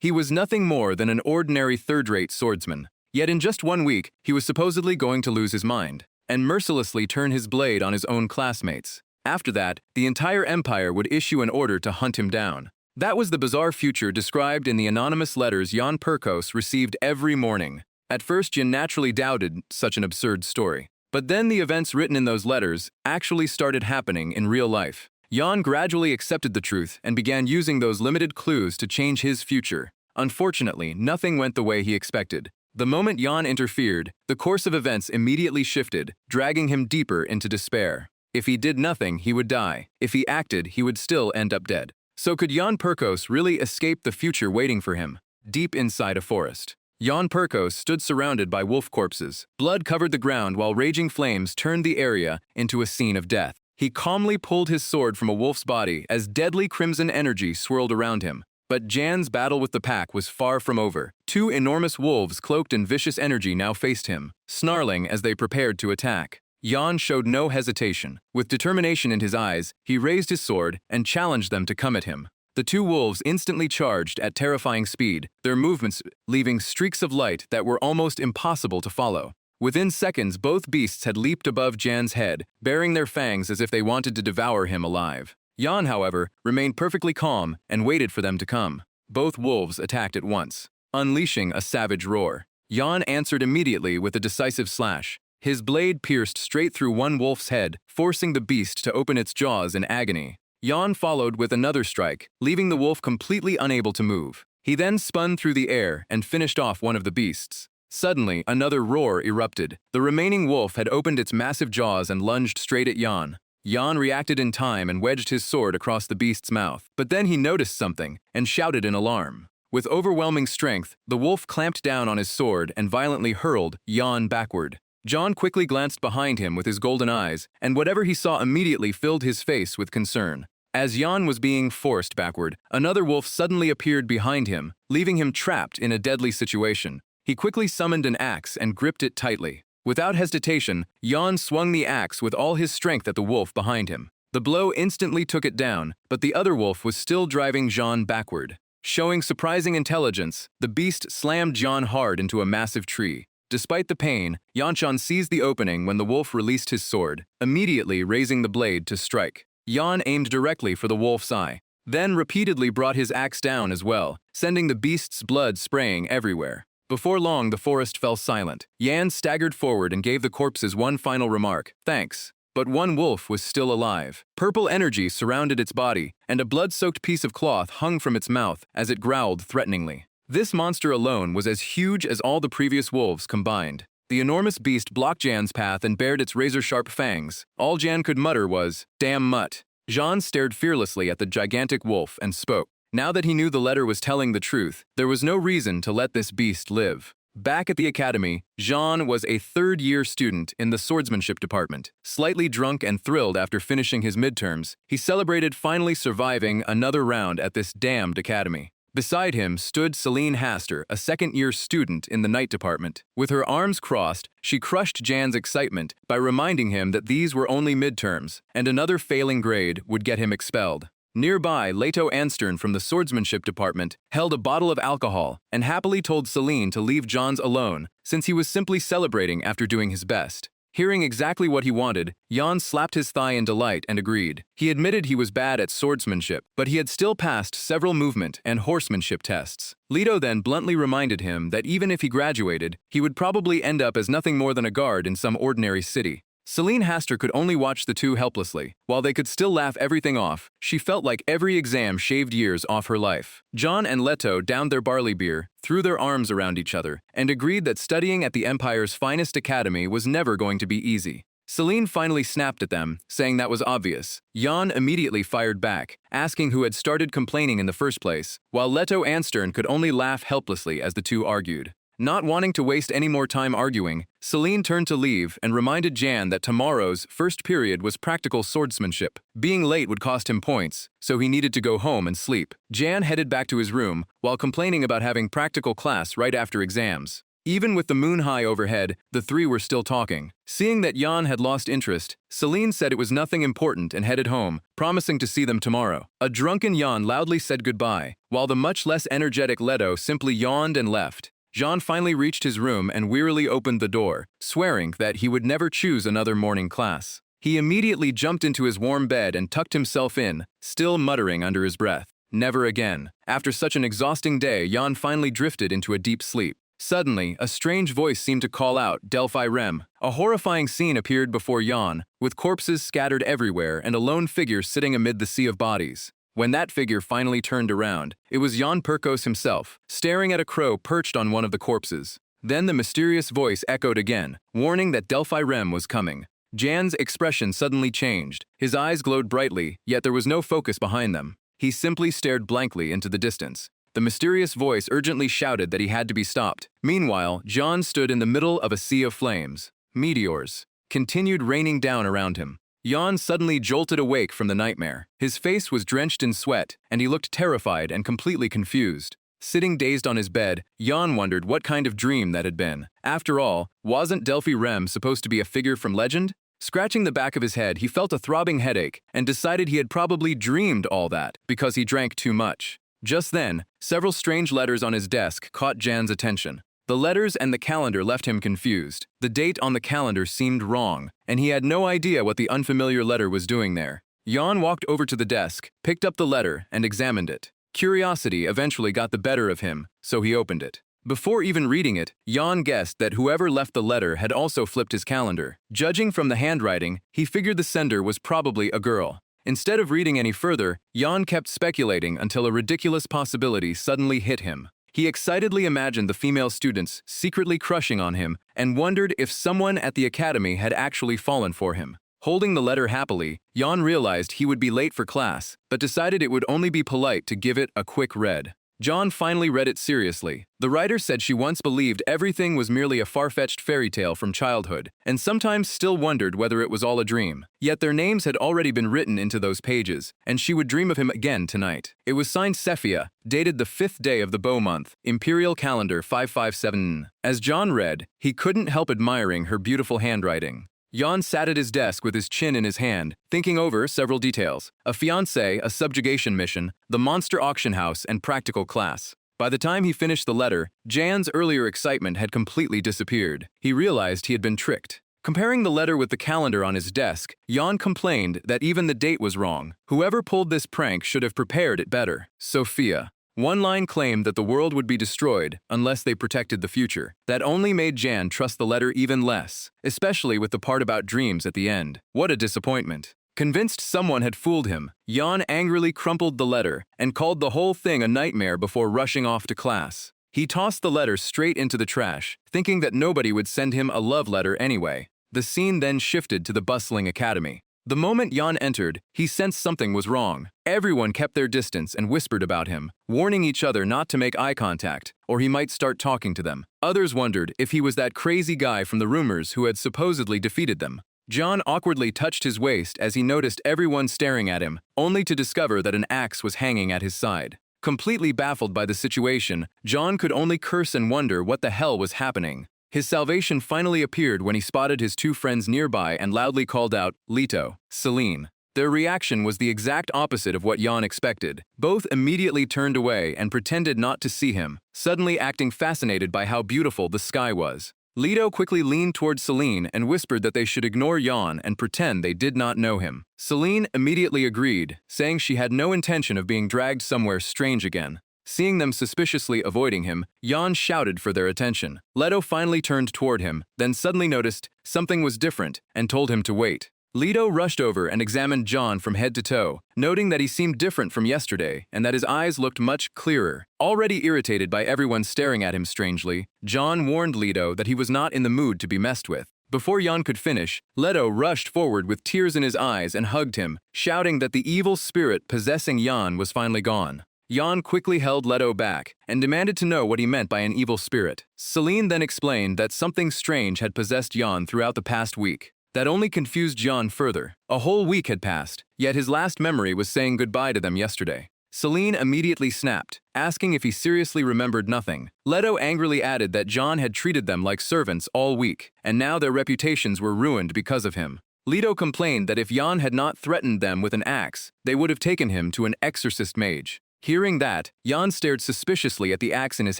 He was nothing more than an ordinary third-rate swordsman. Yet in just 1 week, he was supposedly going to lose his mind and mercilessly turn his blade on his own classmates. After that, the entire empire would issue an order to hunt him down. That was the bizarre future described in the anonymous letters Jan Perkos received every morning. At first, Jan naturally doubted such an absurd story. But then the events written in those letters actually started happening in real life. Jan gradually accepted the truth and began using those limited clues to change his future. Unfortunately, nothing went the way he expected. The moment Jan interfered, the course of events immediately shifted, dragging him deeper into despair. If he did nothing, he would die. If he acted, he would still end up dead. So could Jan Perkos really escape the future waiting for him? Deep inside a forest, Jan Perkos stood surrounded by wolf corpses. Blood covered the ground while raging flames turned the area into a scene of death. He calmly pulled his sword from a wolf's body as deadly crimson energy swirled around him. But Jan's battle with the pack was far from over. 2 enormous wolves cloaked in vicious energy now faced him, snarling as they prepared to attack. Jan showed no hesitation. With determination in his eyes, he raised his sword and challenged them to come at him. The 2 wolves instantly charged at terrifying speed, their movements leaving streaks of light that were almost impossible to follow. Within seconds, both beasts had leaped above Jan's head, baring their fangs as if they wanted to devour him alive. Jan, however, remained perfectly calm and waited for them to come. Both wolves attacked at once, unleashing a savage roar. Jan answered immediately with a decisive slash. His blade pierced straight through one wolf's head, forcing the beast to open its jaws in agony. Jan followed with another strike, leaving the wolf completely unable to move. He then spun through the air and finished off one of the beasts. Suddenly, another roar erupted. The remaining wolf had opened its massive jaws and lunged straight at Jan. Jan reacted in time and wedged his sword across the beast's mouth. But then he noticed something and shouted in alarm. With overwhelming strength, the wolf clamped down on his sword and violently hurled Jan backward. Jan quickly glanced behind him with his golden eyes, and whatever he saw immediately filled his face with concern. As Jan was being forced backward, another wolf suddenly appeared behind him, leaving him trapped in a deadly situation. He quickly summoned an axe and gripped it tightly. Without hesitation, Jan swung the axe with all his strength at the wolf behind him. The blow instantly took it down, but the other wolf was still driving Jan backward. Showing surprising intelligence, the beast slammed Jan hard into a massive tree. Despite the pain, Yanchan seized the opening when the wolf released his sword, immediately raising the blade to strike. Jan aimed directly for the wolf's eye, then repeatedly brought his axe down as well, sending the beast's blood spraying everywhere. Before long, the forest fell silent. Jan staggered forward and gave the corpses one final remark, "Thanks." But one wolf was still alive. Purple energy surrounded its body, and a blood-soaked piece of cloth hung from its mouth as it growled threateningly. This monster alone was as huge as all the previous wolves combined. The enormous beast blocked Jan's path and bared its razor-sharp fangs. All Jan could mutter was, "Damn mutt." Jan stared fearlessly at the gigantic wolf and spoke. Now that he knew the letter was telling the truth, there was no reason to let this beast live. Back at the academy, Jan was a third-year student in the swordsmanship department. Slightly drunk and thrilled after finishing his midterms, he celebrated finally surviving another round at this damned academy. Beside him stood Celine Haster, a second-year student in the night department. With her arms crossed, she crushed Jan's excitement by reminding him that these were only midterms, and another failing grade would get him expelled. Nearby, Leto Anstern from the swordsmanship department held a bottle of alcohol and happily told Celine to leave Jans alone since he was simply celebrating after doing his best. Hearing exactly what he wanted, Jan slapped his thigh in delight and agreed. He admitted he was bad at swordsmanship, but he had still passed several movement and horsemanship tests. Leto then bluntly reminded him that even if he graduated, he would probably end up as nothing more than a guard in some ordinary city. Celine Haster could only watch the two helplessly. While they could still laugh everything off, she felt like every exam shaved years off her life. Jan and Leto downed their barley beer, threw their arms around each other, and agreed that studying at the Empire's finest academy was never going to be easy. Celine finally snapped at them, saying that was obvious. Jan immediately fired back, asking who had started complaining in the first place, while Leto Anstern could only laugh helplessly as the two argued. Not wanting to waste any more time arguing, Celine turned to leave and reminded Jan that tomorrow's first period was practical swordsmanship. Being late would cost him points, so he needed to go home and sleep. Jan headed back to his room while complaining about having practical class right after exams. Even with the moon high overhead, the three were still talking. Seeing that Jan had lost interest, Celine said it was nothing important and headed home, promising to see them tomorrow. A drunken Jan loudly said goodbye, while the much less energetic Leto simply yawned and left. Jean finally reached his room and wearily opened the door, swearing that he would never choose another morning class. He immediately jumped into his warm bed and tucked himself in, still muttering under his breath, "Never again." After such an exhausting day, Jan finally drifted into a deep sleep. Suddenly, a strange voice seemed to call out, "Delphi Rem." A horrifying scene appeared before Jan, with corpses scattered everywhere and a lone figure sitting amid the sea of bodies. When that figure finally turned around, it was Jan Perkos himself, staring at a crow perched on one of the corpses. Then the mysterious voice echoed again, warning that Delphi Rem was coming. Jan's expression suddenly changed. His eyes glowed brightly, yet there was no focus behind them. He simply stared blankly into the distance. The mysterious voice urgently shouted that he had to be stopped. Meanwhile, Jan stood in the middle of a sea of flames. Meteors continued raining down around him. Jan suddenly jolted awake from the nightmare. His face was drenched in sweat, and he looked terrified and completely confused. Sitting dazed on his bed, Jan wondered what kind of dream that had been. After all, wasn't Delphi Rem supposed to be a figure from legend? Scratching the back of his head, he felt a throbbing headache and decided he had probably dreamed all that because he drank too much. Just then, several strange letters on his desk caught Jan's attention. The letters and the calendar left him confused. The date on the calendar seemed wrong, and he had no idea what the unfamiliar letter was doing there. Jan walked over to the desk, picked up the letter, and examined it. Curiosity eventually got the better of him, so he opened it. Before even reading it, Jan guessed that whoever left the letter had also flipped his calendar. Judging from the handwriting, he figured the sender was probably a girl. Instead of reading any further, Jan kept speculating until a ridiculous possibility suddenly hit him. He excitedly imagined the female students secretly crushing on him and wondered if someone at the academy had actually fallen for him. Holding the letter happily, Jan realized he would be late for class, but decided it would only be polite to give it a quick read. John finally read it seriously. The writer said she once believed everything was merely a far-fetched fairy tale from childhood, and sometimes still wondered whether it was all a dream. Yet their names had already been written into those pages, and she would dream of him again tonight. It was signed Sephia, dated the 5th day of the Bow month, Imperial Calendar 557. As John read, he couldn't help admiring her beautiful handwriting. Jan sat at his desk with his chin in his hand, thinking over several details: a fiancé, a subjugation mission, the monster auction house, and practical class. By the time he finished the letter, Jan's earlier excitement had completely disappeared. He realized he had been tricked. Comparing the letter with the calendar on his desk, Jan complained that even the date was wrong. Whoever pulled this prank should have prepared it better. Sophia. One line claimed that the world would be destroyed unless they protected the future. That only made Jan trust the letter even less, especially with the part about dreams at the end. What a disappointment. Convinced someone had fooled him, Jan angrily crumpled the letter and called the whole thing a nightmare before rushing off to class. He tossed the letter straight into the trash, thinking that nobody would send him a love letter anyway. The scene then shifted to the bustling academy. The moment Jan entered, he sensed something was wrong. Everyone kept their distance and whispered about him, warning each other not to make eye contact, or he might start talking to them. Others wondered if he was that crazy guy from the rumors who had supposedly defeated them. Jan awkwardly touched his waist as he noticed everyone staring at him, only to discover that an axe was hanging at his side. Completely baffled by the situation, Jan could only curse and wonder what the hell was happening. His salvation finally appeared when he spotted his two friends nearby and loudly called out, "Leto, Celine." Their reaction was the exact opposite of what Jan expected. Both immediately turned away and pretended not to see him, suddenly acting fascinated by how beautiful the sky was. Leto quickly leaned towards Celine and whispered that they should ignore Jan and pretend they did not know him. Celine immediately agreed, saying she had no intention of being dragged somewhere strange again. Seeing them suspiciously avoiding him, Jan shouted for their attention. Leto finally turned toward him, then suddenly noticed something was different and told him to wait. Leto rushed over and examined Jan from head to toe, noting that he seemed different from yesterday and that his eyes looked much clearer. Already irritated by everyone staring at him strangely, Jan warned Leto that he was not in the mood to be messed with. Before Jan could finish, Leto rushed forward with tears in his eyes and hugged him, shouting that the evil spirit possessing Jan was finally gone. Jan quickly held Leto back and demanded to know what he meant by an evil spirit. Celine then explained that something strange had possessed Jan throughout the past week. That only confused Jan further. A whole week had passed, yet his last memory was saying goodbye to them yesterday. Celine immediately snapped, asking if he seriously remembered nothing. Leto angrily added that John had treated them like servants all week, and now their reputations were ruined because of him. Leto complained that if Jan had not threatened them with an axe, they would have taken him to an exorcist mage. Hearing that, Jan stared suspiciously at the axe in his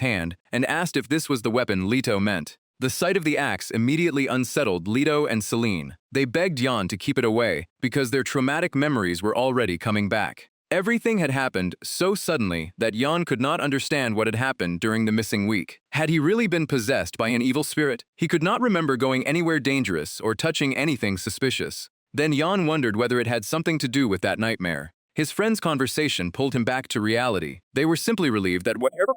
hand and asked if this was the weapon Leto meant. The sight of the axe immediately unsettled Leto and Celine. They begged Jan to keep it away because their traumatic memories were already coming back. Everything had happened so suddenly that Jan could not understand what had happened during the missing week. Had he really been possessed by an evil spirit? He could not remember going anywhere dangerous or touching anything suspicious. Then Jan wondered whether it had something to do with that nightmare. His friend's conversation pulled him back to reality. They were simply relieved that whatever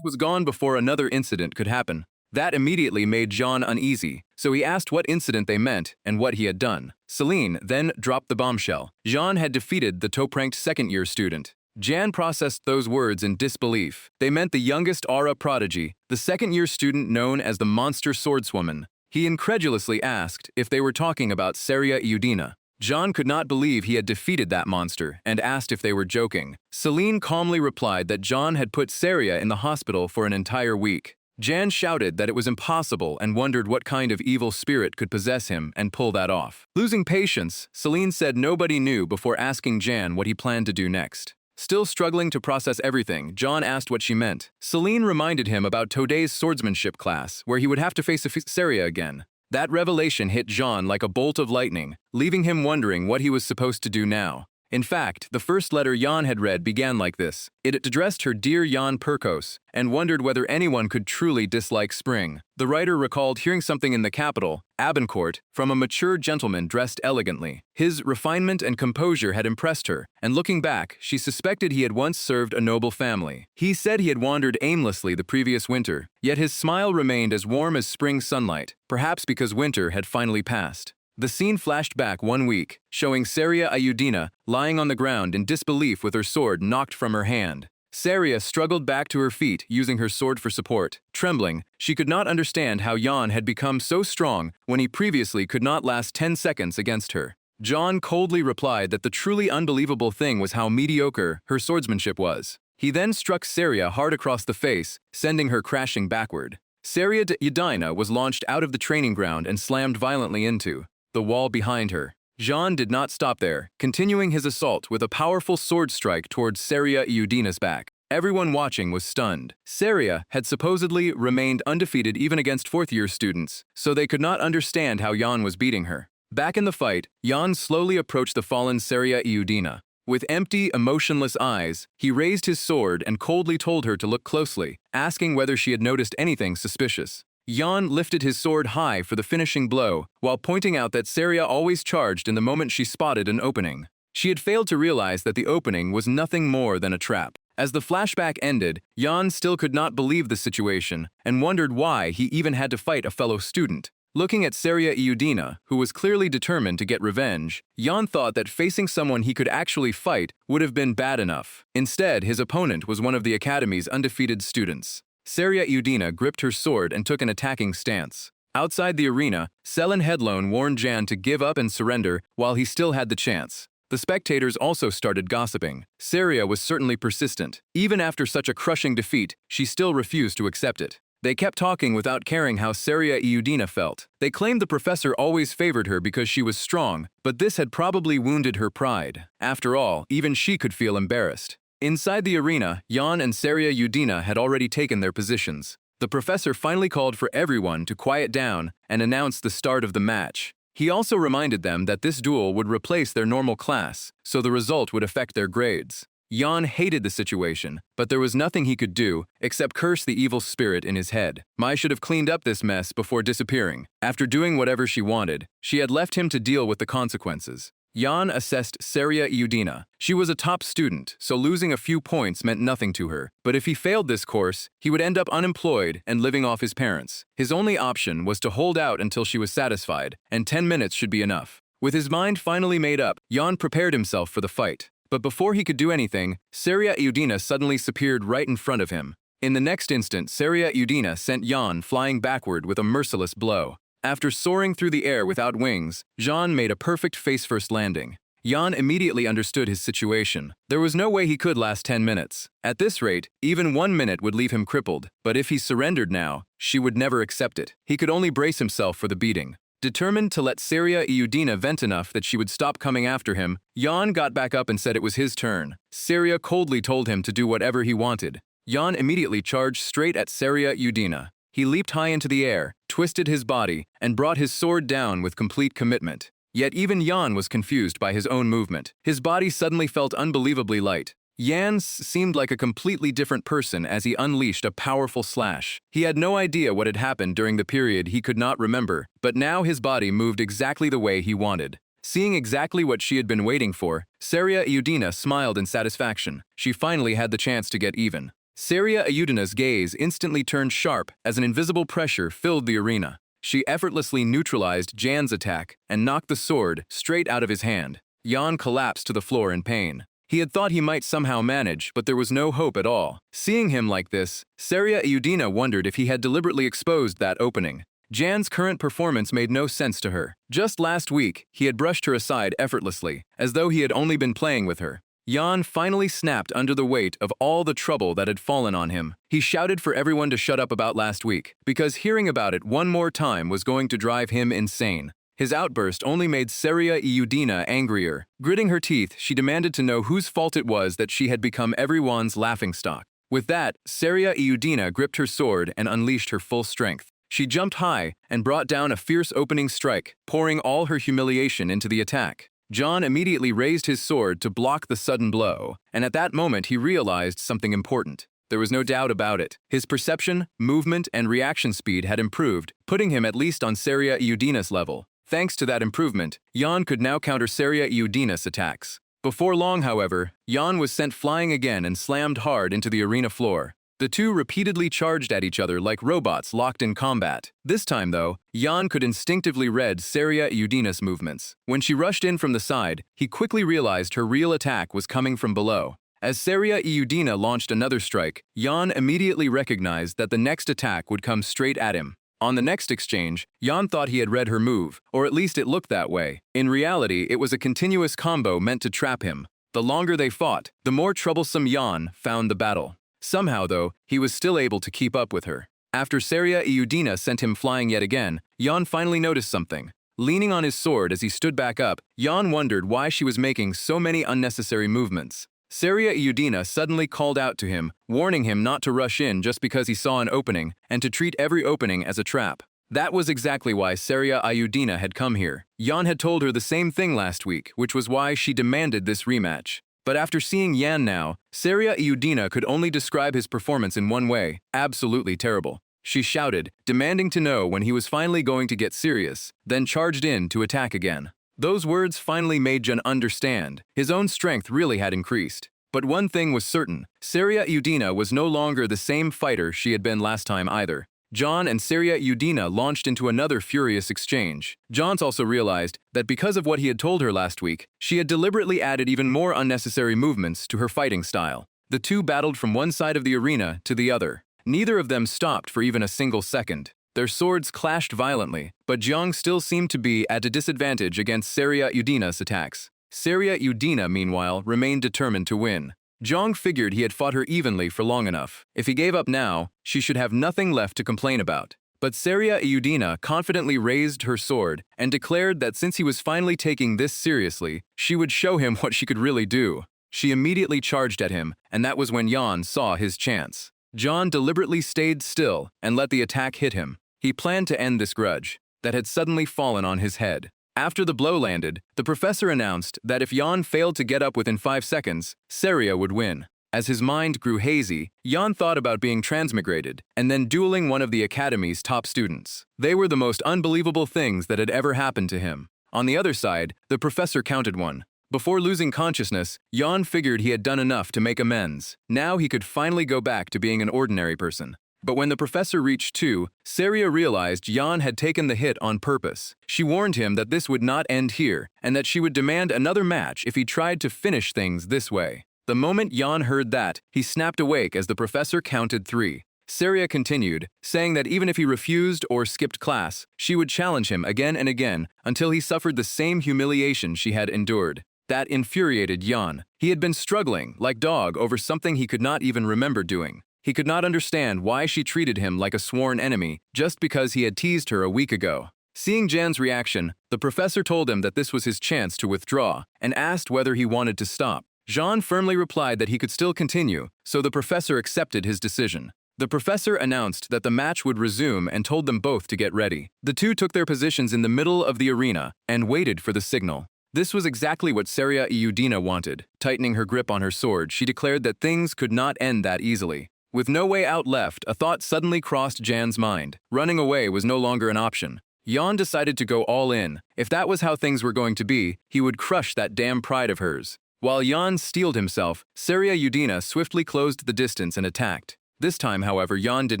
was gone before another incident could happen. That immediately made Jan uneasy, so he asked what incident they meant and what he had done. Celine then dropped the bombshell. Jan had defeated the top-ranked second-year student. Jan processed those words in disbelief. They meant the youngest Aura prodigy, the second-year student known as the monster swordswoman. He incredulously asked if they were talking about Seria Iudina. Jan could not believe he had defeated that monster and asked if they were joking. Celine calmly replied that Jan had put Seria in the hospital for an entire week. Jan shouted that it was impossible and wondered what kind of evil spirit could possess him and pull that off. Losing patience, Celine said nobody knew before asking Jan what he planned to do next. Still struggling to process everything, Jan asked what she meant. Celine reminded him about Today's swordsmanship class, where he would have to face Seria again. That revelation hit Jan like a bolt of lightning, leaving him wondering what he was supposed to do now. In fact, the first letter Jan had read began like this. It addressed her Dear Jan Perkos, and wondered whether anyone could truly dislike spring. The writer recalled hearing something in the capital, Abencourt, from a mature gentleman dressed elegantly. His refinement and composure had impressed her, and looking back, she suspected he had once served a noble family. He said he had wandered aimlessly the previous winter, yet his smile remained as warm as spring sunlight, perhaps because winter had finally passed. The scene flashed back 1 week, showing Seria Iudina lying on the ground in disbelief with her sword knocked from her hand. Seria struggled back to her feet, using her sword for support. Trembling, she could not understand how Jan had become so strong when he previously could not last 10 seconds against her. Jan coldly replied that the truly unbelievable thing was how mediocre her swordsmanship was. He then struck Seria hard across the face, sending her crashing backward. Seria Iudina was launched out of the training ground and slammed violently into the wall behind her. Jan did not stop there, continuing his assault with a powerful sword strike towards Seria Iudina's back. Everyone watching was stunned. Seria had supposedly remained undefeated even against fourth-year students, so they could not understand how Jan was beating her. Back in the fight, Jan slowly approached the fallen Seria Iudina. With empty, emotionless eyes, he raised his sword and coldly told her to look closely, asking whether she had noticed anything suspicious. Jan lifted his sword high for the finishing blow, while pointing out that Seria always charged in the moment she spotted an opening. She had failed to realize that the opening was nothing more than a trap. As the flashback ended, Jan still could not believe the situation and wondered why he even had to fight a fellow student. Looking at Seria Iudina, who was clearly determined to get revenge, Jan thought that facing someone he could actually fight would have been bad enough. Instead, his opponent was one of the Academy's undefeated students. Seria Iudina gripped her sword and took an attacking stance. Outside the arena, Selen Hedlone warned Jan to give up and surrender while he still had the chance. The spectators also started gossiping. Seria was certainly persistent. Even after such a crushing defeat, she still refused to accept it. They kept talking without caring how Seria Iudina felt. They claimed the professor always favored her because she was strong, but this had probably wounded her pride. After all, even she could feel embarrassed. Inside the arena, Jan and Seria Iudina had already taken their positions. The professor finally called for everyone to quiet down and announced the start of the match. He also reminded them that this duel would replace their normal class, so the result would affect their grades. Jan hated the situation, but there was nothing he could do except curse the evil spirit in his head. Mai should have cleaned up this mess before disappearing. After doing whatever she wanted, she had left him to deal with the consequences. Jan assessed Seria Iudina. She was a top student, so losing a few points meant nothing to her. But if he failed this course, he would end up unemployed and living off his parents. His only option was to hold out until she was satisfied, and 10 minutes should be enough. With his mind finally made up, Jan prepared himself for the fight. But before he could do anything, Seria Iudina suddenly appeared right in front of him. In the next instant, Seria Iudina sent Jan flying backward with a merciless blow. After soaring through the air without wings, Jan made a perfect face-first landing. Jan immediately understood his situation. There was no way he could last 10 minutes. At this rate, even 1 minute would leave him crippled, but if he surrendered now, she would never accept it. He could only brace himself for the beating. Determined to let Seria Iudina vent enough that she would stop coming after him, Jan got back up and said it was his turn. Seria coldly told him to do whatever he wanted. Jan immediately charged straight at Seria Iudina. He leaped high into the air, twisted his body, and brought his sword down with complete commitment. Yet even Jan was confused by his own movement. His body suddenly felt unbelievably light. Jan seemed like a completely different person as he unleashed a powerful slash. He had no idea what had happened during the period he could not remember, but now his body moved exactly the way he wanted. Seeing exactly what she had been waiting for, Seria Iudina smiled in satisfaction. She finally had the chance to get even. Seria Iudina's gaze instantly turned sharp as an invisible pressure filled the arena. She effortlessly neutralized Jan's attack and knocked the sword straight out of his hand. Jan collapsed to the floor in pain. He had thought he might somehow manage, but there was no hope at all. Seeing him like this, Seria Iudina wondered if he had deliberately exposed that opening. Jan's current performance made no sense to her. Just last week, he had brushed her aside effortlessly, as though he had only been playing with her. Jan finally snapped under the weight of all the trouble that had fallen on him. He shouted for everyone to shut up about last week, because hearing about it one more time was going to drive him insane. His outburst only made Seria Iudina angrier. Gritting her teeth, she demanded to know whose fault it was that she had become everyone's laughingstock. With that, Seria Iudina gripped her sword and unleashed her full strength. She jumped high and brought down a fierce opening strike, pouring all her humiliation into the attack. Jan immediately raised his sword to block the sudden blow, and at that moment he realized something important. There was no doubt about it. His perception, movement, and reaction speed had improved, putting him at least on Seria Iudina's level. Thanks to that improvement, Jan could now counter Seria Iudina's attacks. Before long, however, Jan was sent flying again and slammed hard into the arena floor. The two repeatedly charged at each other like robots locked in combat. This time, though, Jan could instinctively read Seria Iudina's movements. When she rushed in from the side, he quickly realized her real attack was coming from below. As Seria Iudina launched another strike, Jan immediately recognized that the next attack would come straight at him. On the next exchange, Jan thought he had read her move, or at least it looked that way. In reality, it was a continuous combo meant to trap him. The longer they fought, the more troublesome Jan found the battle. Somehow, though, he was still able to keep up with her. After Seria Iudina sent him flying yet again, Jan finally noticed something. Leaning on his sword as he stood back up, Jan wondered why she was making so many unnecessary movements. Seria Iudina suddenly called out to him, warning him not to rush in just because he saw an opening, and to treat every opening as a trap. That was exactly why Seria Iudina had come here. Jan had told her the same thing last week, which was why she demanded this rematch. But after seeing Jan now, Seria Iudina could only describe his performance in one way: absolutely terrible. She shouted, demanding to know when he was finally going to get serious, then charged in to attack again. Those words finally made Jan understand. His own strength really had increased. But one thing was certain: Seria Iudina was no longer the same fighter she had been last time either. Jan and Seria Iudina launched into another furious exchange. Jan also realized that because of what he had told her last week, she had deliberately added even more unnecessary movements to her fighting style. The two battled from one side of the arena to the other. Neither of them stopped for even a single second. Their swords clashed violently, but Jiang still seemed to be at a disadvantage against Seria Iudina's attacks. Seria Iudina, meanwhile, remained determined to win. Jiang figured he had fought her evenly for long enough. If he gave up now, she should have nothing left to complain about. But Seria Iudina confidently raised her sword and declared that since he was finally taking this seriously, she would show him what she could really do. She immediately charged at him, and that was when Jan saw his chance. Jan deliberately stayed still and let the attack hit him. He planned to end this grudge that had suddenly fallen on his head. After the blow landed, the professor announced that if Jan failed to get up within 5 seconds, Seria would win. As his mind grew hazy, Jan thought about being transmigrated and then dueling one of the academy's top students. They were the most unbelievable things that had ever happened to him. On the other side, the professor counted one. Before losing consciousness, Jan figured he had done enough to make amends. Now he could finally go back to being an ordinary person. But when the professor reached 2, Seria realized Jan had taken the hit on purpose. She warned him that this would not end here, and that she would demand another match if he tried to finish things this way. The moment Jan heard that, he snapped awake as the professor counted 3. Seria continued, saying that even if he refused or skipped class, she would challenge him again and again until he suffered the same humiliation she had endured. That infuriated Yan. He had been struggling, like dog, over something he could not even remember doing. He could not understand why she treated him like a sworn enemy just because he had teased her a week ago. Seeing Jan's reaction, the professor told him that this was his chance to withdraw and asked whether he wanted to stop. Jean firmly replied that he could still continue, so the professor accepted his decision. The professor announced that the match would resume and told them both to get ready. The two took their positions in the middle of the arena and waited for the signal. This was exactly what Seria Iudina wanted. Tightening her grip on her sword, she declared that things could not end that easily. With no way out left, a thought suddenly crossed Jan's mind. Running away was no longer an option. Jan decided to go all in. If that was how things were going to be, he would crush that damn pride of hers. While Jan steeled himself, Seria Iudina swiftly closed the distance and attacked. This time, however, Jan did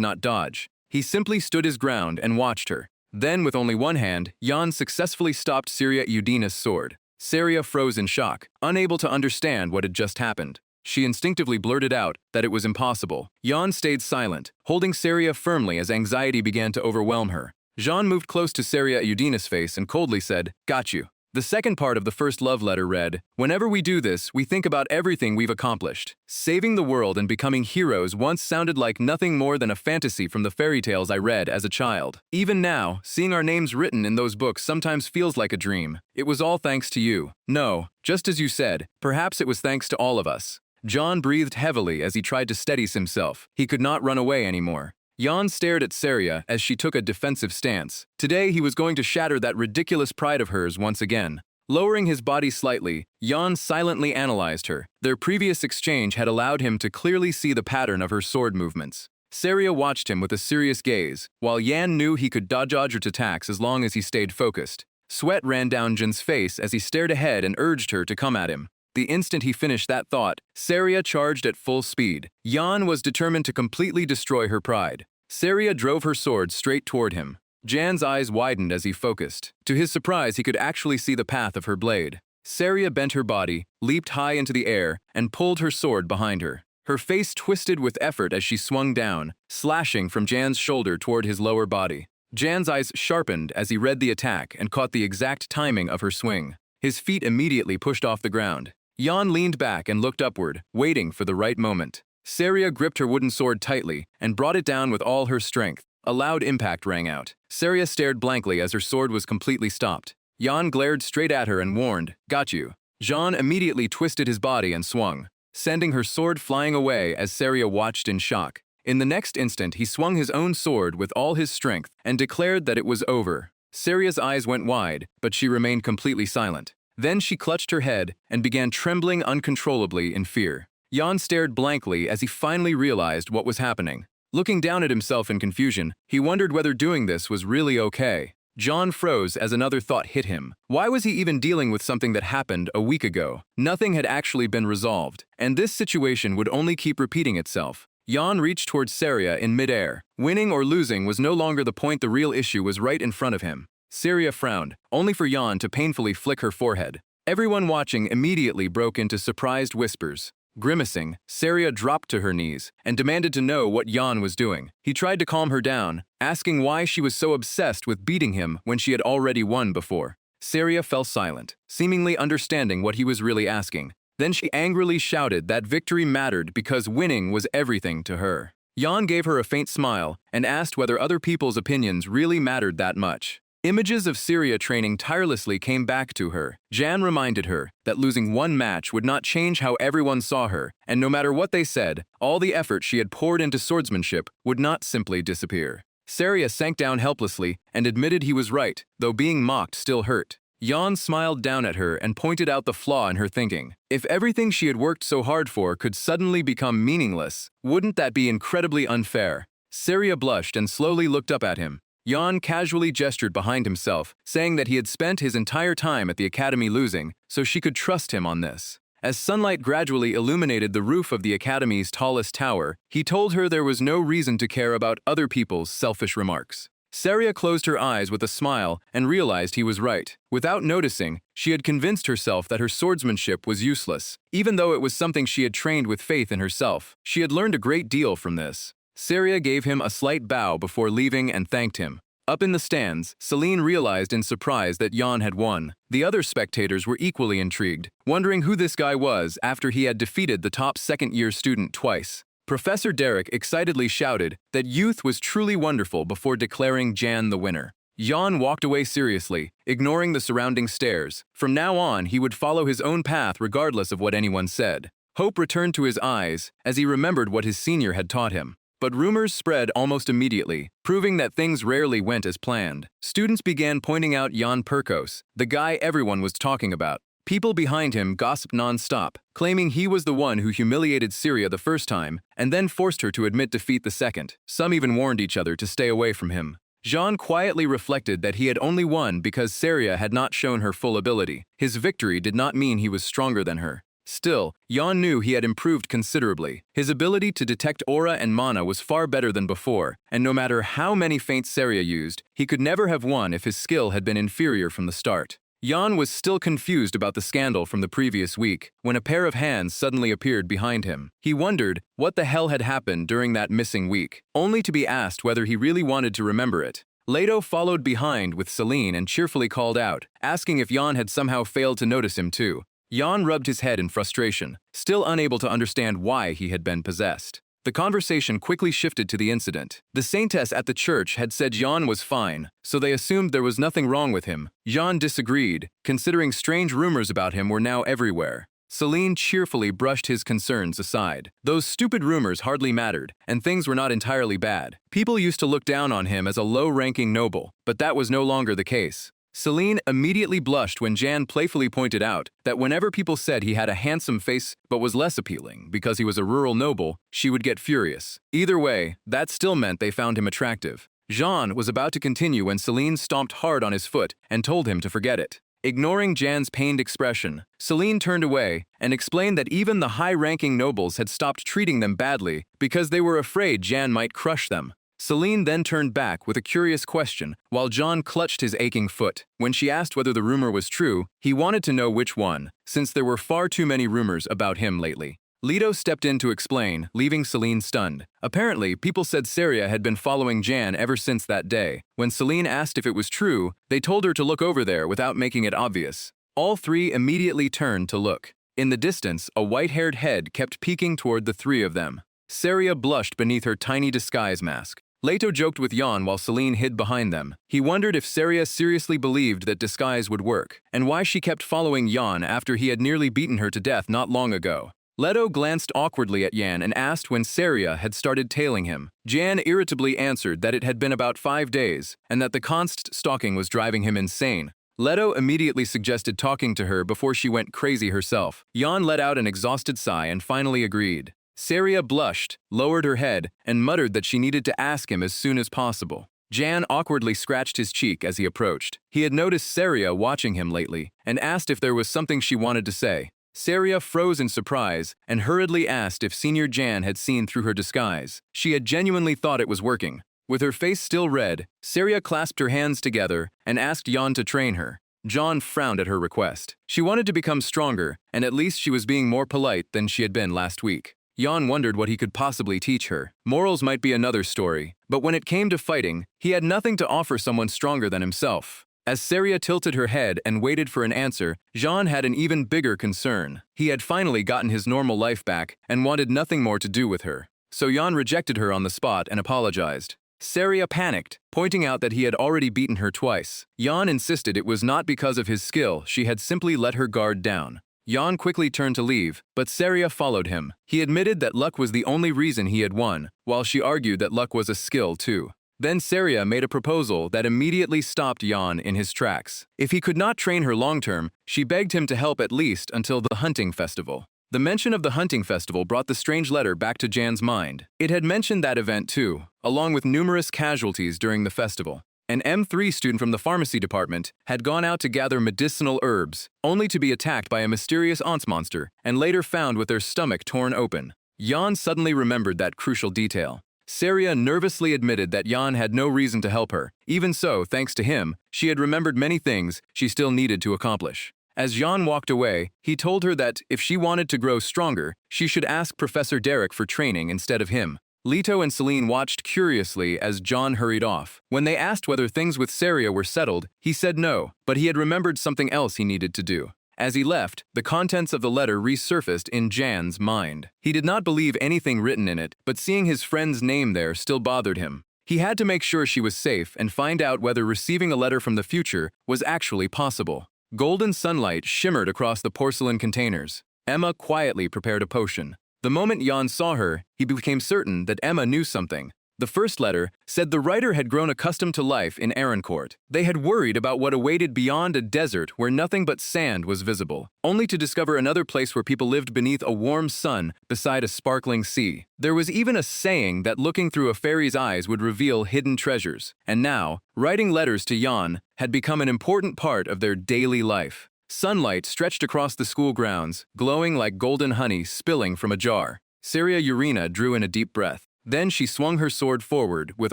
not dodge. He simply stood his ground and watched her. Then, with only one hand, Jan successfully stopped Seria Iudina's sword. Seria froze in shock, unable to understand what had just happened. She instinctively blurted out that it was impossible. Jan stayed silent, holding Seria firmly as anxiety began to overwhelm her. Jean moved close to Seria Iudina's face and coldly said, "Got you." The second part of the first love letter read, "Whenever we do this, we think about everything we've accomplished. Saving the world and becoming heroes once sounded like nothing more than a fantasy from the fairy tales I read as a child. Even now, seeing our names written in those books sometimes feels like a dream. It was all thanks to you. No, just as you said, perhaps it was thanks to all of us." John breathed heavily as he tried to steady himself. He could not run away anymore. Jan stared at Seria as she took a defensive stance. Today he was going to shatter that ridiculous pride of hers once again. Lowering his body slightly, Jan silently analyzed her. Their previous exchange had allowed him to clearly see the pattern of her sword movements. Seria watched him with a serious gaze, while Jan knew he could dodge her attacks as long as he stayed focused. Sweat ran down Jin's face as he stared ahead and urged her to come at him. The instant he finished that thought, Seria charged at full speed. Jan was determined to completely destroy her pride. Seria drove her sword straight toward him. Jan's eyes widened as he focused. To his surprise, he could actually see the path of her blade. Seria bent her body, leaped high into the air, and pulled her sword behind her. Her face twisted with effort as she swung down, slashing from Jan's shoulder toward his lower body. Jan's eyes sharpened as he read the attack and caught the exact timing of her swing. His feet immediately pushed off the ground. Jan leaned back and looked upward, waiting for the right moment. Seria gripped her wooden sword tightly and brought it down with all her strength. A loud impact rang out. Seria stared blankly as her sword was completely stopped. Jan glared straight at her and warned, "Got you." Jean immediately twisted his body and swung, sending her sword flying away as Seria watched in shock. In the next instant, he swung his own sword with all his strength and declared that it was over. Seria's eyes went wide, but she remained completely silent. Then she clutched her head and began trembling uncontrollably in fear. Jan stared blankly as he finally realized what was happening. Looking down at himself in confusion, he wondered whether doing this was really okay. John froze as another thought hit him. Why was he even dealing with something that happened a week ago? Nothing had actually been resolved, and this situation would only keep repeating itself. Jan reached towards Seria in midair. Winning or losing was no longer the point, the real issue was right in front of him. Seria frowned, only for Jan to painfully flick her forehead. Everyone watching immediately broke into surprised whispers. Grimacing, Seria dropped to her knees and demanded to know what Jan was doing. He tried to calm her down, asking why she was so obsessed with beating him when she had already won before. Seria fell silent, seemingly understanding what he was really asking. Then she angrily shouted that victory mattered because winning was everything to her. Jan gave her a faint smile and asked whether other people's opinions really mattered that much. Images of Seria training tirelessly came back to her. Jan reminded her that losing one match would not change how everyone saw her, and no matter what they said, all the effort she had poured into swordsmanship would not simply disappear. Seria sank down helplessly and admitted he was right, though being mocked still hurt. Jan smiled down at her and pointed out the flaw in her thinking. If everything she had worked so hard for could suddenly become meaningless, wouldn't that be incredibly unfair? Seria blushed and slowly looked up at him. Jan casually gestured behind himself, saying that he had spent his entire time at the academy losing, so she could trust him on this. As sunlight gradually illuminated the roof of the academy's tallest tower, he told her there was no reason to care about other people's selfish remarks. Seria closed her eyes with a smile and realized he was right. Without noticing, she had convinced herself that her swordsmanship was useless, even though it was something she had trained with faith in herself. She had learned a great deal from this. Seria gave him a slight bow before leaving and thanked him. Up in the stands, Celine realized in surprise that Jan had won. The other spectators were equally intrigued, wondering who this guy was after he had defeated the top second-year student twice. Professor Derek excitedly shouted that youth was truly wonderful before declaring Jan the winner. Jan walked away seriously, ignoring the surrounding stares. From now on, he would follow his own path regardless of what anyone said. Hope returned to his eyes as he remembered what his senior had taught him. But rumors spread almost immediately, proving that things rarely went as planned. Students began pointing out Jan Perkos, the guy everyone was talking about. People behind him gossiped non-stop, claiming he was the one who humiliated Syria the first time and then forced her to admit defeat the second. Some even warned each other to stay away from him. Jean quietly reflected that he had only won because Syria had not shown her full ability. His victory did not mean he was stronger than her. Still, Jan knew he had improved considerably. His ability to detect aura and mana was far better than before, and no matter how many feints Syria used, he could never have won if his skill had been inferior from the start. Jan was still confused about the scandal from the previous week, when a pair of hands suddenly appeared behind him. He wondered what the hell had happened during that missing week, only to be asked whether he really wanted to remember it. Leto followed behind with Celine and cheerfully called out, asking if Jan had somehow failed to notice him too. Jan rubbed his head in frustration, still unable to understand why he had been possessed. The conversation quickly shifted to the incident. The saintess at the church had said Jan was fine, so they assumed there was nothing wrong with him. Jan disagreed, considering strange rumors about him were now everywhere. Celine cheerfully brushed his concerns aside. Those stupid rumors hardly mattered, and things were not entirely bad. People used to look down on him as a low-ranking noble, but that was no longer the case. Celine immediately blushed when Jan playfully pointed out that whenever people said he had a handsome face but was less appealing because he was a rural noble, she would get furious. Either way, that still meant they found him attractive. Jean was about to continue when Celine stomped hard on his foot and told him to forget it. Ignoring Jan's pained expression, Celine turned away and explained that even the high-ranking nobles had stopped treating them badly because they were afraid Jan might crush them. Celine then turned back with a curious question, while John clutched his aching foot. When she asked whether the rumor was true, he wanted to know which one, since there were far too many rumors about him lately. Leto stepped in to explain, leaving Celine stunned. Apparently, people said Syria had been following Jan ever since that day. When Celine asked if it was true, they told her to look over there without making it obvious. All three immediately turned to look. In the distance, a white-haired head kept peeking toward the three of them. Syria blushed beneath her tiny disguise mask. Leto joked with Jan while Celine hid behind them. He wondered if Syria seriously believed that disguise would work, and why she kept following Jan after he had nearly beaten her to death not long ago. Leto glanced awkwardly at Jan and asked when Syria had started tailing him. Jan irritably answered that it had been about 5 days, and that the constant stalking was driving him insane. Leto immediately suggested talking to her before she went crazy herself. Jan let out an exhausted sigh and finally agreed. Syria blushed, lowered her head, and muttered that she needed to ask him as soon as possible. Jan awkwardly scratched his cheek as he approached. He had noticed Syria watching him lately, and asked if there was something she wanted to say. Syria froze in surprise and hurriedly asked if Senior Jan had seen through her disguise. She had genuinely thought it was working. With her face still red, Syria clasped her hands together and asked Jan to train her. Jan frowned at her request. She wanted to become stronger, and at least she was being more polite than she had been last week. Jan wondered what he could possibly teach her. Morals might be another story, but when it came to fighting, he had nothing to offer someone stronger than himself. As Syria tilted her head and waited for an answer, Jean had an even bigger concern. He had finally gotten his normal life back and wanted nothing more to do with her. So Jan rejected her on the spot and apologized. Syria panicked, pointing out that he had already beaten her twice. Jan insisted it was not because of his skill, she had simply let her guard down. Jan quickly turned to leave, but Syria followed him. He admitted that luck was the only reason he had won, while she argued that luck was a skill too. Then Syria made a proposal that immediately stopped Jan in his tracks. If he could not train her long-term, she begged him to help at least until the hunting festival. The mention of the hunting festival brought the strange letter back to Jan's mind. It had mentioned that event too, along with numerous casualties during the festival. An M3 student from the pharmacy department had gone out to gather medicinal herbs, only to be attacked by a mysterious ants monster and later found with their stomach torn open. Jan suddenly remembered that crucial detail. Syria nervously admitted that Jan had no reason to help her. Even so, thanks to him, she had remembered many things she still needed to accomplish. As Jan walked away, he told her that if she wanted to grow stronger, she should ask Professor Derek for training instead of him. Leto and Celine watched curiously as John hurried off. When they asked whether things with Saria were settled, he said no, but he had remembered something else he needed to do. As he left, the contents of the letter resurfaced in Jan's mind. He did not believe anything written in it, but seeing his friend's name there still bothered him. He had to make sure she was safe and find out whether receiving a letter from the future was actually possible. Golden sunlight shimmered across the porcelain containers. Emma quietly prepared a potion. The moment Jan saw her, he became certain that Emma knew something. The first letter said the writer had grown accustomed to life in Arancourt. They had worried about what awaited beyond a desert where nothing but sand was visible, only to discover another place where people lived beneath a warm sun beside a sparkling sea. There was even a saying that looking through a fairy's eyes would reveal hidden treasures. And now, writing letters to Jan had become an important part of their daily life. Sunlight stretched across the school grounds, glowing like golden honey spilling from a jar. Saria Urena drew in a deep breath. Then she swung her sword forward with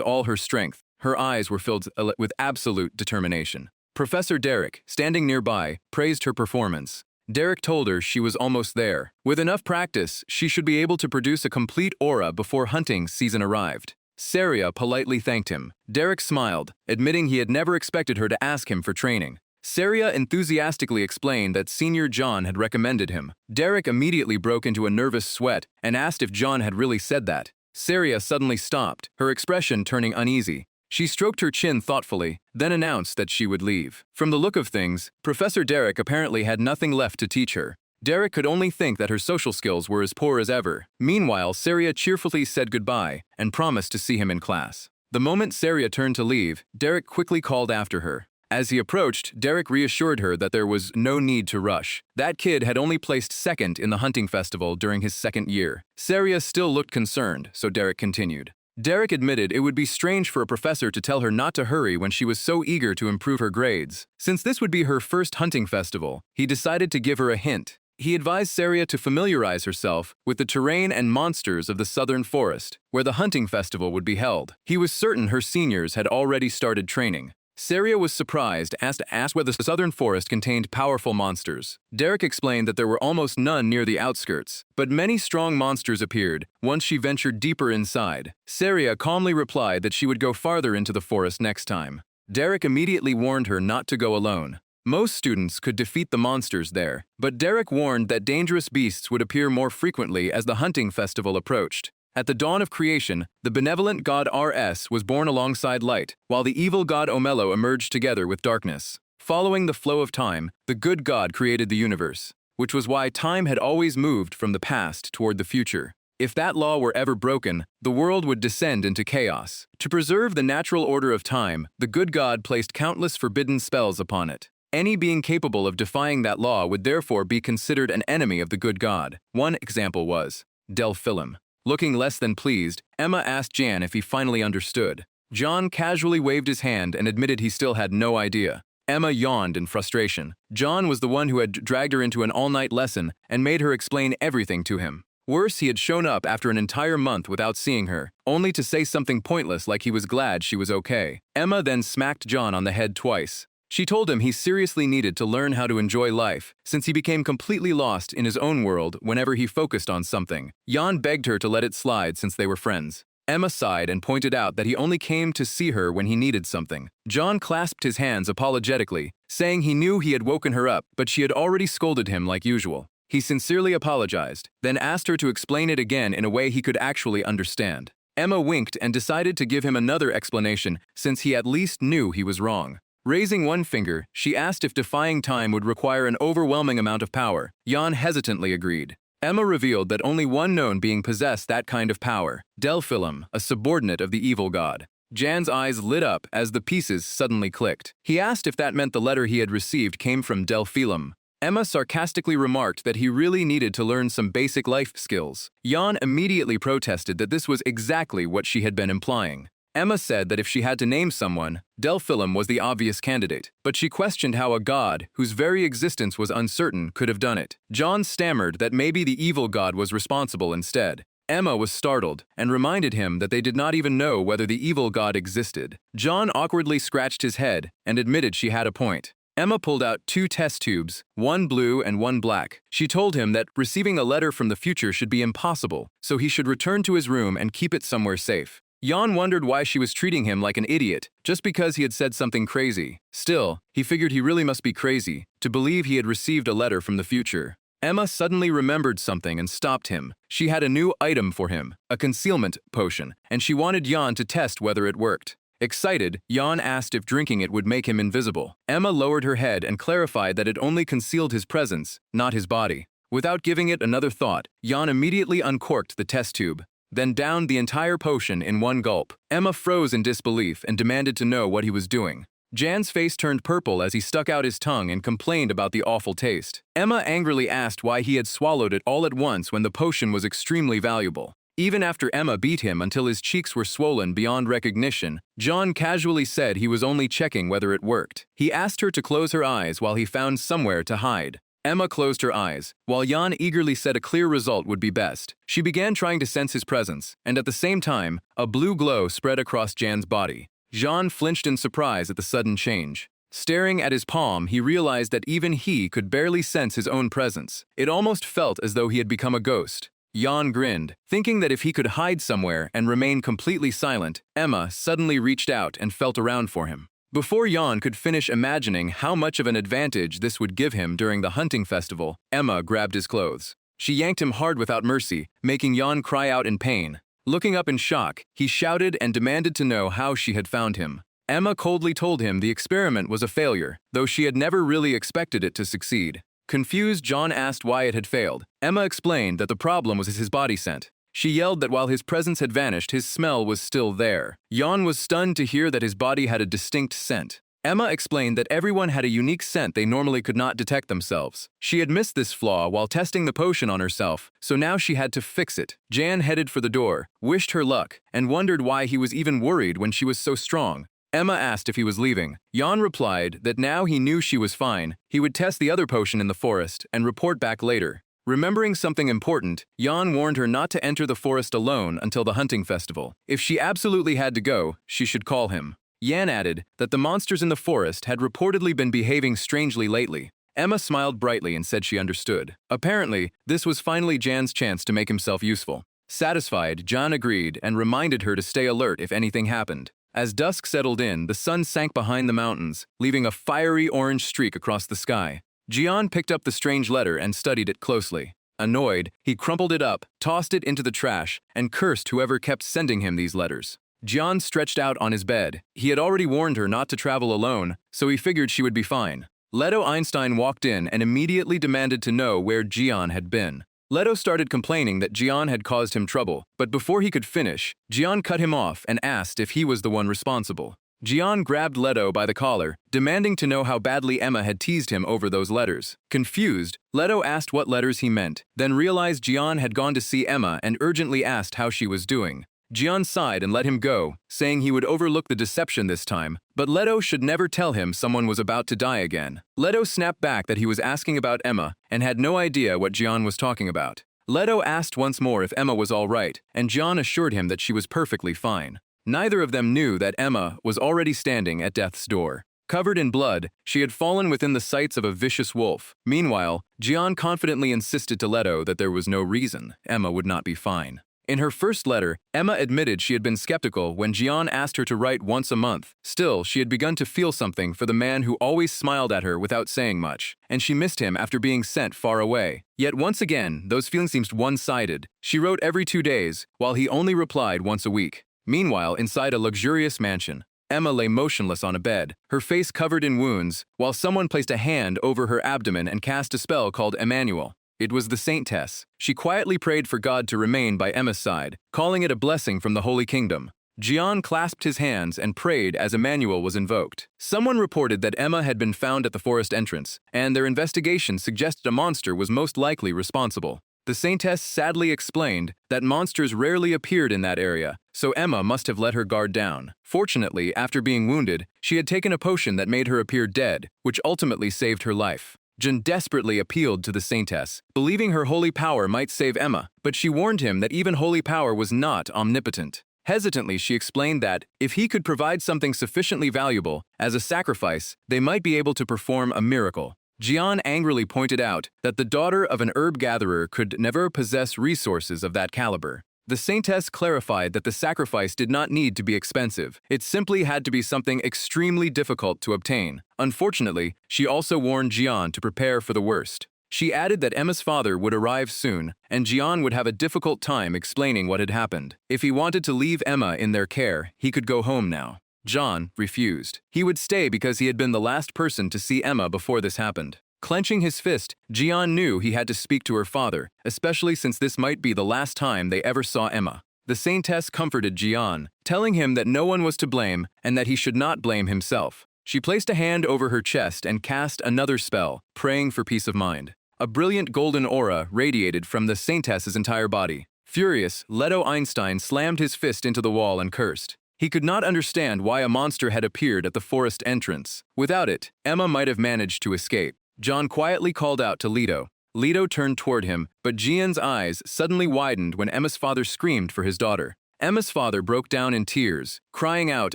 all her strength. Her eyes were filled with absolute determination. Professor Derek, standing nearby, praised her performance. Derek told her she was almost there. With enough practice, she should be able to produce a complete aura before hunting season arrived. Saria politely thanked him. Derek smiled, admitting he had never expected her to ask him for training. Saria enthusiastically explained that Senior John had recommended him. Derek immediately broke into a nervous sweat and asked if John had really said that. Saria suddenly stopped, her expression turning uneasy. She stroked her chin thoughtfully, then announced that she would leave. From the look of things, Professor Derek apparently had nothing left to teach her. Derek could only think that her social skills were as poor as ever. Meanwhile, Saria cheerfully said goodbye and promised to see him in class. The moment Saria turned to leave, Derek quickly called after her. As he approached, Derek reassured her that there was no need to rush. That kid had only placed second in the hunting festival during his second year. Saria still looked concerned, so Derek continued. Derek admitted it would be strange for a professor to tell her not to hurry when she was so eager to improve her grades. Since this would be her first hunting festival, he decided to give her a hint. He advised Saria to familiarize herself with the terrain and monsters of the southern forest, where the hunting festival would be held. He was certain her seniors had already started training. Saria was surprised and asked whether the southern forest contained powerful monsters. Derek explained that there were almost none near the outskirts, but many strong monsters appeared once she ventured deeper inside. Saria calmly replied that she would go farther into the forest next time. Derek immediately warned her not to go alone. Most students could defeat the monsters there, but Derek warned that dangerous beasts would appear more frequently as the hunting festival approached. At the dawn of creation, the benevolent god Rs was born alongside light, while the evil god Omelo emerged together with darkness. Following the flow of time, the good god created the universe, which was why time had always moved from the past toward the future. If that law were ever broken, the world would descend into chaos. To preserve the natural order of time, the good god placed countless forbidden spells upon it. Any being capable of defying that law would therefore be considered an enemy of the good god. One example was Delphilim. Looking less than pleased, Emma asked Jan if he finally understood. John casually waved his hand and admitted he still had no idea. Emma yawned in frustration. John was the one who had dragged her into an all-night lesson and made her explain everything to him. Worse, he had shown up after an entire month without seeing her, only to say something pointless like he was glad she was okay. Emma then smacked John on the head twice. She told him he seriously needed to learn how to enjoy life, since he became completely lost in his own world whenever he focused on something. Jan begged her to let it slide since they were friends. Emma sighed and pointed out that he only came to see her when he needed something. John clasped his hands apologetically, saying he knew he had woken her up, but she had already scolded him like usual. He sincerely apologized, then asked her to explain it again in a way he could actually understand. Emma winked and decided to give him another explanation since he at least knew he was wrong. Raising one finger, she asked if defying time would require an overwhelming amount of power. Jan hesitantly agreed. Emma revealed that only one known being possessed that kind of power, Delphilim, a subordinate of the evil god. Jan's eyes lit up as the pieces suddenly clicked. He asked if that meant the letter he had received came from Delphilim. Emma sarcastically remarked that he really needed to learn some basic life skills. Jan immediately protested that this was exactly what she had been implying. Emma said that if she had to name someone, Delphilim was the obvious candidate, but she questioned how a god, whose very existence was uncertain, could have done it. John stammered that maybe the evil god was responsible instead. Emma was startled and reminded him that they did not even know whether the evil god existed. John awkwardly scratched his head and admitted she had a point. Emma pulled out 2 test tubes, one blue and one black. She told him that receiving a letter from the future should be impossible, so he should return to his room and keep it somewhere safe. Jan wondered why she was treating him like an idiot, just because he had said something crazy. Still, he figured he really must be crazy to believe he had received a letter from the future. Emma suddenly remembered something and stopped him. She had a new item for him, a concealment potion, and she wanted Jan to test whether it worked. Excited, Jan asked if drinking it would make him invisible. Emma lowered her head and clarified that it only concealed his presence, not his body. Without giving it another thought, Jan immediately uncorked the test tube, then downed the entire potion in one gulp. Emma froze in disbelief and demanded to know what he was doing. Jan's face turned purple as he stuck out his tongue and complained about the awful taste. Emma angrily asked why he had swallowed it all at once when the potion was extremely valuable. Even after Emma beat him until his cheeks were swollen beyond recognition, Jan casually said he was only checking whether it worked. He asked her to close her eyes while he found somewhere to hide. Emma closed her eyes, while Jan eagerly said a clear result would be best. She began trying to sense his presence, and at the same time, a blue glow spread across Jan's body. Jan flinched in surprise at the sudden change. Staring at his palm, he realized that even he could barely sense his own presence. It almost felt as though he had become a ghost. Jan grinned, thinking that if he could hide somewhere and remain completely silent. Emma suddenly reached out and felt around for him. Before Jan could finish imagining how much of an advantage this would give him during the hunting festival, Emma grabbed his clothes. She yanked him hard without mercy, making Jan cry out in pain. Looking up in shock, he shouted and demanded to know how she had found him. Emma coldly told him the experiment was a failure, though she had never really expected it to succeed. Confused, Jan asked why it had failed. Emma explained that the problem was his body scent. She yelled that while his presence had vanished, his smell was still there. Jan was stunned to hear that his body had a distinct scent. Emma explained that everyone had a unique scent they normally could not detect themselves. She had missed this flaw while testing the potion on herself, so now she had to fix it. Jan headed for the door, wished her luck, and wondered why he was even worried when she was so strong. Emma asked if he was leaving. Jan replied that now he knew she was fine, he would test the other potion in the forest and report back later. Remembering something important, Jan warned her not to enter the forest alone until the hunting festival. If she absolutely had to go, she should call him. Jan added that the monsters in the forest had reportedly been behaving strangely lately. Emma smiled brightly and said she understood. Apparently, this was finally Jan's chance to make himself useful. Satisfied, Jan agreed and reminded her to stay alert if anything happened. As dusk settled in, the sun sank behind the mountains, leaving a fiery orange streak across the sky. Jan picked up the strange letter and studied it closely. Annoyed, he crumpled it up, tossed it into the trash, and cursed whoever kept sending him these letters. Jan stretched out on his bed. He had already warned her not to travel alone, so he figured she would be fine. Leto Einstein walked in and immediately demanded to know where Gian had been. Leto started complaining that Gian had caused him trouble, but before he could finish, Gian cut him off and asked if he was the one responsible. Gian grabbed Leto by the collar, demanding to know how badly Emma had teased him over those letters. Confused, Leto asked what letters he meant, then realized Gian had gone to see Emma and urgently asked how she was doing. Gian sighed and let him go, saying he would overlook the deception this time, but Leto should never tell him someone was about to die again. Leto snapped back that he was asking about Emma and had no idea what Gian was talking about. Leto asked once more if Emma was all right, and Gian assured him that she was perfectly fine. Neither of them knew that Emma was already standing at death's door. Covered in blood, she had fallen within the sights of a vicious wolf. Meanwhile, Gian confidently insisted to Leto that there was no reason Emma would not be fine. In her first letter, Emma admitted she had been skeptical when Gian asked her to write once a month. Still, she had begun to feel something for the man who always smiled at her without saying much, and she missed him after being sent far away. Yet once again, those feelings seemed one-sided. She wrote every 2 days, while he only replied once a week. Meanwhile, inside a luxurious mansion, Emma lay motionless on a bed, her face covered in wounds, while someone placed a hand over her abdomen and cast a spell called Emmanuel. It was the Saintess. She quietly prayed for God to remain by Emma's side, calling it a blessing from the Holy Kingdom. Gian clasped his hands and prayed as Emmanuel was invoked. Someone reported that Emma had been found at the forest entrance, and their investigation suggested a monster was most likely responsible. The Saintess sadly explained that monsters rarely appeared in that area, so Emma must have let her guard down. Fortunately, after being wounded, she had taken a potion that made her appear dead, which ultimately saved her life. Jin desperately appealed to the Saintess, believing her holy power might save Emma, but she warned him that even holy power was not omnipotent. Hesitantly, she explained that, if he could provide something sufficiently valuable, as a sacrifice, they might be able to perform a miracle. Jian angrily pointed out that the daughter of an herb gatherer could never possess resources of that caliber. The saintess clarified that the sacrifice did not need to be expensive. It simply had to be something extremely difficult to obtain. Unfortunately, she also warned Jian to prepare for the worst. She added that Emma's father would arrive soon, and Jian would have a difficult time explaining what had happened. If he wanted to leave Emma in their care, he could go home now. Jian refused. He would stay because he had been the last person to see Emma before this happened. Clenching his fist, Jian knew he had to speak to her father, especially since this might be the last time they ever saw Emma. The saintess comforted Jian, telling him that no one was to blame and that he should not blame himself. She placed a hand over her chest and cast another spell, praying for peace of mind. A brilliant golden aura radiated from the saintess's entire body. Furious, Leto Einstein slammed his fist into the wall and cursed. He could not understand why a monster had appeared at the forest entrance. Without it, Emma might have managed to escape. John quietly called out to Leto. Leto turned toward him, but Jian's eyes suddenly widened when Emma's father screamed for his daughter. Emma's father broke down in tears, crying out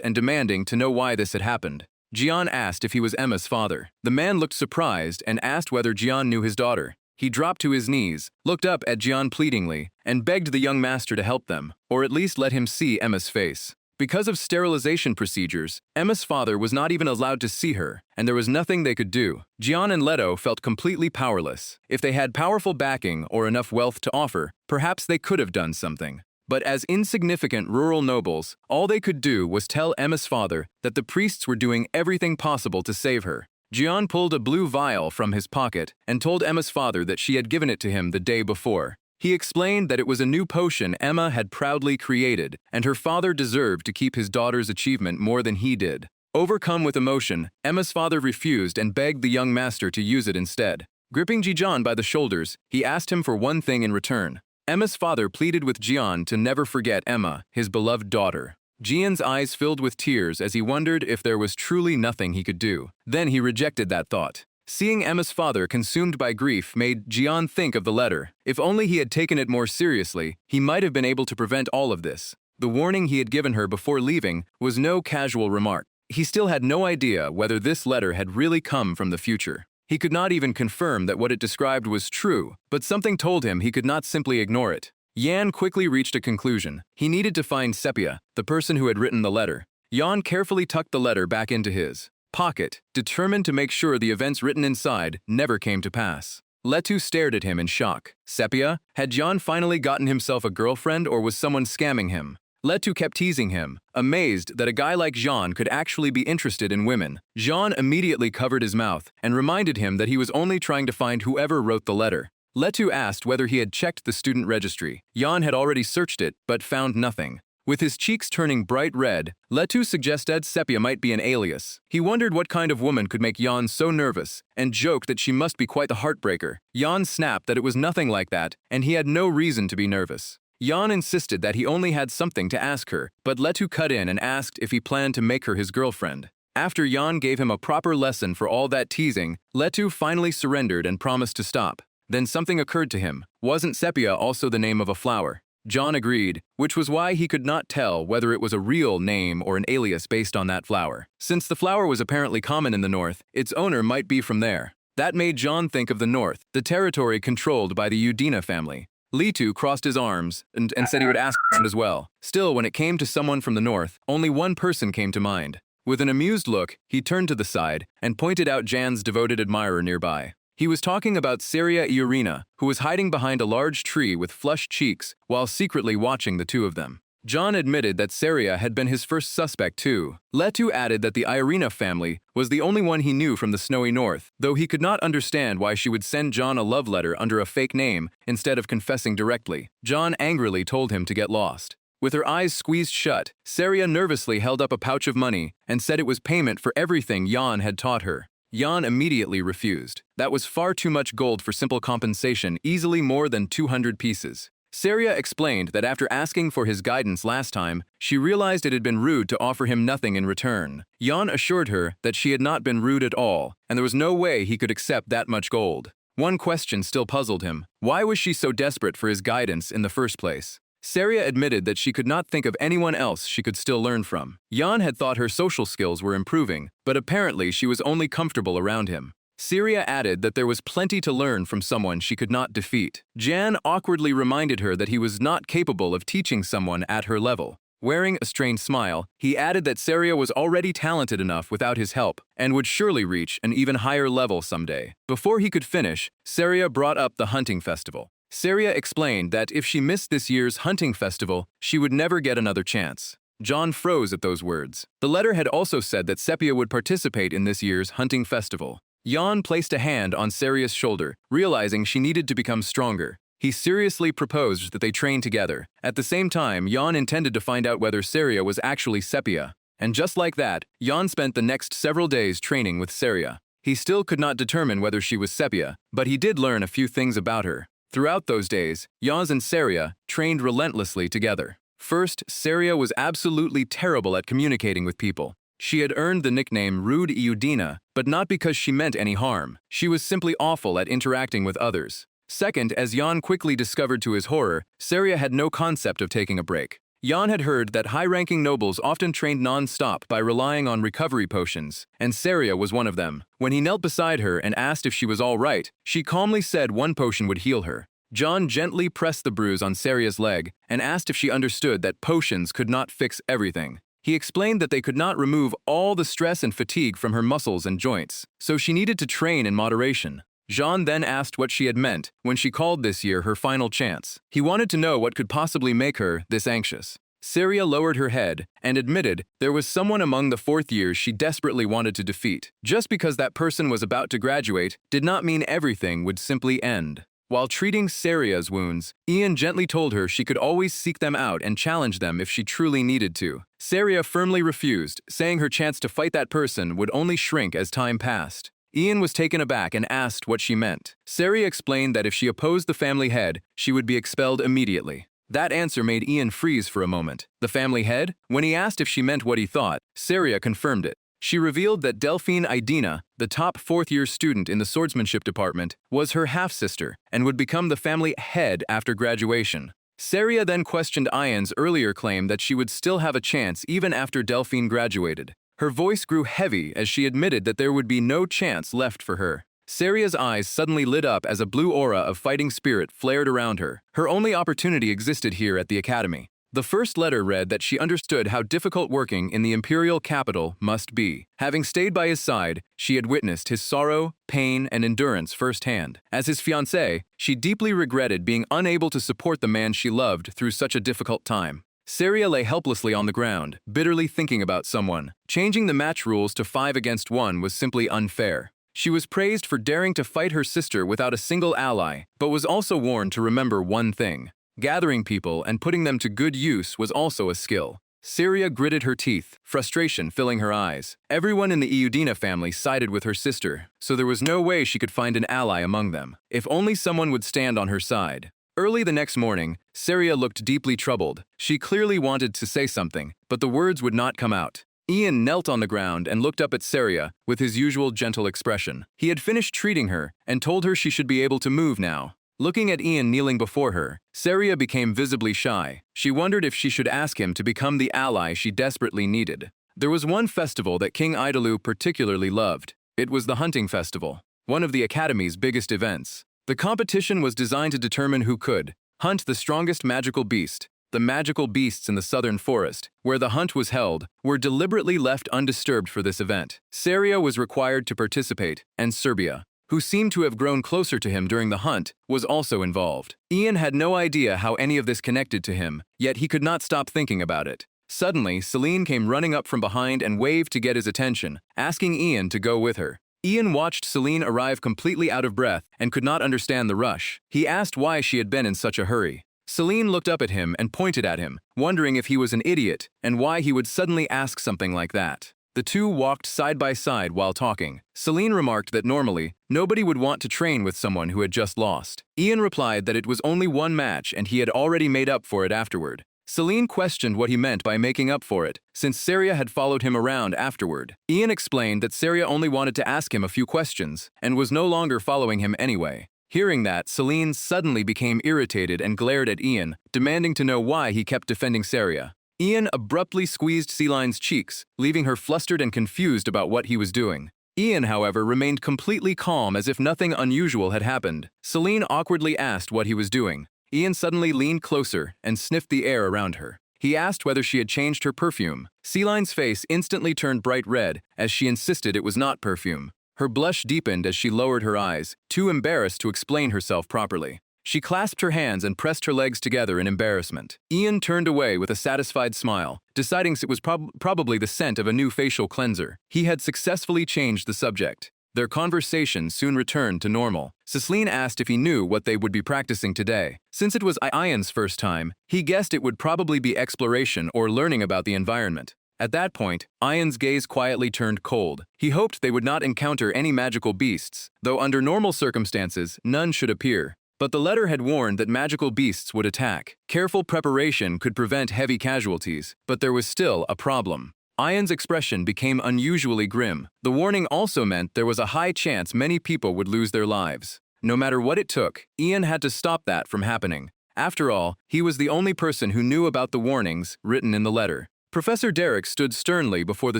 and demanding to know why this had happened. Jian asked if he was Emma's father. The man looked surprised and asked whether Jian knew his daughter. He dropped to his knees, looked up at Jian pleadingly, and begged the young master to help them, or at least let him see Emma's face. Because of sterilization procedures, Emma's father was not even allowed to see her, and there was nothing they could do. Jian and Leto felt completely powerless. If they had powerful backing or enough wealth to offer, perhaps they could have done something. But as insignificant rural nobles, all they could do was tell Emma's father that the priests were doing everything possible to save her. Jian pulled a blue vial from his pocket and told Emma's father that she had given it to him the day before. He explained that it was a new potion Emma had proudly created, and her father deserved to keep his daughter's achievement more than he did. Overcome with emotion, Emma's father refused and begged the young master to use it instead. Gripping Jian by the shoulders, he asked him for one thing in return. Emma's father pleaded with Jian to never forget Emma, his beloved daughter. Jian's eyes filled with tears as he wondered if there was truly nothing he could do. Then he rejected that thought. Seeing Emma's father consumed by grief made Jian think of the letter. If only he had taken it more seriously, he might have been able to prevent all of this. The warning he had given her before leaving was no casual remark. He still had no idea whether this letter had really come from the future. He could not even confirm that what it described was true, but something told him he could not simply ignore it. Yan quickly reached a conclusion. He needed to find Sepia, the person who had written the letter. Yan carefully tucked the letter back into his pocket, determined to make sure the events written inside never came to pass. Letu stared at him in shock. Sepia? Had Yan finally gotten himself a girlfriend, or was someone scamming him? Letu kept teasing him, amazed that a guy like Jean could actually be interested in women. Jean immediately covered his mouth and reminded him that he was only trying to find whoever wrote the letter. Letu asked whether he had checked the student registry. Jan had already searched it, but found nothing. With his cheeks turning bright red, Letu suggested Sepia might be an alias. He wondered what kind of woman could make Jan so nervous, and joked that she must be quite the heartbreaker. Jan snapped that it was nothing like that, and he had no reason to be nervous. Jan insisted that he only had something to ask her, but Letu cut in and asked if he planned to make her his girlfriend. After Jan gave him a proper lesson for all that teasing, Letu finally surrendered and promised to stop. Then something occurred to him. Wasn't Sepia also the name of a flower? John agreed, which was why he could not tell whether it was a real name or an alias based on that flower. Since the flower was apparently common in the north, its owner might be from there. That made John think of the north, the territory controlled by the Udina family. Letu crossed his arms and said he would ask as well. Still, when it came to someone from the north, only one person came to mind. With an amused look, he turned to the side and pointed out Jan's devoted admirer nearby. He was talking about Saria Iorina, who was hiding behind a large tree with flushed cheeks while secretly watching the two of them. John admitted that Saria had been his first suspect too. Letu added that the Iorina family was the only one he knew from the snowy north, though he could not understand why she would send John a love letter under a fake name instead of confessing directly. John angrily told him to get lost. With her eyes squeezed shut, Saria nervously held up a pouch of money and said it was payment for everything Jan had taught her. Jan immediately refused. That was far too much gold for simple compensation, easily more than 200 pieces. Saria explained that after asking for his guidance last time, she realized it had been rude to offer him nothing in return. Jan assured her that she had not been rude at all, and there was no way he could accept that much gold. One question still puzzled him. Why was she so desperate for his guidance in the first place? Saria admitted that she could not think of anyone else she could still learn from. Jan had thought her social skills were improving, but apparently she was only comfortable around him. Saria added that there was plenty to learn from someone she could not defeat. Jan awkwardly reminded her that he was not capable of teaching someone at her level. Wearing a strained smile, he added that Saria was already talented enough without his help and would surely reach an even higher level someday. Before he could finish, Saria brought up the hunting festival. Saria explained that if she missed this year's hunting festival, she would never get another chance. John froze at those words. The letter had also said that Sepia would participate in this year's hunting festival. Jan placed a hand on Saria's shoulder, realizing she needed to become stronger. He seriously proposed that they train together. At the same time, Jan intended to find out whether Saria was actually Sepia. And just like that, Jan spent the next several days training with Saria. He still could not determine whether she was Sepia, but he did learn a few things about her. Throughout those days, Jan and Saria trained relentlessly together. First, Saria was absolutely terrible at communicating with people. She had earned the nickname Rude Iudina, but not because she meant any harm. She was simply awful at interacting with others. Second, as Jan quickly discovered to his horror, Saria had no concept of taking a break. Jan had heard that high-ranking nobles often trained non-stop by relying on recovery potions, and Saria was one of them. When he knelt beside her and asked if she was all right, she calmly said one potion would heal her. John gently pressed the bruise on Saria's leg and asked if she understood that potions could not fix everything. He explained that they could not remove all the stress and fatigue from her muscles and joints, so she needed to train in moderation. Jean then asked what she had meant when she called this year her final chance. He wanted to know what could possibly make her this anxious. Saria lowered her head and admitted there was someone among the fourth years she desperately wanted to defeat. Just because that person was about to graduate did not mean everything would simply end. While treating Saria's wounds, Ian gently told her she could always seek them out and challenge them if she truly needed to. Saria firmly refused, saying her chance to fight that person would only shrink as time passed. Ian was taken aback and asked what she meant. Saria explained that if she opposed the family head, she would be expelled immediately. That answer made Ian freeze for a moment. The family head? When he asked if she meant what he thought, Saria confirmed it. She revealed that Delphine Idina, the top fourth-year student in the swordsmanship department, was her half-sister and would become the family head after graduation. Saria then questioned Ian's earlier claim that she would still have a chance even after Delphine graduated. Her voice grew heavy as she admitted that there would be no chance left for her. Saria's eyes suddenly lit up as a blue aura of fighting spirit flared around her. Her only opportunity existed here at the academy. The first letter read that she understood how difficult working in the imperial capital must be. Having stayed by his side, she had witnessed his sorrow, pain, and endurance firsthand. As his fiancée, she deeply regretted being unable to support the man she loved through such a difficult time. Saria lay helplessly on the ground, bitterly thinking about someone. Changing the match rules to 5 against 1 was simply unfair. She was praised for daring to fight her sister without a single ally, but was also warned to remember one thing. Gathering people and putting them to good use was also a skill. Saria gritted her teeth, frustration filling her eyes. Everyone in the Iudina family sided with her sister, so there was no way she could find an ally among them. If only someone would stand on her side. Early the next morning, Saria looked deeply troubled. She clearly wanted to say something, but the words would not come out. Ian knelt on the ground and looked up at Saria with his usual gentle expression. He had finished treating her and told her she should be able to move now. Looking at Ian kneeling before her, Saria became visibly shy. She wondered if she should ask him to become the ally she desperately needed. There was one festival that King Idalu particularly loved. It was the hunting festival, one of the Academy's biggest events. The competition was designed to determine who could hunt the strongest magical beast. The magical beasts in the southern forest, where the hunt was held, were deliberately left undisturbed for this event. Saria was required to participate, and Serbia, who seemed to have grown closer to him during the hunt, was also involved. Ian had no idea how any of this connected to him, yet he could not stop thinking about it. Suddenly, Celine came running up from behind and waved to get his attention, asking Ian to go with her. Ian watched Celine arrive completely out of breath and could not understand the rush. He asked why she had been in such a hurry. Celine looked up at him and pointed at him, wondering if he was an idiot and why he would suddenly ask something like that. The two walked side by side while talking. Celine remarked that normally, nobody would want to train with someone who had just lost. Ian replied that it was only one match and he had already made up for it afterward. Celine questioned what he meant by making up for it, since Saria had followed him around afterward. Ian explained that Saria only wanted to ask him a few questions and was no longer following him anyway. Hearing that, Celine suddenly became irritated and glared at Ian, demanding to know why he kept defending Saria. Ian abruptly squeezed Celine's cheeks, leaving her flustered and confused about what he was doing. Ian, however, remained completely calm as if nothing unusual had happened. Celine awkwardly asked what he was doing. Ian suddenly leaned closer and sniffed the air around her. He asked whether she had changed her perfume. Celine's face instantly turned bright red as she insisted it was not perfume. Her blush deepened as she lowered her eyes, too embarrassed to explain herself properly. She clasped her hands and pressed her legs together in embarrassment. Ian turned away with a satisfied smile, deciding it was probably the scent of a new facial cleanser. He had successfully changed the subject. Their conversation soon returned to normal. Celine asked if he knew what they would be practicing today. Since it was Ian's first time, he guessed it would probably be exploration or learning about the environment. At that point, Ian's gaze quietly turned cold. He hoped they would not encounter any magical beasts, though under normal circumstances, none should appear. But the letter had warned that magical beasts would attack. Careful preparation could prevent heavy casualties, but there was still a problem. Ian's expression became unusually grim. The warning also meant there was a high chance many people would lose their lives. No matter what it took, Ian had to stop that from happening. After all, he was the only person who knew about the warnings written in the letter. Professor Derek stood sternly before the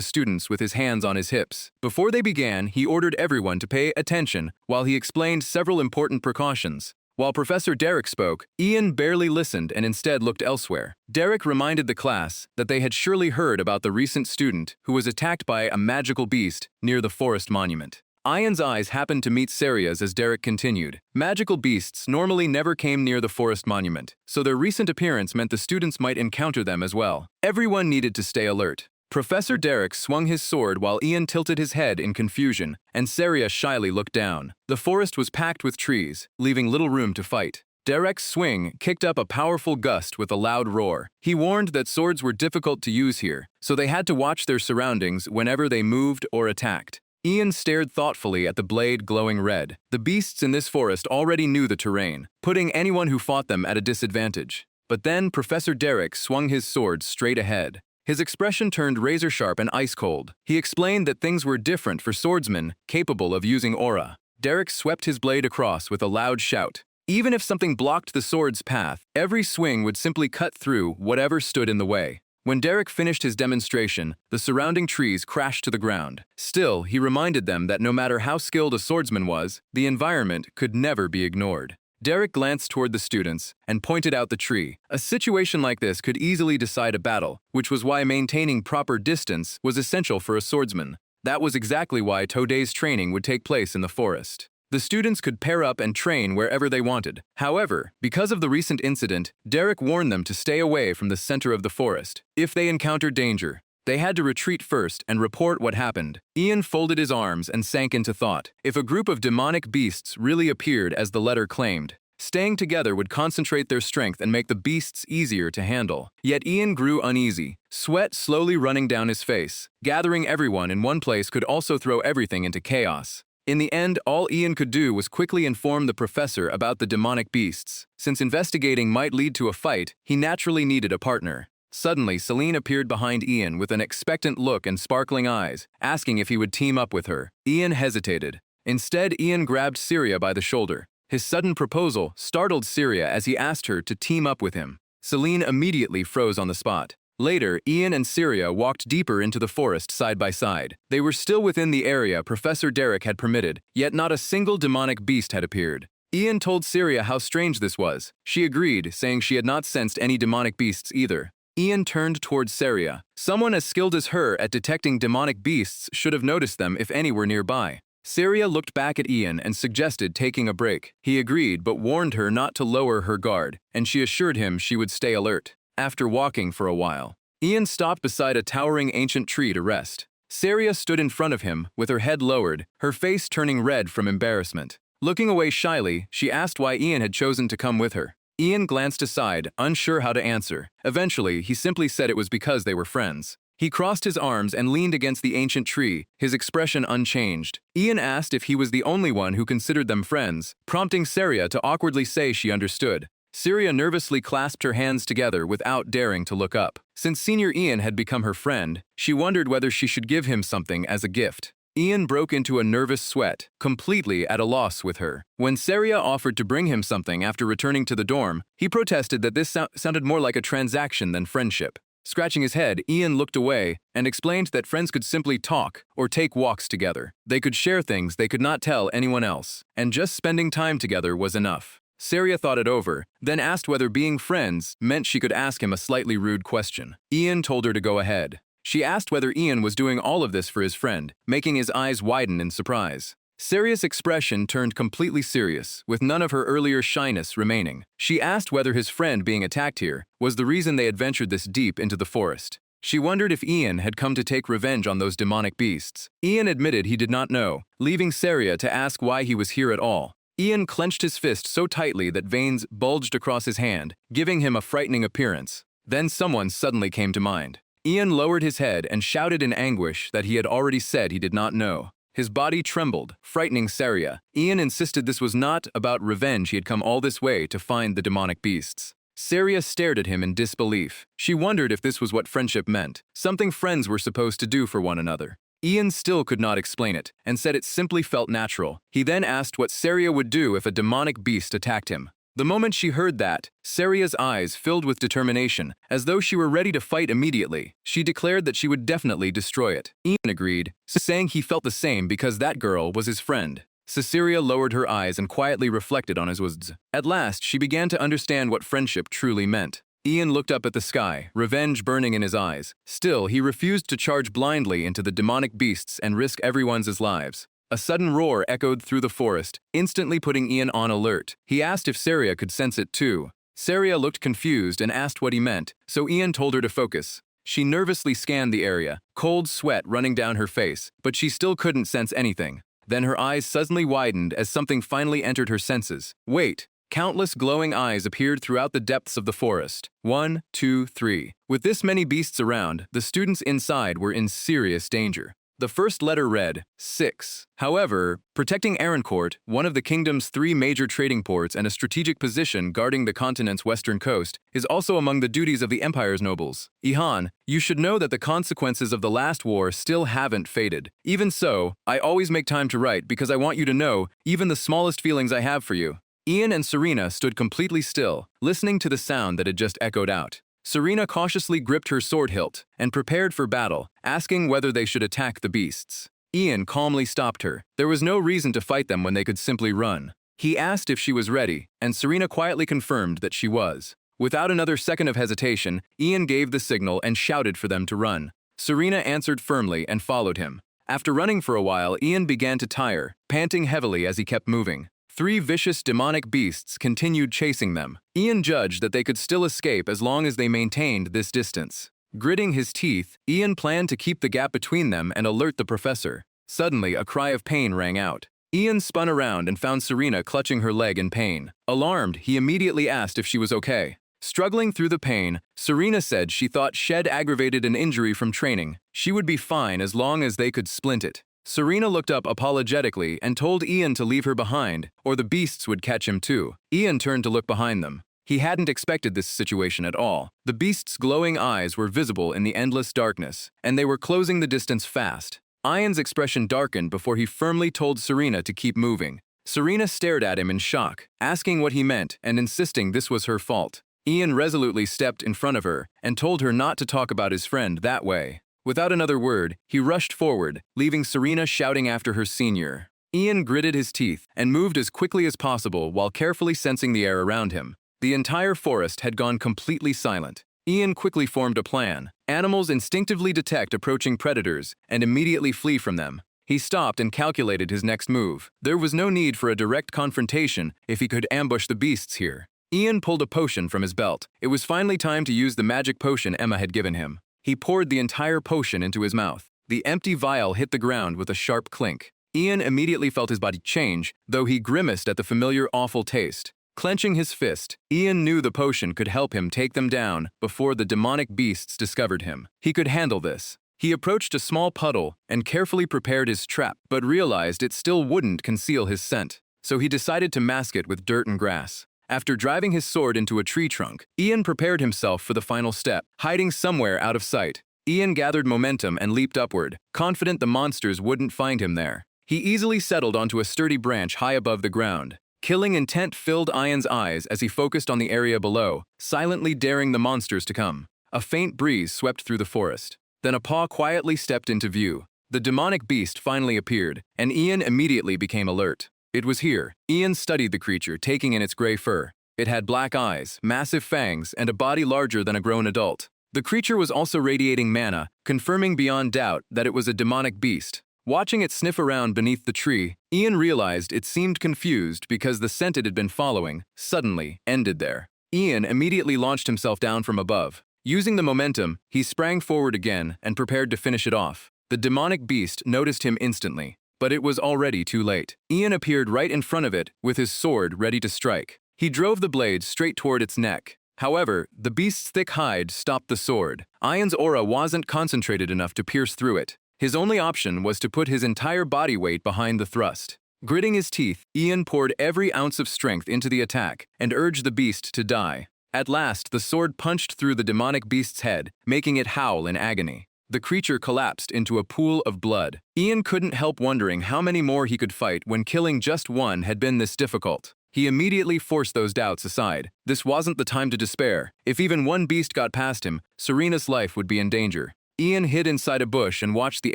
students with his hands on his hips. Before they began, he ordered everyone to pay attention while he explained several important precautions. While Professor Derek spoke, Ian barely listened and instead looked elsewhere. Derek reminded the class that they had surely heard about the recent student who was attacked by a magical beast near the forest monument. Ian's eyes happened to meet Saria's as Derek continued. Magical beasts normally never came near the forest monument, so their recent appearance meant the students might encounter them as well. Everyone needed to stay alert. Professor Derek swung his sword while Ian tilted his head in confusion, and Saria shyly looked down. The forest was packed with trees, leaving little room to fight. Derek's swing kicked up a powerful gust with a loud roar. He warned that swords were difficult to use here, so they had to watch their surroundings whenever they moved or attacked. Ian stared thoughtfully at the blade glowing red. The beasts in this forest already knew the terrain, putting anyone who fought them at a disadvantage. But then Professor Derek swung his sword straight ahead. His expression turned razor-sharp and ice-cold. He explained that things were different for swordsmen capable of using aura. Derek swept his blade across with a loud shout. Even if something blocked the sword's path, every swing would simply cut through whatever stood in the way. When Derek finished his demonstration, the surrounding trees crashed to the ground. Still, he reminded them that no matter how skilled a swordsman was, the environment could never be ignored. Derek glanced toward the students and pointed out the tree. A situation like this could easily decide a battle, which was why maintaining proper distance was essential for a swordsman. That was exactly why Today's training would take place in the forest. The students could pair up and train wherever they wanted. However, because of the recent incident, Derek warned them to stay away from the center of the forest. If they encountered danger, they had to retreat first and report what happened. Ian folded his arms and sank into thought. If a group of demonic beasts really appeared as the letter claimed, staying together would concentrate their strength and make the beasts easier to handle. Yet Ian grew uneasy, sweat slowly running down his face. Gathering everyone in one place could also throw everything into chaos. In the end, all Ian could do was quickly inform the professor about the demonic beasts. Since investigating might lead to a fight, he naturally needed a partner. Suddenly, Celine appeared behind Ian with an expectant look and sparkling eyes, asking if he would team up with her. Ian hesitated. Instead, Ian grabbed Syria by the shoulder. His sudden proposal startled Syria as he asked her to team up with him. Celine immediately froze on the spot. Later, Ian and Syria walked deeper into the forest side by side. They were still within the area Professor Derek had permitted, yet not a single demonic beast had appeared. Ian told Syria how strange this was. She agreed, saying she had not sensed any demonic beasts either. Ian turned towards Syria. Someone as skilled as her at detecting demonic beasts should have noticed them if any were nearby. Syria looked back at Ian and suggested taking a break. He agreed but warned her not to lower her guard, and she assured him she would stay alert. After walking for a while, Ian stopped beside a towering ancient tree to rest. Syria stood in front of him, with her head lowered, her face turning red from embarrassment. Looking away shyly, she asked why Ian had chosen to come with her. Ian glanced aside, unsure how to answer. Eventually, he simply said it was because they were friends. He crossed his arms and leaned against the ancient tree, his expression unchanged. Ian asked if he was the only one who considered them friends, prompting Syria to awkwardly say she understood. Syria nervously clasped her hands together without daring to look up. Since Senior Ian had become her friend, she wondered whether she should give him something as a gift. Ian broke into a nervous sweat, completely at a loss with her. When Saria offered to bring him something after returning to the dorm, he protested that this sounded more like a transaction than friendship. Scratching his head, Ian looked away and explained that friends could simply talk or take walks together. They could share things they could not tell anyone else, and just spending time together was enough. Saria thought it over, then asked whether being friends meant she could ask him a slightly rude question. Ian told her to go ahead. She asked whether Ian was doing all of this for his friend, making his eyes widen in surprise. Saria's expression turned completely serious, with none of her earlier shyness remaining. She asked whether his friend being attacked here was the reason they had ventured this deep into the forest. She wondered if Ian had come to take revenge on those demonic beasts. Ian admitted he did not know, leaving Saria to ask why he was here at all. Ian clenched his fist so tightly that veins bulged across his hand, giving him a frightening appearance. Then someone suddenly came to mind. Ian lowered his head and shouted in anguish that he had already said he did not know. His body trembled, frightening Saria. Ian insisted this was not about revenge. He had come all this way to find the demonic beasts. Saria stared at him in disbelief. She wondered if this was what friendship meant, something friends were supposed to do for one another. Ian still could not explain it, and said it simply felt natural. He then asked what Saria would do if a demonic beast attacked him. The moment she heard that, Saria's eyes filled with determination, as though she were ready to fight immediately. She declared that she would definitely destroy it. Ian agreed, saying he felt the same because that girl was his friend. Saria lowered her eyes and quietly reflected on his words. At last, she began to understand what friendship truly meant. Ian looked up at the sky, revenge burning in his eyes. Still, he refused to charge blindly into the demonic beasts and risk everyone's lives. A sudden roar echoed through the forest, instantly putting Ian on alert. He asked if Saria could sense it too. Saria looked confused and asked what he meant, so Ian told her to focus. She nervously scanned the area, cold sweat running down her face, but she still couldn't sense anything. Then her eyes suddenly widened as something finally entered her senses. Wait! Countless glowing eyes appeared throughout the depths of the forest. 1, 2, 3. With this many beasts around, the students inside were in serious danger. The first letter read, 6. However, protecting Arancourt, one of the kingdom's 3 major trading ports and a strategic position guarding the continent's western coast, is also among the duties of the empire's nobles. Ihan, you should know that the consequences of the last war still haven't faded. Even so, I always make time to write because I want you to know even the smallest feelings I have for you. Ian and Serena stood completely still, listening to the sound that had just echoed out. Serena cautiously gripped her sword hilt and prepared for battle, asking whether they should attack the beasts. Ian calmly stopped her. There was no reason to fight them when they could simply run. He asked if she was ready, and Serena quietly confirmed that she was. Without another second of hesitation, Ian gave the signal and shouted for them to run. Serena answered firmly and followed him. After running for a while, Ian began to tire, panting heavily as he kept moving. 3 vicious demonic beasts continued chasing them. Ian judged that they could still escape as long as they maintained this distance. Gritting his teeth, Ian planned to keep the gap between them and alert the professor. Suddenly, a cry of pain rang out. Ian spun around and found Serena clutching her leg in pain. Alarmed, he immediately asked if she was okay. Struggling through the pain, Serena said she thought Shed aggravated an injury from training. She would be fine as long as they could splint it. Serena looked up apologetically and told Ian to leave her behind, or the beasts would catch him too. Ian turned to look behind them. He hadn't expected this situation at all. The beasts' glowing eyes were visible in the endless darkness, and they were closing the distance fast. Ian's expression darkened before he firmly told Serena to keep moving. Serena stared at him in shock, asking what he meant and insisting this was her fault. Ian resolutely stepped in front of her and told her not to talk about his friend that way. Without another word, he rushed forward, leaving Serena shouting after her senior. Ian gritted his teeth and moved as quickly as possible while carefully sensing the air around him. The entire forest had gone completely silent. Ian quickly formed a plan. Animals instinctively detect approaching predators and immediately flee from them. He stopped and calculated his next move. There was no need for a direct confrontation if he could ambush the beasts here. Ian pulled a potion from his belt. It was finally time to use the magic potion Emma had given him. He poured the entire potion into his mouth. The empty vial hit the ground with a sharp clink. Ian immediately felt his body change, though he grimaced at the familiar awful taste. Clenching his fist, Ian knew the potion could help him take them down before the demonic beasts discovered him. He could handle this. He approached a small puddle and carefully prepared his trap, but realized it still wouldn't conceal his scent, so he decided to mask it with dirt and grass. After driving his sword into a tree trunk, Ian prepared himself for the final step, hiding somewhere out of sight. Ian gathered momentum and leaped upward, confident the monsters wouldn't find him there. He easily settled onto a sturdy branch high above the ground. Killing intent filled Ian's eyes as he focused on the area below, silently daring the monsters to come. A faint breeze swept through the forest. Then a paw quietly stepped into view. The demonic beast finally appeared, and Ian immediately became alert. It was here. Ian studied the creature, taking in its gray fur. It had black eyes, massive fangs, and a body larger than a grown adult. The creature was also radiating mana, confirming beyond doubt that it was a demonic beast. Watching it sniff around beneath the tree, Ian realized it seemed confused because the scent it had been following, suddenly, ended there. Ian immediately launched himself down from above. Using the momentum, he sprang forward again and prepared to finish it off. The demonic beast noticed him instantly, but it was already too late. Ian appeared right in front of it with his sword ready to strike. He drove the blade straight toward its neck. However, the beast's thick hide stopped the sword. Ian's aura wasn't concentrated enough to pierce through it. His only option was to put his entire body weight behind the thrust. Gritting his teeth, Ian poured every ounce of strength into the attack and urged the beast to die. At last, the sword punched through the demonic beast's head, making it howl in agony. The creature collapsed into a pool of blood. Ian couldn't help wondering how many more he could fight when killing just one had been this difficult. He immediately forced those doubts aside. This wasn't the time to despair. If even one beast got past him, Serena's life would be in danger. Ian hid inside a bush and watched the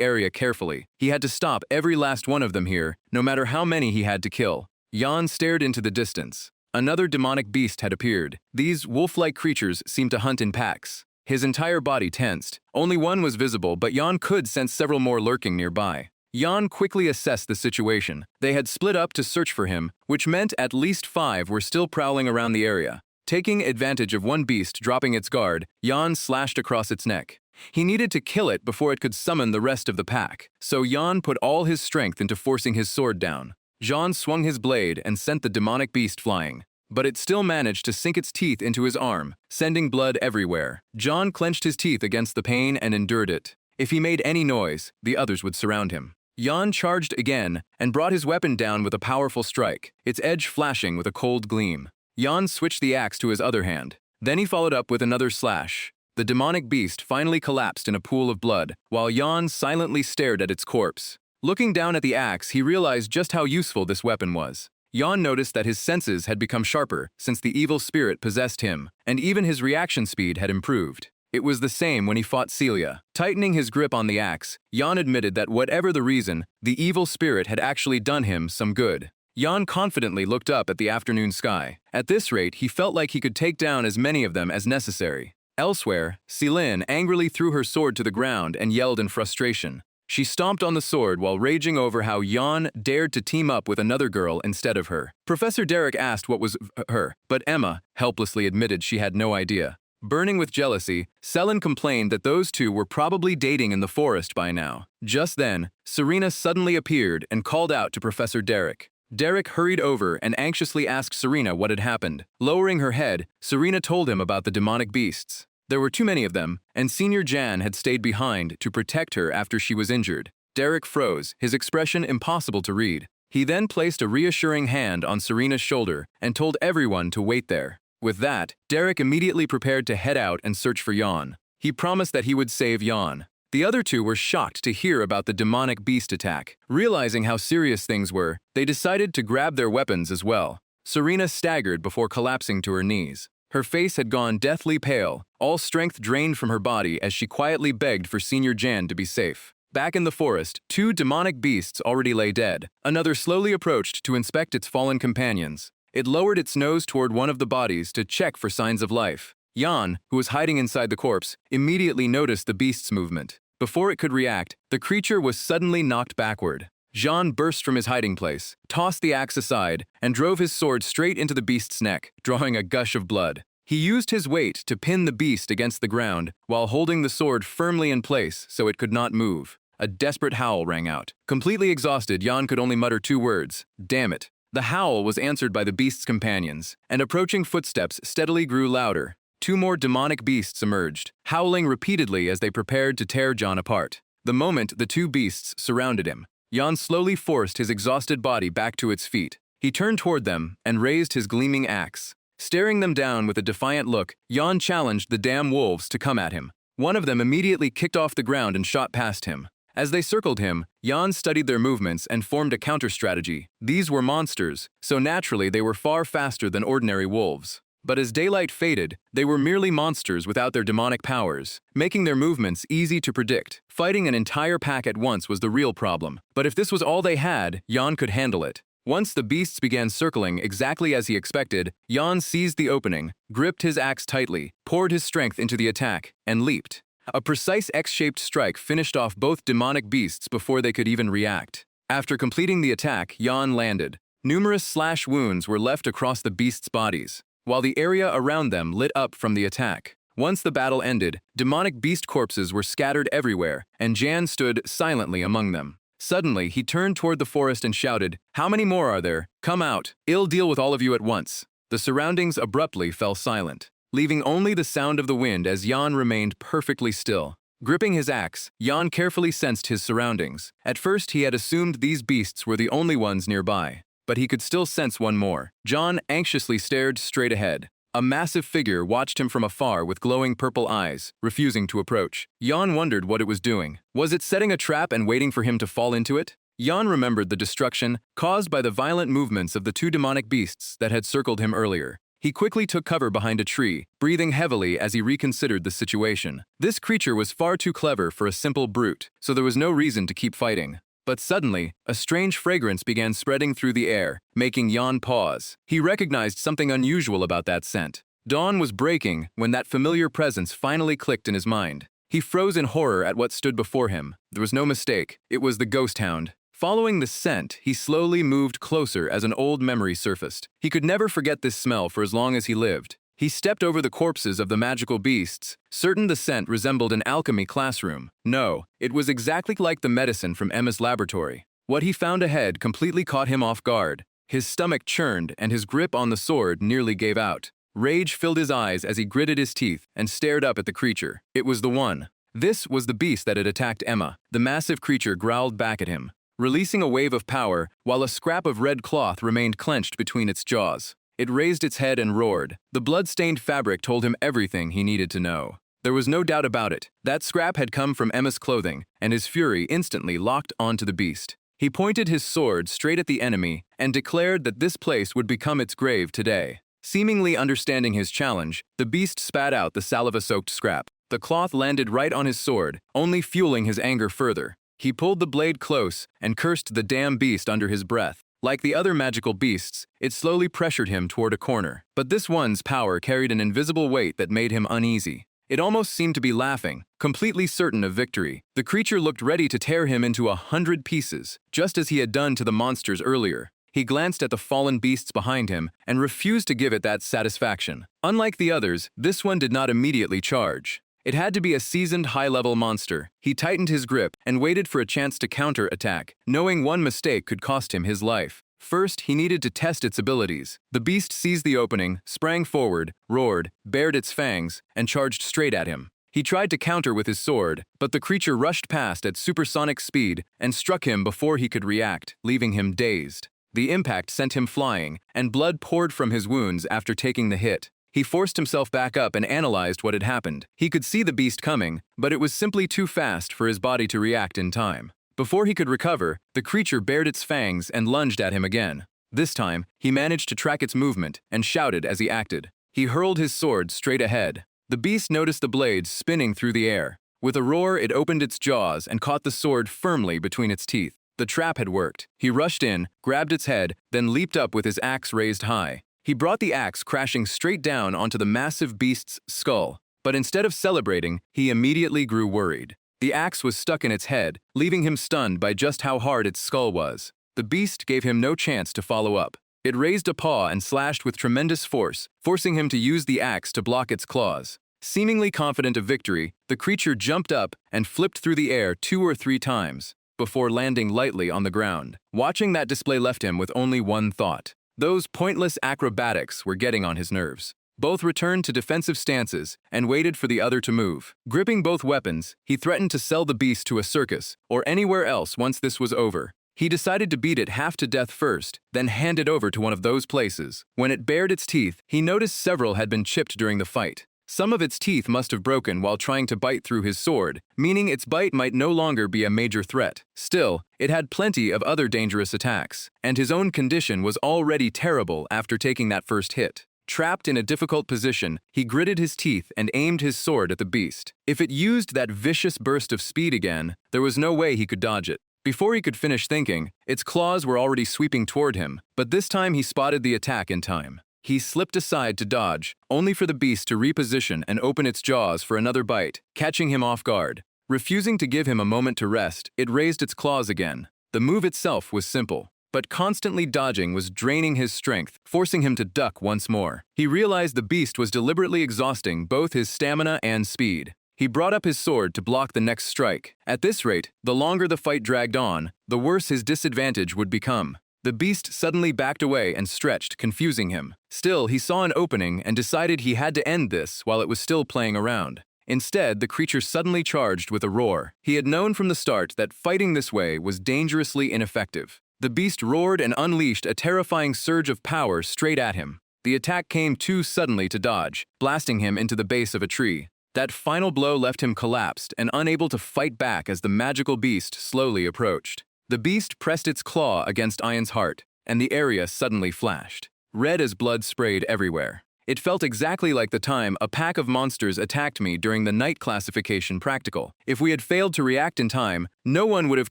area carefully. He had to stop every last one of them here, no matter how many he had to kill. Jan stared into the distance. Another demonic beast had appeared. These wolf-like creatures seemed to hunt in packs. His entire body tensed. Only one was visible, but Jan could sense several more lurking nearby. Jan quickly assessed the situation. They had split up to search for him, which meant at least 5 were still prowling around the area. Taking advantage of one beast dropping its guard, Jan slashed across its neck. He needed to kill it before it could summon the rest of the pack, so Jan put all his strength into forcing his sword down. Jan swung his blade and sent the demonic beast flying, but it still managed to sink its teeth into his arm, sending blood everywhere. Jan clenched his teeth against the pain and endured it. If he made any noise, the others would surround him. Jan charged again and brought his weapon down with a powerful strike, its edge flashing with a cold gleam. Jan switched the axe to his other hand. Then he followed up with another slash. The demonic beast finally collapsed in a pool of blood, while Jan silently stared at its corpse. Looking down at the axe, he realized just how useful this weapon was. Jan noticed that his senses had become sharper since the evil spirit possessed him, and even his reaction speed had improved. It was the same when he fought Celia. Tightening his grip on the axe, Jan admitted that whatever the reason, the evil spirit had actually done him some good. Jan confidently looked up at the afternoon sky. At this rate, he felt like he could take down as many of them as necessary. Elsewhere, Celine angrily threw her sword to the ground and yelled in frustration. She stomped on the sword while raging over how Jan dared to team up with another girl instead of her. Professor Derek asked what was her, but Emma helplessly admitted she had no idea. Burning with jealousy, Selin complained that those two were probably dating in the forest by now. Just then, Serena suddenly appeared and called out to Professor Derek. Derek hurried over and anxiously asked Serena what had happened. Lowering her head, Serena told him about the demonic beasts. There were too many of them, and Senior Jan had stayed behind to protect her after she was injured. Derek froze, his expression impossible to read. He then placed a reassuring hand on Serena's shoulder and told everyone to wait there. With that, Derek immediately prepared to head out and search for Jan. He promised that he would save Jan. The other two were shocked to hear about the demonic beast attack. Realizing how serious things were, they decided to grab their weapons as well. Serena staggered before collapsing to her knees. Her face had gone deathly pale, all strength drained from her body as she quietly begged for Senior Jan to be safe. Back in the forest, 2 demonic beasts already lay dead. Another slowly approached to inspect its fallen companions. It lowered its nose toward one of the bodies to check for signs of life. Jan, who was hiding inside the corpse, immediately noticed the beast's movement. Before it could react, the creature was suddenly knocked backward. Jan burst from his hiding place, tossed the axe aside, and drove his sword straight into the beast's neck, drawing a gush of blood. He used his weight to pin the beast against the ground, while holding the sword firmly in place so it could not move. A desperate howl rang out. Completely exhausted, Jan could only mutter 2 words, "Damn it." The howl was answered by the beast's companions, and approaching footsteps steadily grew louder. 2 more demonic beasts emerged, howling repeatedly as they prepared to tear Jan apart. The moment the 2 beasts surrounded him, Jan slowly forced his exhausted body back to its feet. He turned toward them and raised his gleaming axe. Staring them down with a defiant look, Jan challenged the damn wolves to come at him. One of them immediately kicked off the ground and shot past him. As they circled him, Jan studied their movements and formed a counter-strategy. These were monsters, so naturally they were far faster than ordinary wolves. But as daylight faded, they were merely monsters without their demonic powers, making their movements easy to predict. Fighting an entire pack at once was the real problem, but if this was all they had, Jan could handle it. Once the beasts began circling exactly as he expected, Jan seized the opening, gripped his axe tightly, poured his strength into the attack, and leaped. A precise X-shaped strike finished off both demonic beasts before they could even react. After completing the attack, Jan landed. Numerous slash wounds were left across the beasts' bodies, while the area around them lit up from the attack. Once the battle ended, demonic beast corpses were scattered everywhere, and Jan stood silently among them. Suddenly, he turned toward the forest and shouted, "How many more are there? Come out! I'll deal with all of you at once." The surroundings abruptly fell silent, leaving only the sound of the wind as Jan remained perfectly still. Gripping his axe, Jan carefully sensed his surroundings. At first, he had assumed these beasts were the only ones nearby, but he could still sense one more. Jan anxiously stared straight ahead. A massive figure watched him from afar with glowing purple eyes, refusing to approach. Jan wondered what it was doing. Was it setting a trap and waiting for him to fall into it? Jan remembered the destruction caused by the violent movements of the two demonic beasts that had circled him earlier. He quickly took cover behind a tree, breathing heavily as he reconsidered the situation. This creature was far too clever for a simple brute, so there was no reason to keep fighting. But suddenly, a strange fragrance began spreading through the air, making Jan pause. He recognized something unusual about that scent. Dawn was breaking when that familiar presence finally clicked in his mind. He froze in horror at what stood before him. There was no mistake. It was the ghost hound. Following the scent, he slowly moved closer as an old memory surfaced. He could never forget this smell for as long as he lived. He stepped over the corpses of the magical beasts, certain the scent resembled an alchemy classroom. No, it was exactly like the medicine from Emma's laboratory. What he found ahead completely caught him off guard. His stomach churned and his grip on the sword nearly gave out. Rage filled his eyes as he gritted his teeth and stared up at the creature. It was the one. This was the beast that had attacked Emma. The massive creature growled back at him, releasing a wave of power while a scrap of red cloth remained clenched between its jaws. It raised its head and roared. The blood-stained fabric told him everything he needed to know. There was no doubt about it. That scrap had come from Emma's clothing, and his fury instantly locked onto the beast. He pointed his sword straight at the enemy and declared that this place would become its grave today. Seemingly understanding his challenge, the beast spat out the saliva-soaked scrap. The cloth landed right on his sword, only fueling his anger further. He pulled the blade close and cursed the damn beast under his breath. Like the other magical beasts, it slowly pressured him toward a corner. But this one's power carried an invisible weight that made him uneasy. It almost seemed to be laughing, completely certain of victory. The creature looked ready to tear him into 100 pieces, just as he had done to the monsters earlier. He glanced at the fallen beasts behind him and refused to give it that satisfaction. Unlike the others, this one did not immediately charge. It had to be a seasoned high-level monster. He tightened his grip and waited for a chance to counter-attack, knowing one mistake could cost him his life. First, he needed to test its abilities. The beast seized the opening, sprang forward, roared, bared its fangs, and charged straight at him. He tried to counter with his sword, but the creature rushed past at supersonic speed and struck him before he could react, leaving him dazed. The impact sent him flying, and blood poured from his wounds after taking the hit. He forced himself back up and analyzed what had happened. He could see the beast coming, but it was simply too fast for his body to react in time. Before he could recover, the creature bared its fangs and lunged at him again. This time, he managed to track its movement and shouted as he acted. He hurled his sword straight ahead. The beast noticed the blades spinning through the air. With a roar, it opened its jaws and caught the sword firmly between its teeth. The trap had worked. He rushed in, grabbed its head, then leaped up with his axe raised high. He brought the axe crashing straight down onto the massive beast's skull. But instead of celebrating, he immediately grew worried. The axe was stuck in its head, leaving him stunned by just how hard its skull was. The beast gave him no chance to follow up. It raised a paw and slashed with tremendous force, forcing him to use the axe to block its claws. Seemingly confident of victory, the creature jumped up and flipped through the air 2 or 3 times, before landing lightly on the ground. Watching that display left him with only one thought. Those pointless acrobatics were getting on his nerves. Both returned to defensive stances and waited for the other to move. Gripping both weapons, he threatened to sell the beast to a circus or anywhere else once this was over. He decided to beat it half to death first, then hand it over to one of those places. When it bared its teeth, he noticed several had been chipped during the fight. Some of its teeth must have broken while trying to bite through his sword, meaning its bite might no longer be a major threat. Still, it had plenty of other dangerous attacks, and his own condition was already terrible after taking that first hit. Trapped in a difficult position, he gritted his teeth and aimed his sword at the beast. If it used that vicious burst of speed again, there was no way he could dodge it. Before he could finish thinking, its claws were already sweeping toward him, but this time he spotted the attack in time. He slipped aside to dodge, only for the beast to reposition and open its jaws for another bite, catching him off guard. Refusing to give him a moment to rest, it raised its claws again. The move itself was simple, but constantly dodging was draining his strength, forcing him to duck once more. He realized the beast was deliberately exhausting both his stamina and speed. He brought up his sword to block the next strike. At this rate, the longer the fight dragged on, the worse his disadvantage would become. The beast suddenly backed away and stretched, confusing him. Still, he saw an opening and decided he had to end this while it was still playing around. Instead, the creature suddenly charged with a roar. He had known from the start that fighting this way was dangerously ineffective. The beast roared and unleashed a terrifying surge of power straight at him. The attack came too suddenly to dodge, blasting him into the base of a tree. That final blow left him collapsed and unable to fight back as the magical beast slowly approached. The beast pressed its claw against Ian's heart, and the area suddenly flashed. Red as blood sprayed everywhere. It felt exactly like the time a pack of monsters attacked me during the night classification practical. If we had failed to react in time, no one would have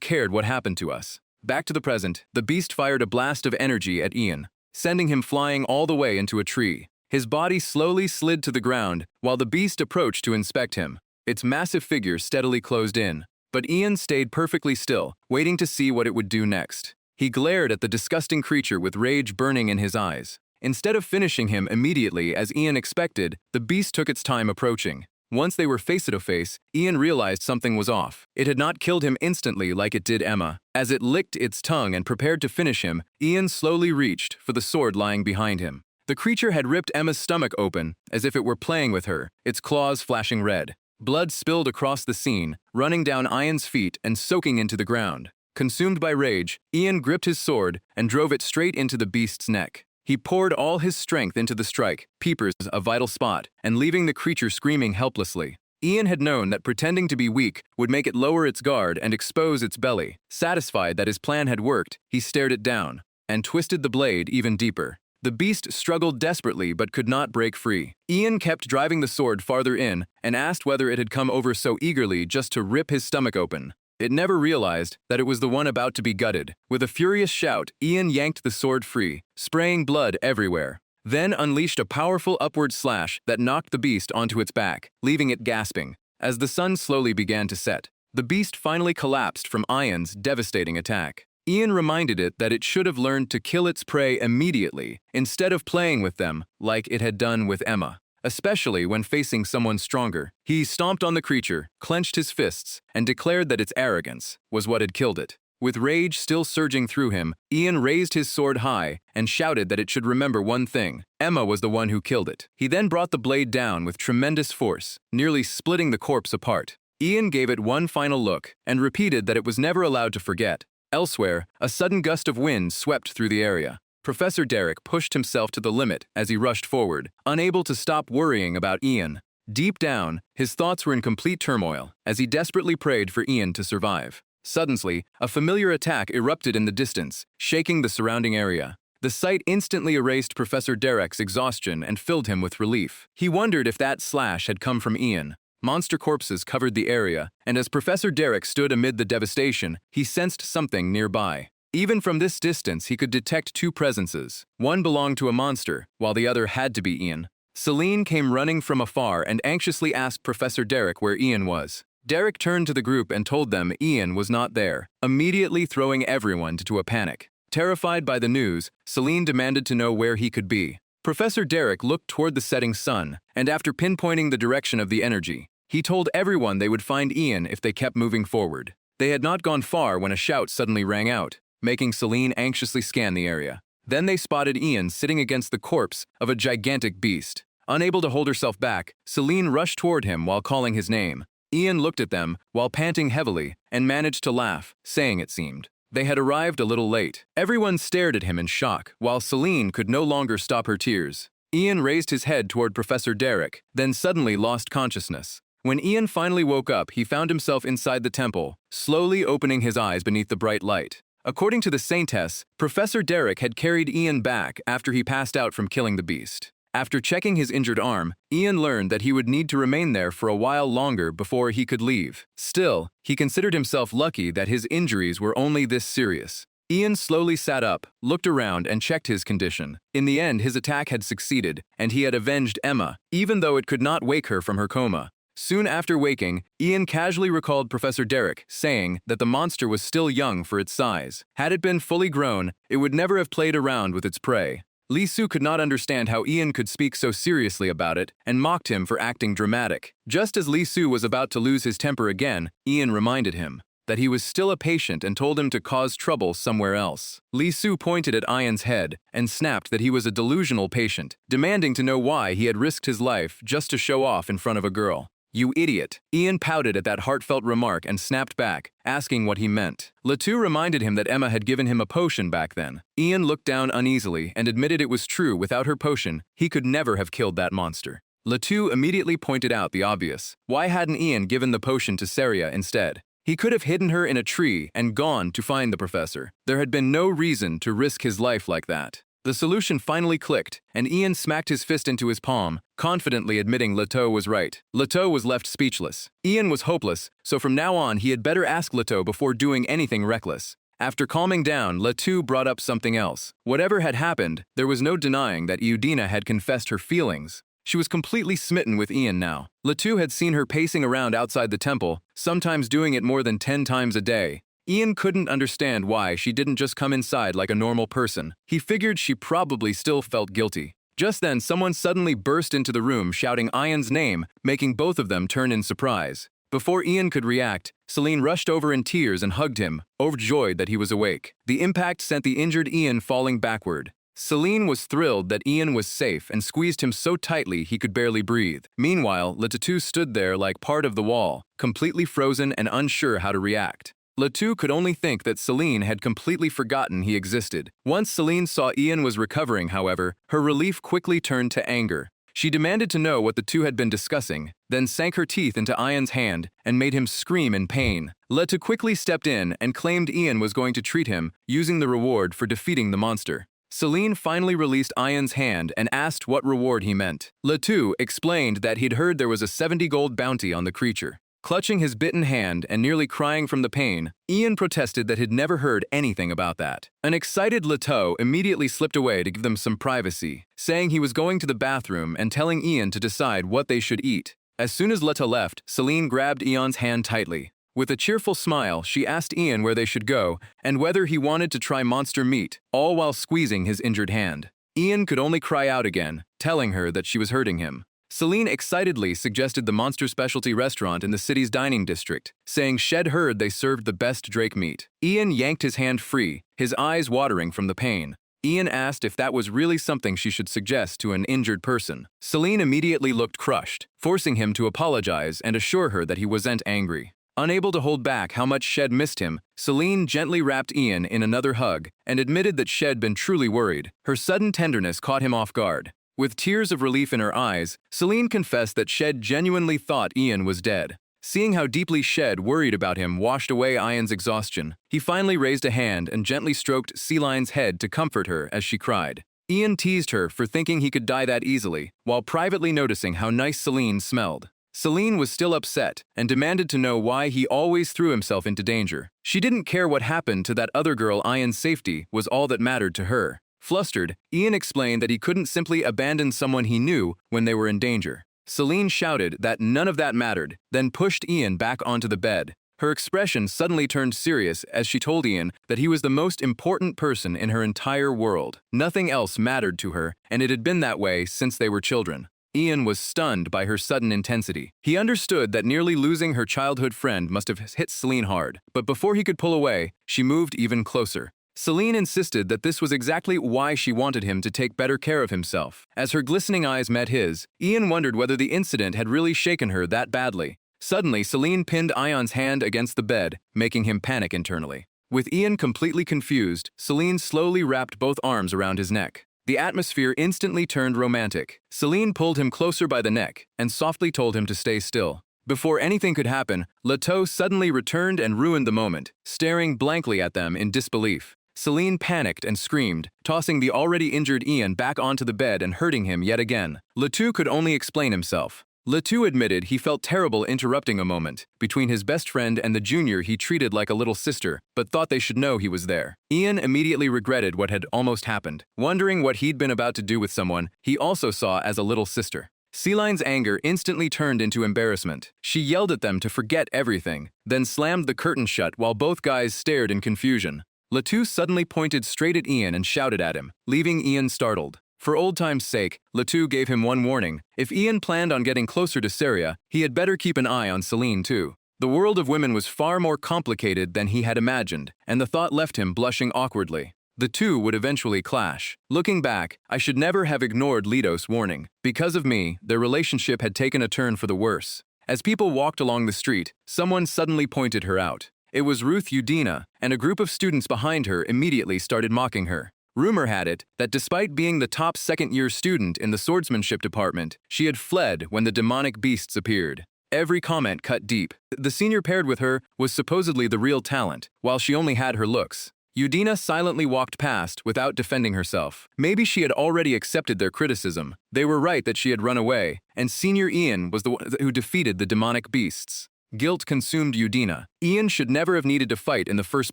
cared what happened to us. Back to the present, the beast fired a blast of energy at Ian, sending him flying all the way into a tree. His body slowly slid to the ground while the beast approached to inspect him. Its massive figure steadily closed in, but Ian stayed perfectly still, waiting to see what it would do next. He glared at the disgusting creature with rage burning in his eyes. Instead of finishing him immediately as Ian expected, the beast took its time approaching. Once they were face-to-face, Ian realized something was off. It had not killed him instantly like it did Emma. As it licked its tongue and prepared to finish him, Ian slowly reached for the sword lying behind him. The creature had ripped Emma's stomach open, as if it were playing with her, its claws flashing red. Blood spilled across the scene, running down Ian's feet and soaking into the ground. Consumed by rage, Ian gripped his sword and drove it straight into the beast's neck. He poured all his strength into the strike, peepers a vital spot, and leaving the creature screaming helplessly. Ian had known that pretending to be weak would make it lower its guard and expose its belly. Satisfied that his plan had worked, he stared it down and twisted the blade even deeper. The beast struggled desperately but could not break free. Ian kept driving the sword farther in and asked whether it had come over so eagerly just to rip his stomach open. It never realized that it was the one about to be gutted. With a furious shout, Ian yanked the sword free, spraying blood everywhere. Then unleashed a powerful upward slash that knocked the beast onto its back, leaving it gasping. As the sun slowly began to set, the beast finally collapsed from Ian's devastating attack. Ian reminded it that it should have learned to kill its prey immediately, instead of playing with them like it had done with Emma. Especially when facing someone stronger. He stomped on the creature, clenched his fists, and declared that its arrogance was what had killed it. With rage still surging through him, Ian raised his sword high and shouted that it should remember one thing: Emma was the one who killed it. He then brought the blade down with tremendous force, nearly splitting the corpse apart. Ian gave it one final look and repeated that it was never allowed to forget. Elsewhere, a sudden gust of wind swept through the area. Professor Derek pushed himself to the limit as he rushed forward, unable to stop worrying about Ian. Deep down, his thoughts were in complete turmoil as he desperately prayed for Ian to survive. Suddenly, a familiar attack erupted in the distance, shaking the surrounding area. The sight instantly erased Professor Derek's exhaustion and filled him with relief. He wondered if that slash had come from Ian. Monster corpses covered the area, and as Professor Derek stood amid the devastation, he sensed something nearby. Even from this distance, he could detect two presences. One belonged to a monster, while the other had to be Ian. Celine came running from afar and anxiously asked Professor Derek where Ian was. Derek turned to the group and told them Ian was not there, immediately throwing everyone into a panic. Terrified by the news, Celine demanded to know where he could be. Professor Derek looked toward the setting sun, and after pinpointing the direction of the energy, he told everyone they would find Ian if they kept moving forward. They had not gone far when a shout suddenly rang out, making Celine anxiously scan the area. Then they spotted Ian sitting against the corpse of a gigantic beast. Unable to hold herself back, Celine rushed toward him while calling his name. Ian looked at them while panting heavily and managed to laugh, saying it seemed they had arrived a little late. Everyone stared at him in shock, while Celine could no longer stop her tears. Ian raised his head toward Professor Derek, then suddenly lost consciousness. When Ian finally woke up, he found himself inside the temple, slowly opening his eyes beneath the bright light. According to the saintess, Professor Derek had carried Ian back after he passed out from killing the beast. After checking his injured arm, Ian learned that he would need to remain there for a while longer before he could leave. Still, he considered himself lucky that his injuries were only this serious. Ian slowly sat up, looked around, and checked his condition. In the end, his attack had succeeded, and he had avenged Emma, even though it could not wake her from her coma. Soon after waking, Ian casually recalled Professor Derek, saying that the monster was still young for its size. Had it been fully grown, it would never have played around with its prey. Lee Soo could not understand how Ian could speak so seriously about it and mocked him for acting dramatic. Just as Lee Soo was about to lose his temper again, Ian reminded him that he was still a patient and told him to cause trouble somewhere else. Lee Soo pointed at Ian's head and snapped that he was a delusional patient, demanding to know why he had risked his life just to show off in front of a girl. "You idiot." Ian pouted at that heartfelt remark and snapped back, asking what he meant. Latu reminded him that Emma had given him a potion back then. Ian looked down uneasily and admitted it was true. Without her potion, he could never have killed that monster. Latu immediately pointed out the obvious. Why hadn't Ian given the potion to Saria instead? He could have hidden her in a tree and gone to find the professor. There had been no reason to risk his life like that. The solution finally clicked, and Ian smacked his fist into his palm, confidently admitting Leto was right. Leto was left speechless. Ian was hopeless, so from now on he had better ask Leto before doing anything reckless. After calming down, Leto brought up something else. Whatever had happened, there was no denying that Eudina had confessed her feelings. She was completely smitten with Ian now. Leto had seen her pacing around outside the temple, sometimes doing it more than 10 times a day. Ian couldn't understand why she didn't just come inside like a normal person. He figured she probably still felt guilty. Just then, someone suddenly burst into the room shouting Ian's name, making both of them turn in surprise. Before Ian could react, Celine rushed over in tears and hugged him, overjoyed that he was awake. The impact sent the injured Ian falling backward. Celine was thrilled that Ian was safe and squeezed him so tightly he could barely breathe. Meanwhile, Letatu stood there like part of the wall, completely frozen and unsure how to react. Letou could only think that Celine had completely forgotten he existed. Once Celine saw Ian was recovering, however, her relief quickly turned to anger. She demanded to know what the two had been discussing, then sank her teeth into Ian's hand and made him scream in pain. Letou quickly stepped in and claimed Ian was going to treat him, using the reward for defeating the monster. Celine finally released Ian's hand and asked what reward he meant. Letou explained that he'd heard there was a 70 gold bounty on the creature. Clutching his bitten hand and nearly crying from the pain, Ian protested that he'd never heard anything about that. An excited Leto immediately slipped away to give them some privacy, saying he was going to the bathroom and telling Ian to decide what they should eat. As soon as Leto left, Celine grabbed Ian's hand tightly. With a cheerful smile, she asked Ian where they should go and whether he wanted to try monster meat, all while squeezing his injured hand. Ian could only cry out again, telling her that she was hurting him. Celine excitedly suggested the monster specialty restaurant in the city's dining district, saying she'd heard they served the best drake meat. Ian yanked his hand free, his eyes watering from the pain. Ian asked if that was really something she should suggest to an injured person. Celine immediately looked crushed, forcing him to apologize and assure her that he wasn't angry. Unable to hold back how much Shed missed him, Celine gently wrapped Ian in another hug and admitted that Shed been truly worried. Her sudden tenderness caught him off guard. With tears of relief in her eyes, Celine confessed that Shed genuinely thought Ian was dead. Seeing how deeply Shed worried about him washed away Ian's exhaustion, he finally raised a hand and gently stroked Sea Lion's head to comfort her as she cried. Ian teased her for thinking he could die that easily, while privately noticing how nice Celine smelled. Celine was still upset and demanded to know why he always threw himself into danger. She didn't care what happened to that other girl. Ian's safety was all that mattered to her. Flustered, Ian explained that he couldn't simply abandon someone he knew when they were in danger. Celine shouted that none of that mattered, then pushed Ian back onto the bed. Her expression suddenly turned serious as she told Ian that he was the most important person in her entire world. Nothing else mattered to her, and it had been that way since they were children. Ian was stunned by her sudden intensity. He understood that nearly losing her childhood friend must have hit Celine hard, but before he could pull away, she moved even closer. Celine insisted that this was exactly why she wanted him to take better care of himself. As her glistening eyes met his, Ian wondered whether the incident had really shaken her that badly. Suddenly, Celine pinned Ian's hand against the bed, making him panic internally. With Ian completely confused, Celine slowly wrapped both arms around his neck. The atmosphere instantly turned romantic. Celine pulled him closer by the neck and softly told him to stay still. Before anything could happen, Leto suddenly returned and ruined the moment, staring blankly at them in disbelief. Celine panicked and screamed, tossing the already injured Ian back onto the bed and hurting him yet again. Leto could only explain himself. Leto admitted he felt terrible interrupting a moment between his best friend and the junior he treated like a little sister, but thought they should know he was there. Ian immediately regretted what had almost happened, wondering what he'd been about to do with someone he also saw as a little sister. Celine's anger instantly turned into embarrassment. She yelled at them to forget everything, then slammed the curtain shut while both guys stared in confusion. Leto suddenly pointed straight at Ian and shouted at him, leaving Ian startled. For old time's sake, Leto gave him one warning. If Ian planned on getting closer to Saria, he had better keep an eye on Celine too. The world of women was far more complicated than he had imagined, and the thought left him blushing awkwardly. The two would eventually clash. Looking back, I should never have ignored Leto's warning. Because of me, their relationship had taken a turn for the worse. As people walked along the street, someone suddenly pointed her out. It was Ruth Udina, and a group of students behind her immediately started mocking her. Rumor had it that despite being the top second-year student in the swordsmanship department, she had fled when the demonic beasts appeared. Every comment cut deep. The senior paired with her was supposedly the real talent, while she only had her looks. Udina silently walked past without defending herself. Maybe she had already accepted their criticism. They were right that she had run away, and Senior Ian was the one who defeated the demonic beasts. Guilt consumed Udina. Ian should never have needed to fight in the first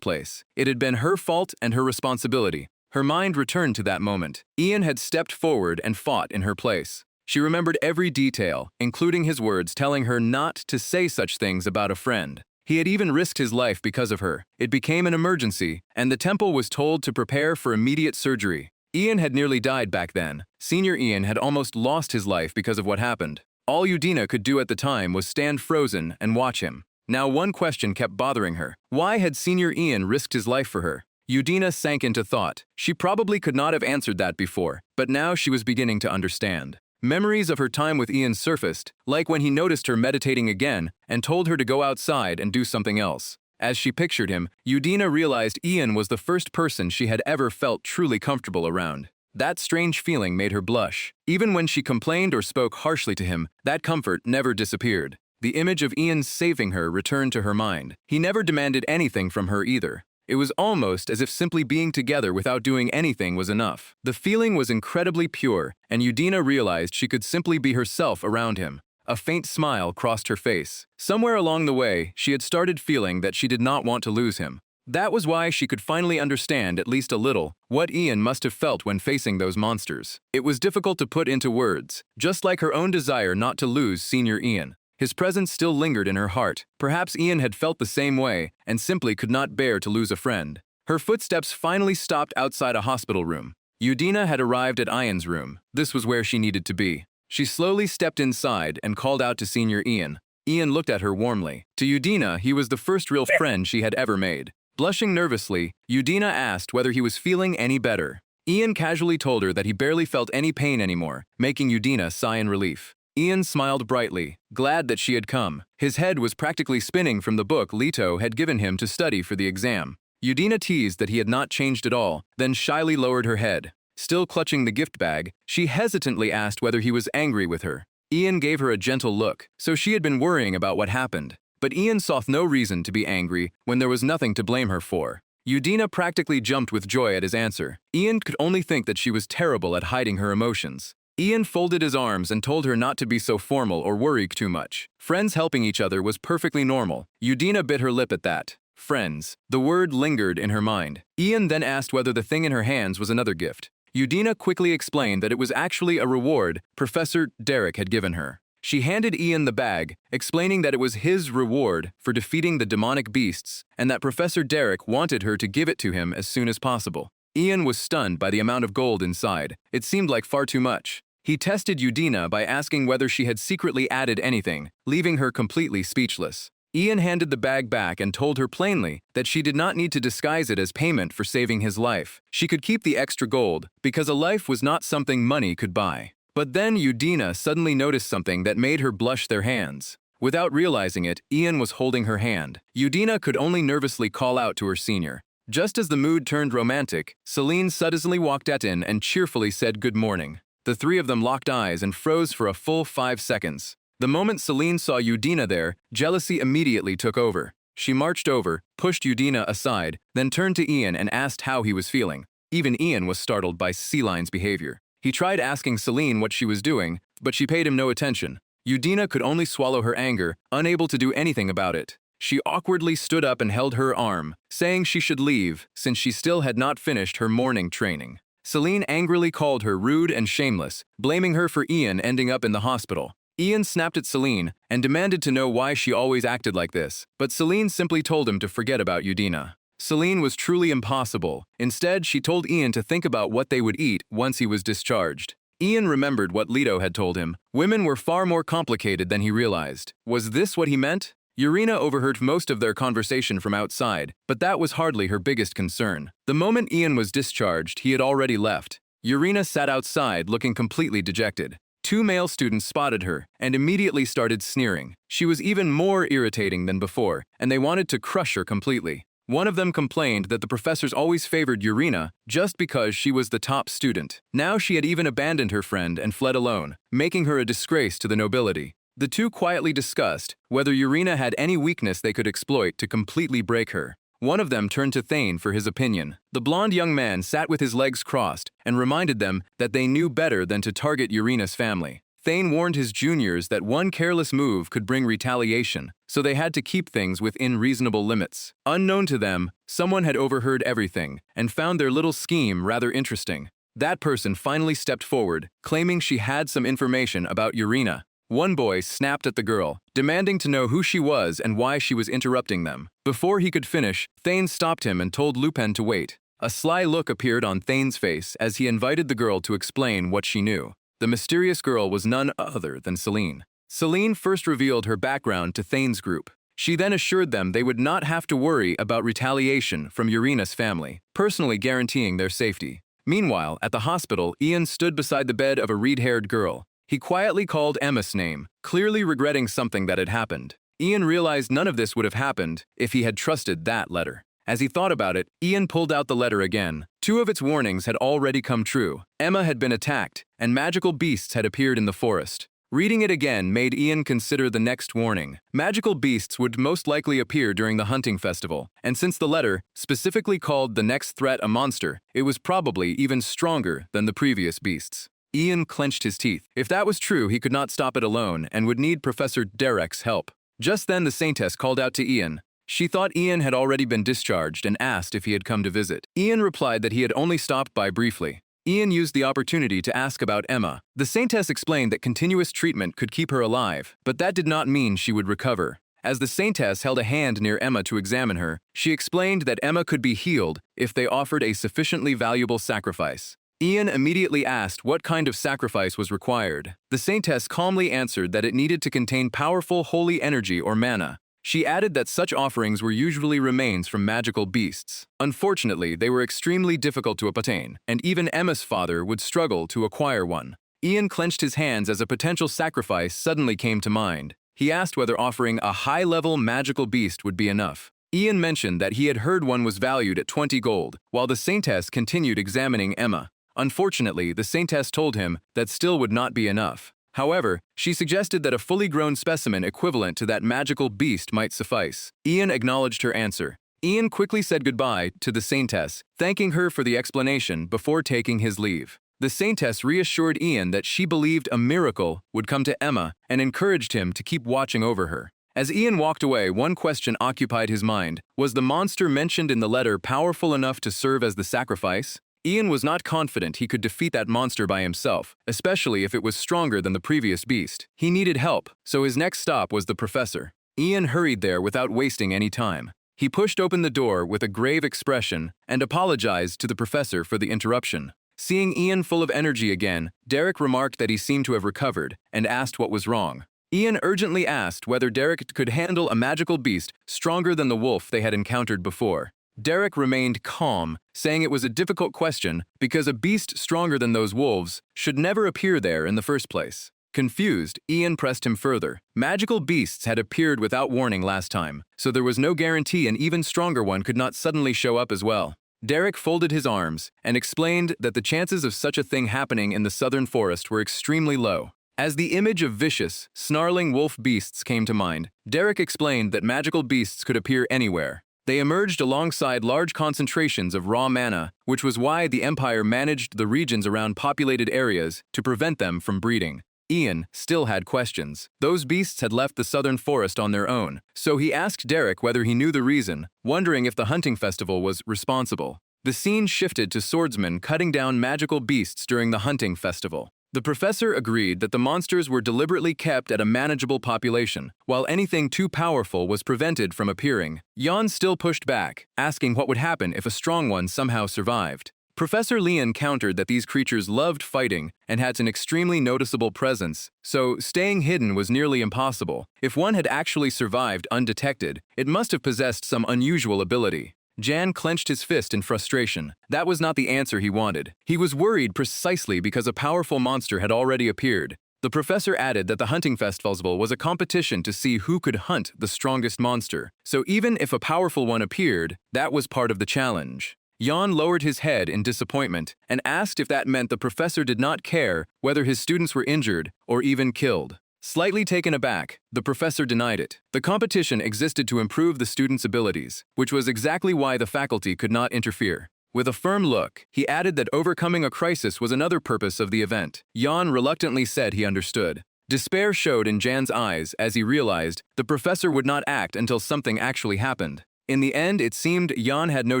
place. It had been her fault and her responsibility. Her mind returned to that moment. Ian had stepped forward and fought in her place. She remembered every detail, including his words telling her not to say such things about a friend. He had even risked his life because of her. It became an emergency, and the temple was told to prepare for immediate surgery. Ian had nearly died back then. Senior Ian had almost lost his life because of what happened. All Udina could do at the time was stand frozen and watch him. Now one question kept bothering her. Why had Senior Ian risked his life for her? Udina sank into thought. She probably could not have answered that before, but now she was beginning to understand. Memories of her time with Ian surfaced, like when he noticed her meditating again and told her to go outside and do something else. As she pictured him, Udina realized Ian was the first person she had ever felt truly comfortable around. That strange feeling made her blush. Even when she complained or spoke harshly to him, that comfort never disappeared. The image of Ian saving her returned to her mind. He never demanded anything from her either. It was almost as if simply being together without doing anything was enough. The feeling was incredibly pure, and Udina realized she could simply be herself around him. A faint smile crossed her face. Somewhere along the way, she had started feeling that she did not want to lose him. That was why she could finally understand, at least a little, what Ian must have felt when facing those monsters. It was difficult to put into words, just like her own desire not to lose Senior Ian. His presence still lingered in her heart. Perhaps Ian had felt the same way and simply could not bear to lose a friend. Her footsteps finally stopped outside a hospital room. Udina had arrived at Ian's room. This was where she needed to be. She slowly stepped inside and called out to Senior Ian. Ian looked at her warmly. To Udina, he was the first real friend she had ever made. Blushing nervously, Udina asked whether he was feeling any better. Ian casually told her that he barely felt any pain anymore, making Udina sigh in relief. Ian smiled brightly, glad that she had come. His head was practically spinning from the book Leto had given him to study for the exam. Udina teased that he had not changed at all, then shyly lowered her head. Still clutching the gift bag, she hesitantly asked whether he was angry with her. Ian gave her a gentle look, so she had been worrying about what happened. But Ian saw no reason to be angry when there was nothing to blame her for. Udina practically jumped with joy at his answer. Ian could only think that she was terrible at hiding her emotions. Ian folded his arms and told her not to be so formal or worry too much. Friends helping each other was perfectly normal. Udina bit her lip at that. Friends. The word lingered in her mind. Ian then asked whether the thing in her hands was another gift. Udina quickly explained that it was actually a reward Professor Derek had given her. She handed Ian the bag, explaining that it was his reward for defeating the demonic beasts and that Professor Derek wanted her to give it to him as soon as possible. Ian was stunned by the amount of gold inside. It seemed like far too much. He tested Udina by asking whether she had secretly added anything, leaving her completely speechless. Ian handed the bag back and told her plainly that she did not need to disguise it as payment for saving his life. She could keep the extra gold, because a life was not something money could buy. But then Udina suddenly noticed something that made her blush their hands. Without realizing it, Ian was holding her hand. Udina could only nervously call out to her senior. Just as the mood turned romantic, Celine suddenly walked in and cheerfully said good morning. The three of them locked eyes and froze for a full 5 seconds. The moment Celine saw Udina there, jealousy immediately took over. She marched over, pushed Udina aside, then turned to Ian and asked how he was feeling. Even Ian was startled by Celine's behavior. He tried asking Celine what she was doing, but she paid him no attention. Udina could only swallow her anger, unable to do anything about it. She awkwardly stood up and held her arm, saying she should leave since she still had not finished her morning training. Celine angrily called her rude and shameless, blaming her for Ian ending up in the hospital. Ian snapped at Celine and demanded to know why she always acted like this, but Celine simply told him to forget about Udina. Celine was truly impossible. Instead, she told Ian to think about what they would eat once he was discharged. Ian remembered what Leto had told him. Women were far more complicated than he realized. Was this what he meant? Urena overheard most of their conversation from outside, but that was hardly her biggest concern. The moment Ian was discharged, he had already left. Urena sat outside looking completely dejected. 2 male students spotted her and immediately started sneering. She was even more irritating than before, and they wanted to crush her completely. One of them complained that the professors always favored Urena just because she was the top student. Now she had even abandoned her friend and fled alone, making her a disgrace to the nobility. The two quietly discussed whether Urena had any weakness they could exploit to completely break her. One of them turned to Thane for his opinion. The blonde young man sat with his legs crossed and reminded them that they knew better than to target Urena's family. Thane warned his juniors that one careless move could bring retaliation, so they had to keep things within reasonable limits. Unknown to them, someone had overheard everything and found their little scheme rather interesting. That person finally stepped forward, claiming she had some information about Urena. One boy snapped at the girl, demanding to know who she was and why she was interrupting them. Before he could finish, Thane stopped him and told Lupin to wait. A sly look appeared on Thane's face as he invited the girl to explain what she knew. The mysterious girl was none other than Celine. Celine first revealed her background to Thane's group. She then assured them they would not have to worry about retaliation from Urena's family, personally guaranteeing their safety. Meanwhile, at the hospital, Ian stood beside the bed of a reed-haired girl. He quietly called Emma's name, clearly regretting something that had happened. Ian realized none of this would have happened if he had trusted that letter. As he thought about it, Ian pulled out the letter again. 2 of its warnings had already come true. Emma had been attacked, and magical beasts had appeared in the forest. Reading it again made Ian consider the next warning. Magical beasts would most likely appear during the hunting festival, and since the letter specifically called the next threat a monster, it was probably even stronger than the previous beasts. Ian clenched his teeth. If that was true, he could not stop it alone and would need Professor Derek's help. Just then the Saintess called out to Ian. She thought Ian had already been discharged and asked if he had come to visit. Ian replied that he had only stopped by briefly. Ian used the opportunity to ask about Emma. The Saintess explained that continuous treatment could keep her alive, but that did not mean she would recover. As the Saintess held a hand near Emma to examine her, she explained that Emma could be healed if they offered a sufficiently valuable sacrifice. Ian immediately asked what kind of sacrifice was required. The Saintess calmly answered that it needed to contain powerful holy energy or mana. She added that such offerings were usually remains from magical beasts. Unfortunately, they were extremely difficult to obtain, and even Emma's father would struggle to acquire one. Ian clenched his hands as a potential sacrifice suddenly came to mind. He asked whether offering a high-level magical beast would be enough. Ian mentioned that he had heard one was valued at 20 gold, while the Saintess continued examining Emma. Unfortunately, the Saintess told him that still would not be enough. However, she suggested that a fully grown specimen equivalent to that magical beast might suffice. Ian acknowledged her answer. Ian quickly said goodbye to the Saintess, thanking her for the explanation before taking his leave. The Saintess reassured Ian that she believed a miracle would come to Emma and encouraged him to keep watching over her. As Ian walked away, one question occupied his mind. Was the monster mentioned in the letter powerful enough to serve as the sacrifice? Ian was not confident he could defeat that monster by himself, especially if it was stronger than the previous beast. He needed help, so his next stop was the professor. Ian hurried there without wasting any time. He pushed open the door with a grave expression and apologized to the professor for the interruption. Seeing Ian full of energy again, Derek remarked that he seemed to have recovered and asked what was wrong. Ian urgently asked whether Derek could handle a magical beast stronger than the wolf they had encountered before. Derek remained calm, saying it was a difficult question because a beast stronger than those wolves should never appear there in the first place. Confused, Ian pressed him further. Magical beasts had appeared without warning last time, so there was no guarantee an even stronger one could not suddenly show up as well. Derek folded his arms and explained that the chances of such a thing happening in the southern forest were extremely low. As the image of vicious, snarling wolf beasts came to mind, Derek explained that magical beasts could appear anywhere. They emerged alongside large concentrations of raw mana, which was why the Empire managed the regions around populated areas to prevent them from breeding. Ian still had questions. Those beasts had left the southern forest on their own, so he asked Derek whether he knew the reason, wondering if the hunting festival was responsible. The scene shifted to swordsmen cutting down magical beasts during the hunting festival. The professor agreed that the monsters were deliberately kept at a manageable population, while anything too powerful was prevented from appearing. Jan still pushed back, asking what would happen if a strong one somehow survived. Professor Leon countered that these creatures loved fighting and had an extremely noticeable presence, so staying hidden was nearly impossible. If one had actually survived undetected, it must have possessed some unusual ability. Jan clenched his fist in frustration. That was not the answer he wanted. He was worried precisely because a powerful monster had already appeared. The professor added that the hunting festival was a competition to see who could hunt the strongest monster, so even if a powerful one appeared, that was part of the challenge. Jan lowered his head in disappointment and asked if that meant the professor did not care whether his students were injured or even killed. Slightly taken aback, the professor denied it. The competition existed to improve the students' abilities, which was exactly why the faculty could not interfere. With a firm look, he added that overcoming a crisis was another purpose of the event. Jan reluctantly said he understood. Despair showed in Jan's eyes as he realized the professor would not act until something actually happened. In the end, it seemed Jan had no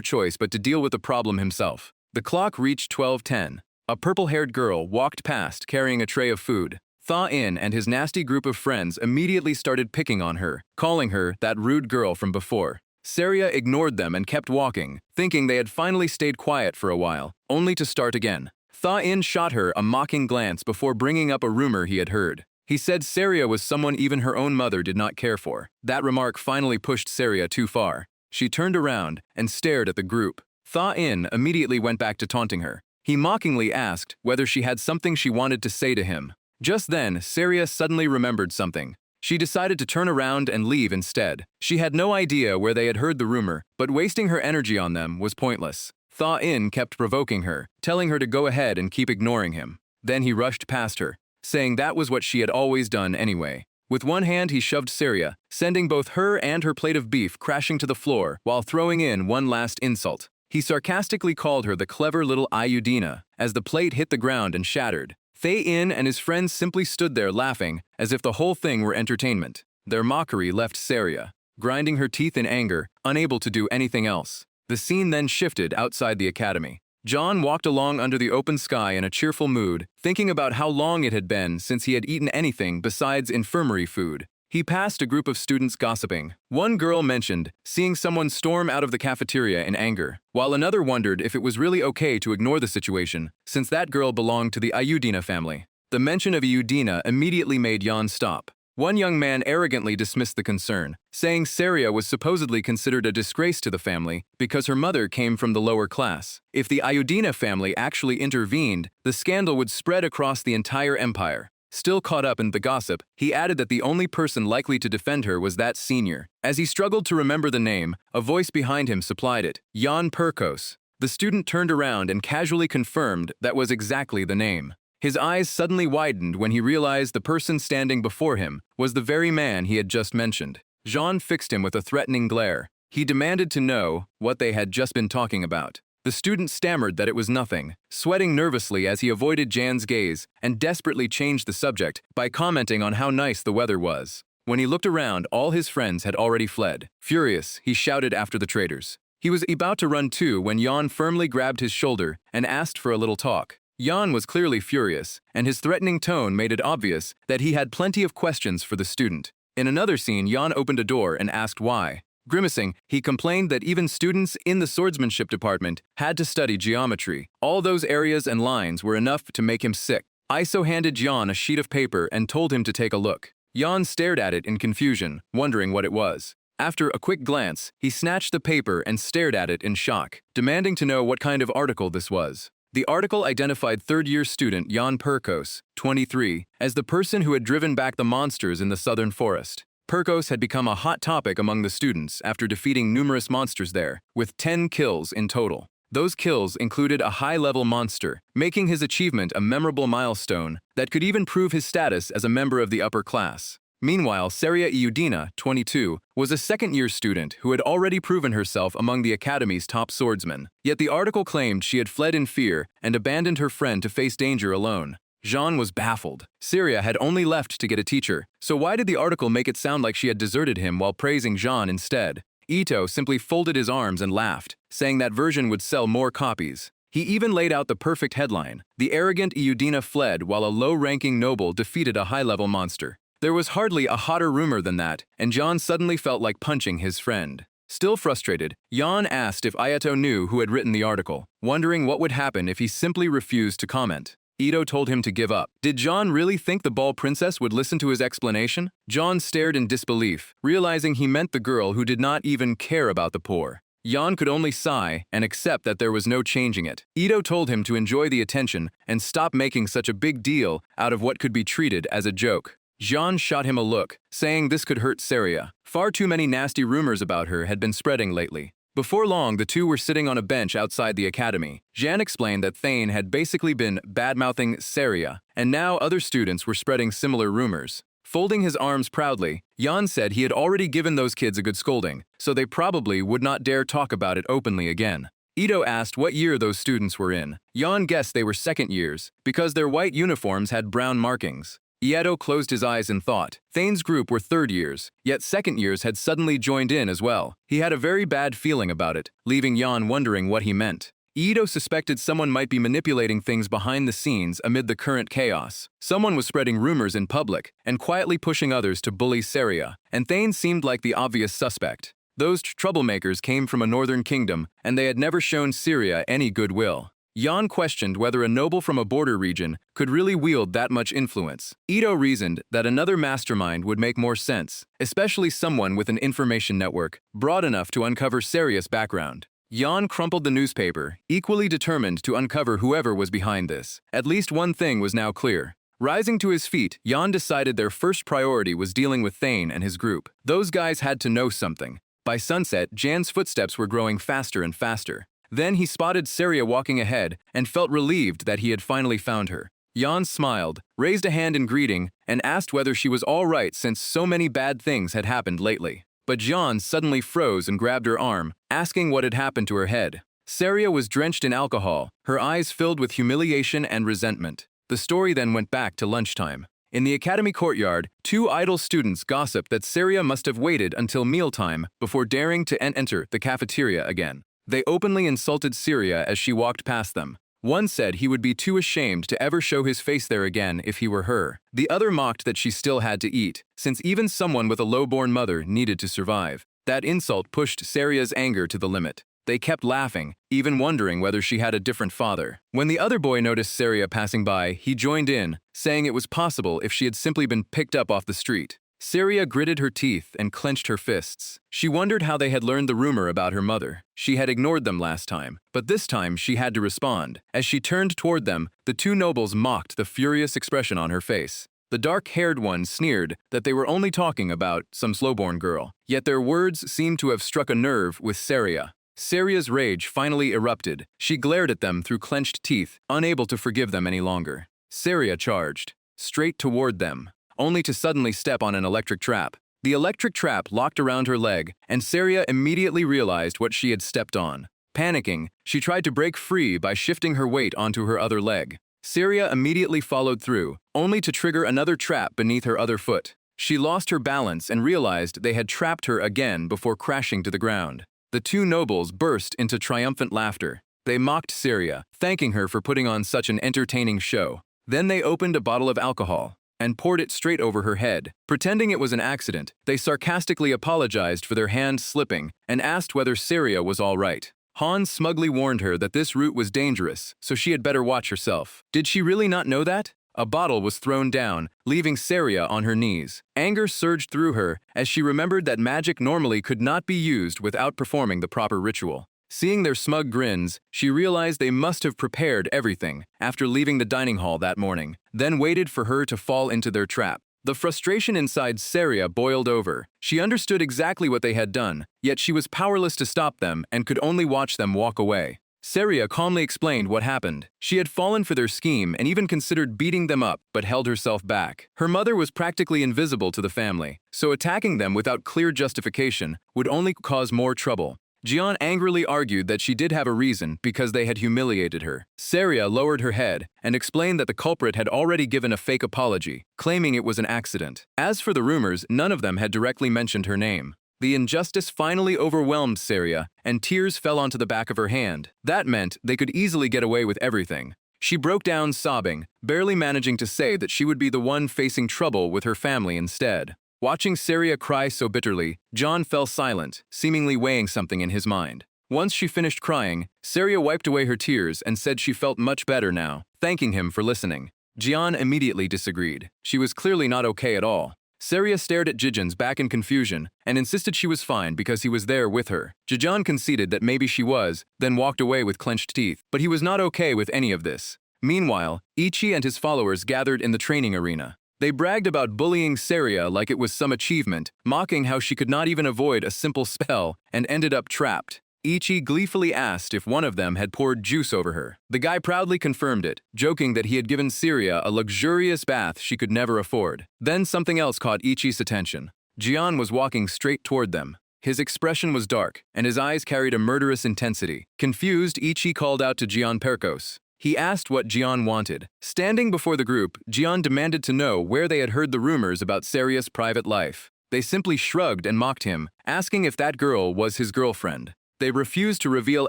choice but to deal with the problem himself. The clock reached 12:10. A purple-haired girl walked past carrying a tray of food. Thaw-In and his nasty group of friends immediately started picking on her, calling her that rude girl from before. Saria ignored them and kept walking, thinking they had finally stayed quiet for a while, only to start again. Thaw-In shot her a mocking glance before bringing up a rumor he had heard. He said Saria was someone even her own mother did not care for. That remark finally pushed Saria too far. She turned around and stared at the group. Thaw-In immediately went back to taunting her. He mockingly asked whether she had something she wanted to say to him. Just then, Saria suddenly remembered something. She decided to turn around and leave instead. She had no idea where they had heard the rumor, but wasting her energy on them was pointless. Thaw-In kept provoking her, telling her to go ahead and keep ignoring him. Then he rushed past her, saying that was what she had always done anyway. With one hand he shoved Saria, sending both her and her plate of beef crashing to the floor while throwing in one last insult. He sarcastically called her the clever little Ayudina as the plate hit the ground and shattered. Thaw-In and his friends simply stood there laughing as if the whole thing were entertainment. Their mockery left Saria, grinding her teeth in anger, unable to do anything else. The scene then shifted outside the academy. John walked along under the open sky in a cheerful mood, thinking about how long it had been since he had eaten anything besides infirmary food. He passed a group of students gossiping. One girl mentioned seeing someone storm out of the cafeteria in anger, while another wondered if it was really okay to ignore the situation, since that girl belonged to the Ayudina family. The mention of Ayudina immediately made Jan stop. One young man arrogantly dismissed the concern, saying Saria was supposedly considered a disgrace to the family because her mother came from the lower class. If the Ayudina family actually intervened, the scandal would spread across the entire empire. Still caught up in the gossip, he added that the only person likely to defend her was that senior. As he struggled to remember the name, a voice behind him supplied it, Jan Perkos. The student turned around and casually confirmed that was exactly the name. His eyes suddenly widened when he realized the person standing before him was the very man he had just mentioned. Jean fixed him with a threatening glare. He demanded to know what they had just been talking about. The student stammered that it was nothing, sweating nervously as he avoided Jan's gaze and desperately changed the subject by commenting on how nice the weather was. When he looked around, all his friends had already fled. Furious, he shouted after the traitors. He was about to run too when Jan firmly grabbed his shoulder and asked for a little talk. Jan was clearly furious, and his threatening tone made it obvious that he had plenty of questions for the student. In another scene, Jan opened a door and asked why. Grimacing, he complained that even students in the swordsmanship department had to study geometry. All those areas and lines were enough to make him sick. Iso handed Jan a sheet of paper and told him to take a look. Jan stared at it in confusion, wondering what it was. After a quick glance, he snatched the paper and stared at it in shock, demanding to know what kind of article this was. The article identified third-year student Jan Perkos, 23, as the person who had driven back the monsters in the southern forest. Perkos had become a hot topic among the students after defeating numerous monsters there, with 10 kills in total. Those kills included a high-level monster, making his achievement a memorable milestone that could even prove his status as a member of the upper class. Meanwhile, Seria Iudina, 22, was a second-year student who had already proven herself among the academy's top swordsmen. Yet the article claimed she had fled in fear and abandoned her friend to face danger alone. Jean was baffled. Seria had only left to get a teacher, so why did the article make it sound like she had deserted him while praising Jean instead? Ito simply folded his arms and laughed, saying that version would sell more copies. He even laid out the perfect headline: "The arrogant Iudina fled while a low-ranking noble defeated a high-level monster." There was hardly a hotter rumor than that, and Jan suddenly felt like punching his friend. Still frustrated, Jan asked if Ayato knew who had written the article, wondering what would happen if he simply refused to comment. Ito told him to give up. Did Jan really think the Ball Princess would listen to his explanation? Jan stared in disbelief, realizing he meant the girl who did not even care about the poor. Jan could only sigh and accept that there was no changing it. Ito told him to enjoy the attention and stop making such a big deal out of what could be treated as a joke. Jean shot him a look, saying this could hurt Seria. Far too many nasty rumors about her had been spreading lately. Before long, the two were sitting on a bench outside the academy. Jean explained that Thane had basically been bad-mouthing Seria, and now other students were spreading similar rumors. Folding his arms proudly, Jan said he had already given those kids a good scolding, so they probably would not dare talk about it openly again. Ito asked what year those students were in. Jan guessed they were second years, because their white uniforms had brown markings. Ieto closed his eyes in thought. Thane's group were third years, yet second years had suddenly joined in as well. He had a very bad feeling about it, leaving Jan wondering what he meant. Ieto suspected someone might be manipulating things behind the scenes amid the current chaos. Someone was spreading rumors in public and quietly pushing others to bully Seria, and Thane seemed like the obvious suspect. Those troublemakers came from a northern kingdom, and they had never shown Seria any goodwill. Jan questioned whether a noble from a border region could really wield that much influence. Ito reasoned that another mastermind would make more sense, especially someone with an information network broad enough to uncover Seria's background. Jan crumpled the newspaper, equally determined to uncover whoever was behind this. At least one thing was now clear. Rising to his feet, Jan decided their first priority was dealing with Thane and his group. Those guys had to know something. By sunset, Jan's footsteps were growing faster and faster. Then he spotted Seria walking ahead and felt relieved that he had finally found her. Jan smiled, raised a hand in greeting, and asked whether she was all right since so many bad things had happened lately. But Jan suddenly froze and grabbed her arm, asking what had happened to her head. Seria was drenched in alcohol, her eyes filled with humiliation and resentment. The story then went back to lunchtime. In the academy courtyard, two idle students gossiped that Seria must have waited until mealtime before daring to enter the cafeteria again. They openly insulted Seria as she walked past them. One said he would be too ashamed to ever show his face there again if he were her. The other mocked that she still had to eat, since even someone with a low-born mother needed to survive. That insult pushed Seria's anger to the limit. They kept laughing, even wondering whether she had a different father. When the other boy noticed Seria passing by, he joined in, saying it was possible if she had simply been picked up off the street. Seria gritted her teeth and clenched her fists. She wondered how they had learned the rumor about her mother. She had ignored them last time, but this time she had to respond. As she turned toward them, the two nobles mocked the furious expression on her face. The dark-haired one sneered that they were only talking about some slow-born girl. Yet their words seemed to have struck a nerve with Seria. Seria's rage finally erupted. She glared at them through clenched teeth, unable to forgive them any longer. Seria charged, straight toward them, only to suddenly step on an electric trap. The electric trap locked around her leg, and Seria immediately realized what she had stepped on. Panicking, she tried to break free by shifting her weight onto her other leg. Seria immediately followed through, only to trigger another trap beneath her other foot. She lost her balance and realized they had trapped her again before crashing to the ground. The two nobles burst into triumphant laughter. They mocked Seria, thanking her for putting on such an entertaining show. Then they opened a bottle of alcohol and poured it straight over her head. Pretending it was an accident, they sarcastically apologized for their hand slipping and asked whether Seria was all right. Han smugly warned her that this route was dangerous, so she had better watch herself. Did she really not know that? A bottle was thrown down, leaving Seria on her knees. Anger surged through her as she remembered that magic normally could not be used without performing the proper ritual. Seeing their smug grins, she realized they must have prepared everything after leaving the dining hall that morning, then waited for her to fall into their trap. The frustration inside Saria boiled over. She understood exactly what they had done, yet she was powerless to stop them and could only watch them walk away. Saria calmly explained what happened. She had fallen for their scheme and even considered beating them up, but held herself back. Her mother was practically invisible to the family, so attacking them without clear justification would only cause more trouble. Jian angrily argued that she did have a reason because they had humiliated her. Saria lowered her head and explained that the culprit had already given a fake apology, claiming it was an accident. As for the rumors, none of them had directly mentioned her name. The injustice finally overwhelmed Saria, and tears fell onto the back of her hand. That meant they could easily get away with everything. She broke down sobbing, barely managing to say that she would be the one facing trouble with her family instead. Watching Saria cry so bitterly, John fell silent, seemingly weighing something in his mind. Once she finished crying, Saria wiped away her tears and said she felt much better now, thanking him for listening. Jian immediately disagreed. She was clearly not okay at all. Saria stared at Jijin's back in confusion and insisted she was fine because he was there with her. Jijan conceded that maybe she was, then walked away with clenched teeth, but he was not okay with any of this. Meanwhile, Ichi and his followers gathered in the training arena. They bragged about bullying Saria like it was some achievement, mocking how she could not even avoid a simple spell and ended up trapped. Ichi gleefully asked if one of them had poured juice over her. The guy proudly confirmed it, joking that he had given Saria a luxurious bath she could never afford. Then something else caught Ichi's attention. Jian was walking straight toward them. His expression was dark, and his eyes carried a murderous intensity. Confused, Ichi called out to Jian Perkos. He asked what Jian wanted. Standing before the group, Jian demanded to know where they had heard the rumors about Saria's private life. They simply shrugged and mocked him, asking if that girl was his girlfriend. They refused to reveal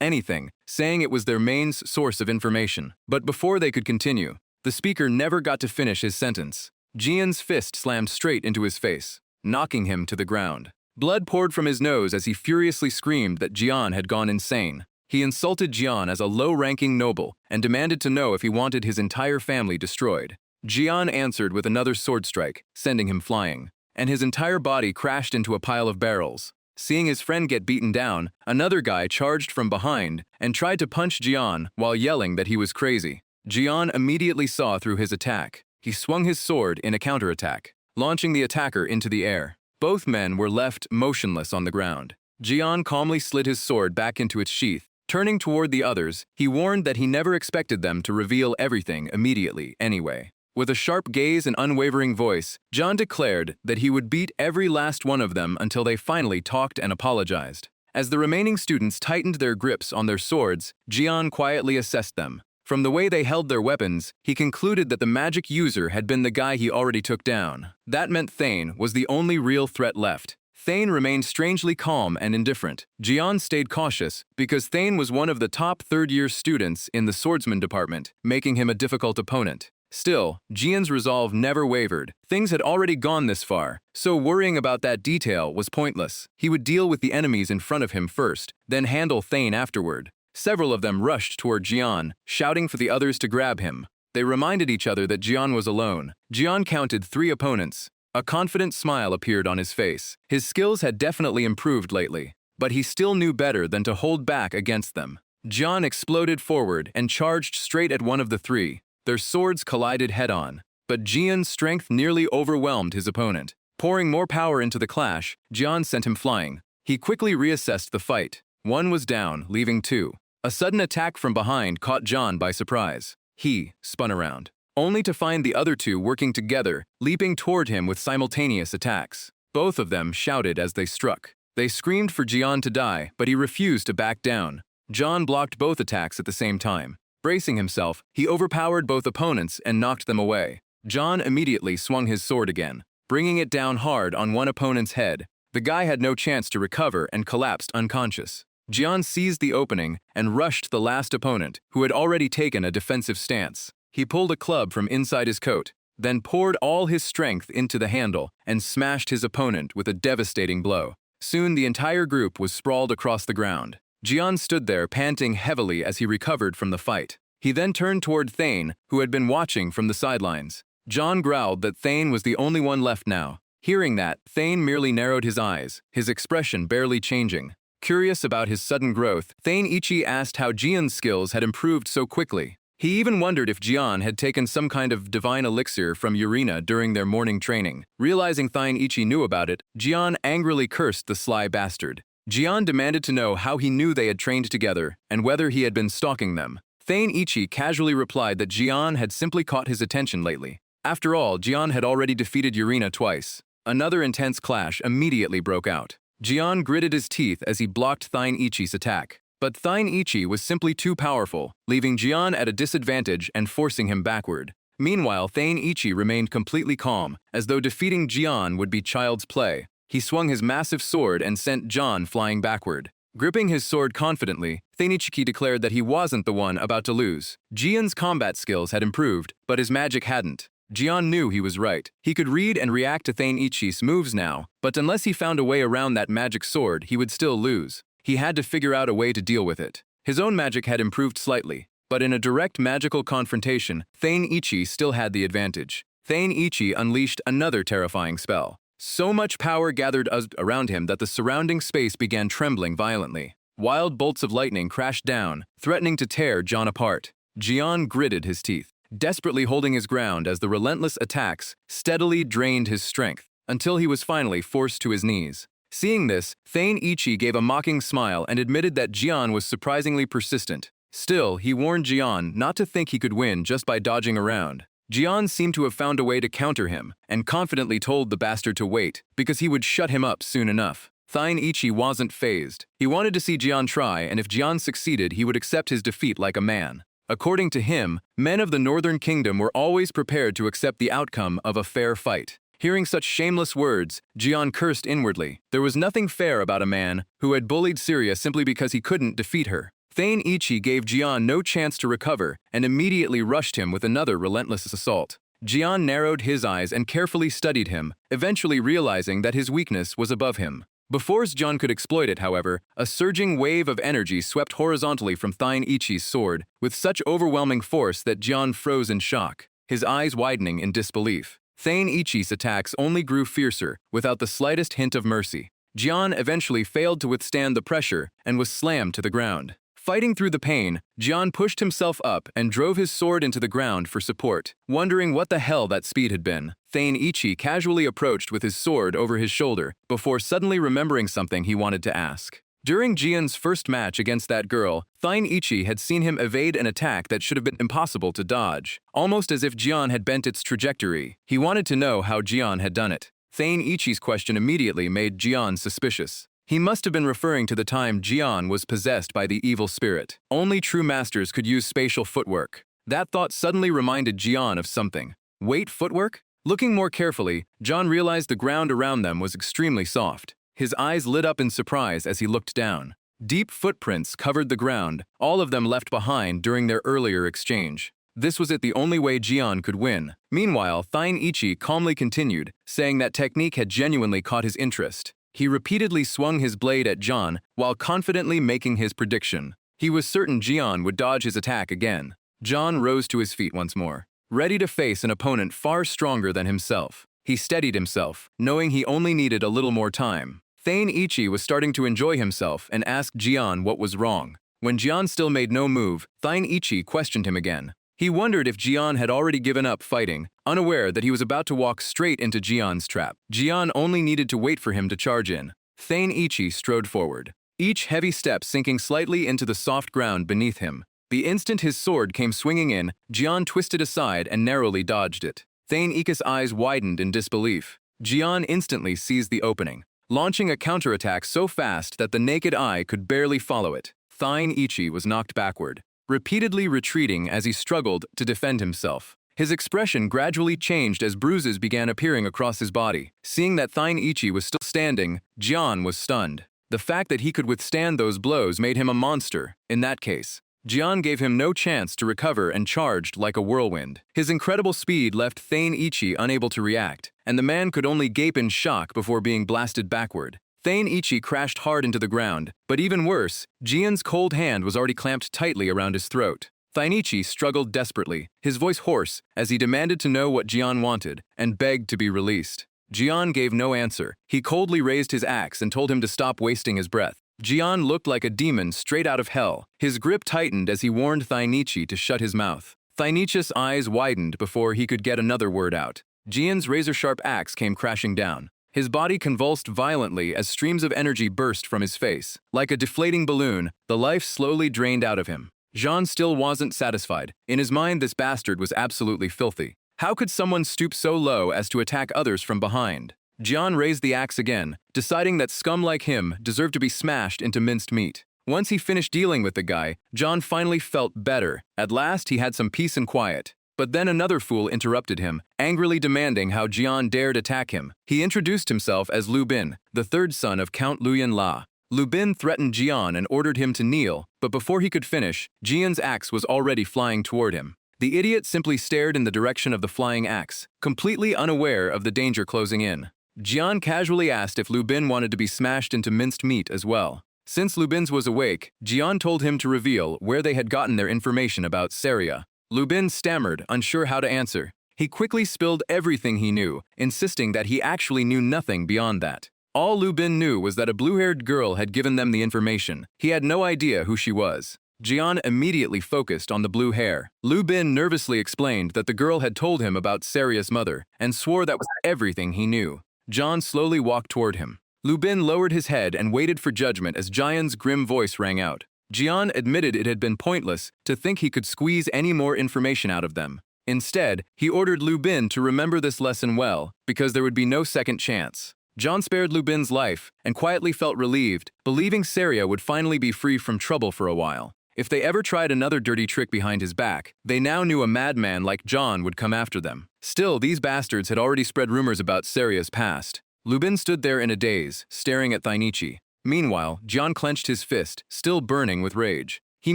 anything, saying it was their main source of information. But before they could continue, the speaker never got to finish his sentence. Jian's fist slammed straight into his face, knocking him to the ground. Blood poured from his nose as he furiously screamed that Jian had gone insane. He insulted Jian as a low-ranking noble and demanded to know if he wanted his entire family destroyed. Jian answered with another sword strike, sending him flying, and his entire body crashed into a pile of barrels. Seeing his friend get beaten down, another guy charged from behind and tried to punch Jian while yelling that he was crazy. Jian immediately saw through his attack. He swung his sword in a counterattack, launching the attacker into the air. Both men were left motionless on the ground. Jian calmly slid his sword back into its sheath. Turning toward the others, he warned that he never expected them to reveal everything immediately anyway. With a sharp gaze and unwavering voice, John declared that he would beat every last one of them until they finally talked and apologized. As the remaining students tightened their grips on their swords, Jian quietly assessed them. From the way they held their weapons, he concluded that the magic user had been the guy he already took down. That meant Thane was the only real threat left. Thane remained strangely calm and indifferent. Jian stayed cautious because Thane was one of the top third-year students in the swordsman department, making him a difficult opponent. Still, Jian's resolve never wavered. Things had already gone this far, so worrying about that detail was pointless. He would deal with the enemies in front of him first, then handle Thane afterward. Several of them rushed toward Jian, shouting for the others to grab him. They reminded each other that Jian was alone. Jian counted 3 opponents. A confident smile appeared on his face. His skills had definitely improved lately, but he still knew better than to hold back against them. Jian exploded forward and charged straight at one of the 3. Their swords collided head-on, but Jian's strength nearly overwhelmed his opponent. Pouring more power into the clash, Jian sent him flying. He quickly reassessed the fight. 1 was down, leaving 2. A sudden attack from behind caught Jian by surprise. He spun around, only to find the other 2 working together, leaping toward him with simultaneous attacks. Both of them shouted as they struck. They screamed for Jian to die, but he refused to back down. Jian blocked both attacks at the same time. Bracing himself, he overpowered both opponents and knocked them away. Jian immediately swung his sword again, bringing it down hard on one opponent's head. The guy had no chance to recover and collapsed unconscious. Jian seized the opening and rushed the last opponent, who had already taken a defensive stance. He pulled a club from inside his coat, then poured all his strength into the handle and smashed his opponent with a devastating blow. Soon the entire group was sprawled across the ground. Jian stood there panting heavily as he recovered from the fight. He then turned toward Thane, who had been watching from the sidelines. John growled that Thane was the only one left now. Hearing that, Thane merely narrowed his eyes, his expression barely changing. Curious about his sudden growth, Thane Ichi asked how Jian's skills had improved so quickly. He even wondered if Jian had taken some kind of divine elixir from Urina during their morning training. Realizing Thane Ichi knew about it, Jian angrily cursed the sly bastard. Jian demanded to know how he knew they had trained together and whether he had been stalking them. Thane Ichi casually replied that Jian had simply caught his attention lately. After all, Jian had already defeated Urina twice. Another intense clash immediately broke out. Jian gritted his teeth as he blocked Thane Ichi's attack. But Thane Ichi was simply too powerful, leaving Jian at a disadvantage and forcing him backward. Meanwhile, Thane Ichi remained completely calm, as though defeating Jian would be child's play. He swung his massive sword and sent Jian flying backward. Gripping his sword confidently, Thane Ichi declared that he wasn't the one about to lose. Jian's combat skills had improved, but his magic hadn't. Jian knew he was right. He could read and react to Thane Ichi's moves now, but unless he found a way around that magic sword, he would still lose. He had to figure out a way to deal with it. His own magic had improved slightly, but in a direct magical confrontation, Thane Ichi still had the advantage. Thane Ichi unleashed another terrifying spell. So much power gathered around him that the surrounding space began trembling violently. Wild bolts of lightning crashed down, threatening to tear Jian apart. Jian gritted his teeth, desperately holding his ground as the relentless attacks steadily drained his strength, until he was finally forced to his knees. Seeing this, Thane Ichi gave a mocking smile and admitted that Jian was surprisingly persistent. Still, he warned Jian not to think he could win just by dodging around. Jian seemed to have found a way to counter him, and confidently told the bastard to wait, because he would shut him up soon enough. Thane Ichi wasn't fazed. He wanted to see Jian try, and if Jian succeeded, he would accept his defeat like a man. According to him, men of the Northern Kingdom were always prepared to accept the outcome of a fair fight. Hearing such shameless words, Jian cursed inwardly. There was nothing fair about a man who had bullied Syria simply because he couldn't defeat her. Thane Ichi gave Jian no chance to recover and immediately rushed him with another relentless assault. Jian narrowed his eyes and carefully studied him, eventually realizing that his weakness was above him. Before Jian could exploit it, however, a surging wave of energy swept horizontally from Thane Ichi's sword with such overwhelming force that Jian froze in shock, his eyes widening in disbelief. Thane Ichi's attacks only grew fiercer, without the slightest hint of mercy. Jian eventually failed to withstand the pressure and was slammed to the ground. Fighting through the pain, Jian pushed himself up and drove his sword into the ground for support. Wondering what the hell that speed had been, Thane Ichi casually approached with his sword over his shoulder before suddenly remembering something he wanted to ask. During Jian's first match against that girl, Thane Ichi had seen him evade an attack that should have been impossible to dodge, almost as if Jian had bent its trajectory. He wanted to know how Jian had done it. Thane Ichi's question immediately made Jian suspicious. He must have been referring to the time Jian was possessed by the evil spirit. Only true masters could use spatial footwork. That thought suddenly reminded Jian of something. Wait, footwork? Looking more carefully, Jian realized the ground around them was extremely soft. His eyes lit up in surprise as he looked down. Deep footprints covered the ground, all of them left behind during their earlier exchange. This was the only way Jian could win. Meanwhile, Thane Ichi calmly continued, saying that technique had genuinely caught his interest. He repeatedly swung his blade at Jian while confidently making his prediction. He was certain Jian would dodge his attack again. Jian rose to his feet once more, ready to face an opponent far stronger than himself. He steadied himself, knowing he only needed a little more time. Thane Ichi was starting to enjoy himself and asked Jian what was wrong. When Jian still made no move, Thane Ichi questioned him again. He wondered if Jian had already given up fighting, unaware that he was about to walk straight into Jian's trap. Jian only needed to wait for him to charge in. Thane Ichi strode forward, each heavy step sinking slightly into the soft ground beneath him. The instant his sword came swinging in, Jian twisted aside and narrowly dodged it. Thane Ichi's eyes widened in disbelief. Jian instantly seized the opening, launching a counterattack so fast that the naked eye could barely follow it. Thane Ichi was knocked backward, repeatedly retreating as he struggled to defend himself. His expression gradually changed as bruises began appearing across his body. Seeing that Thane Ichi was still standing, Jian was stunned. The fact that he could withstand those blows made him a monster. In that case, Jian gave him no chance to recover and charged like a whirlwind. His incredible speed left Thane Ichi unable to react, and the man could only gape in shock before being blasted backward. Thane Ichi crashed hard into the ground, but even worse, Jian's cold hand was already clamped tightly around his throat. Thane Ichi struggled desperately, his voice hoarse, as he demanded to know what Jian wanted, and begged to be released. Jian gave no answer. He coldly raised his axe and told him to stop wasting his breath. Jian looked like a demon straight out of hell. His grip tightened as he warned Thainichi to shut his mouth. Thainichi's eyes widened before he could get another word out. Jian's razor-sharp axe came crashing down. His body convulsed violently as streams of energy burst from his face. Like a deflating balloon, the life slowly drained out of him. Jian still wasn't satisfied. In his mind, this bastard was absolutely filthy. How could someone stoop so low as to attack others from behind? Jian raised the axe again, deciding that scum like him deserved to be smashed into minced meat. Once he finished dealing with the guy, Jian finally felt better. At last, he had some peace and quiet. But then another fool interrupted him, angrily demanding how Jian dared attack him. He introduced himself as Lu Bin, the third son of Count Luyan La. Lu Bin threatened Jian and ordered him to kneel, but before he could finish, Jian's axe was already flying toward him. The idiot simply stared in the direction of the flying axe, completely unaware of the danger closing in. Jian casually asked if Lu Bin wanted to be smashed into minced meat as well. Since Lu Bin's was awake, Jian told him to reveal where they had gotten their information about Saria. Lu Bin stammered, unsure how to answer. He quickly spilled everything he knew, insisting that he actually knew nothing beyond that. All Lu Bin knew was that a blue-haired girl had given them the information. He had no idea who she was. Jian immediately focused on the blue hair. Lu Bin nervously explained that the girl had told him about Saria's mother and swore that was everything he knew. Jian slowly walked toward him. Lu Bin lowered his head and waited for judgment as Jian's grim voice rang out. Jian admitted it had been pointless to think he could squeeze any more information out of them. Instead, he ordered Lu Bin to remember this lesson well, because there would be no second chance. Jian spared Lu Bin's life and quietly felt relieved, believing Saria would finally be free from trouble for a while. If they ever tried another dirty trick behind his back, they now knew a madman like Jian would come after them. Still, these bastards had already spread rumors about Saria's past. Lu Bin stood there in a daze, staring at Thainichi. Meanwhile, Jian clenched his fist, still burning with rage. He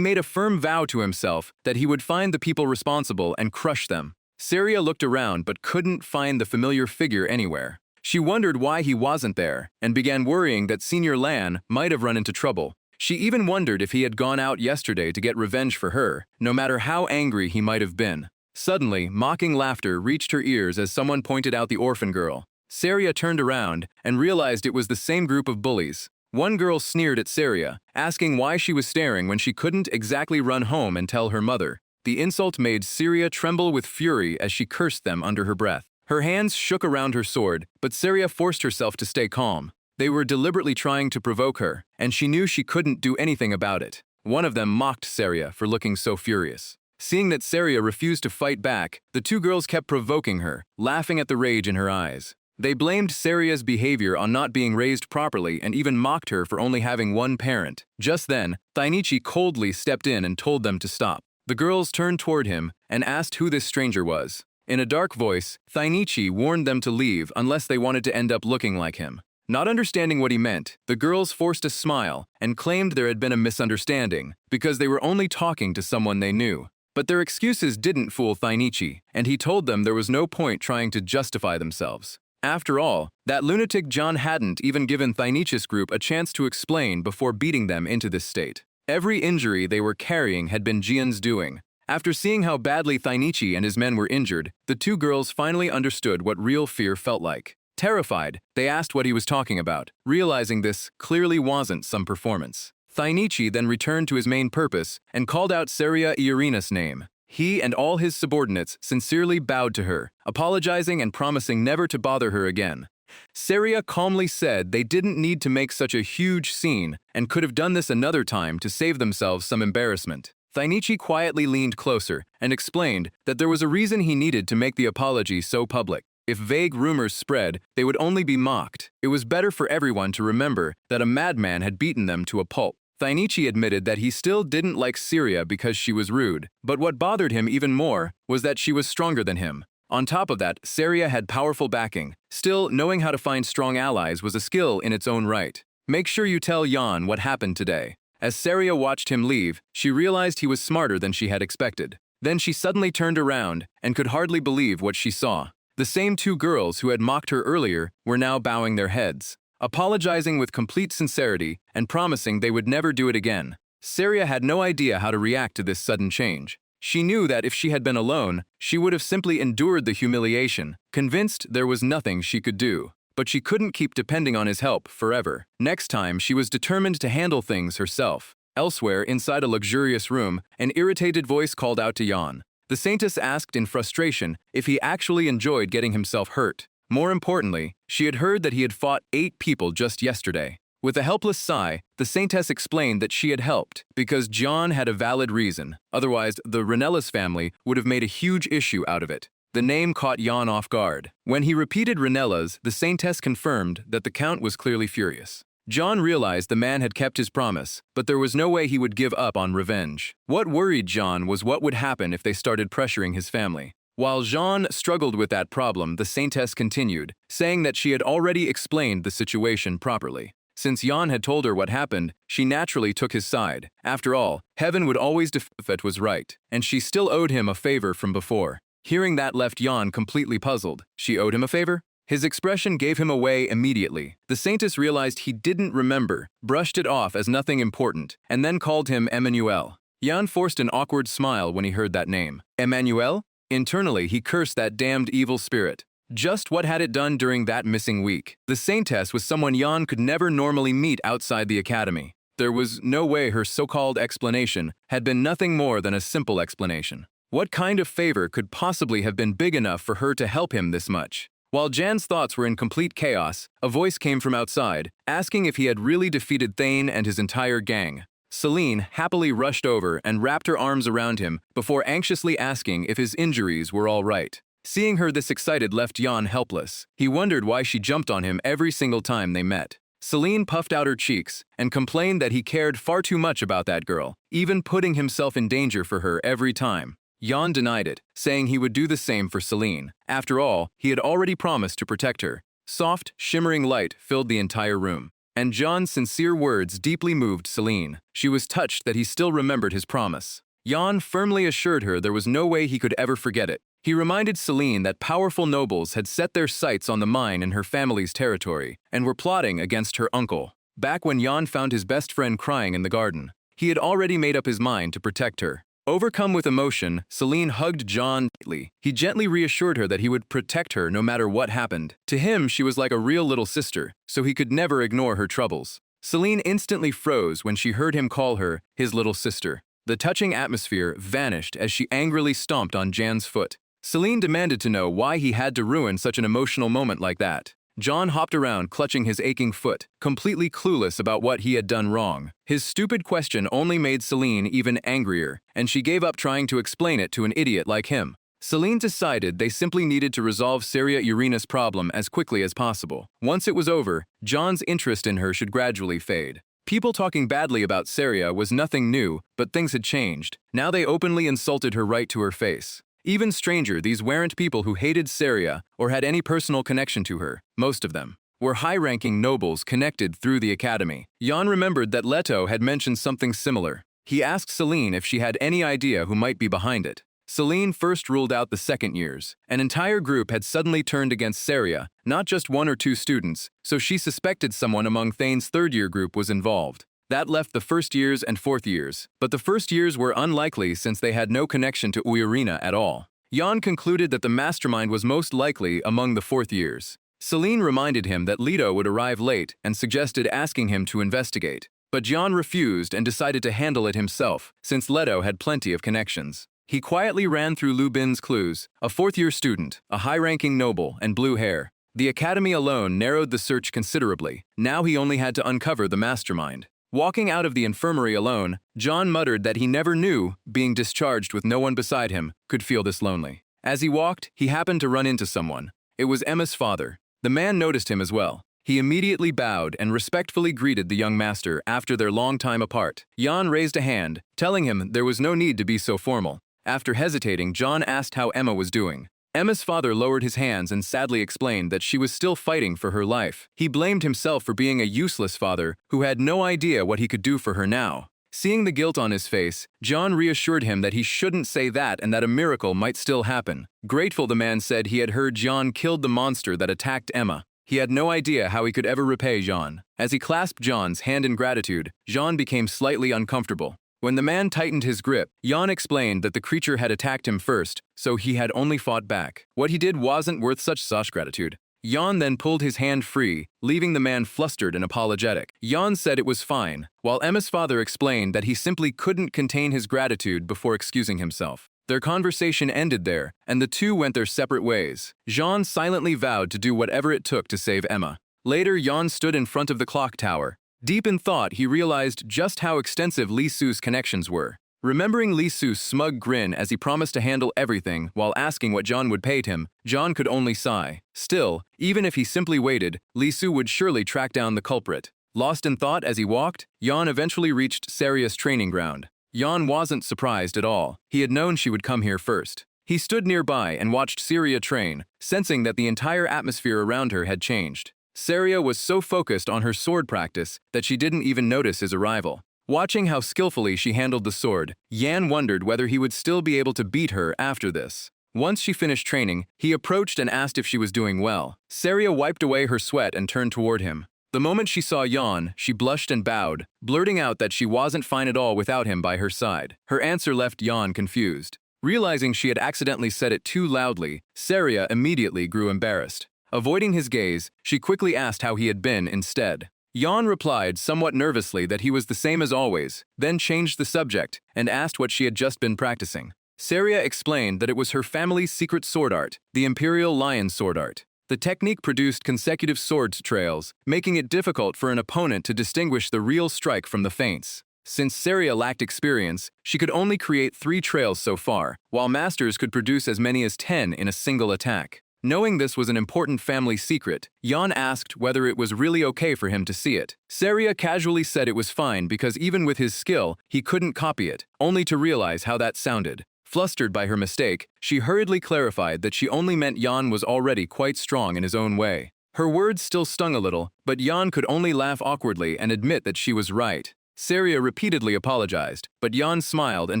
made a firm vow to himself that he would find the people responsible and crush them. Saria looked around but couldn't find the familiar figure anywhere. She wondered why he wasn't there and began worrying that Senior Lan might have run into trouble. She even wondered if he had gone out yesterday to get revenge for her, no matter how angry he might have been. Suddenly, mocking laughter reached her ears as someone pointed out the orphan girl. Saria turned around and realized it was the same group of bullies. One girl sneered at Saria, asking why she was staring when she couldn't exactly run home and tell her mother. The insult made Saria tremble with fury as she cursed them under her breath. Her hands shook around her sword, but Saria forced herself to stay calm. They were deliberately trying to provoke her, and she knew she couldn't do anything about it. One of them mocked Saria for looking so furious. Seeing that Saria refused to fight back, the two girls kept provoking her, laughing at the rage in her eyes. They blamed Saria's behavior on not being raised properly and even mocked her for only having one parent. Just then, Thainichi coldly stepped in and told them to stop. The girls turned toward him and asked who this stranger was. In a dark voice, Thainichi warned them to leave unless they wanted to end up looking like him. Not understanding what he meant, the girls forced a smile and claimed there had been a misunderstanding because they were only talking to someone they knew. But their excuses didn't fool Thainichi, and he told them there was no point trying to justify themselves. After all, that lunatic Jian hadn't even given Thainichi's group a chance to explain before beating them into this state. Every injury they were carrying had been Jian's doing. After seeing how badly Thainichi and his men were injured, the two girls finally understood what real fear felt like. Terrified, they asked what he was talking about, realizing this clearly wasn't some performance. Thainichi then returned to his main purpose and called out Saria Irina's name. He and all his subordinates sincerely bowed to her, apologizing and promising never to bother her again. Saria calmly said they didn't need to make such a huge scene and could have done this another time to save themselves some embarrassment. Thainichi quietly leaned closer and explained that there was a reason he needed to make the apology so public. If vague rumors spread, they would only be mocked. It was better for everyone to remember that a madman had beaten them to a pulp. Thainichi admitted that he still didn't like Saria because she was rude, but what bothered him even more was that she was stronger than him. On top of that, Saria had powerful backing. Still, knowing how to find strong allies was a skill in its own right. Make sure you tell Jan what happened today. As Saria watched him leave, she realized he was smarter than she had expected. Then she suddenly turned around and could hardly believe what she saw. The same two girls who had mocked her earlier were now bowing their heads, apologizing with complete sincerity and promising they would never do it again. Saria had no idea how to react to this sudden change. She knew that if she had been alone, she would have simply endured the humiliation, convinced there was nothing she could do. but she couldn't keep depending on his help forever. Next time, she was determined to handle things herself. Elsewhere, inside a luxurious room, an irritated voice called out to Jan. The saintess asked in frustration if he actually enjoyed getting himself hurt. More importantly, she had heard that he had fought 8 people just yesterday. With a helpless sigh, the saintess explained that she had helped because John had a valid reason. Otherwise, the Ranellas family would have made a huge issue out of it. The name caught Jan off guard. When he repeated Ranellas, the saintess confirmed that the count was clearly furious. John realized the man had kept his promise, but there was no way he would give up on revenge. What worried John was what would happen if they started pressuring his family. While Jean struggled with that problem, the saintess continued, saying that she had already explained the situation properly. Since Jan had told her what happened, she naturally took his side. After all, heaven would always defend if it was right, and she still owed him a favor from before. Hearing that left Jan completely puzzled. She owed him a favor? His expression gave him away immediately. The saintess realized he didn't remember, brushed it off as nothing important, and then called him Emmanuel. Jan forced an awkward smile when he heard that name. Emmanuel? Internally, he cursed that damned evil spirit. Just what had it done during that missing week? The saintess was someone Jan could never normally meet outside the academy. There was no way her so-called explanation had been nothing more than a simple explanation. What kind of favor could possibly have been big enough for her to help him this much? While Jan's thoughts were in complete chaos, a voice came from outside, asking if he had really defeated Thane and his entire gang. Celine happily rushed over and wrapped her arms around him before anxiously asking if his injuries were all right. Seeing her this excited left Jan helpless. He wondered why she jumped on him every single time they met. Celine puffed out her cheeks and complained that he cared far too much about that girl, even putting himself in danger for her every time. Jan denied it, saying he would do the same for Celine. After all, he had already promised to protect her. Soft, shimmering light filled the entire room, and Jan's sincere words deeply moved Celine. She was touched that he still remembered his promise. Jan firmly assured her there was no way he could ever forget it. He reminded Celine that powerful nobles had set their sights on the mine in her family's territory and were plotting against her uncle. Back when Jan found his best friend crying in the garden, he had already made up his mind to protect her. Overcome with emotion, Celine hugged John tightly. He gently reassured her that he would protect her no matter what happened. To him, she was like a real little sister, so he could never ignore her troubles. Celine instantly froze when she heard him call her his little sister. The touching atmosphere vanished as she angrily stomped on Jan's foot. Celine demanded to know why he had to ruin such an emotional moment like that. John hopped around, clutching his aching foot, completely clueless about what he had done wrong. His stupid question only made Celine even angrier, and she gave up trying to explain it to an idiot like him. Celine decided they simply needed to resolve Saria Irina's problem as quickly as possible. Once it was over, John's interest in her should gradually fade. People talking badly about Saria was nothing new, but things had changed. Now they openly insulted her right to her face. Even stranger, these weren't people who hated Saria or had any personal connection to her. Most of them were high-ranking nobles connected through the academy. Jan remembered that Leto had mentioned something similar. He asked Celine if she had any idea who might be behind it. Celine first ruled out the second years. An entire group had suddenly turned against Saria, not just 1 or 2 students, so she suspected someone among Thane's third-year group was involved. That left the first years and fourth years, but the first years were unlikely since they had no connection to Irina at all. Jan concluded that the mastermind was most likely among the fourth years. Celine reminded him that Leto would arrive late and suggested asking him to investigate, but Jan refused and decided to handle it himself, since Leto had plenty of connections. He quietly ran through Lubin's clues: a fourth-year student, a high-ranking noble, and blue hair. The academy alone narrowed the search considerably. Now he only had to uncover the mastermind. Walking out of the infirmary alone, John muttered that he never knew, being discharged with no one beside him, could feel this lonely. As he walked, he happened to run into someone. It was Emma's father. The man noticed him as well. He immediately bowed and respectfully greeted the young master after their long time apart. Jan raised a hand, telling him there was no need to be so formal. After hesitating, John asked how Emma was doing. Emma's father lowered his hands and sadly explained that she was still fighting for her life. He blamed himself for being a useless father who had no idea what he could do for her now. Seeing the guilt on his face, John reassured him that he shouldn't say that and that a miracle might still happen. Grateful, the man said he had heard John killed the monster that attacked Emma. He had no idea how he could ever repay John. As he clasped John's hand in gratitude, John became slightly uncomfortable. When the man tightened his grip, Jan explained that the creature had attacked him first, so he had only fought back. What he did wasn't worth such gratitude. Jan then pulled his hand free, leaving the man flustered and apologetic. Jan said it was fine, while Emma's father explained that he simply couldn't contain his gratitude before excusing himself. Their conversation ended there, and the two went their separate ways. Jean silently vowed to do whatever it took to save Emma. Later, Jan stood in front of the clock tower. Deep in thought, he realized just how extensive Li Su's connections were. Remembering Li Su's smug grin as he promised to handle everything while asking what John would pay him, John could only sigh. Still, even if he simply waited, Li Su would surely track down the culprit. Lost in thought as he walked, Jan eventually reached Saria's training ground. Jan wasn't surprised at all. He had known she would come here first. He stood nearby and watched Saria train, sensing that the entire atmosphere around her had changed. Saria was so focused on her sword practice that she didn't even notice his arrival. Watching how skillfully she handled the sword, Yan wondered whether he would still be able to beat her after this. Once she finished training, he approached and asked if she was doing well. Saria wiped away her sweat and turned toward him. The moment she saw Yan, she blushed and bowed, blurting out that she wasn't fine at all without him by her side. Her answer left Yan confused. Realizing she had accidentally said it too loudly, Saria immediately grew embarrassed. Avoiding his gaze, she quickly asked how he had been instead. Jan replied somewhat nervously that he was the same as always, then changed the subject and asked what she had just been practicing. Saria explained that it was her family's secret sword art, the Imperial Lion sword art. The technique produced consecutive sword trails, making it difficult for an opponent to distinguish the real strike from the feints. Since Saria lacked experience, she could only create 3 trails so far, while masters could produce as many as 10 in a single attack. Knowing this was an important family secret, Jan asked whether it was really okay for him to see it. Saria casually said it was fine because even with his skill, he couldn't copy it, only to realize how that sounded. Flustered by her mistake, she hurriedly clarified that she only meant Jan was already quite strong in his own way. Her words still stung a little, but Jan could only laugh awkwardly and admit that she was right. Saria repeatedly apologized, but Jan smiled and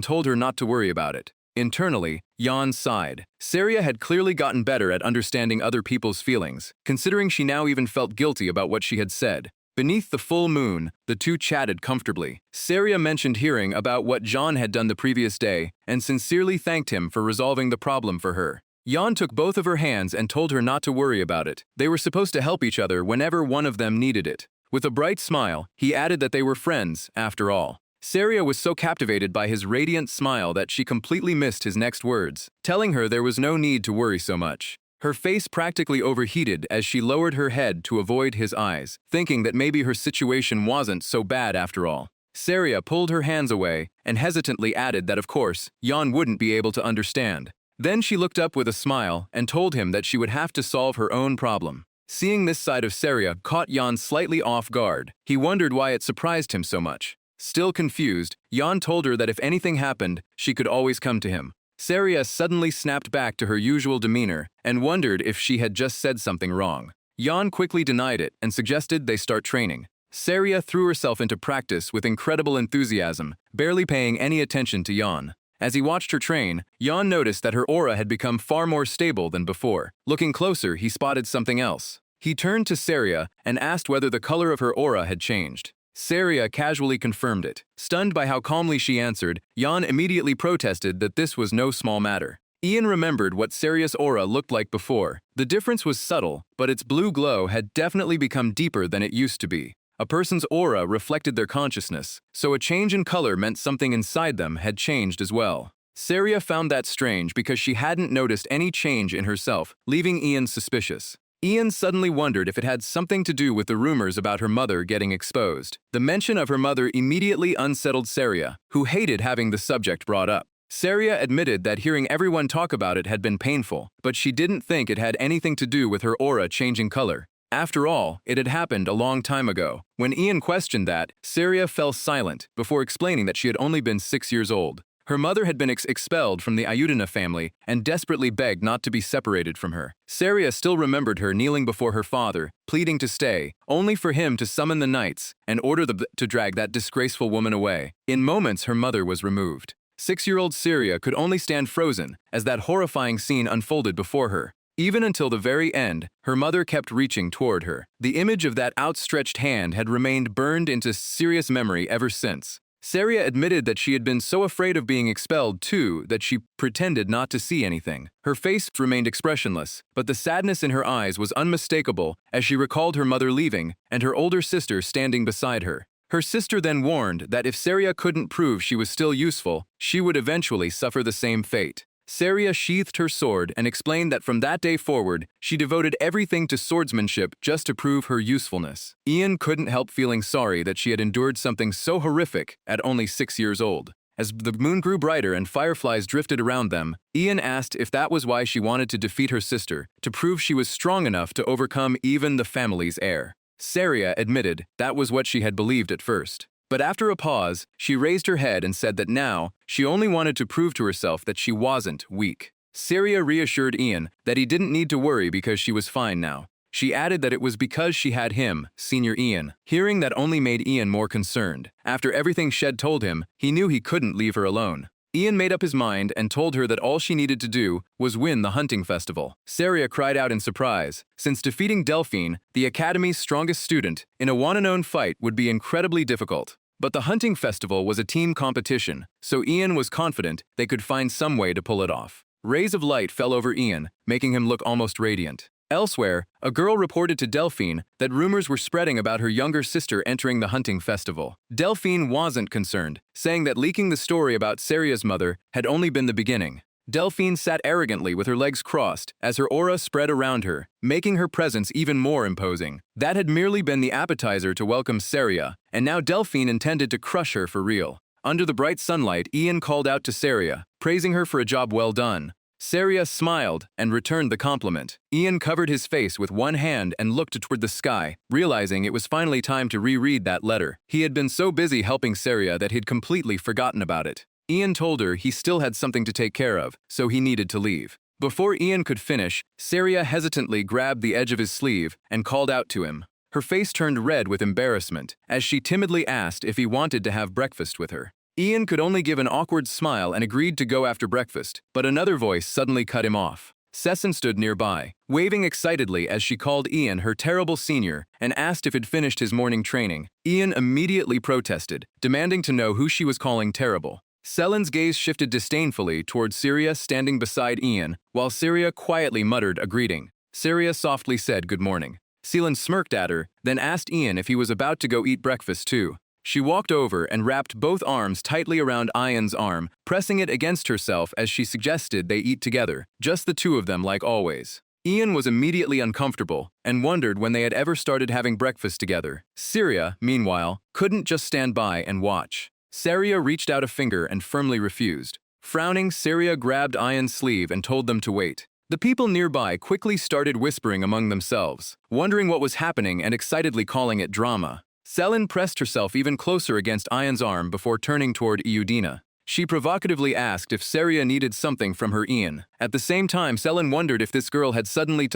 told her not to worry about it. Internally, Jan sighed. Saria had clearly gotten better at understanding other people's feelings, considering she now even felt guilty about what she had said. Beneath the full moon, the two chatted comfortably. Saria mentioned hearing about what Jan had done the previous day and sincerely thanked him for resolving the problem for her. Jan took both of her hands and told her not to worry about it. They were supposed to help each other whenever one of them needed it. With a bright smile, he added that they were friends, after all. Saria was so captivated by his radiant smile that she completely missed his next words, telling her there was no need to worry so much. Her face practically overheated as she lowered her head to avoid his eyes, thinking that maybe her situation wasn't so bad after all. Saria pulled her hands away and hesitantly added that of course, Jan wouldn't be able to understand. Then she looked up with a smile and told him that she would have to solve her own problem. Seeing this side of Saria caught Jan slightly off guard. He wondered why it surprised him so much. Still confused, Jan told her that if anything happened, she could always come to him. Saria suddenly snapped back to her usual demeanor and wondered if she had just said something wrong. Jan quickly denied it and suggested they start training. Saria threw herself into practice with incredible enthusiasm, barely paying any attention to Jan. As he watched her train, Jan noticed that her aura had become far more stable than before. Looking closer, he spotted something else. He turned to Saria and asked whether the color of her aura had changed. Saria casually confirmed it. Stunned by how calmly she answered, Jan immediately protested that this was no small matter. Ian remembered what Saria's aura looked like before. The difference was subtle, but its blue glow had definitely become deeper than it used to be. A person's aura reflected their consciousness, so a change in color meant something inside them had changed as well. Saria found that strange because she hadn't noticed any change in herself, leaving Ian suspicious. Ian suddenly wondered if it had something to do with the rumors about her mother getting exposed. The mention of her mother immediately unsettled Saria, who hated having the subject brought up. Saria admitted that hearing everyone talk about it had been painful, but she didn't think it had anything to do with her aura changing color. After all, it had happened a long time ago. When Ian questioned that, Saria fell silent before explaining that she had only been 6 years old. Her mother had been expelled from the Ayudhya family and desperately begged not to be separated from her. Saria still remembered her kneeling before her father, pleading to stay, only for him to summon the knights and order them to drag that disgraceful woman away. In moments, her mother was removed. 6-year-old Saria could only stand frozen as that horrifying scene unfolded before her. Even until the very end, her mother kept reaching toward her. The image of that outstretched hand had remained burned into Saria's memory ever since. Saria admitted that she had been so afraid of being expelled too that she pretended not to see anything. Her face remained expressionless, but the sadness in her eyes was unmistakable as she recalled her mother leaving and her older sister standing beside her. Her sister then warned that if Saria couldn't prove she was still useful, she would eventually suffer the same fate. Saria sheathed her sword and explained that from that day forward, she devoted everything to swordsmanship just to prove her usefulness. Ian couldn't help feeling sorry that she had endured something so horrific at only 6 years old. As the moon grew brighter and fireflies drifted around them, Ian asked if that was why she wanted to defeat her sister, to prove she was strong enough to overcome even the family's heir. Saria admitted that was what she had believed at first. But after a pause, she raised her head and said that now, she only wanted to prove to herself that she wasn't weak. Saria reassured Ian that he didn't need to worry because she was fine now. She added that it was because she had him, Senior Ian. Hearing that only made Ian more concerned. After everything Shed told him, he knew he couldn't leave her alone. Ian made up his mind and told her that all she needed to do was win the hunting festival. Saria cried out in surprise, since defeating Delphine, the Academy's strongest student, in a one-and-one fight would be incredibly difficult. But the hunting festival was a team competition, so Ian was confident they could find some way to pull it off. Rays of light fell over Ian, making him look almost radiant. Elsewhere, a girl reported to Delphine that rumors were spreading about her younger sister entering the hunting festival. Delphine wasn't concerned, saying that leaking the story about Saria's mother had only been the beginning. Delphine sat arrogantly with her legs crossed as her aura spread around her, making her presence even more imposing. That had merely been the appetizer to welcome Saria, and now Delphine intended to crush her for real. Under the bright sunlight, Ian called out to Saria, praising her for a job well done. Saria smiled and returned the compliment. Ian covered his face with one hand and looked toward the sky, realizing it was finally time to reread that letter. He had been so busy helping Saria that he'd completely forgotten about it. Ian told her he still had something to take care of, so he needed to leave. Before Ian could finish, Saria hesitantly grabbed the edge of his sleeve and called out to him. Her face turned red with embarrassment as she timidly asked if he wanted to have breakfast with her. Ian could only give an awkward smile and agreed to go after breakfast, but another voice suddenly cut him off. Sesson stood nearby, waving excitedly as she called Ian her terrible senior and asked if he'd finished his morning training. Ian immediately protested, demanding to know who she was calling terrible. Selen's gaze shifted disdainfully toward Saria standing beside Ian, while Saria quietly muttered a greeting. Saria softly said good morning. Selen smirked at her, then asked Ian if he was about to go eat breakfast too. She walked over and wrapped both arms tightly around Ian's arm, pressing it against herself as she suggested they eat together, just the two of them like always. Ian was immediately uncomfortable and wondered when they had ever started having breakfast together. Saria, meanwhile, couldn't just stand by and watch. Saria reached out a finger and firmly refused. Frowning, Saria grabbed Ian's sleeve and told them to wait. The people nearby quickly started whispering among themselves, wondering what was happening and excitedly calling it drama. Selen pressed herself even closer against Ian's arm before turning toward Eudina. She provocatively asked if Saria needed something from her Ian. At the same time, Selen wondered if this girl had suddenly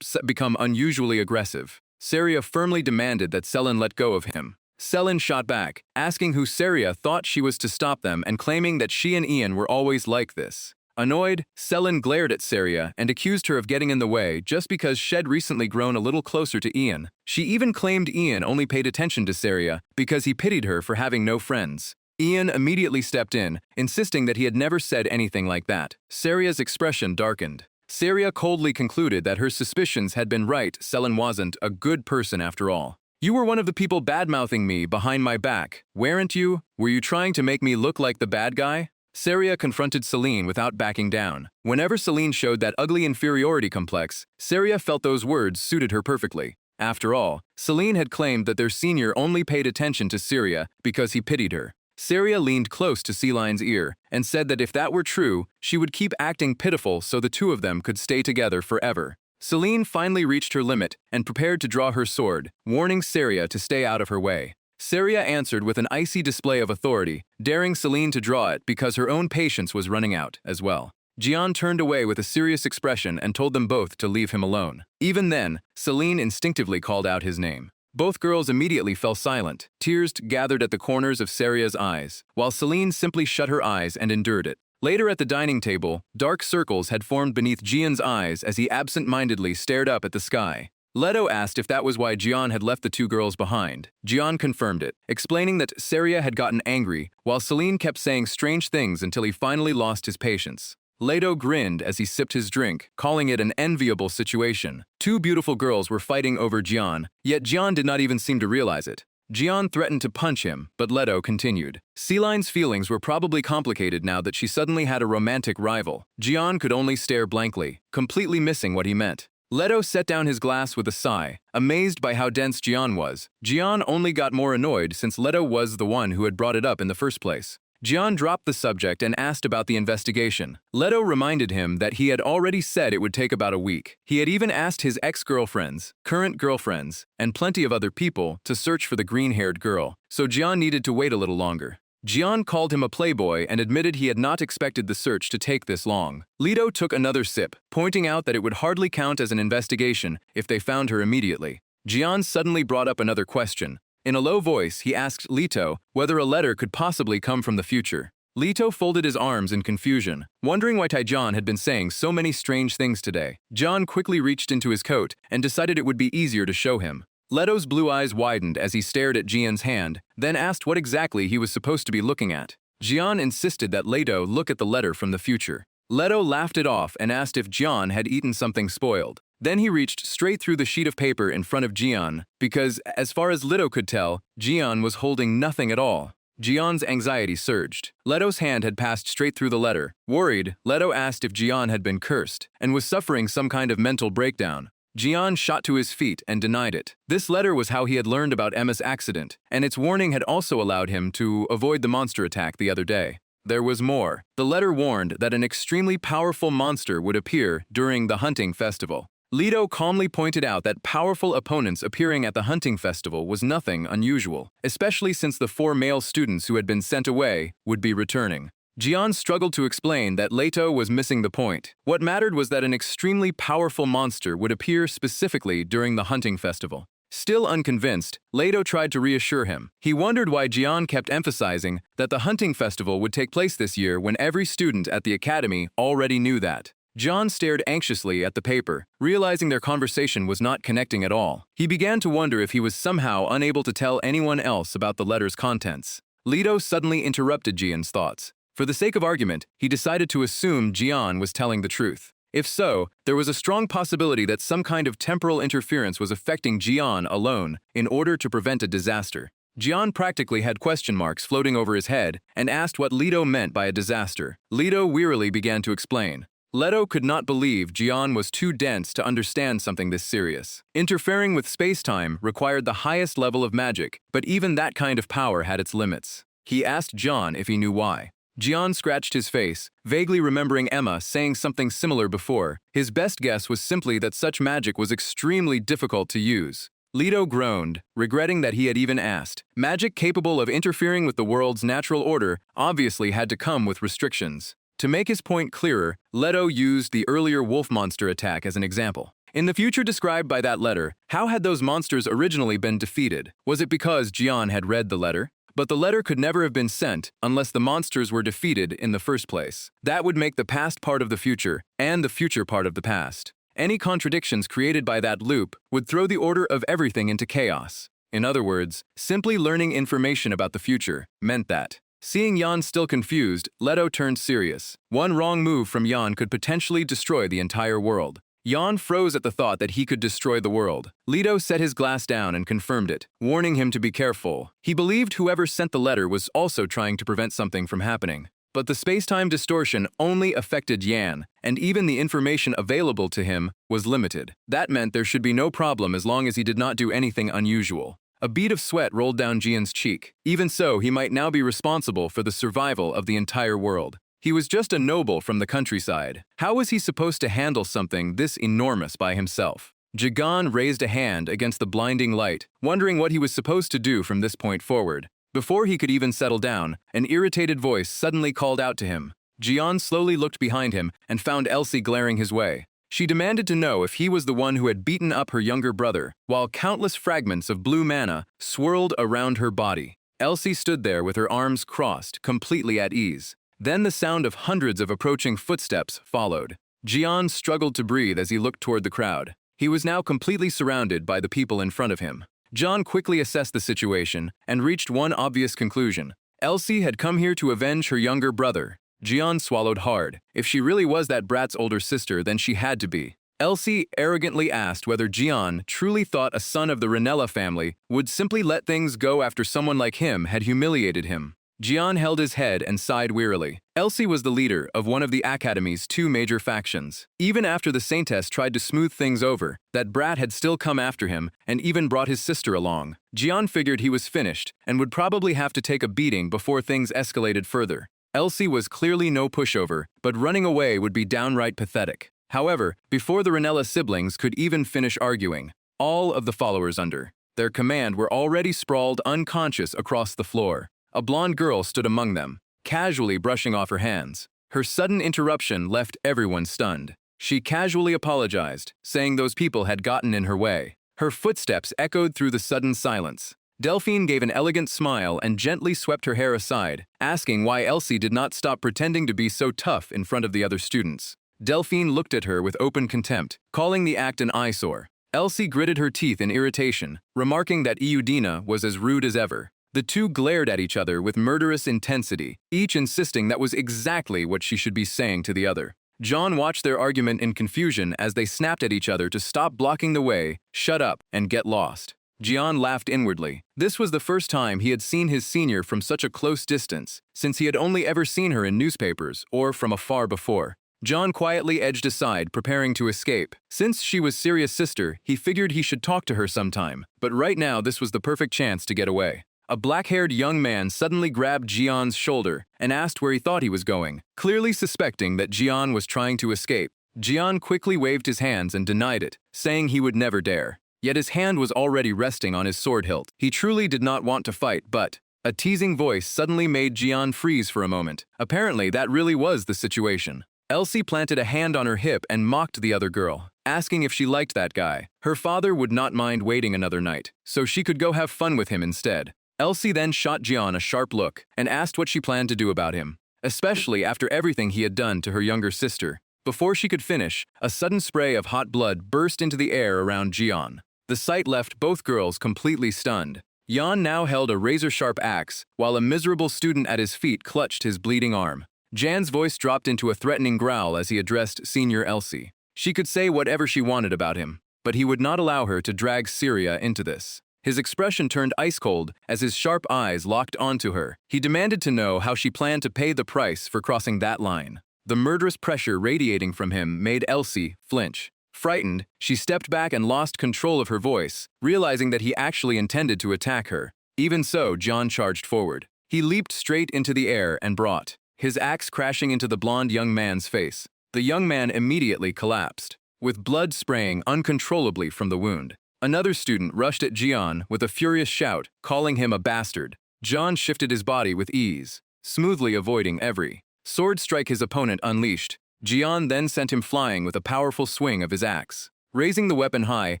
become unusually aggressive. Saria firmly demanded that Selen let go of him. Selen shot back, asking who Saria thought she was to stop them and claiming that she and Ian were always like this. Annoyed, Selen glared at Saria and accused her of getting in the way just because she'd recently grown a little closer to Ian. She even claimed Ian only paid attention to Saria because he pitied her for having no friends. Ian immediately stepped in, insisting that he had never said anything like that. Saria's expression darkened. Saria coldly concluded that her suspicions had been right. Selen wasn't a good person after all. You were one of the people bad-mouthing me behind my back, weren't you? Were you trying to make me look like the bad guy? Saria confronted Selene without backing down. Whenever Selene showed that ugly inferiority complex, Saria felt those words suited her perfectly. After all, Selene had claimed that their senior only paid attention to Saria because he pitied her. Saria leaned close to Celine's ear and said that if that were true, she would keep acting pitiful so the two of them could stay together forever. Selene finally reached her limit and prepared to draw her sword, warning Saria to stay out of her way. Saria answered with an icy display of authority, daring Selene to draw it because her own patience was running out as well. Jian turned away with a serious expression and told them both to leave him alone. Even then, Selene instinctively called out his name. Both girls immediately fell silent. Tears gathered at the corners of Saria's eyes, while Selene simply shut her eyes and endured it. Later at the dining table, dark circles had formed beneath Jian's eyes as he absent-mindedly stared up at the sky. Leto asked if that was why Jian had left the two girls behind. Jian confirmed it, explaining that Seria had gotten angry, while Celine kept saying strange things until he finally lost his patience. Leto grinned as he sipped his drink, calling it an enviable situation. Two beautiful girls were fighting over Jian, yet Jian did not even seem to realize it. Jian threatened to punch him, but Leto continued. Celine's feelings were probably complicated now that she suddenly had a romantic rival. Jian could only stare blankly, completely missing what he meant. Leto set down his glass with a sigh, amazed by how dense Jian was. Jian only got more annoyed since Leto was the one who had brought it up in the first place. Jian dropped the subject and asked about the investigation. Leto reminded him that he had already said it would take about a week. He had even asked his ex-girlfriends, current girlfriends, and plenty of other people to search for the green-haired girl, so Jian needed to wait a little longer. Jian called him a playboy and admitted he had not expected the search to take this long. Leto took another sip, pointing out that it would hardly count as an investigation if they found her immediately. Jian suddenly brought up another question. In a low voice, he asked Leto whether a letter could possibly come from the future. Leto folded his arms in confusion, wondering why Taijian had been saying so many strange things today. Jian quickly reached into his coat and decided it would be easier to show him. Leto's blue eyes widened as he stared at Jian's hand, then asked what exactly he was supposed to be looking at. Jian insisted that Leto look at the letter from the future. Leto laughed it off and asked if Jian had eaten something spoiled. Then he reached straight through the sheet of paper in front of Jian, because, as far as Leto could tell, Jian was holding nothing at all. Jian's anxiety surged. Leto's hand had passed straight through the letter. Worried, Leto asked if Jian had been cursed and was suffering some kind of mental breakdown. Jian shot to his feet and denied it. This letter was how he had learned about Emma's accident, and its warning had also allowed him to avoid the monster attack the other day. There was more. The letter warned that an extremely powerful monster would appear during the hunting festival. Leto calmly pointed out that powerful opponents appearing at the hunting festival was nothing unusual, especially since the 4 male students who had been sent away would be returning. Jian struggled to explain that Leto was missing the point. What mattered was that an extremely powerful monster would appear specifically during the hunting festival. Still unconvinced, Leto tried to reassure him. He wondered why Jian kept emphasizing that the hunting festival would take place this year when every student at the academy already knew that. Jian stared anxiously at the paper, realizing their conversation was not connecting at all. He began to wonder if he was somehow unable to tell anyone else about the letter's contents. Leto suddenly interrupted Jian's thoughts. For the sake of argument, he decided to assume Jian was telling the truth. If so, there was a strong possibility that some kind of temporal interference was affecting Jian alone in order to prevent a disaster. Jian practically had question marks floating over his head and asked what Leto meant by a disaster. Leto wearily began to explain. Leto could not believe Jian was too dense to understand something this serious. Interfering with space-time required the highest level of magic, but even that kind of power had its limits. He asked Jian if he knew why. Jian scratched his face, vaguely remembering Emma saying something similar before. His best guess was simply that such magic was extremely difficult to use. Leto groaned, regretting that he had even asked. Magic capable of interfering with the world's natural order obviously had to come with restrictions. To make his point clearer, Leto used the earlier wolf monster attack as an example. In the future described by that letter, how had those monsters originally been defeated? Was it because Jian had read the letter? But the letter could never have been sent unless the monsters were defeated in the first place. That would make the past part of the future and the future part of the past. Any contradictions created by that loop would throw the order of everything into chaos. In other words, simply learning information about the future meant that. Seeing Yan still confused, Leto turned serious. One wrong move from Yan could potentially destroy the entire world. Yan froze at the thought that he could destroy the world. Leto set his glass down and confirmed it, warning him to be careful. He believed whoever sent the letter was also trying to prevent something from happening. But the space-time distortion only affected Yan, and even the information available to him was limited. That meant there should be no problem as long as he did not do anything unusual. A bead of sweat rolled down Jian's cheek. Even so, he might now be responsible for the survival of the entire world. He was just a noble from the countryside. How was he supposed to handle something this enormous by himself? Jagan raised a hand against the blinding light, wondering what he was supposed to do from this point forward. Before he could even settle down, an irritated voice suddenly called out to him. Jian slowly looked behind him and found Elsie glaring his way. She demanded to know if he was the one who had beaten up her younger brother, while countless fragments of blue mana swirled around her body. Elsie stood there with her arms crossed, completely at ease. Then the sound of hundreds of approaching footsteps followed. Jian struggled to breathe as he looked toward the crowd. He was now completely surrounded by the people in front of him. John quickly assessed the situation and reached one obvious conclusion. Elsie had come here to avenge her younger brother. Jian swallowed hard. If she really was that brat's older sister, then she had to be. Elsie arrogantly asked whether Jian truly thought a son of the Ranella family would simply let things go after someone like him had humiliated him. Jian held his head and sighed wearily. Elsie was the leader of one of the Academy's two major factions. Even after the Saintess tried to smooth things over, that brat had still come after him and even brought his sister along. Jian figured he was finished and would probably have to take a beating before things escalated further. Elsie was clearly no pushover, but running away would be downright pathetic. However, before the Ranella siblings could even finish arguing, all of the followers under their command were already sprawled unconscious across the floor. A blonde girl stood among them, casually brushing off her hands. Her sudden interruption left everyone stunned. She casually apologized, saying those people had gotten in her way. Her footsteps echoed through the sudden silence. Delphine gave an elegant smile and gently swept her hair aside, asking why Elsie did not stop pretending to be so tough in front of the other students. Delphine looked at her with open contempt, calling the act an eyesore. Elsie gritted her teeth in irritation, remarking that Eudina was as rude as ever. The two glared at each other with murderous intensity, each insisting that was exactly what she should be saying to the other. John watched their argument in confusion as they snapped at each other to stop blocking the way, shut up, and get lost. Jian laughed inwardly. This was the first time he had seen his senior from such a close distance, since he had only ever seen her in newspapers or from afar before. John quietly edged aside, preparing to escape. Since she was Siria's sister, he figured he should talk to her sometime, but right now this was the perfect chance to get away. A black-haired young man suddenly grabbed Jian's shoulder and asked where he thought he was going, clearly suspecting that Jian was trying to escape. Jian quickly waved his hands and denied it, saying he would never dare. Yet his hand was already resting on his sword hilt. He truly did not want to fight, but a teasing voice suddenly made Jian freeze for a moment. Apparently, that really was the situation. Elsie planted a hand on her hip and mocked the other girl, asking if she liked that guy. Her father would not mind waiting another night, so she could go have fun with him instead. Elsie then shot Jian a sharp look and asked what she planned to do about him, especially after everything he had done to her younger sister. Before she could finish, a sudden spray of hot blood burst into the air around Jian. The sight left both girls completely stunned. Yan now held a razor-sharp axe, while a miserable student at his feet clutched his bleeding arm. Jan's voice dropped into a threatening growl as he addressed Senior Elsie. She could say whatever she wanted about him, but he would not allow her to drag Siria into this. His expression turned ice-cold as his sharp eyes locked onto her. He demanded to know how she planned to pay the price for crossing that line. The murderous pressure radiating from him made Elsie flinch. Frightened, she stepped back and lost control of her voice, realizing that he actually intended to attack her. Even so, John charged forward. He leaped straight into the air and brought his axe crashing into the blonde young man's face. The young man immediately collapsed, with blood spraying uncontrollably from the wound. Another student rushed at Jian with a furious shout, calling him a bastard. John shifted his body with ease, smoothly avoiding every sword strike his opponent unleashed. Jian then sent him flying with a powerful swing of his axe. Raising the weapon high,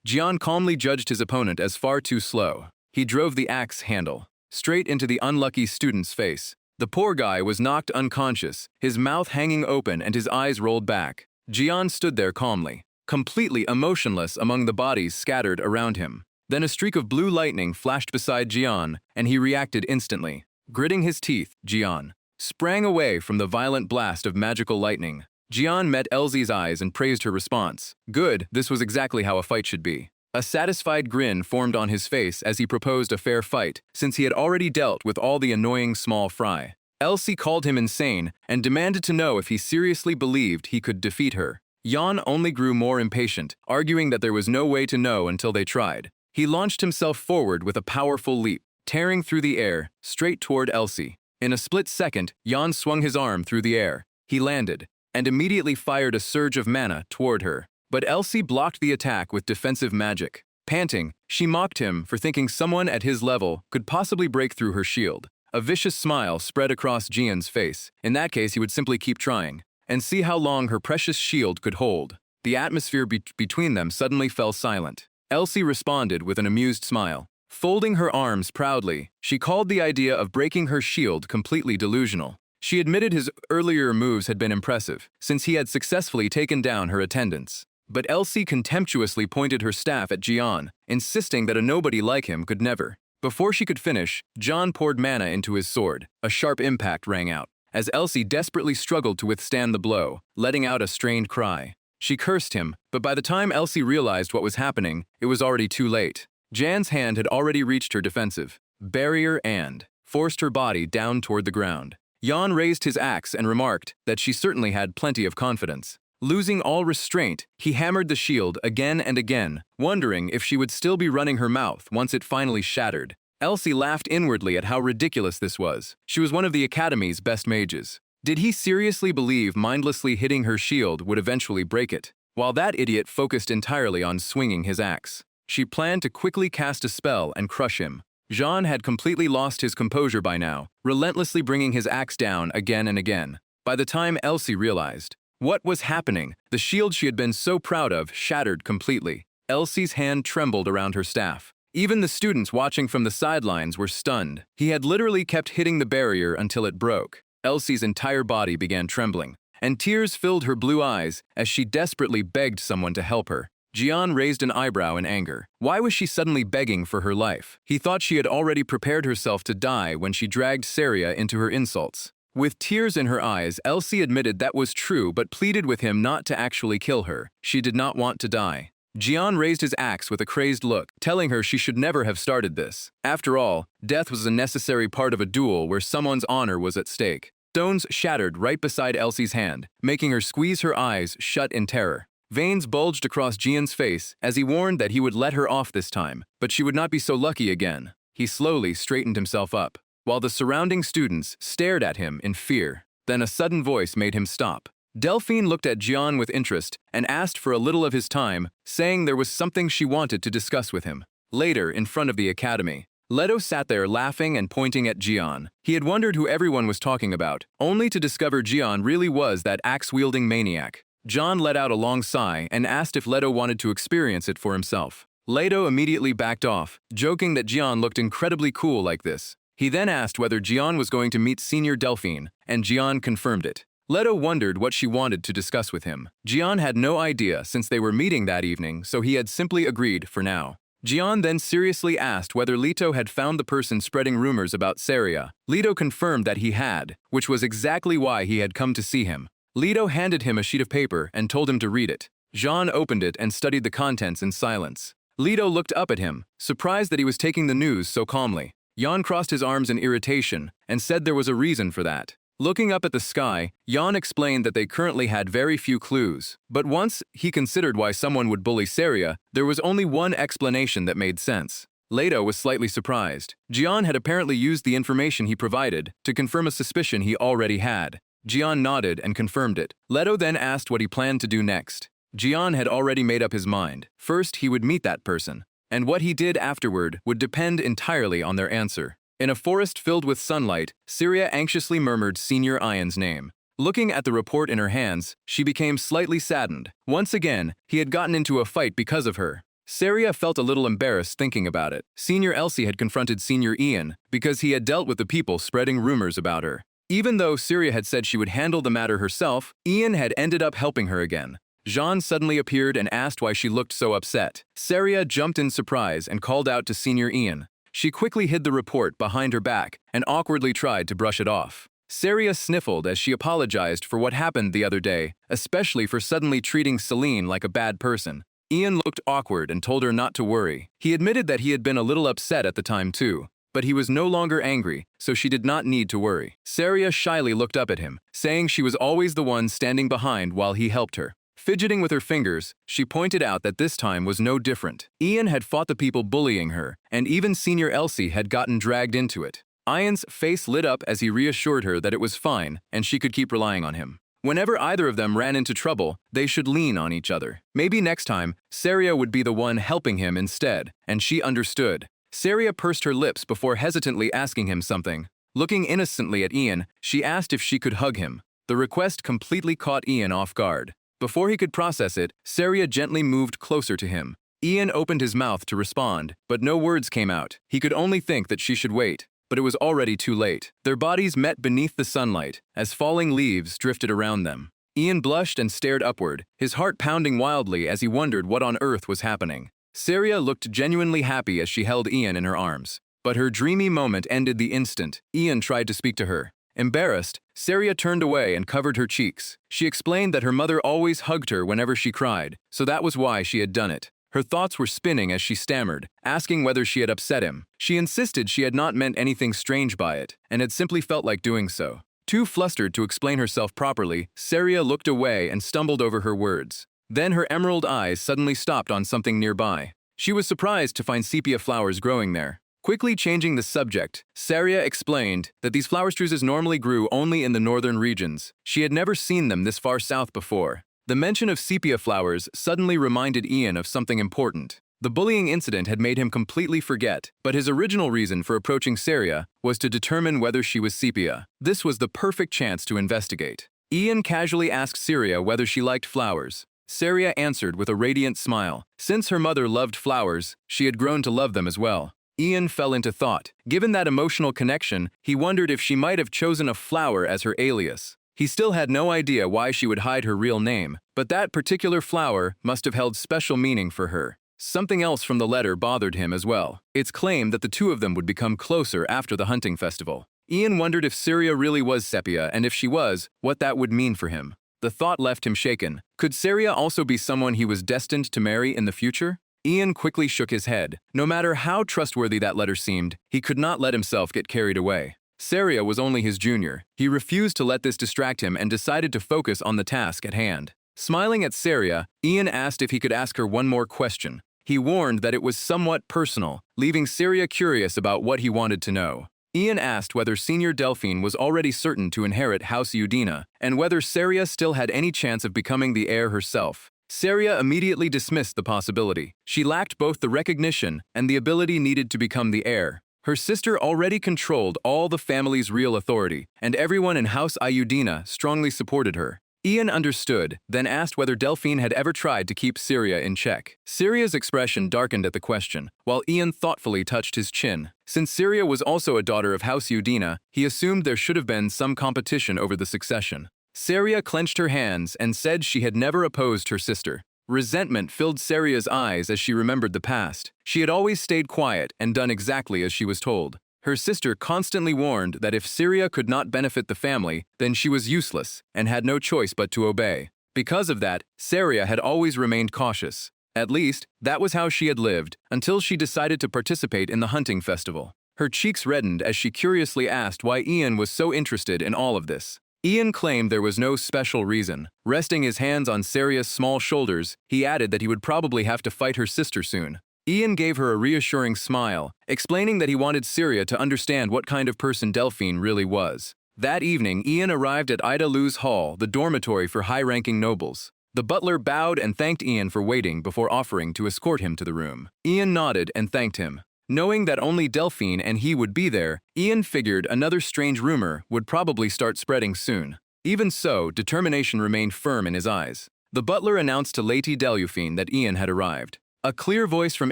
Jian calmly judged his opponent as far too slow. He drove the axe handle straight into the unlucky student's face. The poor guy was knocked unconscious, his mouth hanging open and his eyes rolled back. Jian stood there calmly, completely emotionless among the bodies scattered around him. Then a streak of blue lightning flashed beside Jian, and he reacted instantly. Gritting his teeth, Jian sprang away from the violent blast of magical lightning. Jian met Elsie's eyes and praised her response. Good, this was exactly how a fight should be. A satisfied grin formed on his face as he proposed a fair fight, since he had already dealt with all the annoying small fry. Elsie called him insane and demanded to know if he seriously believed he could defeat her. Jan only grew more impatient, arguing that there was no way to know until they tried. He launched himself forward with a powerful leap, tearing through the air, straight toward Elsie. In a split second, Jan swung his arm through the air. He landed, and immediately fired a surge of mana toward her. But Elsie blocked the attack with defensive magic. Panting, she mocked him for thinking someone at his level could possibly break through her shield. A vicious smile spread across Jian's face. In that case, he would simply keep trying, and see how long her precious shield could hold. The atmosphere between them suddenly fell silent. Elsie responded with an amused smile. Folding her arms proudly, she called the idea of breaking her shield completely delusional. She admitted his earlier moves had been impressive, since he had successfully taken down her attendants. But Elsie contemptuously pointed her staff at Jian, insisting that a nobody like him could never. Before she could finish, John poured mana into his sword. A sharp impact rang out, as Elsie desperately struggled to withstand the blow, letting out a strained cry. She cursed him, but by the time Elsie realized what was happening, it was already too late. Jan's hand had already reached her defensive barrier and forced her body down toward the ground. Jan raised his axe and remarked that she certainly had plenty of confidence. Losing all restraint, he hammered the shield again and again, wondering if she would still be running her mouth once it finally shattered. Elsie laughed inwardly at how ridiculous this was. She was one of the Academy's best mages. Did he seriously believe mindlessly hitting her shield would eventually break it? While that idiot focused entirely on swinging his axe, she planned to quickly cast a spell and crush him. Jean had completely lost his composure by now, relentlessly bringing his axe down again and again. By the time Elsie realized what was happening, the shield she had been so proud of shattered completely. Elsie's hand trembled around her staff. Even the students watching from the sidelines were stunned. He had literally kept hitting the barrier until it broke. Elsie's entire body began trembling, and tears filled her blue eyes as she desperately begged someone to help her. Jian raised an eyebrow in anger. Why was she suddenly begging for her life? He thought she had already prepared herself to die when she dragged Saria into her insults. With tears in her eyes, Elsie admitted that was true but pleaded with him not to actually kill her. She did not want to die. Jian raised his axe with a crazed look, telling her she should never have started this. After all, death was a necessary part of a duel where someone's honor was at stake. Stones shattered right beside Elsie's hand, making her squeeze her eyes shut in terror. Veins bulged across Jian's face as he warned that he would let her off this time, but she would not be so lucky again. He slowly straightened himself up, while the surrounding students stared at him in fear. Then a sudden voice made him stop. Delphine looked at Jian with interest and asked for a little of his time, saying there was something she wanted to discuss with him. Later, in front of the academy, Leto sat there laughing and pointing at Jian. He had wondered who everyone was talking about, only to discover Jian really was that axe-wielding maniac. John let out a long sigh and asked if Leto wanted to experience it for himself. Leto immediately backed off, joking that Jian looked incredibly cool like this. He then asked whether Jian was going to meet Senior Delphine, and Jian confirmed it. Leto wondered what she wanted to discuss with him. Jian had no idea since they were meeting that evening, so he had simply agreed for now. Jian then seriously asked whether Leto had found the person spreading rumors about Saria. Leto confirmed that he had, which was exactly why he had come to see him. Leto handed him a sheet of paper and told him to read it. Jean opened it and studied the contents in silence. Leto looked up at him, surprised that he was taking the news so calmly. Jan crossed his arms in irritation and said there was a reason for that. Looking up at the sky, Jan explained that they currently had very few clues. But once he considered why someone would bully Saria, there was only one explanation that made sense. Leto was slightly surprised. Jian had apparently used the information he provided to confirm a suspicion he already had. Jian nodded and confirmed it. Leto then asked what he planned to do next. Jian had already made up his mind. First, he would meet that person, and what he did afterward would depend entirely on their answer. In a forest filled with sunlight, Saria anxiously murmured Senior Ian's name. Looking at the report in her hands, she became slightly saddened. Once again, he had gotten into a fight because of her. Saria felt a little embarrassed thinking about it. Senior Elsie had confronted Senior Ian because he had dealt with the people spreading rumors about her. Even though Saria had said she would handle the matter herself, Ian had ended up helping her again. Jean suddenly appeared and asked why she looked so upset. Saria jumped in surprise and called out to Senior Ian. She quickly hid the report behind her back and awkwardly tried to brush it off. Saria sniffled as she apologized for what happened the other day, especially for suddenly treating Celine like a bad person. Ian looked awkward and told her not to worry. He admitted that he had been a little upset at the time too, but he was no longer angry, so she did not need to worry. Saria shyly looked up at him, saying she was always the one standing behind while he helped her. Fidgeting with her fingers, she pointed out that this time was no different. Ian had fought the people bullying her, and even Senior Elsie had gotten dragged into it. Ian's face lit up as he reassured her that it was fine and she could keep relying on him. Whenever either of them ran into trouble, they should lean on each other. Maybe next time, Saria would be the one helping him instead, and she understood. Saria pursed her lips before hesitantly asking him something. Looking innocently at Ian, she asked if she could hug him. The request completely caught Ian off guard. Before he could process it, Saria gently moved closer to him. Ian opened his mouth to respond, but no words came out. He could only think that she should wait, but it was already too late. Their bodies met beneath the sunlight, as falling leaves drifted around them. Ian blushed and stared upward, his heart pounding wildly as he wondered what on earth was happening. Saria looked genuinely happy as she held Ian in her arms. But her dreamy moment ended the instant Ian tried to speak to her. Embarrassed, Saria turned away and covered her cheeks. She explained that her mother always hugged her whenever she cried, so that was why she had done it. Her thoughts were spinning as she stammered, asking whether she had upset him. She insisted she had not meant anything strange by it, and had simply felt like doing so. Too flustered to explain herself properly, Saria looked away and stumbled over her words. Then her emerald eyes suddenly stopped on something nearby. She was surprised to find sepia flowers growing there. Quickly changing the subject, Saria explained that these flower struzes normally grew only in the northern regions. She had never seen them this far south before. The mention of sepia flowers suddenly reminded Ian of something important. The bullying incident had made him completely forget, but his original reason for approaching Saria was to determine whether she was sepia. This was the perfect chance to investigate. Ian casually asked Saria whether she liked flowers. Saria answered with a radiant smile. Since her mother loved flowers, she had grown to love them as well. Ian fell into thought. Given that emotional connection, he wondered if she might have chosen a flower as her alias. He still had no idea why she would hide her real name, but that particular flower must have held special meaning for her. Something else from the letter bothered him as well. Its claim that the two of them would become closer after the hunting festival. Ian wondered if Saria really was sepia, and if she was, what that would mean for him. The thought left him shaken. Could Saria also be someone he was destined to marry in the future? Ian quickly shook his head. No matter how trustworthy that letter seemed, he could not let himself get carried away. Saria was only his junior. He refused to let this distract him and decided to focus on the task at hand. Smiling at Saria, Ian asked if he could ask her one more question. He warned that it was somewhat personal, leaving Saria curious about what he wanted to know. Ian asked whether Senior Delphine was already certain to inherit House Udina, and whether Saria still had any chance of becoming the heir herself. Saria immediately dismissed the possibility. She lacked both the recognition and the ability needed to become the heir. Her sister already controlled all the family's real authority, and everyone in House Ayudina strongly supported her. Ian understood, then asked whether Delphine had ever tried to keep Saria in check. Saria's expression darkened at the question, while Ian thoughtfully touched his chin. Since Saria was also a daughter of House Udina, he assumed there should have been some competition over the succession. Saria clenched her hands and said she had never opposed her sister. Resentment filled Saria's eyes as she remembered the past. She had always stayed quiet and done exactly as she was told. Her sister constantly warned that if Saria could not benefit the family, then she was useless and had no choice but to obey. Because of that, Saria had always remained cautious. At least, that was how she had lived, until she decided to participate in the hunting festival. Her cheeks reddened as she curiously asked why Ian was so interested in all of this. Ian claimed there was no special reason. Resting his hands on Saria's small shoulders, he added that he would probably have to fight her sister soon. Ian gave her a reassuring smile, explaining that he wanted Saria to understand what kind of person Delphine really was. That evening, Ian arrived at Ida Lu's hall, the dormitory for high-ranking nobles. The butler bowed and thanked Ian for waiting before offering to escort him to the room. Ian nodded and thanked him. Knowing that only Delphine and he would be there, Ian figured another strange rumor would probably start spreading soon. Even so, determination remained firm in his eyes. The butler announced to Lady Delphine that Ian had arrived. A clear voice from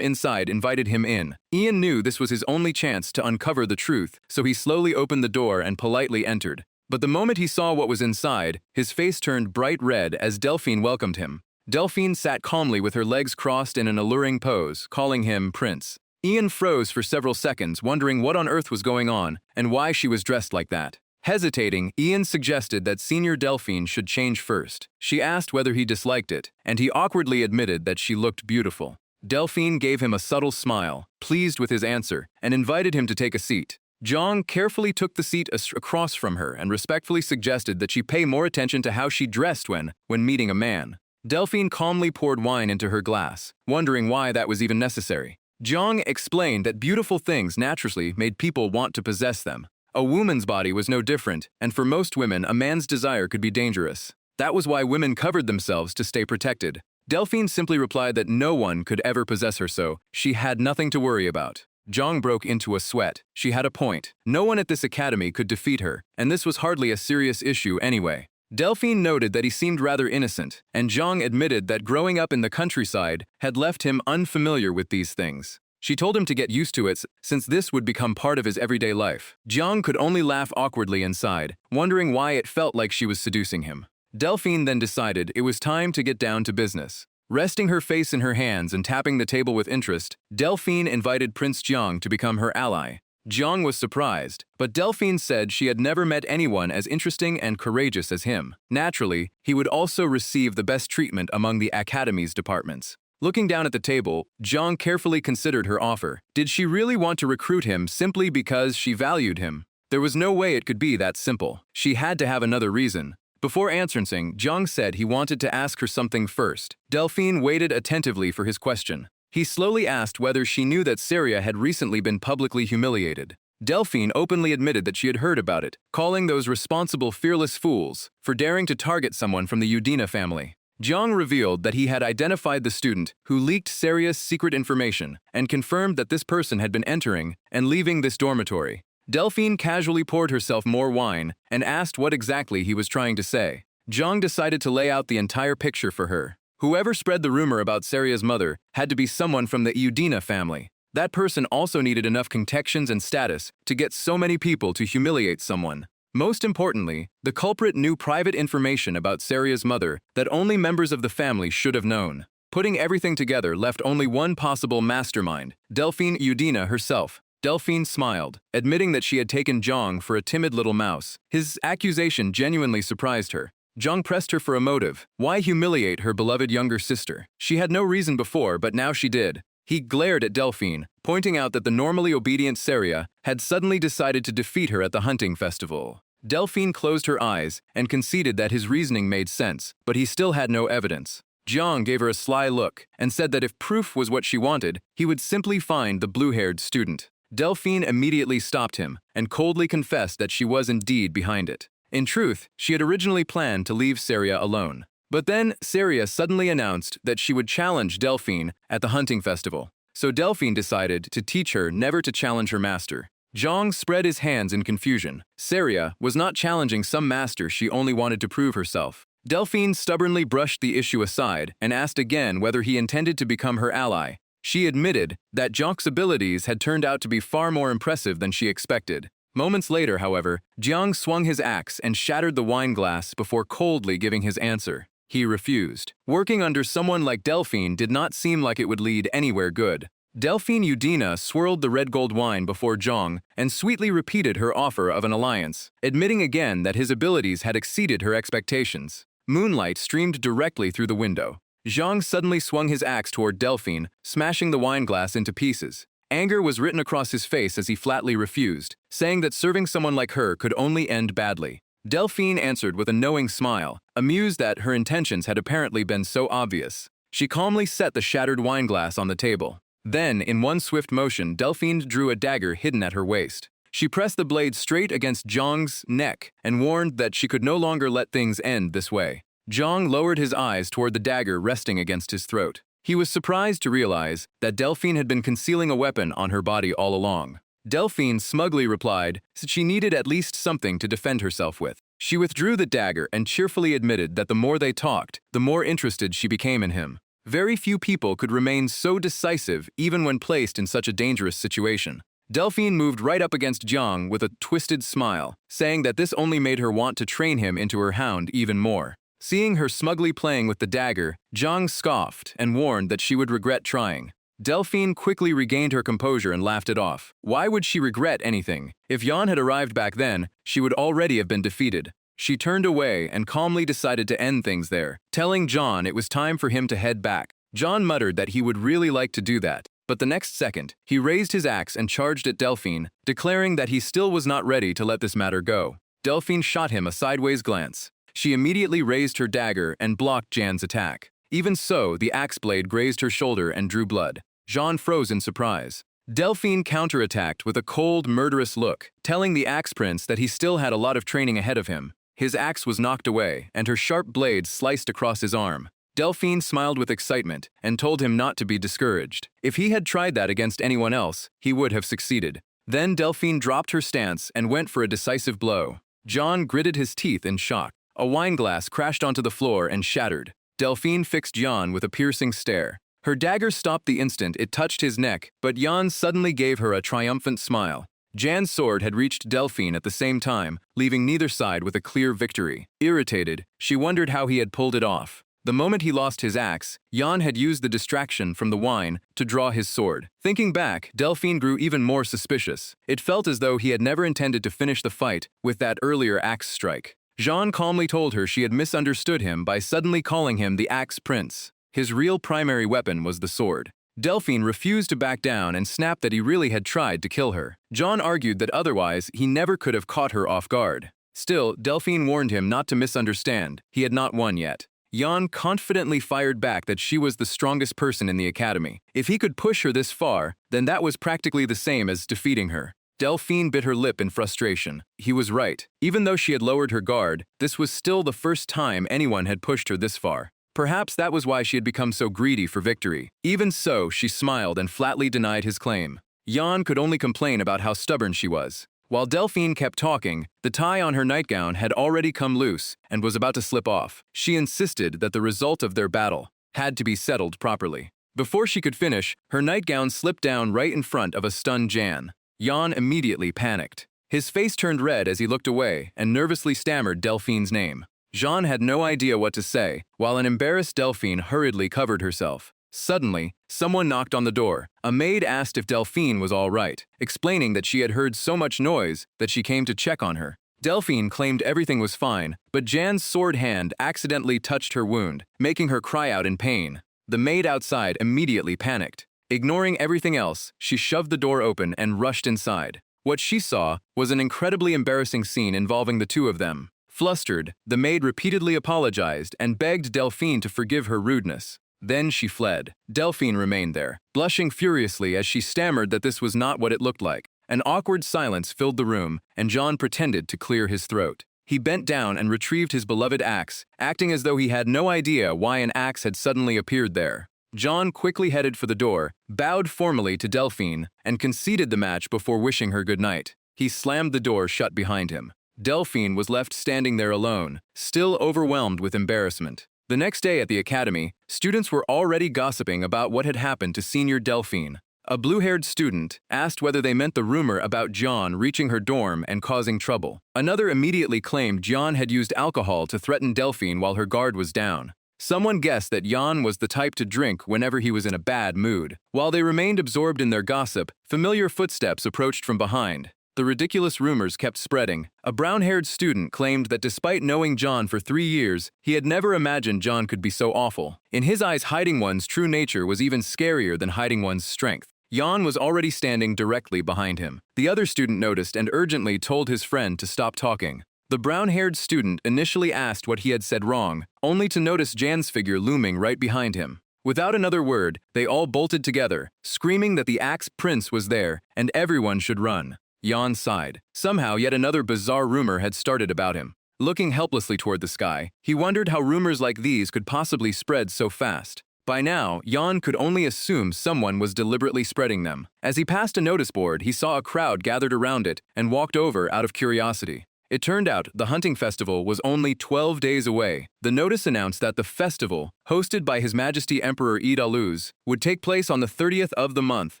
inside invited him in. Ian knew this was his only chance to uncover the truth, so he slowly opened the door and politely entered. But the moment he saw what was inside, his face turned bright red as Delphine welcomed him. Delphine sat calmly with her legs crossed in an alluring pose, calling him Prince. Ian froze for several seconds, wondering what on earth was going on and why she was dressed like that. Hesitating, Ian suggested that Senior Delphine should change first. She asked whether he disliked it, and he awkwardly admitted that she looked beautiful. Delphine gave him a subtle smile, pleased with his answer, and invited him to take a seat. Zhang carefully took the seat across from her and respectfully suggested that she pay more attention to how she dressed when meeting a man. Delphine calmly poured wine into her glass, wondering why that was even necessary. Zhang explained that beautiful things naturally made people want to possess them. A woman's body was no different, and for most women, a man's desire could be dangerous. That was why women covered themselves to stay protected. Delphine simply replied that no one could ever possess her, so she had nothing to worry about. Zhang broke into a sweat. She had a point. No one at this academy could defeat her, and this was hardly a serious issue anyway. Delphine noted that he seemed rather innocent, and Zhang admitted that growing up in the countryside had left him unfamiliar with these things. She told him to get used to it, since this would become part of his everyday life. Zhang could only laugh awkwardly inside, wondering why it felt like she was seducing him. Delphine then decided it was time to get down to business. Resting her face in her hands and tapping the table with interest, Delphine invited Prince Jiang to become her ally. Jiang was surprised, but Delphine said she had never met anyone as interesting and courageous as him. Naturally, he would also receive the best treatment among the Academy's departments. Looking down at the table, Jiang carefully considered her offer. Did she really want to recruit him simply because she valued him? There was no way it could be that simple. She had to have another reason. Before answering, Jiang said he wanted to ask her something first. Delphine waited attentively for his question. He slowly asked whether she knew that Saria had recently been publicly humiliated. Delphine openly admitted that she had heard about it, calling those responsible fearless fools for daring to target someone from the Udina family. Jiang revealed that he had identified the student who leaked Saria's secret information and confirmed that this person had been entering and leaving this dormitory. Delphine casually poured herself more wine and asked what exactly he was trying to say. Jiang decided to lay out the entire picture for her. Whoever spread the rumor about Saria's mother had to be someone from the Udina family. That person also needed enough connections and status to get so many people to humiliate someone. Most importantly, the culprit knew private information about Saria's mother that only members of the family should have known. Putting everything together left only one possible mastermind, Delphine Udina herself. Delphine smiled, admitting that she had taken Jiang for a timid little mouse. His accusation genuinely surprised her. Jiang pressed her for a motive. Why humiliate her beloved younger sister? She had no reason before, but now she did. He glared at Delphine, pointing out that the normally obedient Saria had suddenly decided to defeat her at the hunting festival. Delphine closed her eyes and conceded that his reasoning made sense, but he still had no evidence. Jiang gave her a sly look and said that if proof was what she wanted, he would simply find the blue-haired student. Delphine immediately stopped him and coldly confessed that she was indeed behind it. In truth, she had originally planned to leave Saria alone. But then, Saria suddenly announced that she would challenge Delphine at the hunting festival. So Delphine decided to teach her never to challenge her master. Jiang spread his hands in confusion. Saria was not challenging some master, she only wanted to prove herself. Delphine stubbornly brushed the issue aside and asked again whether he intended to become her ally. She admitted that Jiang's abilities had turned out to be far more impressive than she expected. Moments later, however, Jiang swung his axe and shattered the wine glass before coldly giving his answer. He refused. Working under someone like Delphine did not seem like it would lead anywhere good. Delphine Udina swirled the red gold wine before Jiang and sweetly repeated her offer of an alliance, admitting again that his abilities had exceeded her expectations. Moonlight streamed directly through the window. Jiang suddenly swung his axe toward Delphine, smashing the wine glass into pieces. Anger was written across his face as he flatly refused, saying that serving someone like her could only end badly. Delphine answered with a knowing smile, amused that her intentions had apparently been so obvious. She calmly set the shattered wine glass on the table. Then, in one swift motion, Delphine drew a dagger hidden at her waist. She pressed the blade straight against Jiang's neck and warned that she could no longer let things end this way. Jiang lowered his eyes toward the dagger resting against his throat. He was surprised to realize that Delphine had been concealing a weapon on her body all along. Delphine smugly replied that she needed at least something to defend herself with. She withdrew the dagger and cheerfully admitted that the more they talked, the more interested she became in him. Very few people could remain so decisive even when placed in such a dangerous situation. Delphine moved right up against Jiang with a twisted smile, saying that this only made her want to train him into her hound even more. Seeing her smugly playing with the dagger, Jiang scoffed and warned that she would regret trying. Delphine quickly regained her composure and laughed it off. Why would she regret anything? If Yan had arrived back then, she would already have been defeated. She turned away and calmly decided to end things there, telling John it was time for him to head back. John muttered that he would really like to do that, but the next second, he raised his axe and charged at Delphine, declaring that he still was not ready to let this matter go. Delphine shot him a sideways glance. She immediately raised her dagger and blocked Jan's attack. Even so, the axe blade grazed her shoulder and drew blood. Jean froze in surprise. Delphine counterattacked with a cold, murderous look, telling the axe prince that he still had a lot of training ahead of him. His axe was knocked away, and her sharp blade sliced across his arm. Delphine smiled with excitement and told him not to be discouraged. If he had tried that against anyone else, he would have succeeded. Then Delphine dropped her stance and went for a decisive blow. John gritted his teeth in shock. A wine glass crashed onto the floor and shattered. Delphine fixed Jan with a piercing stare. Her dagger stopped the instant it touched his neck, but Jan suddenly gave her a triumphant smile. Jan's sword had reached Delphine at the same time, leaving neither side with a clear victory. Irritated, she wondered how he had pulled it off. The moment he lost his axe, Jan had used the distraction from the wine to draw his sword. Thinking back, Delphine grew even more suspicious. It felt as though he had never intended to finish the fight with that earlier axe strike. Jean calmly told her she had misunderstood him by suddenly calling him the Axe Prince. His real primary weapon was the sword. Delphine refused to back down and snapped that he really had tried to kill her. Jean argued that otherwise he never could have caught her off guard. Still, Delphine warned him not to misunderstand. He had not won yet. Jan confidently fired back that she was the strongest person in the academy. If he could push her this far, then that was practically the same as defeating her. Delphine bit her lip in frustration. He was right. Even though she had lowered her guard, this was still the first time anyone had pushed her this far. Perhaps that was why she had become so greedy for victory. Even so, she smiled and flatly denied his claim. Jan could only complain about how stubborn she was. While Delphine kept talking, the tie on her nightgown had already come loose and was about to slip off. She insisted that the result of their battle had to be settled properly. Before she could finish, her nightgown slipped down right in front of a stunned Jan. Jan immediately panicked. His face turned red as he looked away and nervously stammered Delphine's name. Jean had no idea what to say, while an embarrassed Delphine hurriedly covered herself. Suddenly, someone knocked on the door. A maid asked if Delphine was all right, explaining that she had heard so much noise that she came to check on her. Delphine claimed everything was fine, but Jan's sword hand accidentally touched her wound, making her cry out in pain. The maid outside immediately panicked. Ignoring everything else, she shoved the door open and rushed inside. What she saw was an incredibly embarrassing scene involving the two of them. Flustered, the maid repeatedly apologized and begged Delphine to forgive her rudeness. Then she fled. Delphine remained there, blushing furiously as she stammered that this was not what it looked like. An awkward silence filled the room, and Jean pretended to clear his throat. He bent down and retrieved his beloved axe, acting as though he had no idea why an axe had suddenly appeared there. Jean quickly headed for the door, bowed formally to Delphine, and conceded the match before wishing her good night. He slammed the door shut behind him. Delphine was left standing there alone, still overwhelmed with embarrassment. The next day at the academy, students were already gossiping about what had happened to senior Delphine. A blue-haired student asked whether they meant the rumor about John reaching her dorm and causing trouble. Another immediately claimed John had used alcohol to threaten Delphine while her guard was down. Someone guessed that Jan was the type to drink whenever he was in a bad mood. While they remained absorbed in their gossip, familiar footsteps approached from behind. The ridiculous rumors kept spreading. A brown-haired student claimed that despite knowing John for 3 years, he had never imagined John could be so awful. In his eyes, hiding one's true nature was even scarier than hiding one's strength. Jan was already standing directly behind him. The other student noticed and urgently told his friend to stop talking. The brown-haired student initially asked what he had said wrong, only to notice Jan's figure looming right behind him. Without another word, they all bolted together, screaming that the Axe Prince was there and everyone should run. Jan sighed. Somehow, yet another bizarre rumor had started about him. Looking helplessly toward the sky, he wondered how rumors like these could possibly spread so fast. By now, Jan could only assume someone was deliberately spreading them. As he passed a notice board, he saw a crowd gathered around it and walked over out of curiosity. It turned out the hunting festival was only 12 days away. The notice announced that the festival, hosted by His Majesty Emperor Idaluz, would take place on the 30th of the month,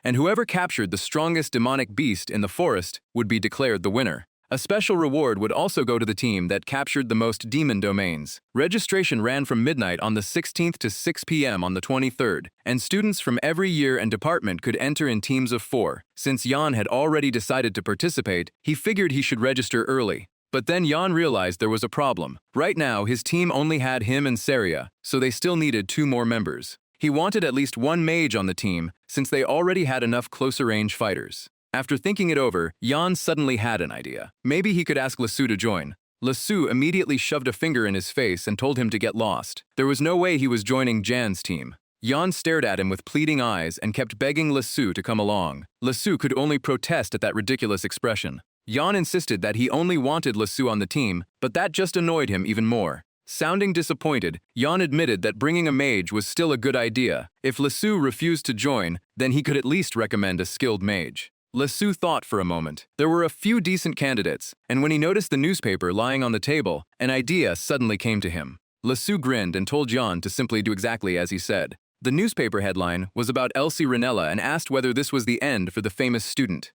and whoever captured the strongest demonic beast in the forest would be declared the winner. A special reward would also go to the team that captured the most demon domains. Registration ran from midnight on the 16th to 6 p.m. on the 23rd, and students from every year and department could enter in teams of 4. Since Jan had already decided to participate, he figured he should register early. But then Jan realized there was a problem. Right now, his team only had him and Saria, so they still needed 2 more members. He wanted at least 1 mage on the team, since they already had enough closer-range fighters. After thinking it over, Jan suddenly had an idea. Maybe he could ask Lasu to join. Lasu immediately shoved a finger in his face and told him to get lost. There was no way he was joining Jan's team. Jan stared at him with pleading eyes and kept begging Lasu to come along. Lasu could only protest at that ridiculous expression. Jan insisted that he only wanted Lasu on the team, but that just annoyed him even more. Sounding disappointed, Jan admitted that bringing a mage was still a good idea. If Lasu refused to join, then he could at least recommend a skilled mage. Lasu thought for a moment. There were a few decent candidates, and when he noticed the newspaper lying on the table, an idea suddenly came to him. Lasu grinned and told Jan to simply do exactly as he said. The newspaper headline was about Elsie Ranella and asked whether this was the end for the famous student.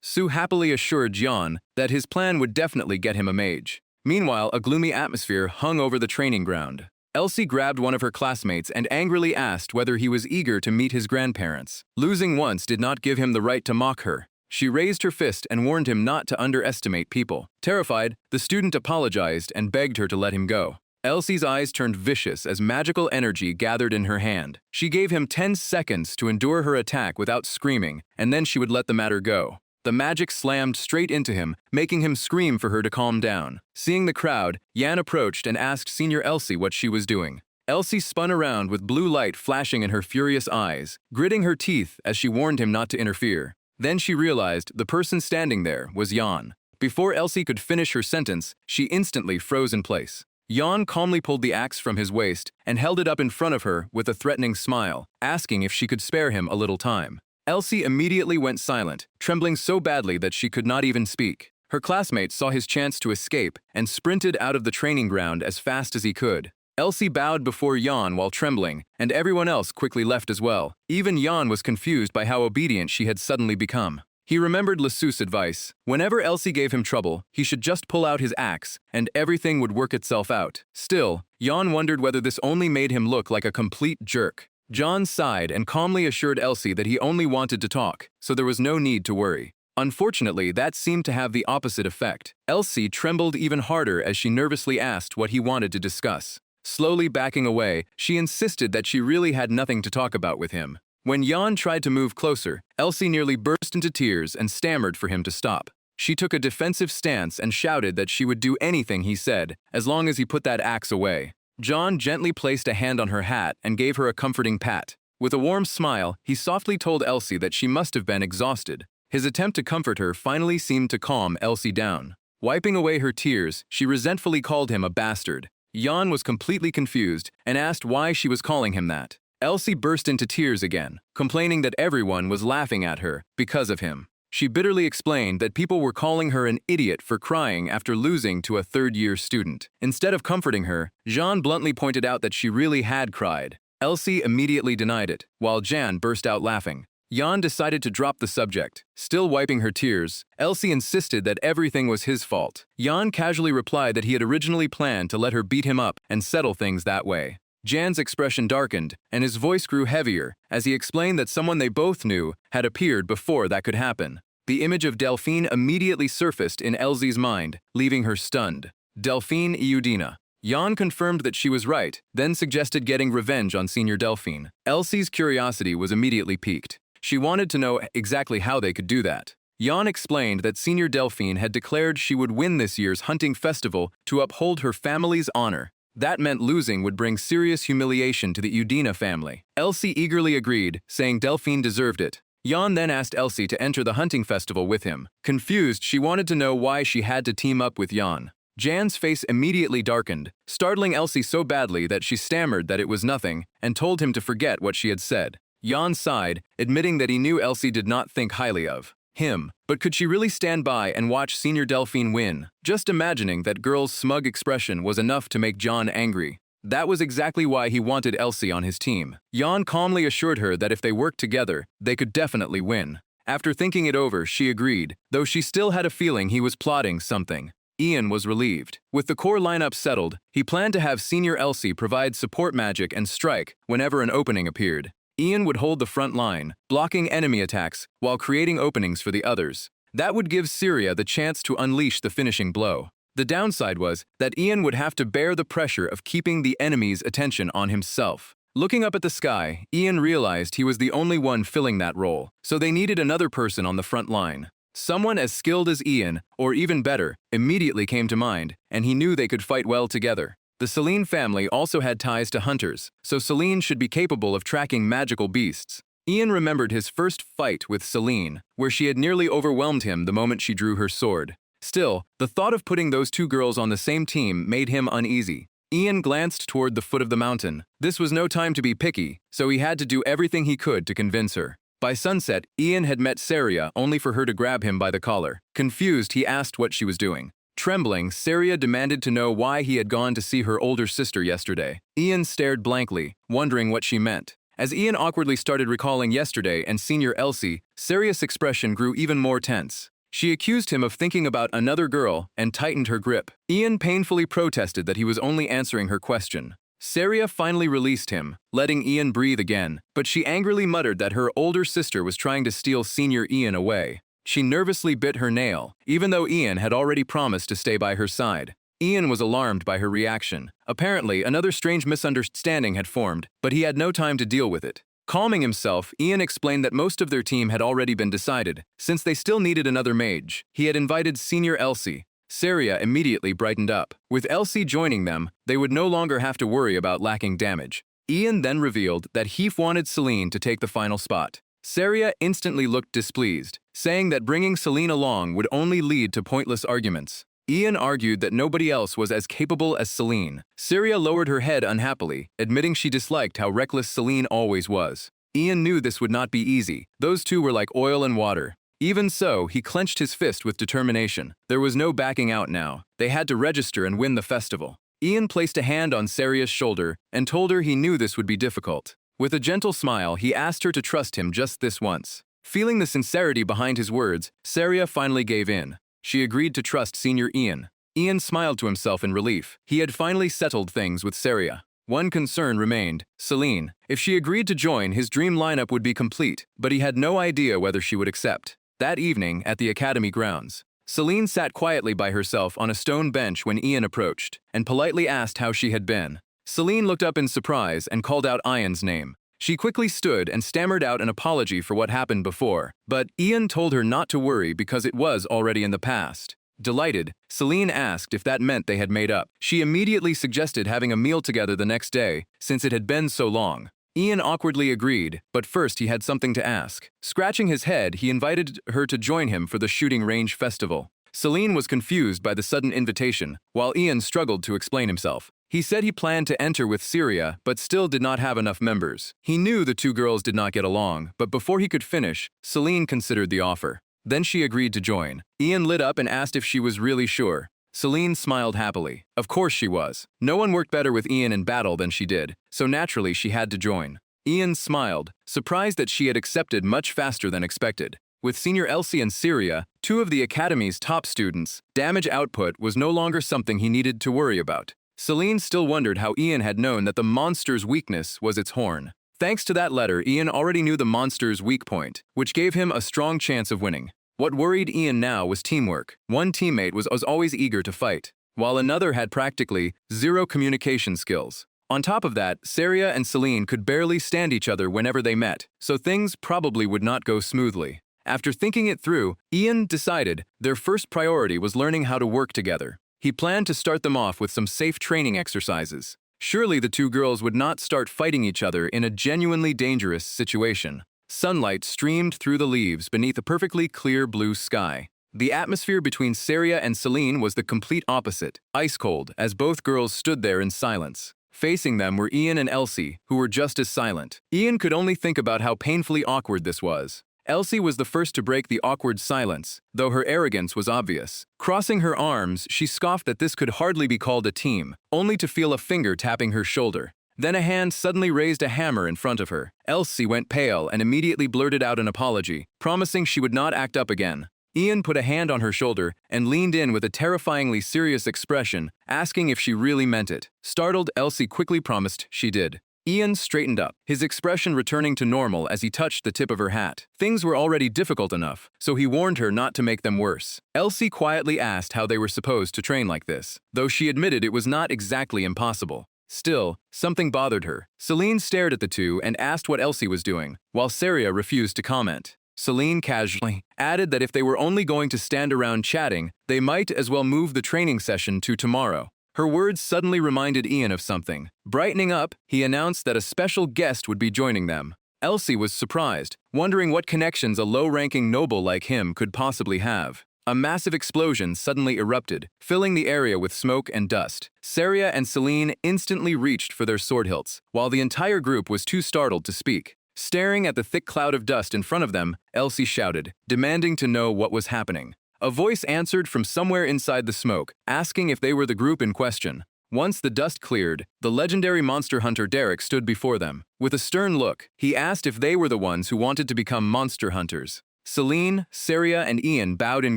Sue happily assured Jian that his plan would definitely get him a mage. Meanwhile, a gloomy atmosphere hung over the training ground. Elsie grabbed one of her classmates and angrily asked whether he was eager to meet his grandparents. Losing once did not give him the right to mock her. She raised her fist and warned him not to underestimate people. Terrified, the student apologized and begged her to let him go. Elsie's eyes turned vicious as magical energy gathered in her hand. She gave him 10 seconds to endure her attack without screaming, and then she would let the matter go. The magic slammed straight into him, making him scream for her to calm down. Seeing the crowd, Yan approached and asked Senior Elsie what she was doing. Elsie spun around with blue light flashing in her furious eyes, gritting her teeth as she warned him not to interfere. Then she realized the person standing there was Yan. Before Elsie could finish her sentence, she instantly froze in place. Yan calmly pulled the axe from his waist and held it up in front of her with a threatening smile, asking if she could spare him a little time. Elsie immediately went silent, trembling so badly that she could not even speak. Her classmate saw his chance to escape and sprinted out of the training ground as fast as he could. Elsie bowed before Yan while trembling, and everyone else quickly left as well. Even Yan was confused by how obedient she had suddenly become. He remembered Lesue's advice. Whenever Elsie gave him trouble, he should just pull out his axe, and everything would work itself out. Still, Yan wondered whether this only made him look like a complete jerk. John sighed and calmly assured Elsie that he only wanted to talk, so there was no need to worry. Unfortunately, that seemed to have the opposite effect. Elsie trembled even harder as she nervously asked what he wanted to discuss. Slowly backing away, she insisted that she really had nothing to talk about with him. When Yan tried to move closer, Elsie nearly burst into tears and stammered for him to stop. She took a defensive stance and shouted that she would do anything he said, as long as he put that axe away. John gently placed a hand on her hat and gave her a comforting pat. With a warm smile, he softly told Elsie that she must have been exhausted. His attempt to comfort her finally seemed to calm Elsie down. Wiping away her tears, she resentfully called him a bastard. Yan was completely confused and asked why she was calling him that. Elsie burst into tears again, complaining that everyone was laughing at her because of him. She bitterly explained that people were calling her an idiot for crying after losing to a third-year student. Instead of comforting her, Jean bluntly pointed out that she really had cried. Elsie immediately denied it, while Jan burst out laughing. Jan decided to drop the subject. Still wiping her tears, Elsie insisted that everything was his fault. Jan casually replied that he had originally planned to let her beat him up and settle things that way. Jan's expression darkened, and his voice grew heavier as he explained that someone they both knew had appeared before that could happen. The image of Delphine immediately surfaced in Elsie's mind, leaving her stunned. Delphine Iudina. Jan confirmed that she was right, then suggested getting revenge on Senior Delphine. Elsie's curiosity was immediately piqued. She wanted to know exactly how they could do that. Jan explained that Senior Delphine had declared she would win this year's hunting festival to uphold her family's honor. That meant losing would bring serious humiliation to the Udina family. Elsie eagerly agreed, saying Delphine deserved it. Jan then asked Elsie to enter the hunting festival with him. Confused, she wanted to know why she had to team up with Jan. Jan's face immediately darkened, startling Elsie so badly that she stammered that it was nothing and told him to forget what she had said. Jan sighed, admitting that he knew Elsie did not think highly of him, but could she really stand by and watch Senior Delphine win? Just imagining that girl's smug expression was enough to make Jan angry. That was exactly why he wanted Elsie on his team. Jan calmly assured her that if they worked together, they could definitely win. After thinking it over, she agreed, though she still had a feeling he was plotting something. Ian was relieved. With the core lineup settled, he planned to have Senior Elsie provide support magic and strike whenever an opening appeared. Ian would hold the front line, blocking enemy attacks while creating openings for the others. That would give Syria the chance to unleash the finishing blow. The downside was that Ian would have to bear the pressure of keeping the enemy's attention on himself. Looking up at the sky, Ian realized he was the only one filling that role, so they needed another person on the front line. Someone as skilled as Ian, or even better, immediately came to mind, and he knew they could fight well together. The Celine family also had ties to hunters, so Celine should be capable of tracking magical beasts. Ian remembered his first fight with Celine, where she had nearly overwhelmed him the moment she drew her sword. Still, the thought of putting those two girls on the same team made him uneasy. Ian glanced toward the foot of the mountain. This was no time to be picky, so he had to do everything he could to convince her. By sunset, Ian had met Saria only for her to grab him by the collar. Confused, he asked what she was doing. Trembling, Saria demanded to know why he had gone to see her older sister yesterday. Ian stared blankly, wondering what she meant. As Ian awkwardly started recalling yesterday and Senior Elsie, Seria's expression grew even more tense. She accused him of thinking about another girl and tightened her grip. Ian painfully protested that he was only answering her question. Seria finally released him, letting Ian breathe again, but she angrily muttered that her older sister was trying to steal Senior Ian away. She nervously bit her nail, even though Ian had already promised to stay by her side. Ian was alarmed by her reaction. Apparently, another strange misunderstanding had formed, but he had no time to deal with it. Calming himself, Ian explained that most of their team had already been decided, since they still needed another mage. He had invited Senior Elsie. Seria immediately brightened up. With Elsie joining them, they would no longer have to worry about lacking damage. Ian then revealed that he wanted Celine to take the final spot. Seria instantly looked displeased, saying that bringing Celine along would only lead to pointless arguments. Ian argued that nobody else was as capable as Celine. Seria lowered her head unhappily, admitting she disliked how reckless Celine always was. Ian knew this would not be easy. Those two were like oil and water. Even so, he clenched his fist with determination. There was no backing out now. They had to register and win the festival. Ian placed a hand on Seria's shoulder and told her he knew this would be difficult. With a gentle smile, he asked her to trust him just this once. Feeling the sincerity behind his words, Seria finally gave in. She agreed to trust Senior Ian. Ian smiled to himself in relief. He had finally settled things with Seria. One concern remained, Celine. If she agreed to join, his dream lineup would be complete, but he had no idea whether she would accept. That evening, at the academy grounds, Celine sat quietly by herself on a stone bench when Ian approached, and politely asked how she had been. Celine looked up in surprise and called out Ian's name. She quickly stood and stammered out an apology for what happened before, but Ian told her not to worry because it was already in the past. Delighted, Celine asked if that meant they had made up. She immediately suggested having a meal together the next day, since it had been so long. Ian awkwardly agreed, but first he had something to ask. Scratching his head, he invited her to join him for the shooting range festival. Celine was confused by the sudden invitation, while Ian struggled to explain himself. He said he planned to enter with Seria, but still did not have enough members. He knew the two girls did not get along, but before he could finish, Celine considered the offer. Then she agreed to join. Ian lit up and asked if she was really sure. Celine smiled happily. Of course she was. No one worked better with Ian in battle than she did, so naturally she had to join. Ian smiled, surprised that she had accepted much faster than expected. With Senior Elsie and Seria, two of the academy's top students, damage output was no longer something he needed to worry about. Celine still wondered how Ian had known that the monster's weakness was its horn. Thanks to that letter, Ian already knew the monster's weak point, which gave him a strong chance of winning. What worried Ian now was teamwork. One teammate was always eager to fight, while another had practically zero communication skills. On top of that, Seria and Celine could barely stand each other whenever they met, so things probably would not go smoothly. After thinking it through, Ian decided their first priority was learning how to work together. He planned to start them off with some safe training exercises. Surely the two girls would not start fighting each other in a genuinely dangerous situation. Sunlight streamed through the leaves beneath a perfectly clear blue sky. The atmosphere between Seria and Celine was the complete opposite, ice cold, as both girls stood there in silence. Facing them were Ian and Elsie, who were just as silent. Ian could only think about how painfully awkward this was. Elsie was the first to break the awkward silence, though her arrogance was obvious. Crossing her arms, she scoffed that this could hardly be called a team, only to feel a finger tapping her shoulder. Then a hand suddenly raised a hammer in front of her. Elsie went pale and immediately blurted out an apology, promising she would not act up again. Ian put a hand on her shoulder and leaned in with a terrifyingly serious expression, asking if she really meant it. Startled, Elsie quickly promised she did. Ian straightened up, his expression returning to normal as he touched the tip of her hat. Things were already difficult enough, so he warned her not to make them worse. Elsie quietly asked how they were supposed to train like this, though she admitted it was not exactly impossible. Still, something bothered her. Celine stared at the two and asked what Elsie was doing, while Seria refused to comment. Celine casually added that if they were only going to stand around chatting, they might as well move the training session to tomorrow. Her words suddenly reminded Ian of something. Brightening up, he announced that a special guest would be joining them. Elsie was surprised, wondering what connections a low-ranking noble like him could possibly have. A massive explosion suddenly erupted, filling the area with smoke and dust. Seria and Celine instantly reached for their sword hilts, while the entire group was too startled to speak. Staring at the thick cloud of dust in front of them, Elsie shouted, demanding to know what was happening. A voice answered from somewhere inside the smoke, asking if they were the group in question. Once the dust cleared, the legendary monster hunter Derek stood before them. With a stern look, he asked if they were the ones who wanted to become monster hunters. Celine, Saria, and Ian bowed in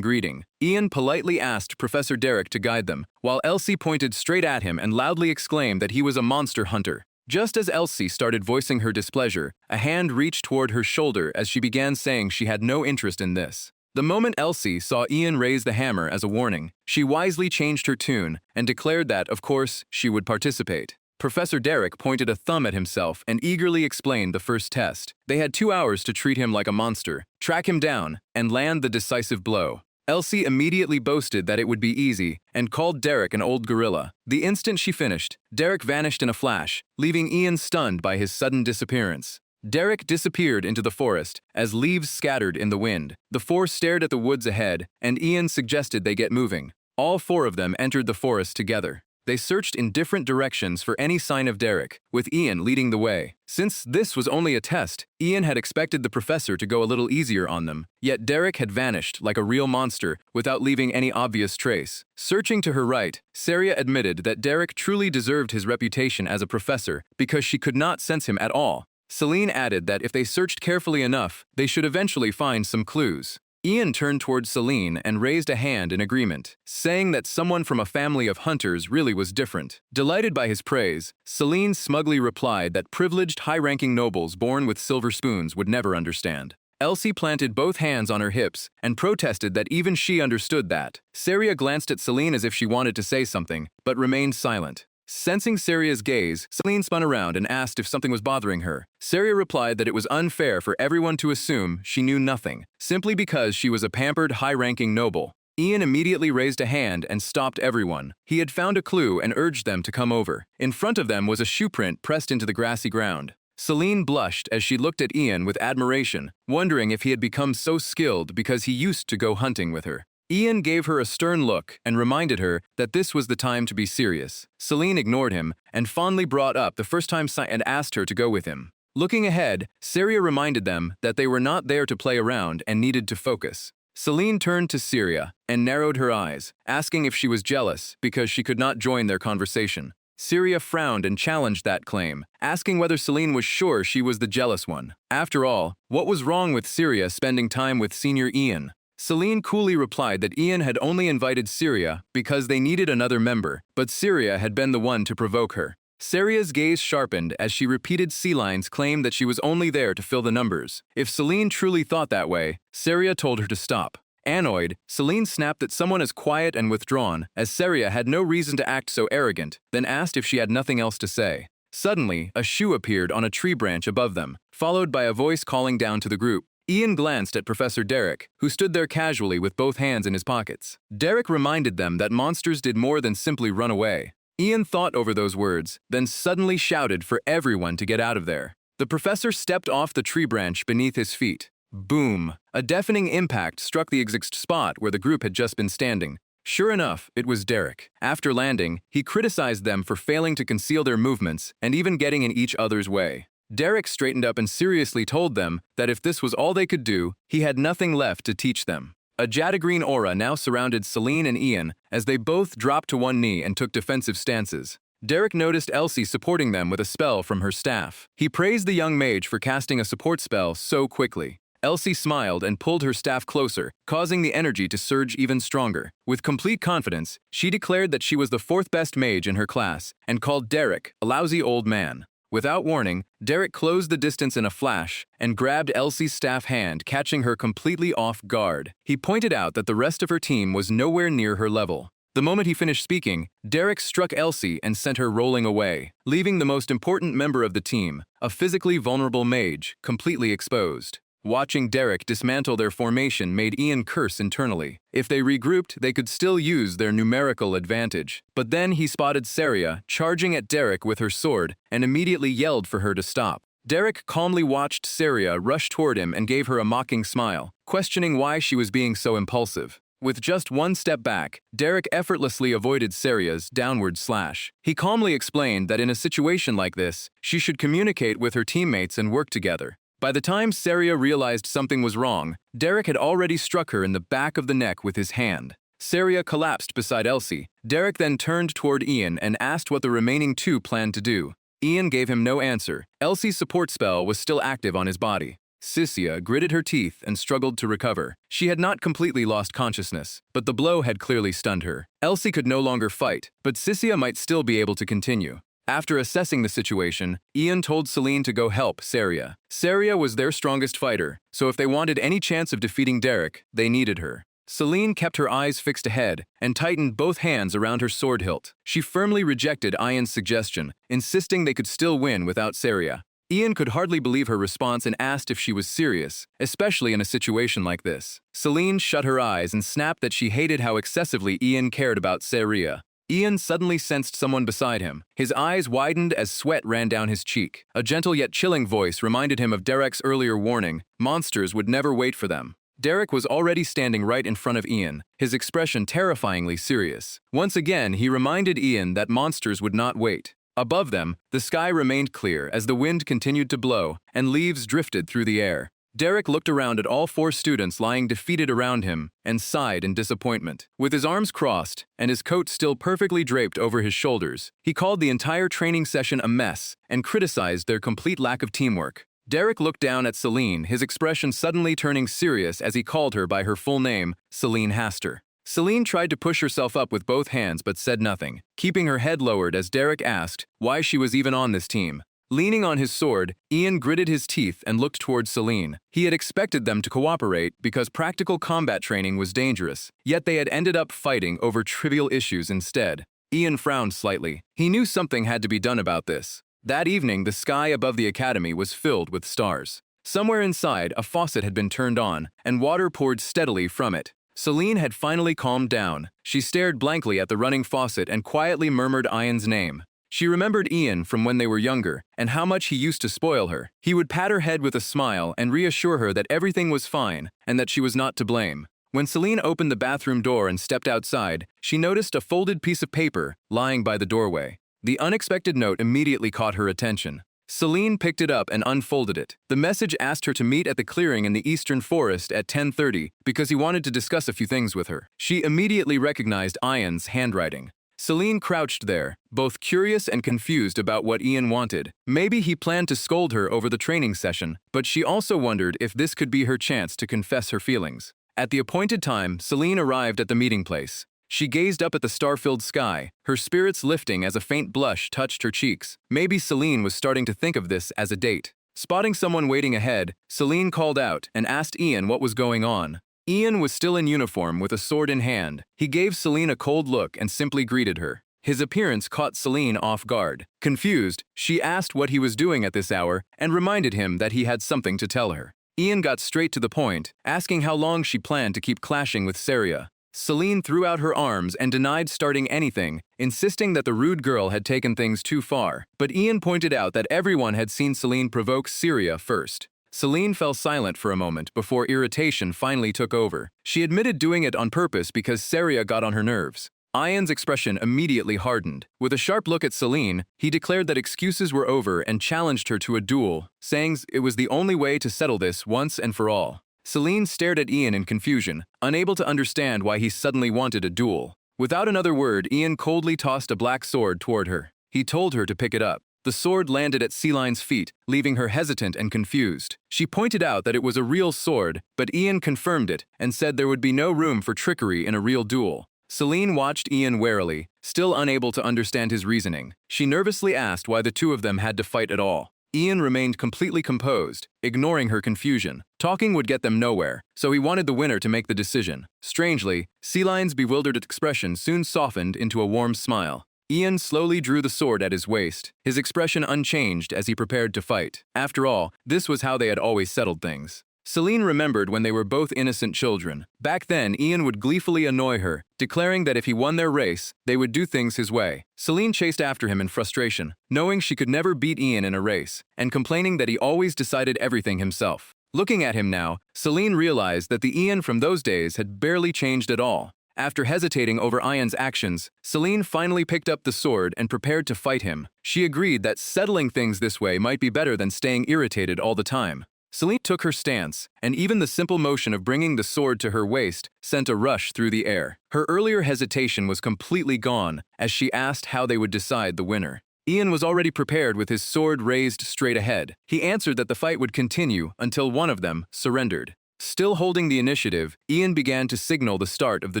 greeting. Ian politely asked Professor Derek to guide them, while Elsie pointed straight at him and loudly exclaimed that he was a monster hunter. Just as Elsie started voicing her displeasure, a hand reached toward her shoulder as she began saying she had no interest in this. The moment Elsie saw Ian raise the hammer as a warning, she wisely changed her tune and declared that, of course, she would participate. Professor Derek pointed a thumb at himself and eagerly explained the first test. They had 2 hours to treat him like a monster, track him down, and land the decisive blow. Elsie immediately boasted that it would be easy and called Derek an old gorilla. The instant she finished, Derek vanished in a flash, leaving Ian stunned by his sudden disappearance. Derek disappeared into the forest as leaves scattered in the wind. The four stared at the woods ahead, and Ian suggested they get moving. All 4 of them entered the forest together. They searched in different directions for any sign of Derek, with Ian leading the way. Since this was only a test, Ian had expected the professor to go a little easier on them. Yet Derek had vanished like a real monster without leaving any obvious trace. Searching to her right, Saria admitted that Derek truly deserved his reputation as a professor because she could not sense him at all. Celine added that if they searched carefully enough, they should eventually find some clues. Ian turned towards Celine and raised a hand in agreement, saying that someone from a family of hunters really was different. Delighted by his praise, Celine smugly replied that privileged high-ranking nobles born with silver spoons would never understand. Elsie planted both hands on her hips and protested that even she understood that. Saria glanced at Celine as if she wanted to say something, but remained silent. Sensing Saria's gaze, Celine spun around and asked if something was bothering her. Saria replied that it was unfair for everyone to assume she knew nothing, simply because she was a pampered, high-ranking noble. Ian immediately raised a hand and stopped everyone. He had found a clue and urged them to come over. In front of them was a shoe print pressed into the grassy ground. Celine blushed as she looked at Ian with admiration, wondering if he had become so skilled because he used to go hunting with her. Ian gave her a stern look and reminded her that this was the time to be serious. Celine ignored him and fondly brought up the first time and asked her to go with him. Looking ahead, Saria reminded them that they were not there to play around and needed to focus. Celine turned to Saria and narrowed her eyes, asking if she was jealous because she could not join their conversation. Saria frowned and challenged that claim, asking whether Celine was sure she was the jealous one. After all, what was wrong with Saria spending time with Senior Ian? Celine coolly replied that Ian had only invited Saria because they needed another member, but Saria had been the one to provoke her. Saria's gaze sharpened as she repeated Celine's claim that she was only there to fill the numbers. If Celine truly thought that way, Saria told her to stop. Annoyed, Celine snapped at someone as quiet and withdrawn, as Saria had no reason to act so arrogant, then asked if she had nothing else to say. Suddenly, a shoe appeared on a tree branch above them, followed by a voice calling down to the group. Ian glanced at Professor Derek, who stood there casually with both hands in his pockets. Derek reminded them that monsters did more than simply run away. Ian thought over those words, then suddenly shouted for everyone to get out of there. The professor stepped off the tree branch beneath his feet. Boom! A deafening impact struck the exact spot where the group had just been standing. Sure enough, it was Derek. After landing, he criticized them for failing to conceal their movements and even getting in each other's way. Derek straightened up and seriously told them that if this was all they could do, he had nothing left to teach them. A jade-green aura now surrounded Celine and Ian as they both dropped to one knee and took defensive stances. Derek noticed Elsie supporting them with a spell from her staff. He praised the young mage for casting a support spell so quickly. Elsie smiled and pulled her staff closer, causing the energy to surge even stronger. With complete confidence, she declared that she was the 4th best mage in her class and called Derek a lousy old man. Without warning, Derek closed the distance in a flash and grabbed Elsie's staff hand, catching her completely off guard. He pointed out that the rest of her team was nowhere near her level. The moment he finished speaking, Derek struck Elsie and sent her rolling away, leaving the most important member of the team, a physically vulnerable mage, completely exposed. Watching Derek dismantle their formation made Ian curse internally. If they regrouped, they could still use their numerical advantage. But then he spotted Saria charging at Derek with her sword and immediately yelled for her to stop. Derek calmly watched Saria rush toward him and gave her a mocking smile, questioning why she was being so impulsive. With just one step back, Derek effortlessly avoided Saria's downward slash. He calmly explained that in a situation like this, she should communicate with her teammates and work together. By the time Saria realized something was wrong, Derek had already struck her in the back of the neck with his hand. Saria collapsed beside Elsie. Derek then turned toward Ian and asked what the remaining two planned to do. Ian gave him no answer. Elsie's support spell was still active on his body. Sissia gritted her teeth and struggled to recover. She had not completely lost consciousness, but the blow had clearly stunned her. Elsie could no longer fight, but Sissia might still be able to continue. After assessing the situation, Ian told Celine to go help Saria. Saria was their strongest fighter, so if they wanted any chance of defeating Derek, they needed her. Celine kept her eyes fixed ahead and tightened both hands around her sword hilt. She firmly rejected Ian's suggestion, insisting they could still win without Saria. Ian could hardly believe her response and asked if she was serious, especially in a situation like this. Celine shut her eyes and snapped that she hated how excessively Ian cared about Saria. Ian suddenly sensed someone beside him. His eyes widened as sweat ran down his cheek. A gentle yet chilling voice reminded him of Derek's earlier warning: monsters would never wait for them. Derek was already standing right in front of Ian, his expression terrifyingly serious. Once again, he reminded Ian that monsters would not wait. Above them, the sky remained clear as the wind continued to blow and leaves drifted through the air. Derek looked around at all four students lying defeated around him and sighed in disappointment. With his arms crossed and his coat still perfectly draped over his shoulders, he called the entire training session a mess and criticized their complete lack of teamwork. Derek looked down at Celine, his expression suddenly turning serious as he called her by her full name, Celine Haster. Celine tried to push herself up with both hands but said nothing, keeping her head lowered as Derek asked why she was even on this team. Leaning on his sword, Ian gritted his teeth and looked towards Celine. He had expected them to cooperate because practical combat training was dangerous, yet they had ended up fighting over trivial issues instead. Ian frowned slightly. He knew something had to be done about this. That evening, the sky above the academy was filled with stars. Somewhere inside, a faucet had been turned on, and water poured steadily from it. Celine had finally calmed down. She stared blankly at the running faucet and quietly murmured Ian's name. She remembered Ian from when they were younger, and how much he used to spoil her. He would pat her head with a smile and reassure her that everything was fine, and that she was not to blame. When Celine opened the bathroom door and stepped outside, she noticed a folded piece of paper lying by the doorway. The unexpected note immediately caught her attention. Celine picked it up and unfolded it. The message asked her to meet at the clearing in the eastern forest at 10:30 because he wanted to discuss a few things with her. She immediately recognized Ian's handwriting. Celine crouched there, both curious and confused about what Ian wanted. Maybe he planned to scold her over the training session, but she also wondered if this could be her chance to confess her feelings. At the appointed time, Celine arrived at the meeting place. She gazed up at the star-filled sky, her spirits lifting as a faint blush touched her cheeks. Maybe Celine was starting to think of this as a date. Spotting someone waiting ahead, Celine called out and asked Ian what was going on. Ian was still in uniform with a sword in hand. He gave Celine a cold look and simply greeted her. His appearance caught Celine off guard. Confused, she asked what he was doing at this hour and reminded him that he had something to tell her. Ian got straight to the point, asking how long she planned to keep clashing with Saria. Celine threw out her arms and denied starting anything, insisting that the rude girl had taken things too far. But Ian pointed out that everyone had seen Celine provoke Saria first. Celine fell silent for a moment before irritation finally took over. She admitted doing it on purpose because Saria got on her nerves. Ian's expression immediately hardened. With a sharp look at Celine, he declared that excuses were over and challenged her to a duel, saying it was the only way to settle this once and for all. Celine stared at Ian in confusion, unable to understand why he suddenly wanted a duel. Without another word, Ian coldly tossed a black sword toward her. He told her to pick it up. The sword landed at Celine's feet, leaving her hesitant and confused. She pointed out that it was a real sword, but Ian confirmed it and said there would be no room for trickery in a real duel. Celine watched Ian warily, still unable to understand his reasoning. She nervously asked why the two of them had to fight at all. Ian remained completely composed, ignoring her confusion. Talking would get them nowhere, so he wanted the winner to make the decision. Strangely, Celine's bewildered expression soon softened into a warm smile. Ian slowly drew the sword at his waist, his expression unchanged as he prepared to fight. After all, this was how they had always settled things. Celine remembered when they were both innocent children. Back then, Ian would gleefully annoy her, declaring that if he won their race, they would do things his way. Celine chased after him in frustration, knowing she could never beat Ian in a race, and complaining that he always decided everything himself. Looking at him now, Celine realized that the Ian from those days had barely changed at all. After hesitating over Ian's actions, Celine finally picked up the sword and prepared to fight him. She agreed that settling things this way might be better than staying irritated all the time. Celine took her stance, and even the simple motion of bringing the sword to her waist sent a rush through the air. Her earlier hesitation was completely gone as she asked how they would decide the winner. Ian was already prepared with his sword raised straight ahead. He answered that the fight would continue until one of them surrendered. Still holding the initiative, Ian began to signal the start of the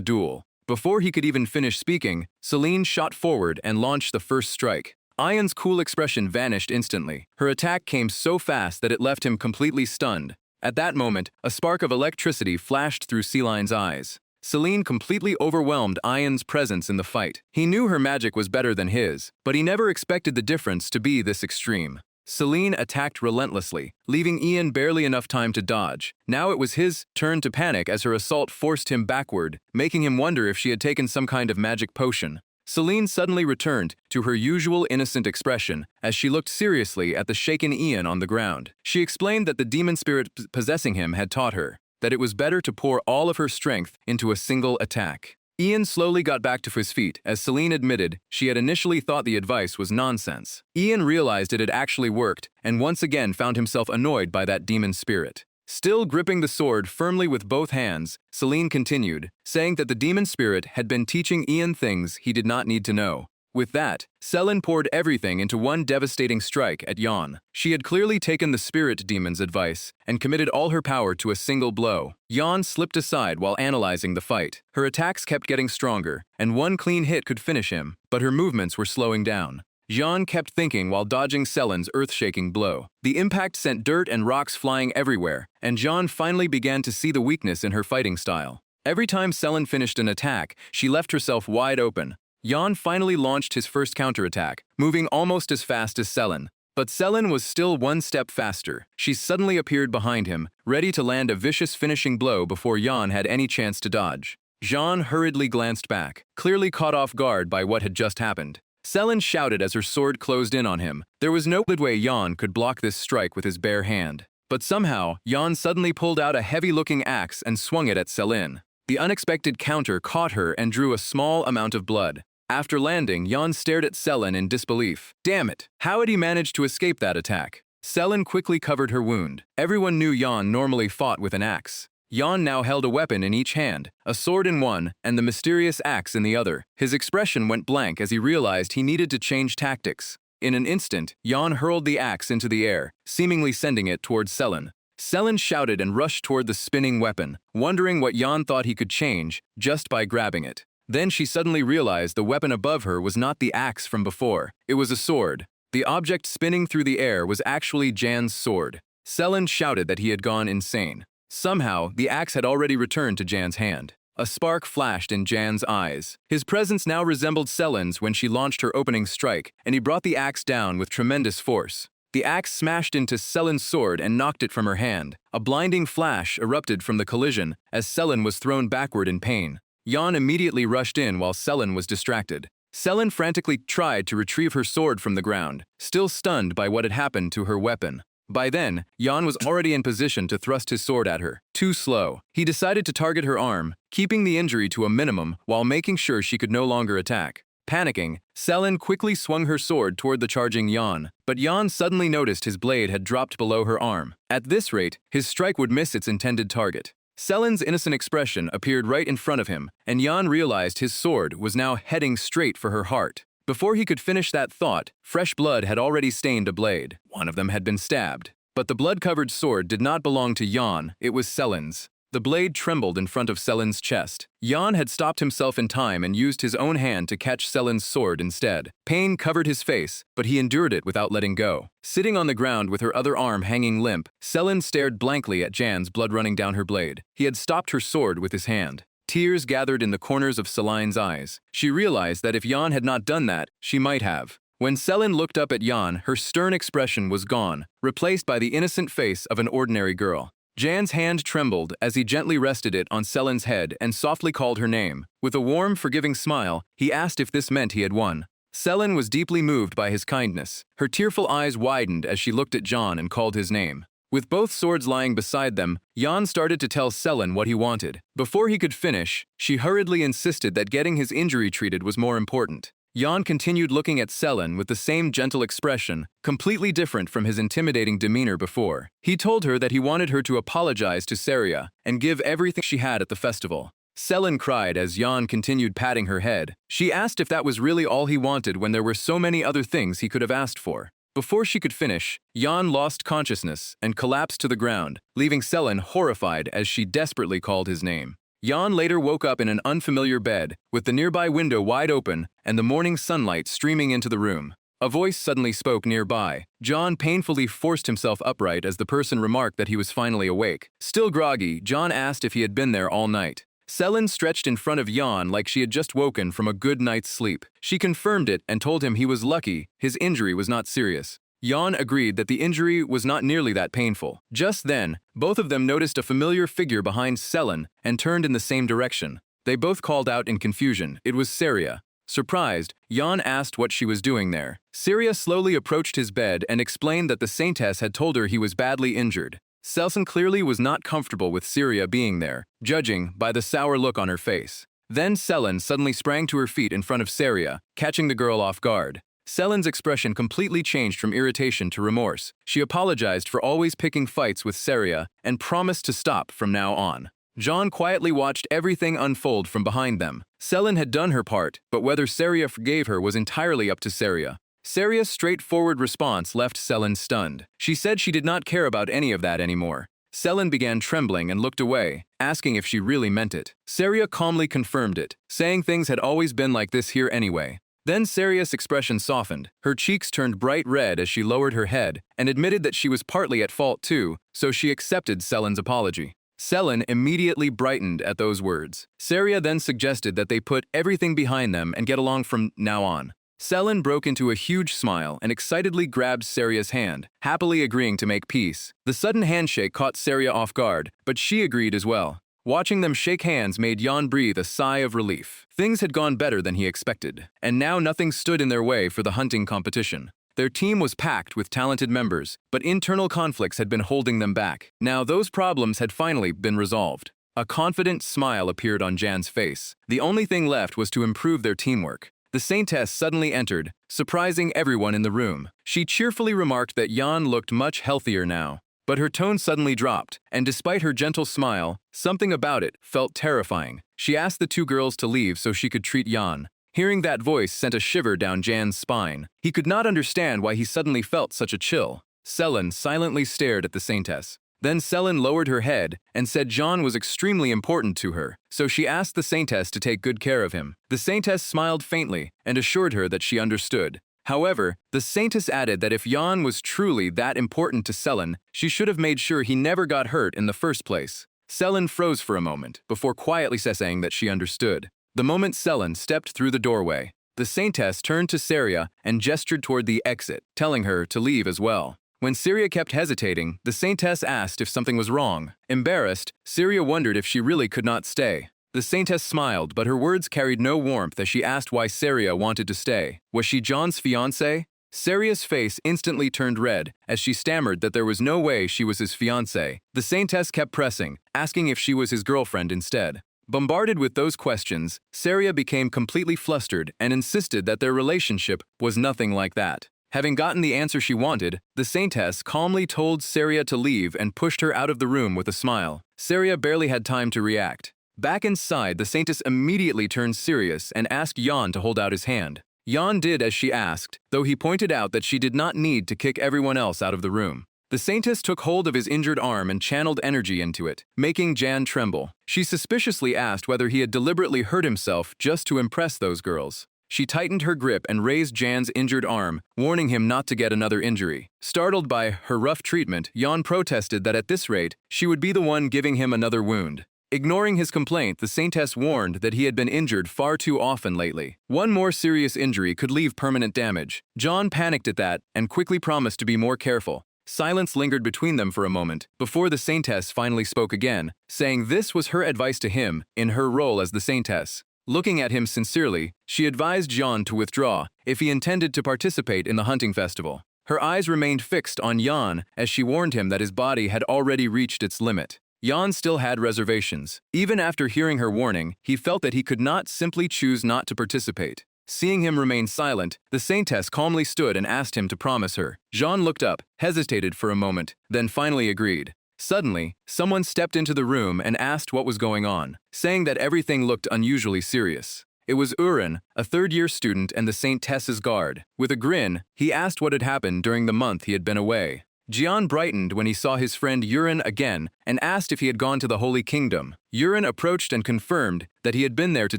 duel. Before he could even finish speaking, Celine shot forward and launched the first strike. Ian's cool expression vanished instantly. Her attack came so fast that it left him completely stunned. At that moment, a spark of electricity flashed through Celine's eyes. Celine completely overwhelmed Ian's presence in the fight. He knew her magic was better than his, but he never expected the difference to be this extreme. Celine attacked relentlessly, leaving Ian barely enough time to dodge. Now it was his turn to panic as her assault forced him backward, making him wonder if she had taken some kind of magic potion. Celine suddenly returned to her usual innocent expression as she looked seriously at the shaken Ian on the ground. She explained that the demon spirit possessing him had taught her that it was better to pour all of her strength into a single attack. Ian slowly got back to his feet as Celine admitted she had initially thought the advice was nonsense. Ian realized it had actually worked and once again found himself annoyed by that demon spirit. Still gripping the sword firmly with both hands, Celine continued, saying that the demon spirit had been teaching Ian things he did not need to know. With that, Celine poured everything into one devastating strike at Jan. She had clearly taken the spirit demon's advice and committed all her power to a single blow. Jan slipped aside while analyzing the fight. Her attacks kept getting stronger, and one clean hit could finish him, but her movements were slowing down. Jan kept thinking while dodging Celine's earth-shaking blow. The impact sent dirt and rocks flying everywhere, and Jan finally began to see the weakness in her fighting style. Every time Celine finished an attack, she left herself wide open. Jan finally launched his first counterattack, moving almost as fast as Celine. But Celine was still one step faster. She suddenly appeared behind him, ready to land a vicious finishing blow before Jan had any chance to dodge. Jan hurriedly glanced back, clearly caught off guard by what had just happened. Celine shouted as her sword closed in on him. There was no way Jan could block this strike with his bare hand. But somehow, Jan suddenly pulled out a heavy-looking axe and swung it at Celine. The unexpected counter caught her and drew a small amount of blood. After landing, Jan stared at Celine in disbelief. Damn it! How had he managed to escape that attack? Celine quickly covered her wound. Everyone knew Jan normally fought with an axe. Jan now held a weapon in each hand, a sword in one, and the mysterious axe in the other. His expression went blank as he realized he needed to change tactics. In an instant, Jan hurled the axe into the air, seemingly sending it towards Celine. Celine shouted and rushed toward the spinning weapon, wondering what Jan thought he could change just by grabbing it. Then she suddenly realized the weapon above her was not the axe from before. It was a sword. The object spinning through the air was actually Jan's sword. Celine shouted that he had gone insane. Somehow, the axe had already returned to Jan's hand. A spark flashed in Jan's eyes. His presence now resembled Celine's when she launched her opening strike, and he brought the axe down with tremendous force. The axe smashed into Celine's sword and knocked it from her hand. A blinding flash erupted from the collision as Celine was thrown backward in pain. Jan immediately rushed in while Celine was distracted. Celine frantically tried to retrieve her sword from the ground, still stunned by what had happened to her weapon. By then, Jan was already in position to thrust his sword at her. Too slow. He decided to target her arm, keeping the injury to a minimum while making sure she could no longer attack. Panicking, Celine quickly swung her sword toward the charging Jan, but Jan suddenly noticed his blade had dropped below her arm. At this rate, his strike would miss its intended target. Celine's innocent expression appeared right in front of him, and Jan realized his sword was now heading straight for her heart. Before he could finish that thought, fresh blood had already stained a blade. One of them had been stabbed. But the blood-covered sword did not belong to Jan, it was Celine's. The blade trembled in front of Celine's chest. Jan had stopped himself in time and used his own hand to catch Celine's sword instead. Pain covered his face, but he endured it without letting go. Sitting on the ground with her other arm hanging limp, Celine stared blankly at Jan's blood running down her blade. He had stopped her sword with his hand. Tears gathered in the corners of Celine's eyes. She realized that if Jan had not done that, she might have. When Celine looked up at Jan, her stern expression was gone, replaced by the innocent face of an ordinary girl. Jan's hand trembled as he gently rested it on Celine's head and softly called her name. With a warm, forgiving smile, he asked if this meant he had won. Celine was deeply moved by his kindness. Her tearful eyes widened as she looked at Jan and called his name. With both swords lying beside them, Jan started to tell Celine what he wanted. Before he could finish, she hurriedly insisted that getting his injury treated was more important. Jan continued looking at Selin with the same gentle expression, completely different from his intimidating demeanor before. He told her that he wanted her to apologize to Saria and give everything she had at the festival. Selin cried as Jan continued patting her head. She asked if that was really all he wanted when there were so many other things he could have asked for. Before she could finish, Jan lost consciousness and collapsed to the ground, leaving Selin horrified as she desperately called his name. Jan later woke up in an unfamiliar bed, with the nearby window wide open and the morning sunlight streaming into the room. A voice suddenly spoke nearby. Jan painfully forced himself upright as the person remarked that he was finally awake. Still groggy, Jan asked if he had been there all night. Selin stretched in front of Jan like she had just woken from a good night's sleep. She confirmed it and told him he was lucky his injury was not serious. Jan agreed that the injury was not nearly that painful. Just then, both of them noticed a familiar figure behind Selin and turned in the same direction. They both called out in confusion. It was Saria. Surprised, Jan asked what she was doing there. Saria slowly approached his bed and explained that the saintess had told her he was badly injured. Selin clearly was not comfortable with Saria being there, judging by the sour look on her face. Then Selin suddenly sprang to her feet in front of Saria, catching the girl off guard. Selin's expression completely changed from irritation to remorse. She apologized for always picking fights with Saria and promised to stop from now on. Jan quietly watched everything unfold from behind them. Selin had done her part, but whether Saria forgave her was entirely up to Saria. Saria's straightforward response left Selin stunned. She said she did not care about any of that anymore. Selin began trembling and looked away, asking if she really meant it. Saria calmly confirmed it, saying things had always been like this here anyway. Then Saria's expression softened. Her cheeks turned bright red as she lowered her head and admitted that she was partly at fault too, so she accepted Selin's apology. Selin immediately brightened at those words. Saria then suggested that they put everything behind them and get along from now on. Selin broke into a huge smile and excitedly grabbed Saria's hand, happily agreeing to make peace. The sudden handshake caught Saria off guard, but she agreed as well. Watching them shake hands made Jan breathe a sigh of relief. Things had gone better than he expected, and now nothing stood in their way for the hunting competition. Their team was packed with talented members, but internal conflicts had been holding them back. Now those problems had finally been resolved. A confident smile appeared on Jan's face. The only thing left was to improve their teamwork. The saintess suddenly entered, surprising everyone in the room. She cheerfully remarked that Jan looked much healthier now. But her tone suddenly dropped, and despite her gentle smile, something about it felt terrifying. She asked the two girls to leave so she could treat Jan. Hearing that voice sent a shiver down Jan's spine. He could not understand why he suddenly felt such a chill. Selin silently stared at the saintess. Then Selin lowered her head and said Jan was extremely important to her, so she asked the saintess to take good care of him. The saintess smiled faintly and assured her that she understood. However, the saintess added that if Jan was truly that important to Selin, she should have made sure he never got hurt in the first place. Selin froze for a moment, before quietly saying that she understood. The moment Selin stepped through the doorway, the saintess turned to Saria and gestured toward the exit, telling her to leave as well. When Saria kept hesitating, the saintess asked if something was wrong. Embarrassed, Saria wondered if she really could not stay. The saintess smiled, but her words carried no warmth as she asked why Saria wanted to stay. Was she Jan's fiancé? Saria's face instantly turned red as she stammered that there was no way she was his fiancé. The saintess kept pressing, asking if she was his girlfriend instead. Bombarded with those questions, Saria became completely flustered and insisted that their relationship was nothing like that. Having gotten the answer she wanted, the saintess calmly told Saria to leave and pushed her out of the room with a smile. Saria barely had time to react. Back inside, the saintess immediately turned serious and asked Jan to hold out his hand. Jan did as she asked, though he pointed out that she did not need to kick everyone else out of the room. The saintess took hold of his injured arm and channeled energy into it, making Jan tremble. She suspiciously asked whether he had deliberately hurt himself just to impress those girls. She tightened her grip and raised Jan's injured arm, warning him not to get another injury. Startled by her rough treatment, Jan protested that at this rate, she would be the one giving him another wound. Ignoring his complaint, the saintess warned that he had been injured far too often lately. One more serious injury could leave permanent damage. Jan panicked at that and quickly promised to be more careful. Silence lingered between them for a moment, before the saintess finally spoke again, saying this was her advice to him in her role as the saintess. Looking at him sincerely, she advised Jan to withdraw if he intended to participate in the hunting festival. Her eyes remained fixed on Jan as she warned him that his body had already reached its limit. Jan still had reservations. Even after hearing her warning, he felt that he could not simply choose not to participate. Seeing him remain silent, the saintess calmly stood and asked him to promise her. Jean looked up, hesitated for a moment, then finally agreed. Suddenly, someone stepped into the room and asked what was going on, saying that everything looked unusually serious. It was Uren, a third-year student and the saintess's guard. With a grin, he asked what had happened during the month he had been away. Jian brightened when he saw his friend Uren again and asked if he had gone to the Holy Kingdom. Uren approached and confirmed that he had been there to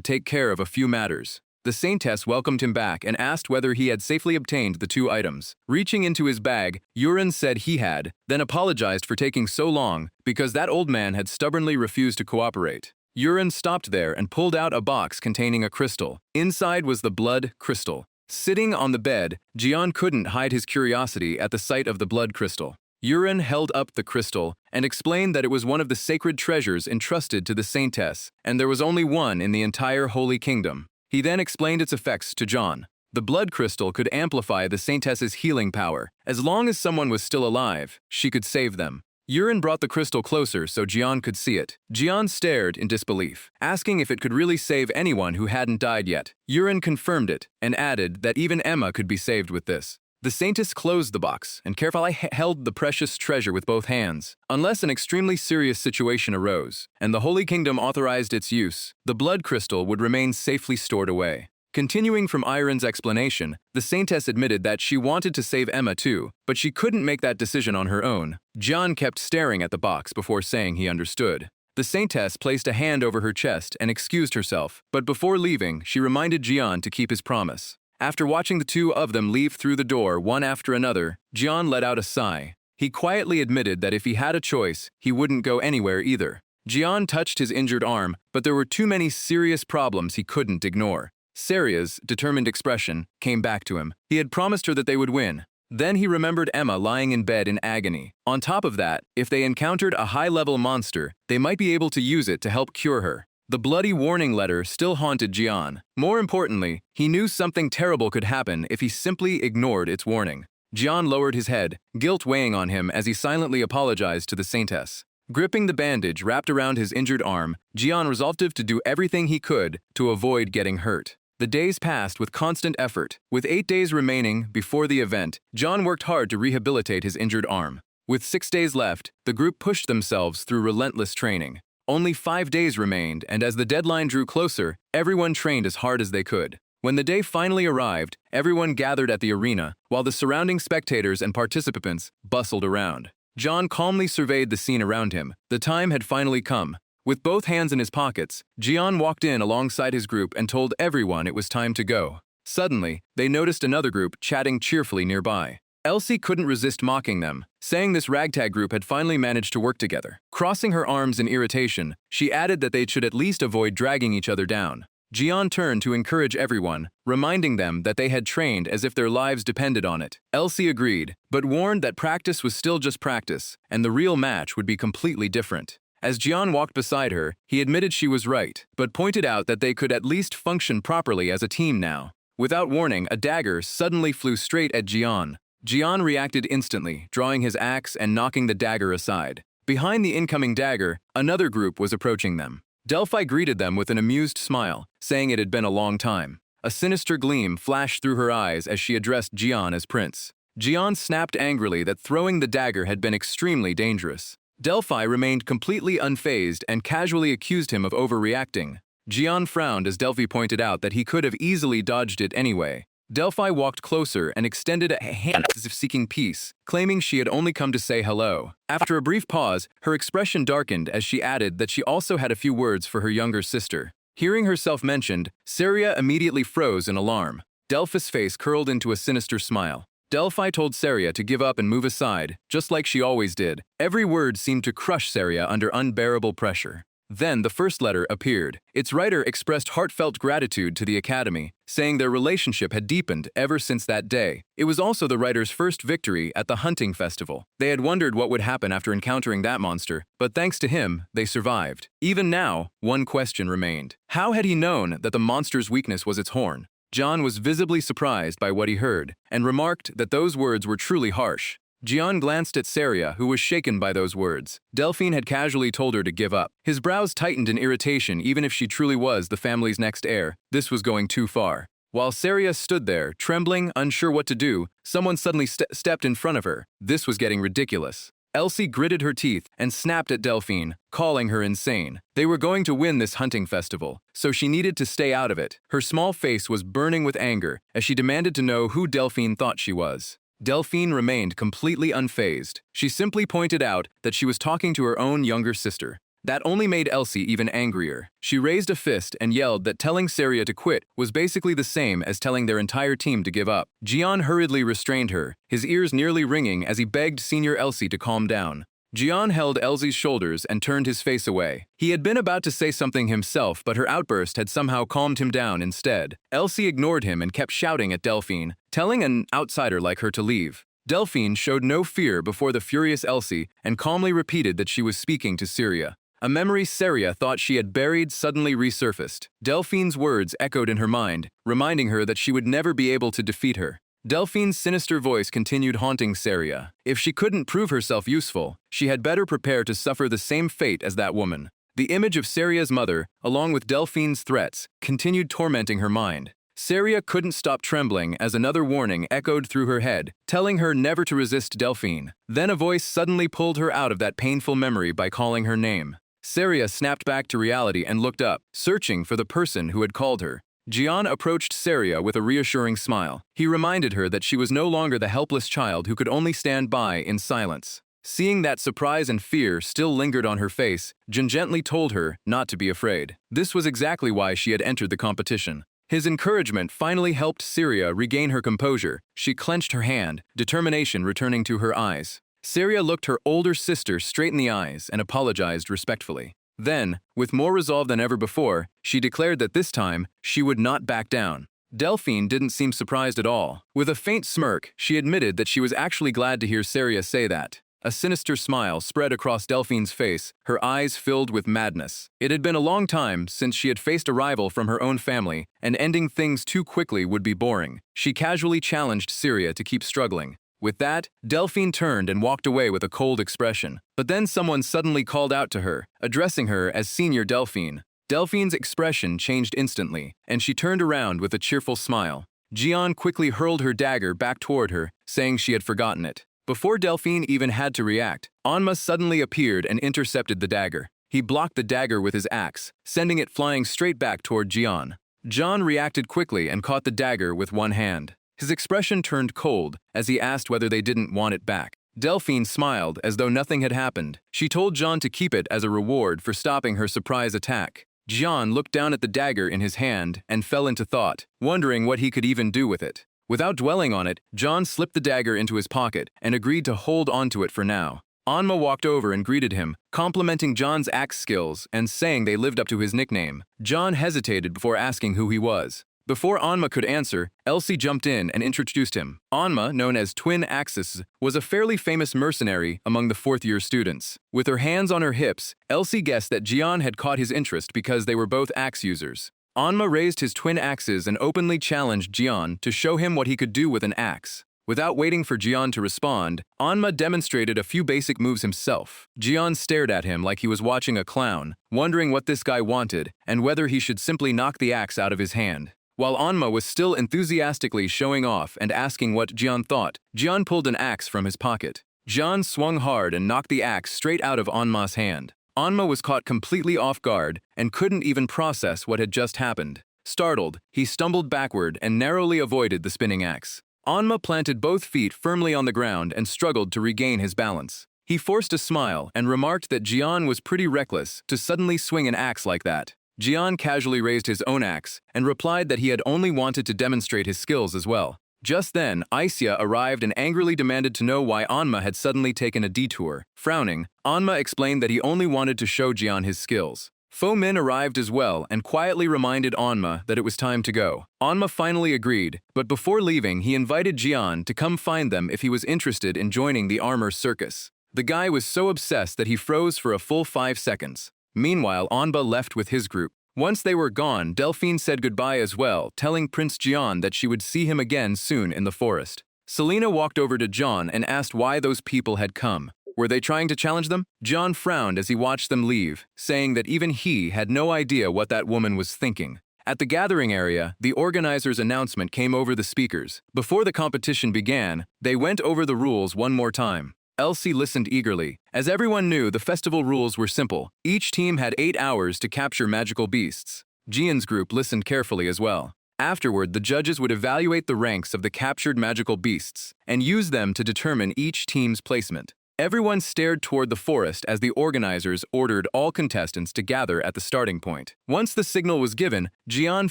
take care of a few matters. The saintess welcomed him back and asked whether he had safely obtained the 2 items. Reaching into his bag, Uren said he had, then apologized for taking so long because that old man had stubbornly refused to cooperate. Uren stopped there and pulled out a box containing a crystal. Inside was the blood crystal. Sitting on the bed, Jian couldn't hide his curiosity at the sight of the blood crystal. Uren held up the crystal and explained that it was one of the sacred treasures entrusted to the saintess, and there was only one in the entire Holy Kingdom. He then explained its effects to John. The blood crystal could amplify the saintess's healing power. As long as someone was still alive, she could save them. Uren brought the crystal closer so Jian could see it. Jian stared in disbelief, asking if it could really save anyone who hadn't died yet. Uren confirmed it and added that even Emma could be saved with this. The saintess closed the box and carefully held the precious treasure with both hands. Unless an extremely serious situation arose, and the Holy Kingdom authorized its use, the blood crystal would remain safely stored away. Continuing from Iron's explanation, the saintess admitted that she wanted to save Emma too, but she couldn't make that decision on her own. John kept staring at the box before saying he understood. The saintess placed a hand over her chest and excused herself, but before leaving, she reminded Jian to keep his promise. After watching the 2 of them leave through the door one after another, Jian let out a sigh. He quietly admitted that if he had a choice, he wouldn't go anywhere either. Jian touched his injured arm, but there were too many serious problems he couldn't ignore. Seria's determined expression came back to him. He had promised her that they would win. Then he remembered Emma lying in bed in agony. On top of that, if they encountered a high-level monster, they might be able to use it to help cure her. The bloody warning letter still haunted Jian. More importantly, he knew something terrible could happen if he simply ignored its warning. Jian lowered his head, guilt weighing on him as he silently apologized to the saintess. Gripping the bandage wrapped around his injured arm, Jian resolved to do everything he could to avoid getting hurt. The days passed with constant effort. With 8 days remaining before the event, John worked hard to rehabilitate his injured arm. With 6 days left, the group pushed themselves through relentless training. Only 5 days remained, and as the deadline drew closer, everyone trained as hard as they could. When the day finally arrived, everyone gathered at the arena, while the surrounding spectators and participants bustled around. John calmly surveyed the scene around him. The time had finally come. With both hands in his pockets, Jian walked in alongside his group and told everyone it was time to go. Suddenly, they noticed another group chatting cheerfully nearby. Elsie couldn't resist mocking them, saying this ragtag group had finally managed to work together. Crossing her arms in irritation, she added that they should at least avoid dragging each other down. Jian turned to encourage everyone, reminding them that they had trained as if their lives depended on it. Elsie agreed, but warned that practice was still just practice, and the real match would be completely different. As Jian walked beside her, he admitted she was right, but pointed out that they could at least function properly as a team now. Without warning, a dagger suddenly flew straight at Jian. Jian reacted instantly, drawing his axe and knocking the dagger aside. Behind the incoming dagger, another group was approaching them. Delphi greeted them with an amused smile, saying it had been a long time. A sinister gleam flashed through her eyes as she addressed Jian as Prince. Jian snapped angrily that throwing the dagger had been extremely dangerous. Delphi remained completely unfazed and casually accused him of overreacting. Jian frowned as Delphi pointed out that he could have easily dodged it anyway. Delphi walked closer and extended a hand as if seeking peace, claiming she had only come to say hello. After a brief pause, her expression darkened as she added that she also had a few words for her younger sister. Hearing herself mentioned, Saria immediately froze in alarm. Delphi's face curled into a sinister smile. Delphi told Saria to give up and move aside, just like she always did. Every word seemed to crush Saria under unbearable pressure. Then the first letter appeared. Its writer expressed heartfelt gratitude to the Academy, saying their relationship had deepened ever since that day. It was also the writer's first victory at the hunting festival. They had wondered what would happen after encountering that monster, but thanks to him, they survived. Even now, one question remained. How had he known that the monster's weakness was its horn? John was visibly surprised by what he heard, and remarked that those words were truly harsh. Jian glanced at Saria, who was shaken by those words. Delphine had casually told her to give up. His brows tightened in irritation even if she truly was the family's next heir. This was going too far. While Saria stood there, trembling, unsure what to do, someone suddenly stepped in front of her. This was getting ridiculous. Elsie gritted her teeth and snapped at Delphine, calling her insane. They were going to win this hunting festival, so she needed to stay out of it. Her small face was burning with anger as she demanded to know who Delphine thought she was. Delphine remained completely unfazed. She simply pointed out that she was talking to her own younger sister. That only made Elsie even angrier. She raised a fist and yelled that telling Saria to quit was basically the same as telling their entire team to give up. Jian hurriedly restrained her, his ears nearly ringing as he begged Senior Elsie to calm down. Jian held Elsie's shoulders and turned his face away. He had been about to say something himself, but her outburst had somehow calmed him down instead. Elsie ignored him and kept shouting at Delphine, telling an outsider like her to leave. Delphine showed no fear before the furious Elsie and calmly repeated that she was speaking to Saria. A memory Saria thought she had buried suddenly resurfaced. Delphine's words echoed in her mind, reminding her that she would never be able to defeat her. Delphine's sinister voice continued haunting Saria. If she couldn't prove herself useful, she had better prepare to suffer the same fate as that woman. The image of Saria's mother, along with Delphine's threats, continued tormenting her mind. Saria couldn't stop trembling as another warning echoed through her head, telling her never to resist Delphine. Then a voice suddenly pulled her out of that painful memory by calling her name. Saria snapped back to reality and looked up, searching for the person who had called her. Jian approached Saria with a reassuring smile. He reminded her that she was no longer the helpless child who could only stand by in silence. Seeing that surprise and fear still lingered on her face, Jian gently told her not to be afraid. This was exactly why she had entered the competition. His encouragement finally helped Saria regain her composure. She clenched her hand, determination returning to her eyes. Saria looked her older sister straight in the eyes and apologized respectfully. Then, with more resolve than ever before, she declared that this time, she would not back down. Delphine didn't seem surprised at all. With a faint smirk, she admitted that she was actually glad to hear Saria say that. A sinister smile spread across Delphine's face, her eyes filled with madness. It had been a long time since she had faced a rival from her own family, and ending things too quickly would be boring. She casually challenged Saria to keep struggling. With that, Delphine turned and walked away with a cold expression. But then someone suddenly called out to her, addressing her as Senior Delphine. Delphine's expression changed instantly, and she turned around with a cheerful smile. Jian quickly hurled her dagger back toward her, saying she had forgotten it. Before Delphine even had to react, Anma suddenly appeared and intercepted the dagger. He blocked the dagger with his axe, sending it flying straight back toward Jian. Jian reacted quickly and caught the dagger with one hand. His expression turned cold as he asked whether they didn't want it back. Delphine smiled as though nothing had happened. She told Jian to keep it as a reward for stopping her surprise attack. Jian looked down at the dagger in his hand and fell into thought, wondering what he could even do with it. Without dwelling on it, Jian slipped the dagger into his pocket and agreed to hold onto it for now. Anma walked over and greeted him, complimenting Jian's axe skills and saying they lived up to his nickname. Jian hesitated before asking who he was. Before Anma could answer, Elsie jumped in and introduced him. Anma, known as Twin Axis, was a fairly famous mercenary among the fourth-year students. With her hands on her hips, Elsie guessed that Jian had caught his interest because they were both axe users. Anma raised his twin axes and openly challenged Jian to show him what he could do with an axe. Without waiting for Jian to respond, Anma demonstrated a few basic moves himself. Jian stared at him like he was watching a clown, wondering what this guy wanted and whether he should simply knock the axe out of his hand. While Anma was still enthusiastically showing off and asking what Jian thought, Jian pulled an axe from his pocket. Jian swung hard and knocked the axe straight out of Anma's hand. Anma was caught completely off guard and couldn't even process what had just happened. Startled, he stumbled backward and narrowly avoided the spinning axe. Anma planted both feet firmly on the ground and struggled to regain his balance. He forced a smile and remarked that Jian was pretty reckless to suddenly swing an axe like that. Jian casually raised his own axe and replied that he had only wanted to demonstrate his skills as well. Just then, Aisha arrived and angrily demanded to know why Anma had suddenly taken a detour. Frowning, Anma explained that he only wanted to show Jian his skills. Fo Min arrived as well and quietly reminded Anma that it was time to go. Anma finally agreed, but before leaving, he invited Jian to come find them if he was interested in joining the armor circus. The guy was so obsessed that he froze for a full 5 seconds. Meanwhile, Anba left with his group. Once they were gone, Delphine said goodbye as well, telling Prince Jian that she would see him again soon in the forest. Selena walked over to John and asked why those people had come. Were they trying to challenge them? John frowned as he watched them leave, saying that even he had no idea what that woman was thinking. At the gathering area, the organizer's announcement came over the speakers. Before the competition began, they went over the rules one more time. Elsie listened eagerly. As everyone knew, the festival rules were simple. Each team had 8 hours to capture magical beasts. Jian's group listened carefully as well. Afterward, the judges would evaluate the ranks of the captured magical beasts and use them to determine each team's placement. Everyone stared toward the forest as the organizers ordered all contestants to gather at the starting point. Once the signal was given, Jian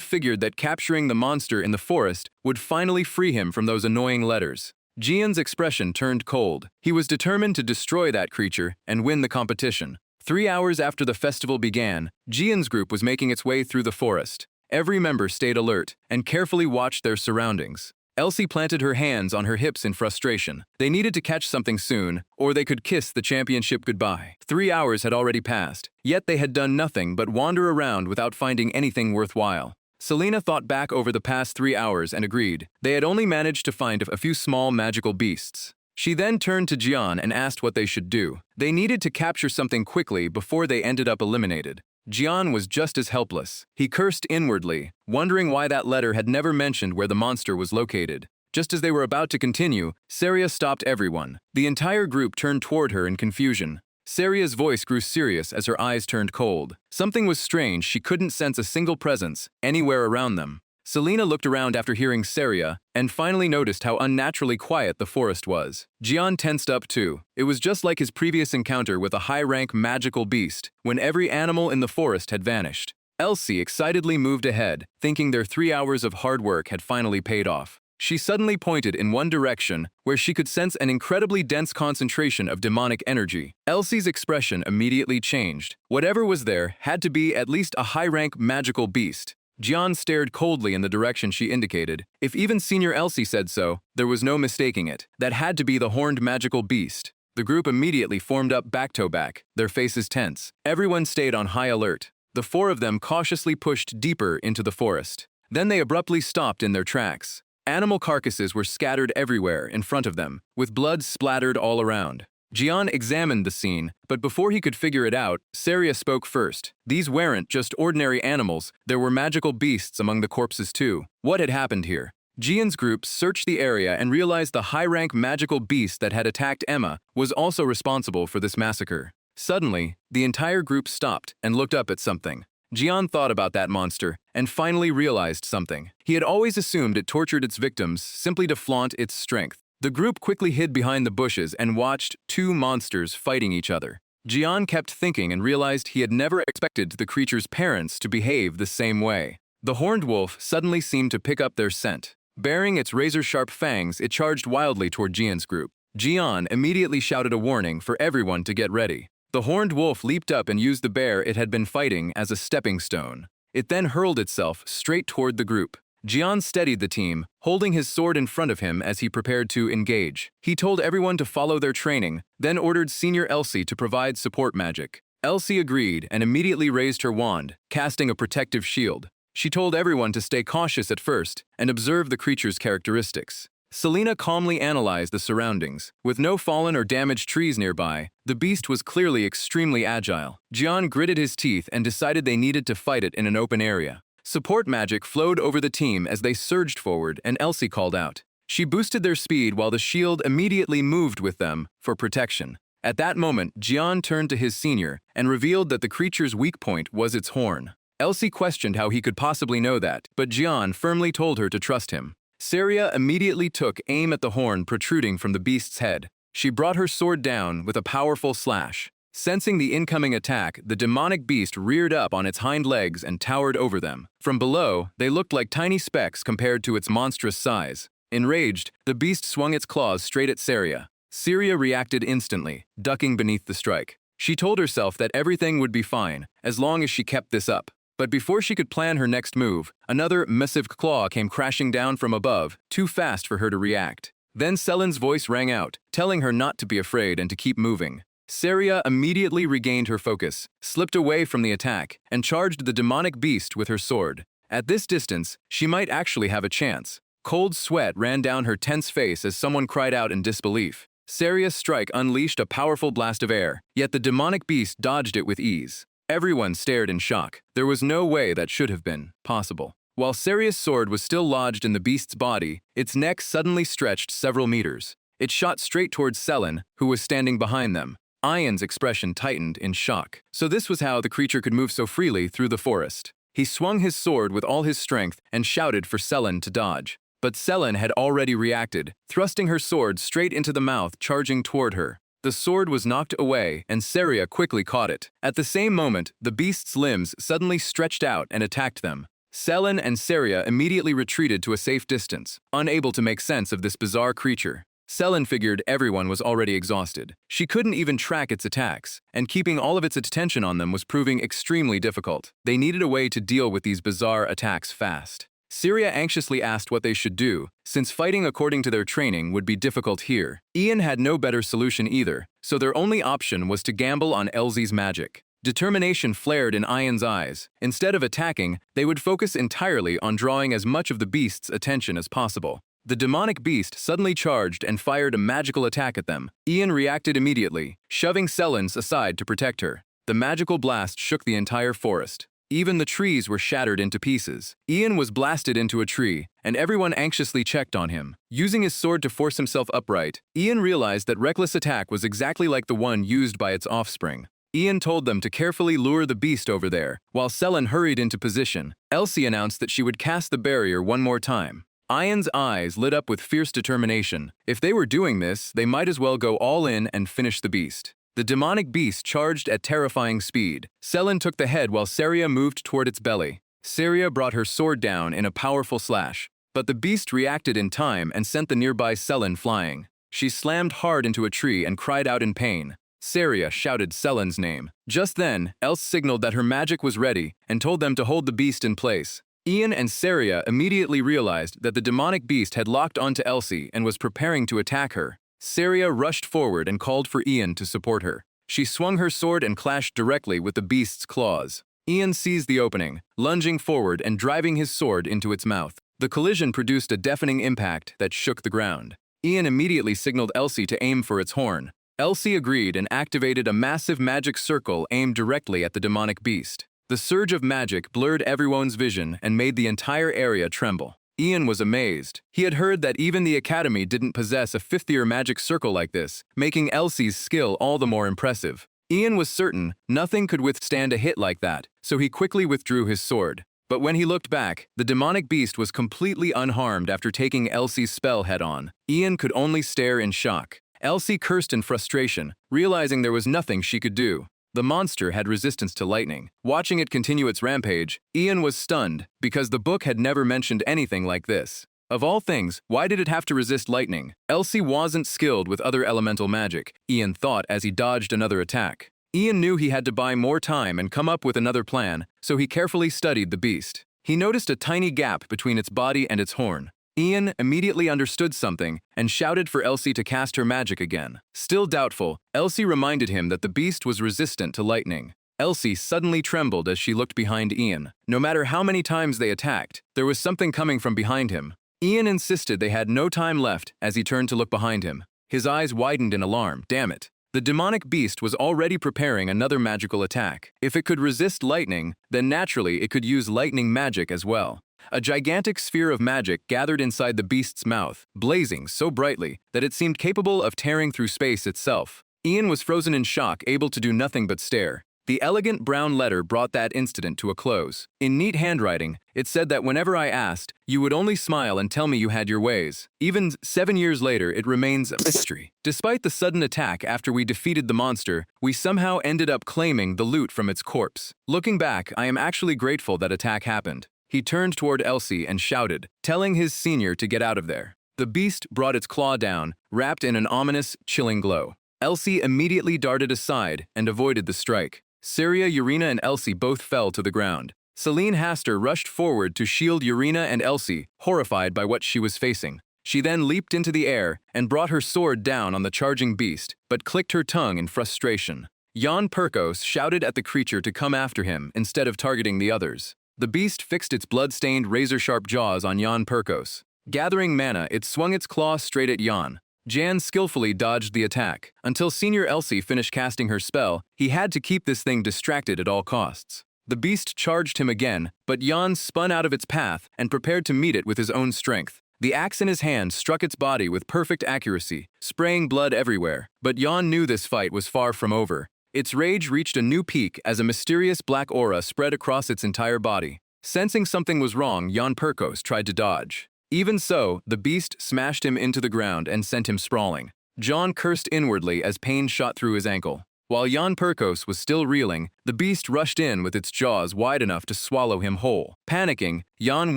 figured that capturing the monster in the forest would finally free him from those annoying letters. Jian's expression turned cold. He was determined to destroy that creature and win the competition. 3 hours after the festival began, Jian's group was making its way through the forest. Every member stayed alert and carefully watched their surroundings. Elsie planted her hands on her hips in frustration. They needed to catch something soon, or they could kiss the championship goodbye. 3 hours had already passed, yet they had done nothing but wander around without finding anything worthwhile. Selena thought back over the past 3 hours and agreed. They had only managed to find a few small magical beasts. She then turned to Jian and asked what they should do. They needed to capture something quickly before they ended up eliminated. Jian was just as helpless. He cursed inwardly, wondering why that letter had never mentioned where the monster was located. Just as they were about to continue, Saria stopped everyone. The entire group turned toward her in confusion. Saria's voice grew serious as her eyes turned cold. Something was strange. She couldn't sense a single presence anywhere around them. Selena looked around after hearing Saria and finally noticed how unnaturally quiet the forest was. Jian tensed up too. It was just like his previous encounter with a high-rank magical beast, when every animal in the forest had vanished. Elsie excitedly moved ahead, thinking their 3 hours of hard work had finally paid off. She suddenly pointed in one direction, where she could sense an incredibly dense concentration of demonic energy. Elsie's expression immediately changed. Whatever was there had to be at least a high-rank magical beast. Jian stared coldly in the direction she indicated. If even Senior Elsie said so, there was no mistaking it. That had to be the horned magical beast. The group immediately formed up back-to-back, their faces tense. Everyone stayed on high alert. The 4 of them cautiously pushed deeper into the forest. Then they abruptly stopped in their tracks. Animal carcasses were scattered everywhere in front of them, with blood splattered all around. Jian examined the scene, but before he could figure it out, Saria spoke first. These weren't just ordinary animals, there were magical beasts among the corpses too. What had happened here? Jian's group searched the area and realized the high-rank magical beast that had attacked Emma was also responsible for this massacre. Suddenly, the entire group stopped and looked up at something. Jian thought about that monster and finally realized something. He had always assumed it tortured its victims simply to flaunt its strength. The group quickly hid behind the bushes and watched 2 monsters fighting each other. Jian kept thinking and realized he had never expected the creature's parents to behave the same way. The horned wolf suddenly seemed to pick up their scent. Bearing its razor-sharp fangs, it charged wildly toward Jian's group. Jian immediately shouted a warning for everyone to get ready. The horned wolf leaped up and used the bear it had been fighting as a stepping stone. It then hurled itself straight toward the group. Jian steadied the team, holding his sword in front of him as he prepared to engage. He told everyone to follow their training, then ordered Senior Elsie to provide support magic. Elsie agreed and immediately raised her wand, casting a protective shield. She told everyone to stay cautious at first and observe the creature's characteristics. Selena calmly analyzed the surroundings. With no fallen or damaged trees nearby, the beast was clearly extremely agile. Jian gritted his teeth and decided they needed to fight it in an open area. Support magic flowed over the team as they surged forward, and Elsie called out. She boosted their speed while the shield immediately moved with them for protection. At that moment, Jian turned to his senior and revealed that the creature's weak point was its horn. Elsie questioned how he could possibly know that, but Jian firmly told her to trust him. Saria immediately took aim at the horn protruding from the beast's head. She brought her sword down with a powerful slash. Sensing the incoming attack, the demonic beast reared up on its hind legs and towered over them. From below, they looked like tiny specks compared to its monstrous size. Enraged, the beast swung its claws straight at Saria. Saria reacted instantly, ducking beneath the strike. She told herself that everything would be fine, as long as she kept this up. But before she could plan her next move, another massive claw came crashing down from above, too fast for her to react. Then Selen's voice rang out, telling her not to be afraid and to keep moving. Saria immediately regained her focus, slipped away from the attack, and charged the demonic beast with her sword. At this distance, she might actually have a chance. Cold sweat ran down her tense face as someone cried out in disbelief. Saria's strike unleashed a powerful blast of air, yet the demonic beast dodged it with ease. Everyone stared in shock. There was no way that should have been possible. While Seria's sword was still lodged in the beast's body, its neck suddenly stretched several meters. It shot straight towards Selen, who was standing behind them. Ian's expression tightened in shock. So this was how the creature could move so freely through the forest. He swung his sword with all his strength and shouted for Selen to dodge. But Selen had already reacted, thrusting her sword straight into the mouth, charging toward her. The sword was knocked away, and Seria quickly caught it. At the same moment, the beast's limbs suddenly stretched out and attacked them. Selen and Seria immediately retreated to a safe distance, unable to make sense of this bizarre creature. Selen figured everyone was already exhausted. She couldn't even track its attacks, and keeping all of its attention on them was proving extremely difficult. They needed a way to deal with these bizarre attacks fast. Seria anxiously asked what they should do, since fighting according to their training would be difficult here. Ian had no better solution either, so their only option was to gamble on Elsie's magic. Determination flared in Ian's eyes. Instead of attacking, they would focus entirely on drawing as much of the beast's attention as possible. The demonic beast suddenly charged and fired a magical attack at them. Ian reacted immediately, shoving Selen aside to protect her. The magical blast shook the entire forest. Even the trees were shattered into pieces. Ian was blasted into a tree, and everyone anxiously checked on him. Using his sword to force himself upright, Ian realized that reckless attack was exactly like the one used by its offspring. Ian told them to carefully lure the beast over there, while Selen hurried into position. Elsie announced that she would cast the barrier one more time. Ian's eyes lit up with fierce determination. If they were doing this, they might as well go all in and finish the beast. The demonic beast charged at terrifying speed. Selen took the head while Seria moved toward its belly. Seria brought her sword down in a powerful slash, but the beast reacted in time and sent the nearby Selen flying. She slammed hard into a tree and cried out in pain. Seria shouted Selen's name. Just then, Else signaled that her magic was ready and told them to hold the beast in place. Ian and Seria immediately realized that the demonic beast had locked onto Elsie and was preparing to attack her. Seria rushed forward and called for Ian to support her. She swung her sword and clashed directly with the beast's claws. Ian seized the opening, lunging forward and driving his sword into its mouth. The collision produced a deafening impact that shook the ground. Ian immediately signaled Elsie to aim for its horn. Elsie agreed and activated a massive magic circle aimed directly at the demonic beast. The surge of magic blurred everyone's vision and made the entire area tremble. Ian was amazed. He had heard that even the Academy didn't possess a fifth-year magic circle like this, making Elsie's skill all the more impressive. Ian was certain nothing could withstand a hit like that, so he quickly withdrew his sword. But when he looked back, the demonic beast was completely unharmed after taking Elsie's spell head-on. Ian could only stare in shock. Elsie cursed in frustration, realizing there was nothing she could do. The monster had resistance to lightning. Watching it continue its rampage, Ian was stunned because the book had never mentioned anything like this. Of all things, why did it have to resist lightning? Elsie wasn't skilled with other elemental magic, Ian thought as he dodged another attack. Ian knew he had to buy more time and come up with another plan, so he carefully studied the beast. He noticed a tiny gap between its body and its horn. Ian immediately understood something and shouted for Elsie to cast her magic again. Still doubtful, Elsie reminded him that the beast was resistant to lightning. Elsie suddenly trembled as she looked behind Ian. No matter how many times they attacked, there was something coming from behind him. Ian insisted they had no time left as he turned to look behind him. His eyes widened in alarm. Damn it. The demonic beast was already preparing another magical attack. If it could resist lightning, then naturally it could use lightning magic as well. A gigantic sphere of magic gathered inside the beast's mouth, blazing so brightly that it seemed capable of tearing through space itself. Ian was frozen in shock, able to do nothing but stare. The elegant brown letter brought that incident to a close. In neat handwriting, it said that whenever I asked, you would only smile and tell me you had your ways. Even 7 years later, it remains a mystery. Despite the sudden attack after we defeated the monster, we somehow ended up claiming the loot from its corpse. Looking back, I am actually grateful that attack happened. He turned toward Elsie and shouted, telling his senior to get out of there. The beast brought its claw down, wrapped in an ominous, chilling glow. Elsie immediately darted aside and avoided the strike. Seria, Urena, and Elsie both fell to the ground. Celine Haster rushed forward to shield Urena and Elsie, horrified by what she was facing. She then leaped into the air and brought her sword down on the charging beast, but clicked her tongue in frustration. Jan Perkos shouted at the creature to come after him instead of targeting the others. The beast fixed its blood-stained, razor-sharp jaws on Jan Perkos. Gathering mana, it swung its claw straight at Jan. Jan skillfully dodged the attack. Until Senior Elsie finished casting her spell, he had to keep this thing distracted at all costs. The beast charged him again, but Jan spun out of its path and prepared to meet it with his own strength. The axe in his hand struck its body with perfect accuracy, spraying blood everywhere. But Jan knew this fight was far from over. Its rage reached a new peak as a mysterious black aura spread across its entire body. Sensing something was wrong, Jan Perkos tried to dodge. Even so, the beast smashed him into the ground and sent him sprawling. Jan cursed inwardly as pain shot through his ankle. While Jan Perkos was still reeling, the beast rushed in with its jaws wide enough to swallow him whole. Panicking, Jan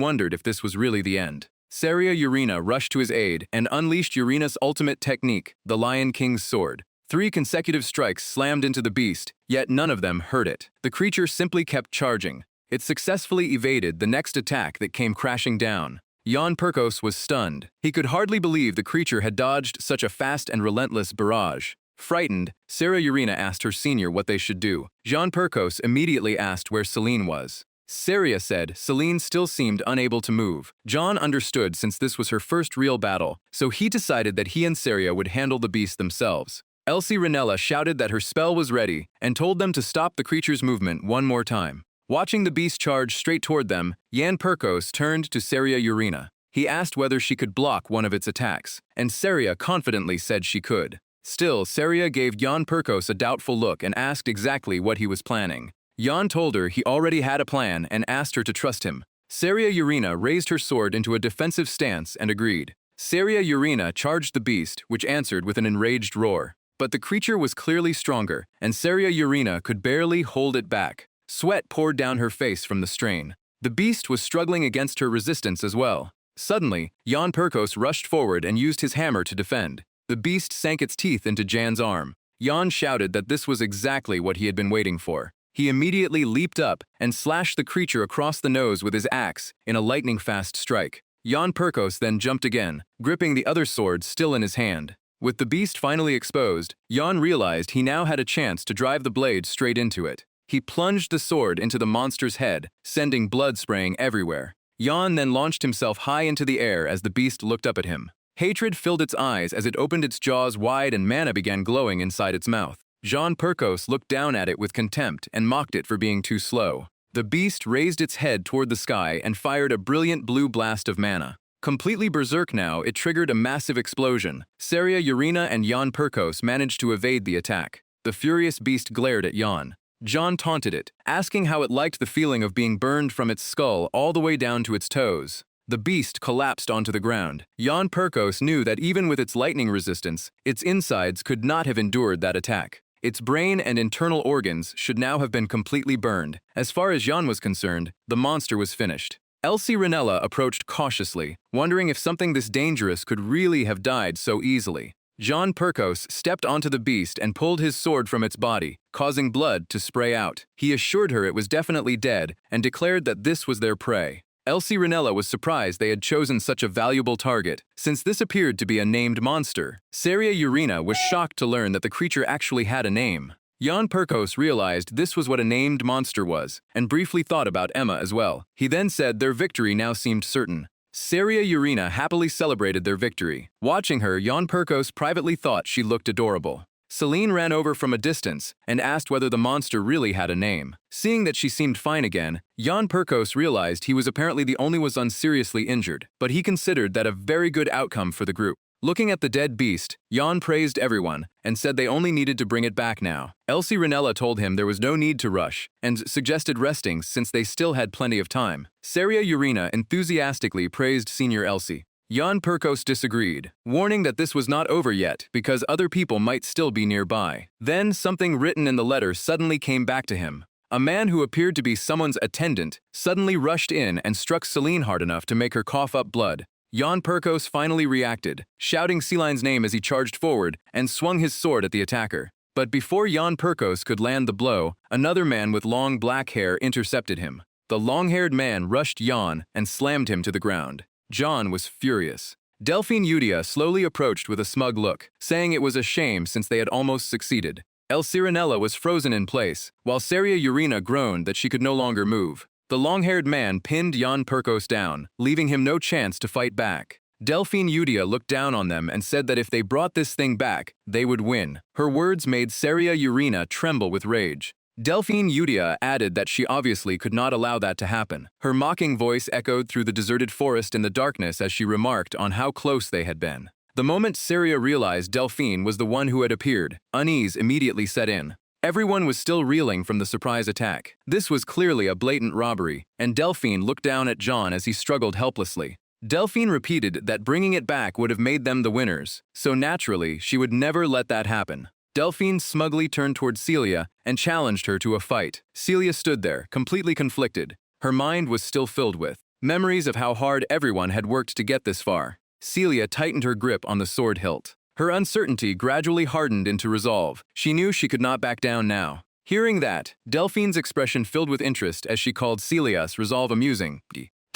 wondered if this was really the end. Saria Urina rushed to his aid and unleashed Urina's ultimate technique, the Lion King's sword. 3 consecutive strikes slammed into the beast, yet none of them hurt it. The creature simply kept charging. It successfully evaded the next attack that came crashing down. Jan Perkos was stunned. He could hardly believe the creature had dodged such a fast and relentless barrage. Frightened, Sarah Urina asked her senior what they should do. Jan Perkos immediately asked where Celine was. Saria said Celine still seemed unable to move. John understood since this was her first real battle, so he decided that he and Saria would handle the beast themselves. Elsie Ranella shouted that her spell was ready and told them to stop the creature's movement one more time. Watching the beast charge straight toward them, Jan Perkos turned to Saria Urina. He asked whether she could block one of its attacks, and Saria confidently said she could. Still, Saria gave Jan Perkos a doubtful look and asked exactly what he was planning. Jan told her he already had a plan and asked her to trust him. Saria Urina raised her sword into a defensive stance and agreed. Saria Urina charged the beast, which answered with an enraged roar. But the creature was clearly stronger, and Saria Urina could barely hold it back. Sweat poured down her face from the strain. The beast was struggling against her resistance as well. Suddenly, Jan Perkos rushed forward and used his hammer to defend. The beast sank its teeth into Jan's arm. Jan shouted that this was exactly what he had been waiting for. He immediately leaped up and slashed the creature across the nose with his axe in a lightning-fast strike. Jan Perkos then jumped again, gripping the other sword still in his hand. With the beast finally exposed, Jan realized he now had a chance to drive the blade straight into it. He plunged the sword into the monster's head, sending blood spraying everywhere. Jan then launched himself high into the air as the beast looked up at him. Hatred filled its eyes as it opened its jaws wide and mana began glowing inside its mouth. Jan Perkos looked down at it with contempt and mocked it for being too slow. The beast raised its head toward the sky and fired a brilliant blue blast of mana. Completely berserk now, it triggered a massive explosion. Saria Urina and Jan Perkos managed to evade the attack. The furious beast glared at Jan. Jan taunted it, asking how it liked the feeling of being burned from its skull all the way down to its toes. The beast collapsed onto the ground. Jan Perkos knew that even with its lightning resistance, its insides could not have endured that attack. Its brain and internal organs should now have been completely burned. As far as Jan was concerned, the monster was finished. Elsie Ranella approached cautiously, wondering if something this dangerous could really have died so easily. Jan Perkos stepped onto the beast and pulled his sword from its body, causing blood to spray out. He assured her it was definitely dead and declared that this was their prey. Elsie Ranella was surprised they had chosen such a valuable target, since this appeared to be a named monster. Saria Urina was shocked to learn that the creature actually had a name. Jan Perkos realized this was what a named monster was, and briefly thought about Emma as well. He then said their victory now seemed certain. Saria Urina happily celebrated their victory. Watching her, Jan Perkos privately thought she looked adorable. Celine ran over from a distance and asked whether the monster really had a name. Seeing that she seemed fine again, Jan Perkos realized he was apparently the only one unseriously injured, but he considered that a very good outcome for the group. Looking at the dead beast, Jan praised everyone and said they only needed to bring it back now. Elsie Ranella told him there was no need to rush and suggested resting since they still had plenty of time. Saria Urina enthusiastically praised Senior Elsie. Jan Perkos disagreed, warning that this was not over yet because other people might still be nearby. Then something written in the letter suddenly came back to him. A man who appeared to be someone's attendant suddenly rushed in and struck Celine hard enough to make her cough up blood. Jan Perkos finally reacted, shouting Celine's name as he charged forward and swung his sword at the attacker. But before Jan Perkos could land the blow, another man with long black hair intercepted him. The long-haired man rushed Jan and slammed him to the ground. Jan was furious. Delphine Eudia slowly approached with a smug look, saying it was a shame since they had almost succeeded. Elsie Ranella was frozen in place, while Saria Urina groaned that she could no longer move. The long-haired man pinned Jan Perkos down, leaving him no chance to fight back. Delphine Eudia looked down on them and said that if they brought this thing back, they would win. Her words made Seria Urina tremble with rage. Delphine Eudia added that she obviously could not allow that to happen. Her mocking voice echoed through the deserted forest in the darkness as she remarked on how close they had been. The moment Seria realized Delphine was the one who had appeared, unease immediately set in. Everyone was still reeling from the surprise attack. This was clearly a blatant robbery, and Delphine looked down at John as he struggled helplessly. Delphine repeated that bringing it back would have made them the winners, so naturally, she would never let that happen. Delphine smugly turned toward Celia and challenged her to a fight. Celia stood there, completely conflicted. Her mind was still filled with memories of how hard everyone had worked to get this far. Celia tightened her grip on the sword hilt. Her uncertainty gradually hardened into resolve. She knew she could not back down now. Hearing that, Delphine's expression filled with interest as she called Celia's resolve amusing.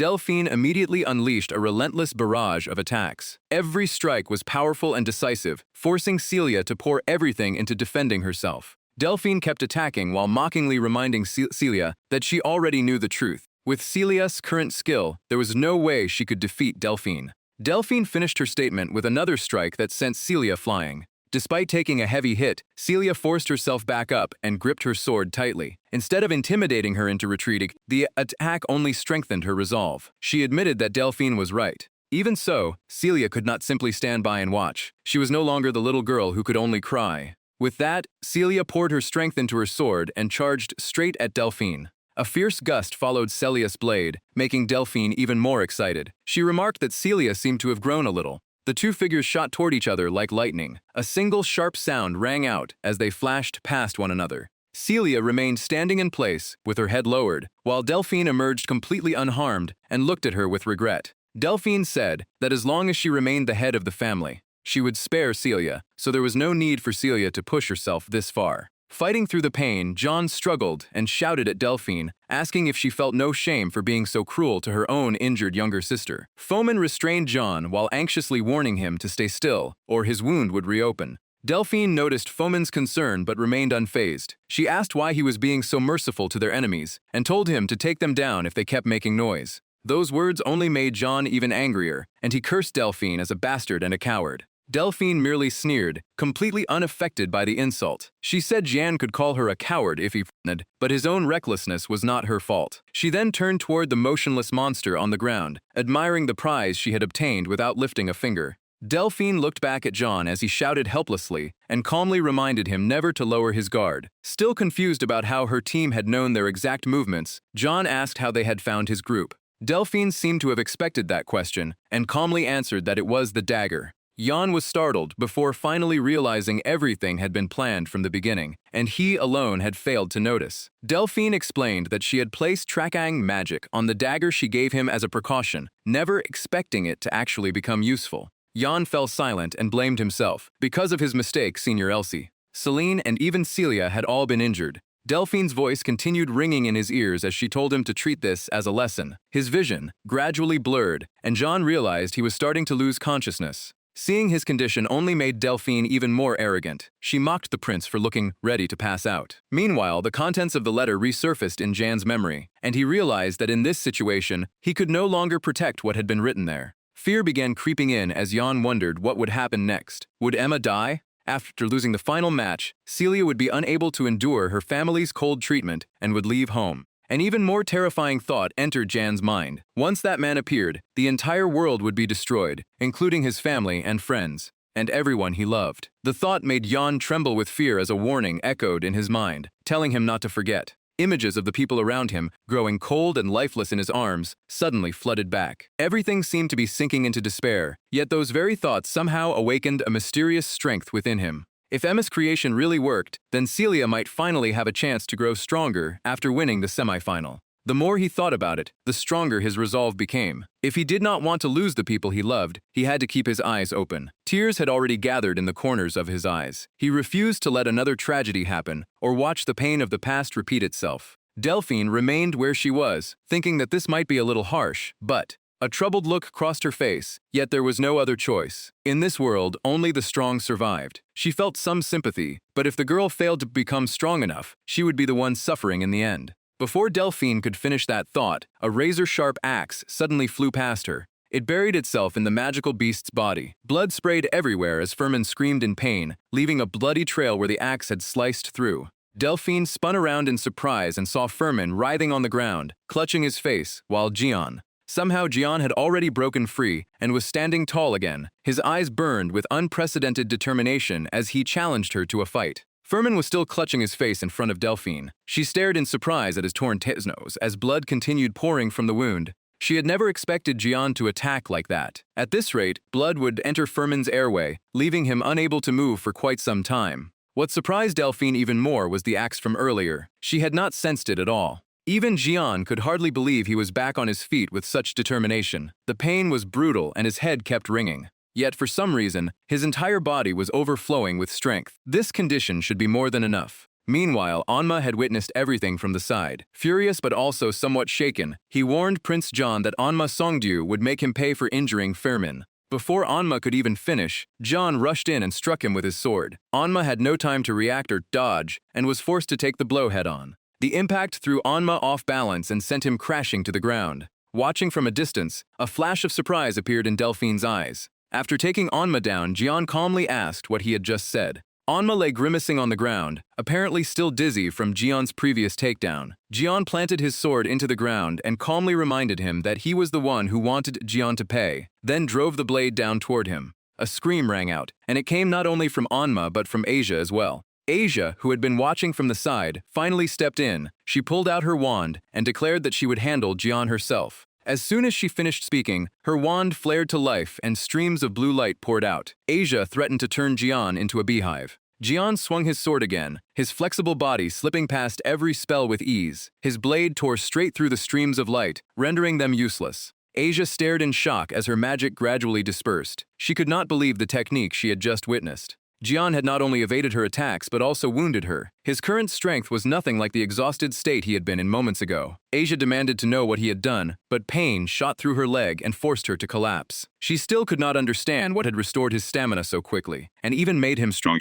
Delphine immediately unleashed a relentless barrage of attacks. Every strike was powerful and decisive, forcing Celia to pour everything into defending herself. Delphine kept attacking while mockingly reminding Celia that she already knew the truth. With Celia's current skill, there was no way she could defeat Delphine. Delphine finished her statement with another strike that sent Celia flying. Despite taking a heavy hit, Celia forced herself back up and gripped her sword tightly. Instead of intimidating her into retreating, the attack only strengthened her resolve. She admitted that Delphine was right. Even so, Celia could not simply stand by and watch. She was no longer the little girl who could only cry. With that, Celia poured her strength into her sword and charged straight at Delphine. A fierce gust followed Celia's blade, making Delphine even more excited. She remarked that Celia seemed to have grown a little. The two figures shot toward each other like lightning. A single sharp sound rang out as they flashed past one another. Celia remained standing in place, with her head lowered, while Delphine emerged completely unharmed and looked at her with regret. Delphine said that as long as she remained the head of the family, she would spare Celia, so there was no need for Celia to push herself this far. Fighting through the pain, John struggled and shouted at Delphine, asking if she felt no shame for being so cruel to her own injured younger sister. Foeman restrained John while anxiously warning him to stay still, or his wound would reopen. Delphine noticed Foeman's concern but remained unfazed. She asked why he was being so merciful to their enemies, and told him to take them down if they kept making noise. Those words only made John even angrier, and he cursed Delphine as a bastard and a coward. Delphine merely sneered, completely unaffected by the insult. She said Jan could call her a coward if he wanted, but his own recklessness was not her fault. She then turned toward the motionless monster on the ground, admiring the prize she had obtained without lifting a finger. Delphine looked back at John as he shouted helplessly and calmly reminded him never to lower his guard. Still confused about how her team had known their exact movements, John asked how they had found his group. Delphine seemed to have expected that question and calmly answered that it was the dagger. Jan was startled before finally realizing everything had been planned from the beginning, and he alone had failed to notice. Delphine explained that she had placed Trakang magic on the dagger she gave him as a precaution, never expecting it to actually become useful. Jan fell silent and blamed himself. Because of his mistake, Senior Elsie, Celine, and even Celia had all been injured. Delphine's voice continued ringing in his ears as she told him to treat this as a lesson. His vision gradually blurred, and John realized he was starting to lose consciousness. Seeing his condition only made Delphine even more arrogant. She mocked the prince for looking ready to pass out. Meanwhile, the contents of the letter resurfaced in Jan's memory, and he realized that in this situation, he could no longer protect what had been written there. Fear began creeping in as Jan wondered what would happen next. Would Emma die? After losing the final match, Celia would be unable to endure her family's cold treatment and would leave home. An even more terrifying thought entered Jan's mind. Once that man appeared, the entire world would be destroyed, including his family and friends, and everyone he loved. The thought made Jan tremble with fear as a warning echoed in his mind, telling him not to forget. Images of the people around him, growing cold and lifeless in his arms, suddenly flooded back. Everything seemed to be sinking into despair, yet those very thoughts somehow awakened a mysterious strength within him. If Emma's creation really worked, then Celia might finally have a chance to grow stronger after winning the semifinal. The more he thought about it, the stronger his resolve became. If he did not want to lose the people he loved, he had to keep his eyes open. Tears had already gathered in the corners of his eyes. He refused to let another tragedy happen or watch the pain of the past repeat itself. Delphine remained where she was, thinking that this might be a little harsh, but a troubled look crossed her face, yet there was no other choice. In this world, only the strong survived. She felt some sympathy, but if the girl failed to become strong enough, she would be the one suffering in the end. Before Delphine could finish that thought, a razor-sharp axe suddenly flew past her, It buried itself in the magical beast's body. Blood sprayed everywhere as Furman screamed in pain, leaving a bloody trail where the axe had sliced through. Delphine spun around in surprise and saw Furman writhing on the ground, clutching his face, while Somehow Jian had already broken free and was standing tall again. His eyes burned with unprecedented determination as he challenged her to a fight. Furman was still clutching his face in front of Delphine. She stared in surprise at his torn nose as blood continued pouring from the wound. She had never expected Jian to attack like that. At this rate, blood would enter Furman's airway, leaving him unable to move for quite some time. What surprised Delphine even more was the axe from earlier. She had not sensed it at all. Even Jian could hardly believe he was back on his feet with such determination. The pain was brutal and his head kept ringing. Yet for some reason, his entire body was overflowing with strength. This condition should be more than enough. Meanwhile, Anma had witnessed everything from the side. Furious but also somewhat shaken, he warned Prince John that Anma Songdu would make him pay for injuring Furman. Before Anma could even finish, John rushed in and struck him with his sword. Anma had no time to react or dodge and was forced to take the blow head-on. The impact threw Anma off balance and sent him crashing to the ground. Watching from a distance, a flash of surprise appeared in Delphine's eyes. After taking Anma down, Jian calmly asked what he had just said. Anma lay grimacing on the ground, apparently still dizzy from Jian's previous takedown. Jian planted his sword into the ground and calmly reminded him that he was the one who wanted Jian to pay, then drove the blade down toward him. A scream rang out, and it came not only from Anma but from Asia as well. Asia, who had been watching from the side, finally stepped in. She pulled out her wand and declared that she would handle Jian herself. As soon as she finished speaking, her wand flared to life and streams of blue light poured out. Asia threatened to turn Jian into a beehive. Jian swung his sword again, his flexible body slipping past every spell with ease. His blade tore straight through the streams of light, rendering them useless. Asia stared in shock as her magic gradually dispersed. She could not believe the technique she had just witnessed. Jian had not only evaded her attacks but also wounded her. His current strength was nothing like the exhausted state he had been in moments ago. Asia demanded to know what he had done, but pain shot through her leg and forced her to collapse. She still could not understand what had restored his stamina so quickly, and even made him strong.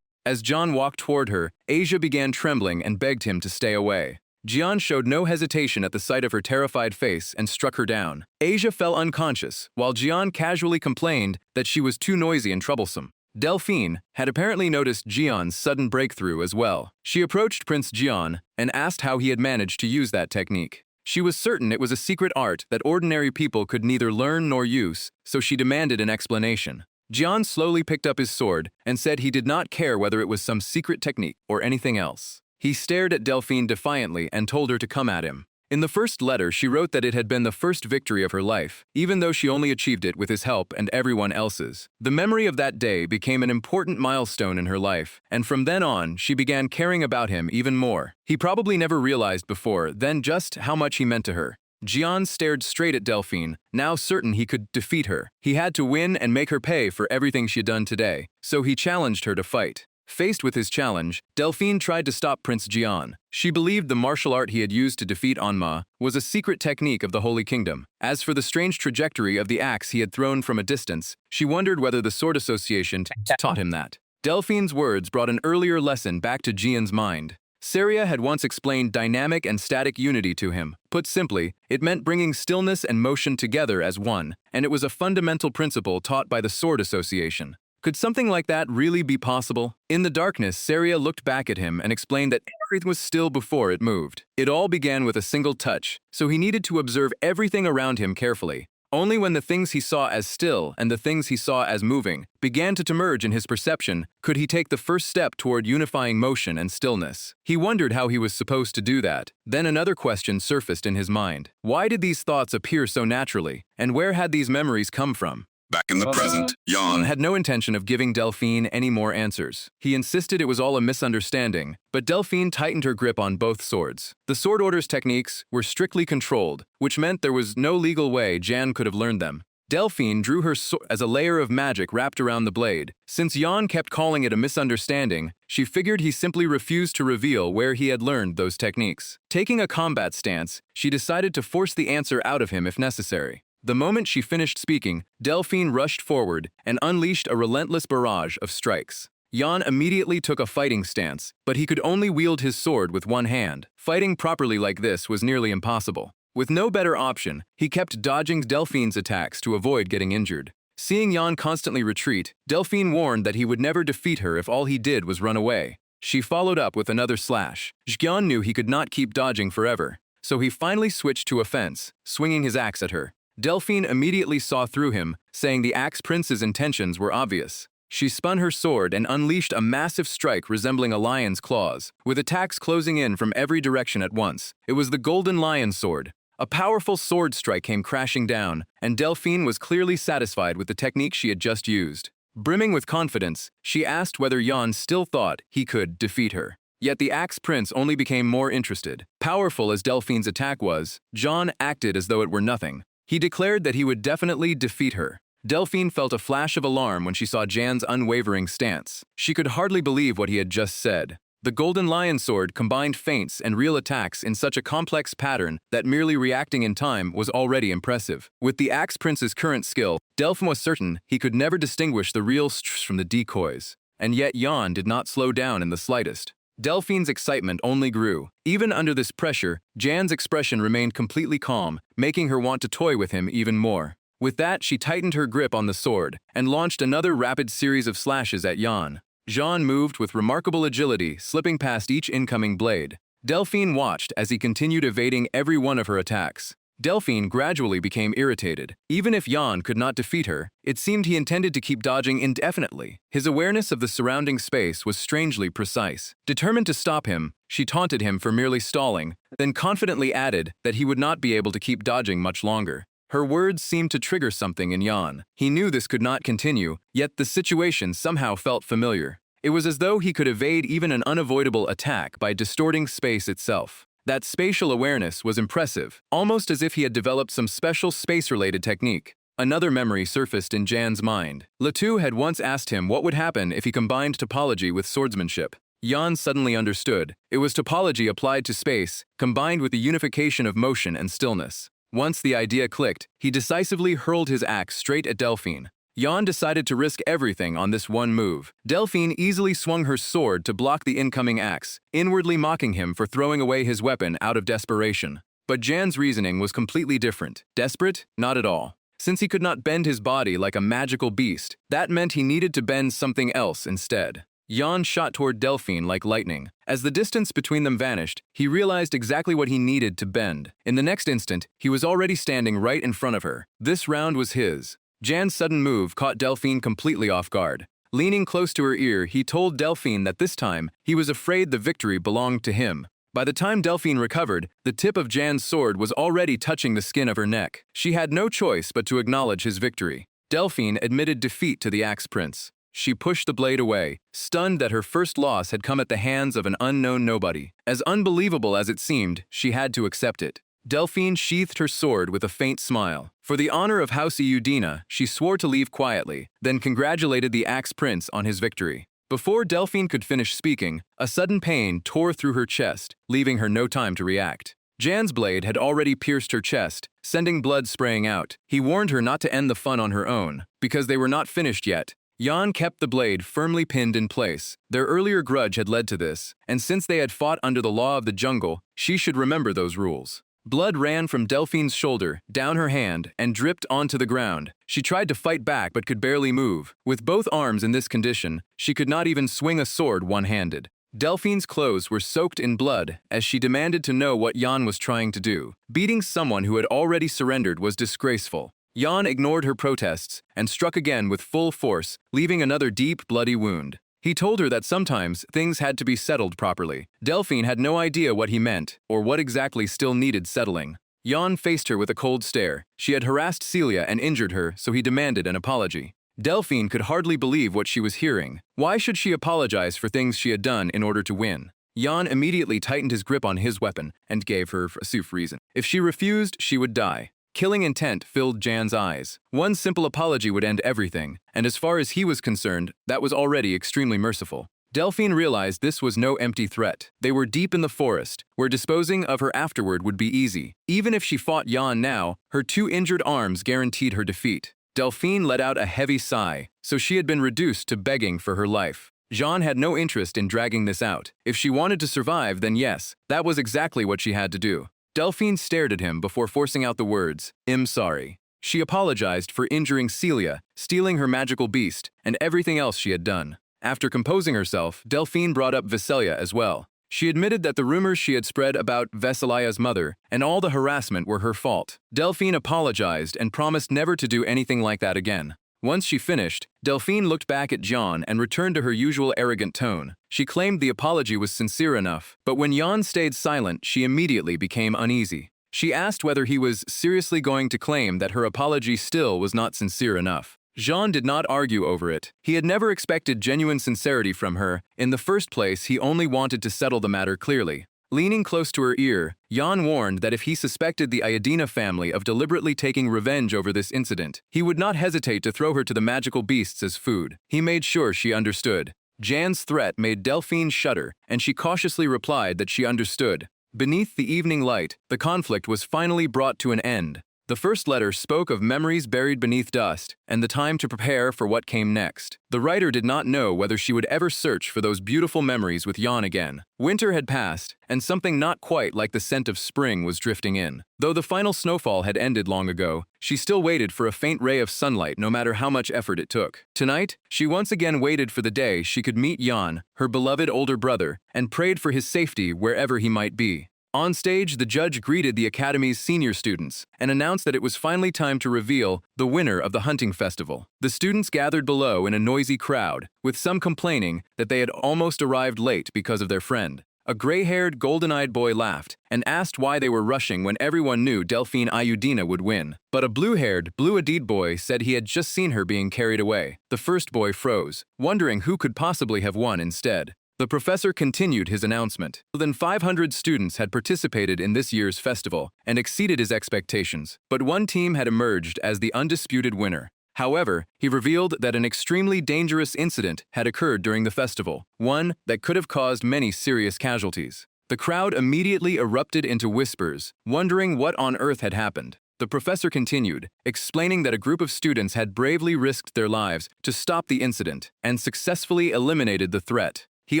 As John walked toward her, Asia began trembling and begged him to stay away. Jian showed no hesitation at the sight of her terrified face and struck her down. Asia fell unconscious, while Jian casually complained that she was too noisy and troublesome. Delphine had apparently noticed Jian's sudden breakthrough as well. She approached Prince Jian and asked how he had managed to use that technique. She was certain it was a secret art that ordinary people could neither learn nor use, so she demanded an explanation. Jian slowly picked up his sword and said he did not care whether it was some secret technique or anything else. He stared at Delphine defiantly and told her to come at him. In the first letter, she wrote that it had been the first victory of her life, even though she only achieved it with his help and everyone else's. The memory of that day became an important milestone in her life, and from then on, she began caring about him even more. He probably never realized before then just how much he meant to her. Jian stared straight at Delphine, now certain he could defeat her. He had to win and make her pay for everything she had done today, so he challenged her to fight. Faced with his challenge, Delphine tried to stop Prince Jian. She believed the martial art he had used to defeat Anma was a secret technique of the Holy Kingdom. As for the strange trajectory of the axe he had thrown from a distance, she wondered whether the Sword Association taught him that. Delphine's words brought an earlier lesson back to Jian's mind. Saria had once explained dynamic and static unity to him. Put simply, it meant bringing stillness and motion together as one, and it was a fundamental principle taught by the Sword Association. Could something like that really be possible? In the darkness, Saria looked back at him and explained that everything was still before it moved. It all began with a single touch, so he needed to observe everything around him carefully. Only when the things he saw as still and the things he saw as moving began to merge in his perception could he take the first step toward unifying motion and stillness. He wondered how he was supposed to do that. Then another question surfaced in his mind. Why did these thoughts appear so naturally, and where had these memories come from? Back in the present, Jan had no intention of giving Delphine any more answers. He insisted it was all a misunderstanding, but Delphine tightened her grip on both swords. The sword order's techniques were strictly controlled, which meant there was no legal way Jan could have learned them. Delphine drew her sword as a layer of magic wrapped around the blade. Since Jan kept calling it a misunderstanding, she figured he simply refused to reveal where he had learned those techniques. Taking a combat stance, she decided to force the answer out of him if necessary. The moment she finished speaking, Delphine rushed forward and unleashed a relentless barrage of strikes. Jan immediately took a fighting stance, but he could only wield his sword with one hand. Fighting properly like this was nearly impossible. With no better option, he kept dodging Delphine's attacks to avoid getting injured. Seeing Yan constantly retreat, Delphine warned that he would never defeat her if all he did was run away. She followed up with another slash. Zhigyan knew he could not keep dodging forever, so he finally switched to offense, swinging his axe at her. Delphine immediately saw through him, saying the axe prince's intentions were obvious. She spun her sword and unleashed a massive strike resembling a lion's claws, with attacks closing in from every direction at once. It was the golden lion sword. A powerful sword strike came crashing down, and Delphine was clearly satisfied with the technique she had just used. Brimming with confidence, she asked whether Yan still thought he could defeat her. Yet the Axe Prince only became more interested. Powerful as Delphine's attack was, John acted as though it were nothing. He declared that he would definitely defeat her. Delphine felt a flash of alarm when she saw Jan's unwavering stance. She could hardly believe what he had just said. The Golden Lion Sword combined feints and real attacks in such a complex pattern that merely reacting in time was already impressive. With the Axe Prince's current skill, Delphine was certain he could never distinguish the real strs from the decoys. And yet Yan did not slow down in the slightest. Delphine's excitement only grew. Even under this pressure, Jan's expression remained completely calm, making her want to toy with him even more. With that, she tightened her grip on the sword and launched another rapid series of slashes at Yan. Jean moved with remarkable agility, slipping past each incoming blade. Delphine watched as he continued evading every one of her attacks. Delphine gradually became irritated. Even if Yan could not defeat her, it seemed he intended to keep dodging indefinitely. His awareness of the surrounding space was strangely precise. Determined to stop him, she taunted him for merely stalling, then confidently added that he would not be able to keep dodging much longer. Her words seemed to trigger something in Yan. He knew this could not continue, yet the situation somehow felt familiar. It was as though he could evade even an unavoidable attack by distorting space itself. That spatial awareness was impressive, almost as if he had developed some special space-related technique. Another memory surfaced in Jan's mind. Latu had once asked him what would happen if he combined topology with swordsmanship. Yan suddenly understood. It was topology applied to space, combined with the unification of motion and stillness. Once the idea clicked, he decisively hurled his axe straight at Delphine. Yan decided to risk everything on this one move. Delphine easily swung her sword to block the incoming axe, inwardly mocking him for throwing away his weapon out of desperation. But Jan's reasoning was completely different. Desperate? Not at all. Since he could not bend his body like a magical beast, that meant he needed to bend something else instead. Yan shot toward Delphine like lightning. As the distance between them vanished, he realized exactly what he needed to bend. In the next instant, he was already standing right in front of her. This round was his. Jan's sudden move caught Delphine completely off guard. Leaning close to her ear, he told Delphine that this time, he was afraid the victory belonged to him. By the time Delphine recovered, the tip of Jan's sword was already touching the skin of her neck. She had no choice but to acknowledge his victory. Delphine admitted defeat to the Axe Prince. She pushed the blade away, stunned that her first loss had come at the hands of an unknown nobody. As unbelievable as it seemed, she had to accept it. Delphine sheathed her sword with a faint smile. For the honor of House Eudina, she swore to leave quietly, then congratulated the Axe Prince on his victory. Before Delphine could finish speaking, a sudden pain tore through her chest, leaving her no time to react. Jan's blade had already pierced her chest, sending blood spraying out. He warned her not to end the fun on her own, because they were not finished yet. Yan kept the blade firmly pinned in place. Their earlier grudge had led to this, and since they had fought under the law of the jungle, she should remember those rules. Blood ran from Delphine's shoulder, down her hand, and dripped onto the ground. She tried to fight back but could barely move. With both arms in this condition, she could not even swing a sword one-handed. Delphine's clothes were soaked in blood as she demanded to know what Yan was trying to do. Beating someone who had already surrendered was disgraceful. Yan ignored her protests and struck again with full force, leaving another deep, bloody wound. He told her that sometimes things had to be settled properly. Delphine had no idea what he meant or what exactly still needed settling. Yan faced her with a cold stare. She had harassed Celia and injured her, so he demanded an apology. Delphine could hardly believe what she was hearing. Why should she apologize for things she had done in order to win? Yan immediately tightened his grip on his weapon and gave her a suit reason. If she refused, she would die. Killing intent filled Jan's eyes. One simple apology would end everything, and as far as he was concerned, that was already extremely merciful. Delphine realized this was no empty threat. They were deep in the forest, where disposing of her afterward would be easy. Even if she fought Yan now, her two injured arms guaranteed her defeat. Delphine let out a heavy sigh, so she had been reduced to begging for her life. Jean had no interest in dragging this out. If she wanted to survive, then yes, that was exactly what she had to do. Delphine stared at him before forcing out the words, "I'm sorry." She apologized for injuring Celia, stealing her magical beast, and everything else she had done. After composing herself, Delphine brought up Veselia as well. She admitted that the rumors she had spread about Veselia's mother and all the harassment were her fault. Delphine apologized and promised never to do anything like that again. Once she finished, Delphine looked back at Jan and returned to her usual arrogant tone. She claimed the apology was sincere enough, but when Jan stayed silent, she immediately became uneasy. She asked whether he was seriously going to claim that her apology still was not sincere enough. Jean did not argue over it. He had never expected genuine sincerity from her. In the first place, he only wanted to settle the matter clearly. Leaning close to her ear, Jan warned that if he suspected the Iodina family of deliberately taking revenge over this incident, he would not hesitate to throw her to the magical beasts as food. He made sure she understood. Jan's threat made Delphine shudder, and she cautiously replied that she understood. Beneath the evening light, the conflict was finally brought to an end. The first letter spoke of memories buried beneath dust and the time to prepare for what came next. The writer did not know whether she would ever search for those beautiful memories with Jan again. Winter had passed, and something not quite like the scent of spring was drifting in. Though the final snowfall had ended long ago, she still waited for a faint ray of sunlight no matter how much effort it took. Tonight, she once again waited for the day she could meet Jan, her beloved older brother, and prayed for his safety wherever he might be. On stage, the judge greeted the Academy's senior students and announced that it was finally time to reveal the winner of the hunting festival. The students gathered below in a noisy crowd, with some complaining that they had almost arrived late because of their friend. A gray-haired, golden-eyed boy laughed and asked why they were rushing when everyone knew Delphine Iodina would win. But a blue-haired, blue-eyed boy said he had just seen her being carried away. The first boy froze, wondering who could possibly have won instead. The professor continued his announcement. More than 500 students had participated in this year's festival and exceeded his expectations, but one team had emerged as the undisputed winner. However, he revealed that an extremely dangerous incident had occurred during the festival, one that could have caused many serious casualties. The crowd immediately erupted into whispers, wondering what on earth had happened. The professor continued, explaining that a group of students had bravely risked their lives to stop the incident and successfully eliminated the threat. He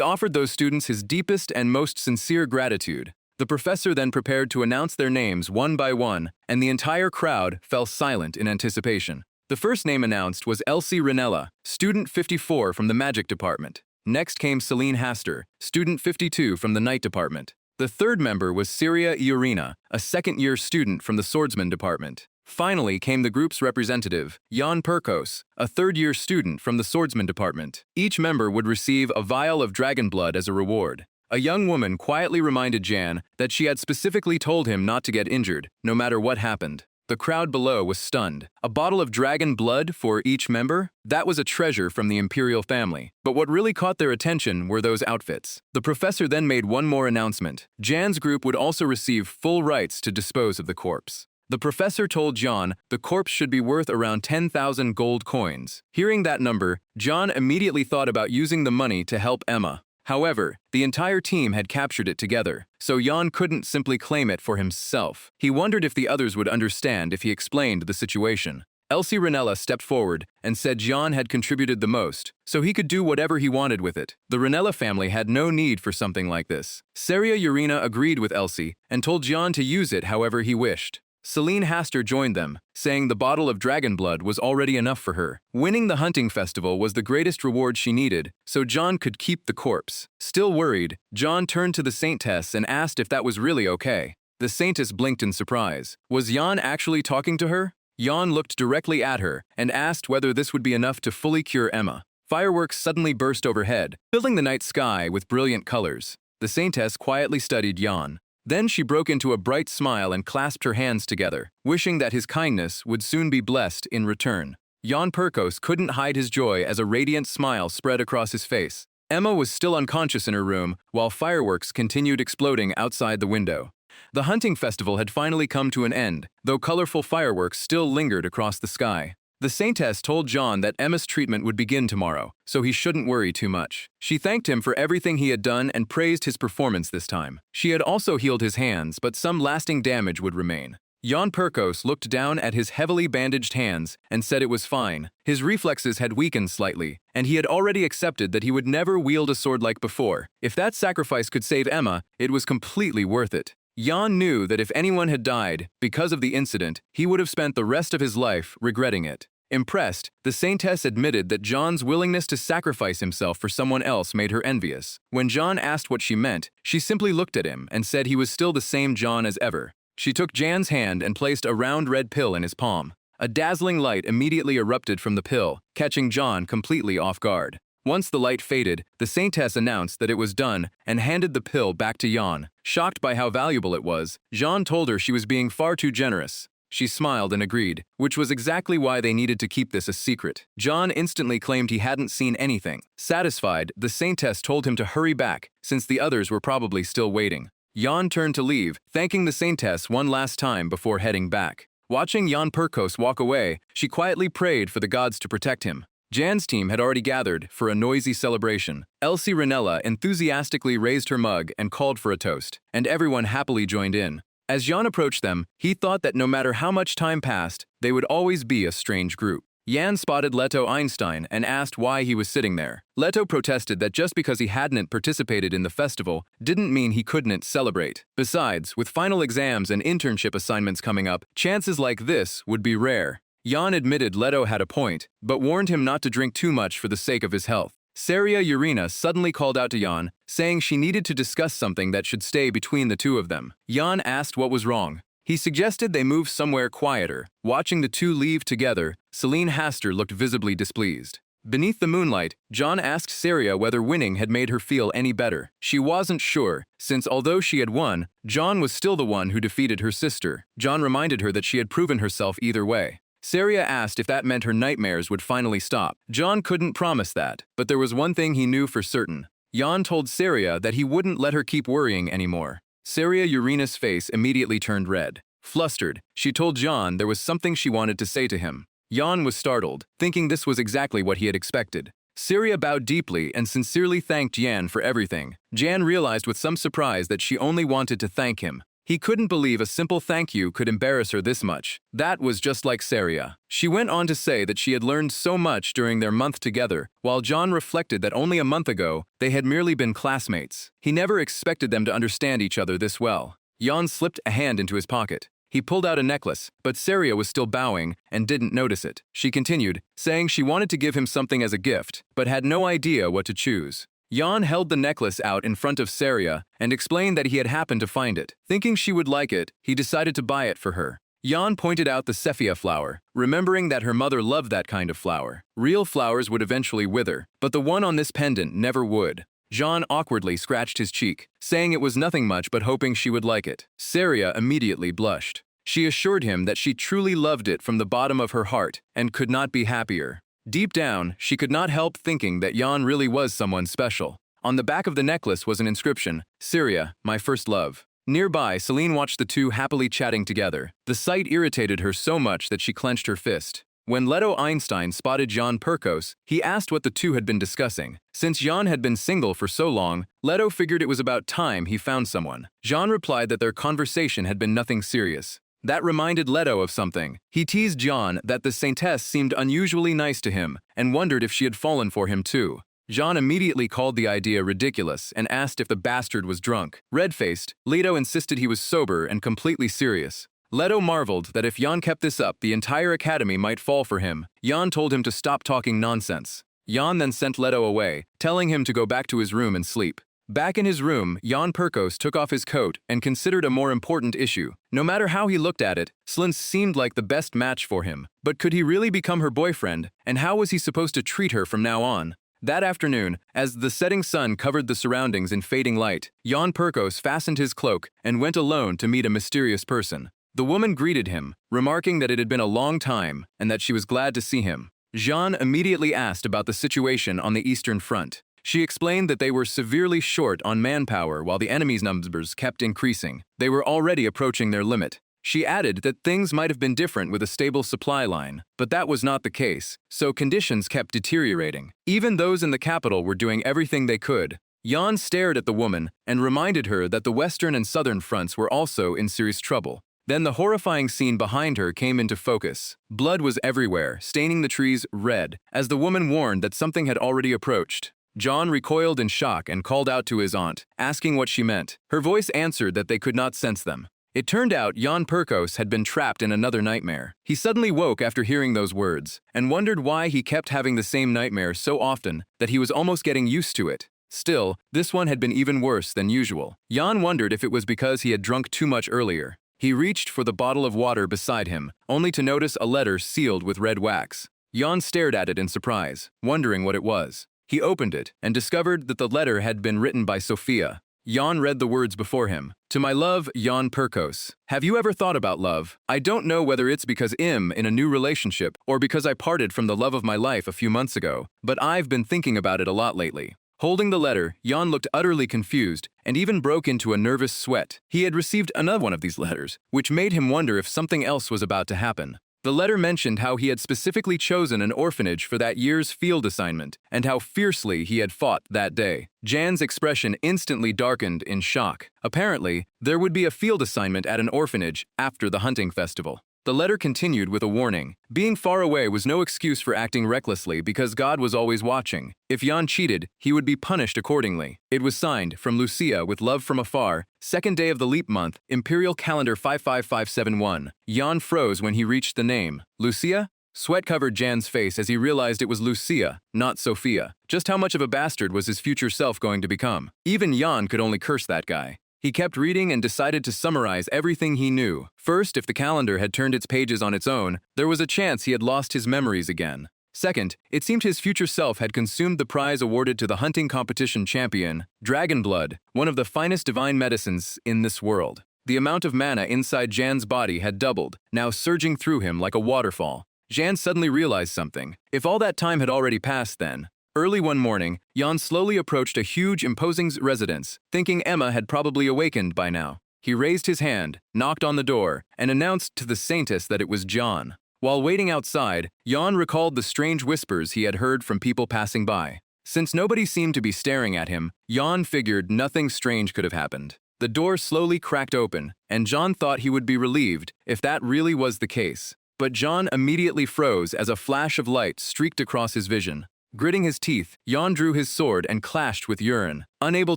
offered those students his deepest and most sincere gratitude. The professor then prepared to announce their names one by one, and the entire crowd fell silent in anticipation. The first name announced was Elsie Ranella, student 54 from the Magic Department. Next came Celine Haster, student 52 from the Night Department. The third member was Syria Iorina, a second-year student from the Swordsman Department. Finally came the group's representative, Jan Perkos, a third-year student from the Swordsman Department. Each member would receive a vial of dragon blood as a reward. A young woman quietly reminded Jan that she had specifically told him not to get injured, no matter what happened. The crowd below was stunned. A bottle of dragon blood for each member? That was a treasure from the imperial family. But what really caught their attention were those outfits. The professor then made one more announcement. Jan's group would also receive full rights to dispose of the corpse. The professor told Jan the corpse should be worth around 10,000 gold coins. Hearing that number, Jan immediately thought about using the money to help Emma. However, the entire team had captured it together, so Jan couldn't simply claim it for himself. He wondered if the others would understand if he explained the situation. Elsie Ranella stepped forward and said Jan had contributed the most, so he could do whatever he wanted with it. The Ranella family had no need for something like this. Syria Iorina agreed with Elsie and told Jan to use it however he wished. Celine Haster joined them, saying the bottle of dragon blood was already enough for her. Winning the hunting festival was the greatest reward she needed, so Jan could keep the corpse. Still worried, Jan turned to the Saintess and asked if that was really okay. The Saintess blinked in surprise. Was Jan actually talking to her? Jan looked directly at her and asked whether this would be enough to fully cure Emma. Fireworks suddenly burst overhead, filling the night sky with brilliant colors. The Saintess quietly studied Jan. Then she broke into a bright smile and clasped her hands together, wishing that his kindness would soon be blessed in return. Jan Perkos couldn't hide his joy as a radiant smile spread across his face. Emma was still unconscious in her room, while fireworks continued exploding outside the window. The hunting festival had finally come to an end, though colorful fireworks still lingered across the sky. The Saintess told Jan that Emma's treatment would begin tomorrow, so he shouldn't worry too much. She thanked him for everything he had done and praised his performance this time. She had also healed his hands, but some lasting damage would remain. Jan Perkos looked down at his heavily bandaged hands and said it was fine. His reflexes had weakened slightly, and he had already accepted that he would never wield a sword like before. If that sacrifice could save Emma, it was completely worth it. Jan knew that if anyone had died because of the incident, he would have spent the rest of his life regretting it. Impressed, the Saintess admitted that John's willingness to sacrifice himself for someone else made her envious. When John asked what she meant, she simply looked at him and said he was still the same John as ever. She took Jan's hand and placed a round red pill in his palm. A dazzling light immediately erupted from the pill, catching John completely off guard. Once the light faded, the Saintess announced that it was done and handed the pill back to Jan. Shocked by how valuable it was, Jan told her she was being far too generous. She smiled and agreed, which was exactly why they needed to keep this a secret. John instantly claimed he hadn't seen anything. Satisfied, the Saintess told him to hurry back, since the others were probably still waiting. Jan turned to leave, thanking the Saintess one last time before heading back. Watching Jan Perkos walk away, she quietly prayed for the gods to protect him. Jan's team had already gathered for a noisy celebration. Elsie Ranella enthusiastically raised her mug and called for a toast, and everyone happily joined in. As Jan approached them, he thought that no matter how much time passed, they would always be a strange group. Jan spotted Leto Einstein and asked why he was sitting there. Leto protested that just because he hadn't participated in the festival didn't mean he couldn't celebrate. Besides, with final exams and internship assignments coming up, chances like this would be rare. Jan admitted Leto had a point, but warned him not to drink too much for the sake of his health. Saria Urina suddenly called out to Jan, saying she needed to discuss something that should stay between the two of them. Jan asked what was wrong. He suggested they move somewhere quieter. Watching the two leave together, Celine Haster looked visibly displeased. Beneath the moonlight, John asked Saria whether winning had made her feel any better. She wasn't sure, since although she had won, John was still the one who defeated her sister. John reminded her that she had proven herself either way. Saria asked if that meant her nightmares would finally stop. John couldn't promise that, but there was one thing he knew for certain. Jan told Saria that he wouldn't let her keep worrying anymore. Saria Urina's face immediately turned red. Flustered, she told Jan there was something she wanted to say to him. Jan was startled, thinking this was exactly what he had expected. Saria bowed deeply and sincerely thanked Jan for everything. Jan realized with some surprise that she only wanted to thank him. He couldn't believe a simple thank you could embarrass her this much. That was just like Saria. She went on to say that she had learned so much during their month together, while John reflected that only a month ago, they had merely been classmates. He never expected them to understand each other this well. Jan slipped a hand into his pocket. He pulled out a necklace, but Saria was still bowing and didn't notice it. She continued, saying she wanted to give him something as a gift, but had no idea what to choose. Jan held the necklace out in front of Saria and explained that he had happened to find it. Thinking she would like it, he decided to buy it for her. Jan pointed out the sepia flower, remembering that her mother loved that kind of flower. Real flowers would eventually wither, but the one on this pendant never would. Jan awkwardly scratched his cheek, saying it was nothing much but hoping she would like it. Saria immediately blushed. She assured him that she truly loved it from the bottom of her heart and could not be happier. Deep down, she could not help thinking that Jan really was someone special. On the back of the necklace was an inscription, Saria, my first love. Nearby, Celine watched the two happily chatting together. The sight irritated her so much that she clenched her fist. When Leto Einstein spotted Jan Perkos, he asked what the two had been discussing. Since Jan had been single for so long, Leto figured it was about time he found someone. Jan replied that their conversation had been nothing serious. That reminded Leto of something. He teased John that the Saintess seemed unusually nice to him and wondered if she had fallen for him too. John immediately called the idea ridiculous and asked if the bastard was drunk. Red-faced, Leto insisted he was sober and completely serious. Leto marveled that if Jan kept this up, the entire academy might fall for him. Jan told him to stop talking nonsense. Jan then sent Leto away, telling him to go back to his room and sleep. Back in his room, Jan Perkos took off his coat and considered a more important issue. No matter how he looked at it, Celine seemed like the best match for him. But could he really become her boyfriend, and how was he supposed to treat her from now on? That afternoon, as the setting sun covered the surroundings in fading light, Jan Perkos fastened his cloak and went alone to meet a mysterious person. The woman greeted him, remarking that it had been a long time and that she was glad to see him. Jean immediately asked about the situation on the Eastern Front. She explained that they were severely short on manpower while the enemy's numbers kept increasing. They were already approaching their limit. She added that things might have been different with a stable supply line, but that was not the case, so conditions kept deteriorating. Even those in the capital were doing everything they could. Jan stared at the woman and reminded her that the Western and Southern fronts were also in serious trouble. Then the horrifying scene behind her came into focus. Blood was everywhere, staining the trees red, as the woman warned that something had already approached. John recoiled in shock and called out to his aunt, asking what she meant. Her voice answered that they could not sense them. It turned out Jan Perkos had been trapped in another nightmare. He suddenly woke after hearing those words, and wondered why he kept having the same nightmare so often that he was almost getting used to it. Still, this one had been even worse than usual. Jan wondered if it was because he had drunk too much earlier. He reached for the bottle of water beside him, only to notice a letter sealed with red wax. Jan stared at it in surprise, wondering what it was. He opened it and discovered that the letter had been written by Sophia. Jan read the words before him. To my love, Jan Perkos. Have you ever thought about love? I don't know whether it's because I'm in a new relationship or because I parted from the love of my life a few months ago, but I've been thinking about it a lot lately. Holding the letter, Jan looked utterly confused and even broke into a nervous sweat. He had received another one of these letters, which made him wonder if something else was about to happen. The letter mentioned how he had specifically chosen an orphanage for that year's field assignment and how fiercely he had fought that day. Jan's expression instantly darkened in shock. Apparently, there would be a field assignment at an orphanage after the hunting festival. The letter continued with a warning. Being far away was no excuse for acting recklessly because God was always watching. If Jan cheated, he would be punished accordingly. It was signed, from Lucia with love from afar, 2nd day of the leap month, Imperial Calendar 55571. Jan froze when he reached the name. Lucia? Sweat covered Jan's face as he realized it was Lucia, not Sophia. Just how much of a bastard was his future self going to become? Even Jan could only curse that guy. He kept reading and decided to summarize everything he knew. First, if the calendar had turned its pages on its own, there was a chance he had lost his memories again. Second, it seemed his future self had consumed the prize awarded to the hunting competition champion, Dragon Blood, one of the finest divine medicines in this world. The amount of mana inside Jan's body had doubled, now surging through him like a waterfall. Jan suddenly realized something. If all that time had already passed then. Early one morning, Jan slowly approached a huge, imposing residence, thinking Emma had probably awakened by now. He raised his hand, knocked on the door, and announced to the saintess that it was John. While waiting outside, Jan recalled the strange whispers he had heard from people passing by. Since nobody seemed to be staring at him, Jan figured nothing strange could have happened. The door slowly cracked open, and Jan thought he would be relieved if that really was the case. But Jan immediately froze as a flash of light streaked across his vision. Gritting his teeth, Jan drew his sword and clashed with Urine, unable